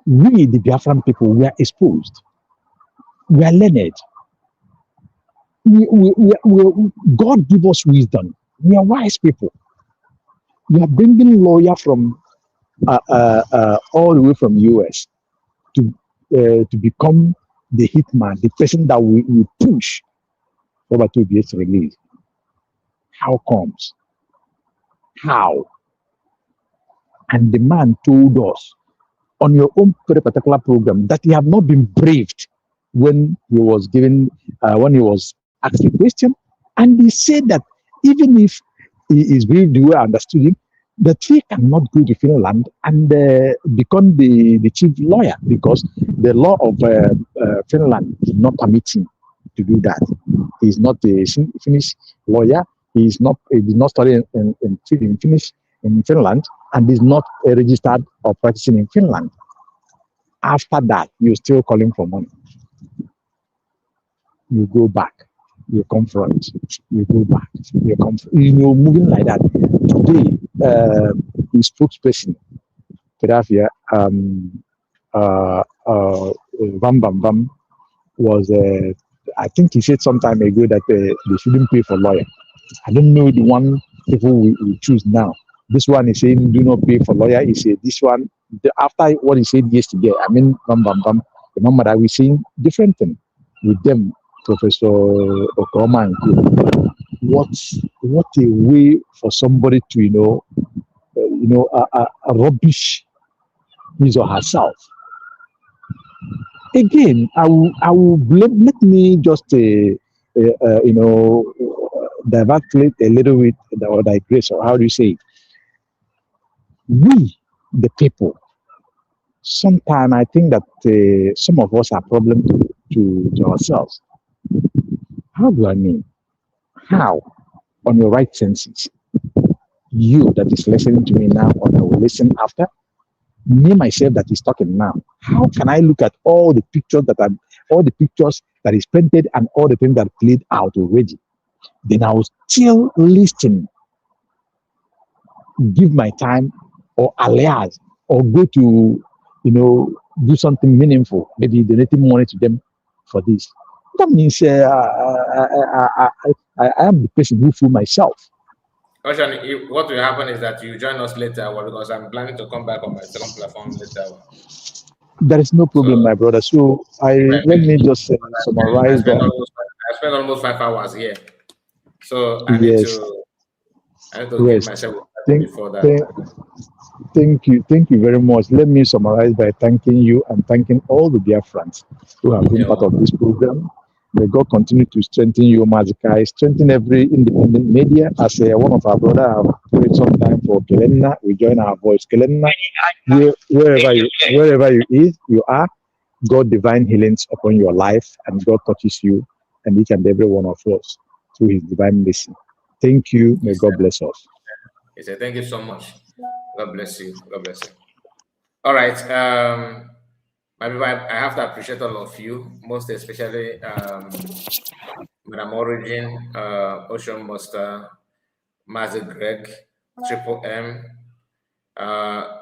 we, the Biafran people, we are exposed. We are learned. God give us wisdom. We are wise people. We are bringing lawyer from all the way from US to become the hitman, the person that we push Robert to be released. How comes? How? And the man told us on your own very particular program that he had not been briefed when he was given, when he was asked a question. And he said that even if he is briefed the way I understood him, that he cannot go to Finland and become the chief lawyer because the law of Finland did not permit him to do that. He is not a Finnish lawyer. He did not study in Finland, and is not registered or practicing in Finland. After that, you're still calling for money. You go back, you confront, you go back, you confront. You're moving like that. Today, the spokesperson, Biafra, Vam Bam Bam, was, I think he said some time ago that they shouldn't pay for lawyer. I don't know the one people will choose now. This one is saying do not pay for lawyer. He said this one, after what he said yesterday, I mean, Bam Bam Bam, remember that we're saying different thing with them, Professor Okroma and Co. What a way for somebody to, rubbish his or herself. Again, I will blame, let me just, divert a little bit or digress, or how do you say it? We, the people, sometimes I think that some of us are problem to ourselves. How do I mean? How? On your right senses. You that is listening to me now or that will listen after, me myself that is talking now. How can I look at all the pictures that is printed and all the things that played out already? Then I will still listen, give my time, or alias, or go to, do something meaningful, maybe donating money to them for this. That means I am the person who fool myself. Ocean, what will happen is that you join us later because I'm planning to come back on my second platform later. There is no problem, my brother. So let me just summarize that. I spent almost 5 hours here, so I need to give myself before that. Thank you very much. Let me summarize by thanking you and thanking all the Biafrans who have been part of this program. May God continue to strengthen you, Mazikai, strengthen every independent media. As one of our brothers have put some time for Kelenna, we join our voice. Kelenna, wherever you are, God divine healings upon your life, and God touches you and each and every one of us through His divine mercy. Thank you. May God bless us. He said, thank you so much. God bless you. God bless you. All right. My people, I have to appreciate all of you, most especially Madam Origin, Ocean Master, Master Greg, Triple M,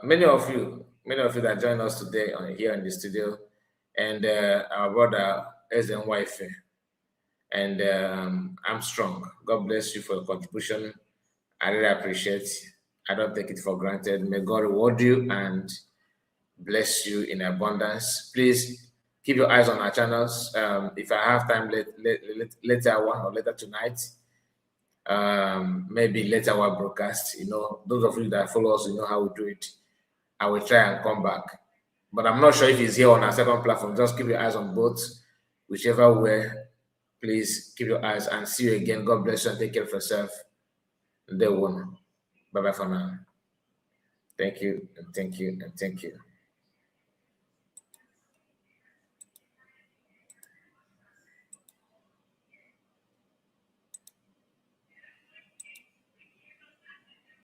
many of you that joined us today here in the studio, and our brother SNYF and Armstrong. God bless you for your contribution. I really appreciate it. I don't take it for granted. May God reward you and bless you in abundance. Please keep your eyes on our channels. If I have time later or later tonight, maybe later our broadcast, those of you that follow us, you know how we do it. I will try and come back. But I'm not sure if he's here on our second platform. Just keep your eyes on both, whichever way. Please keep your eyes and see you again. God bless you and take care of yourself. Day one. Bye-bye for now. Thank you, and thank you, and thank you.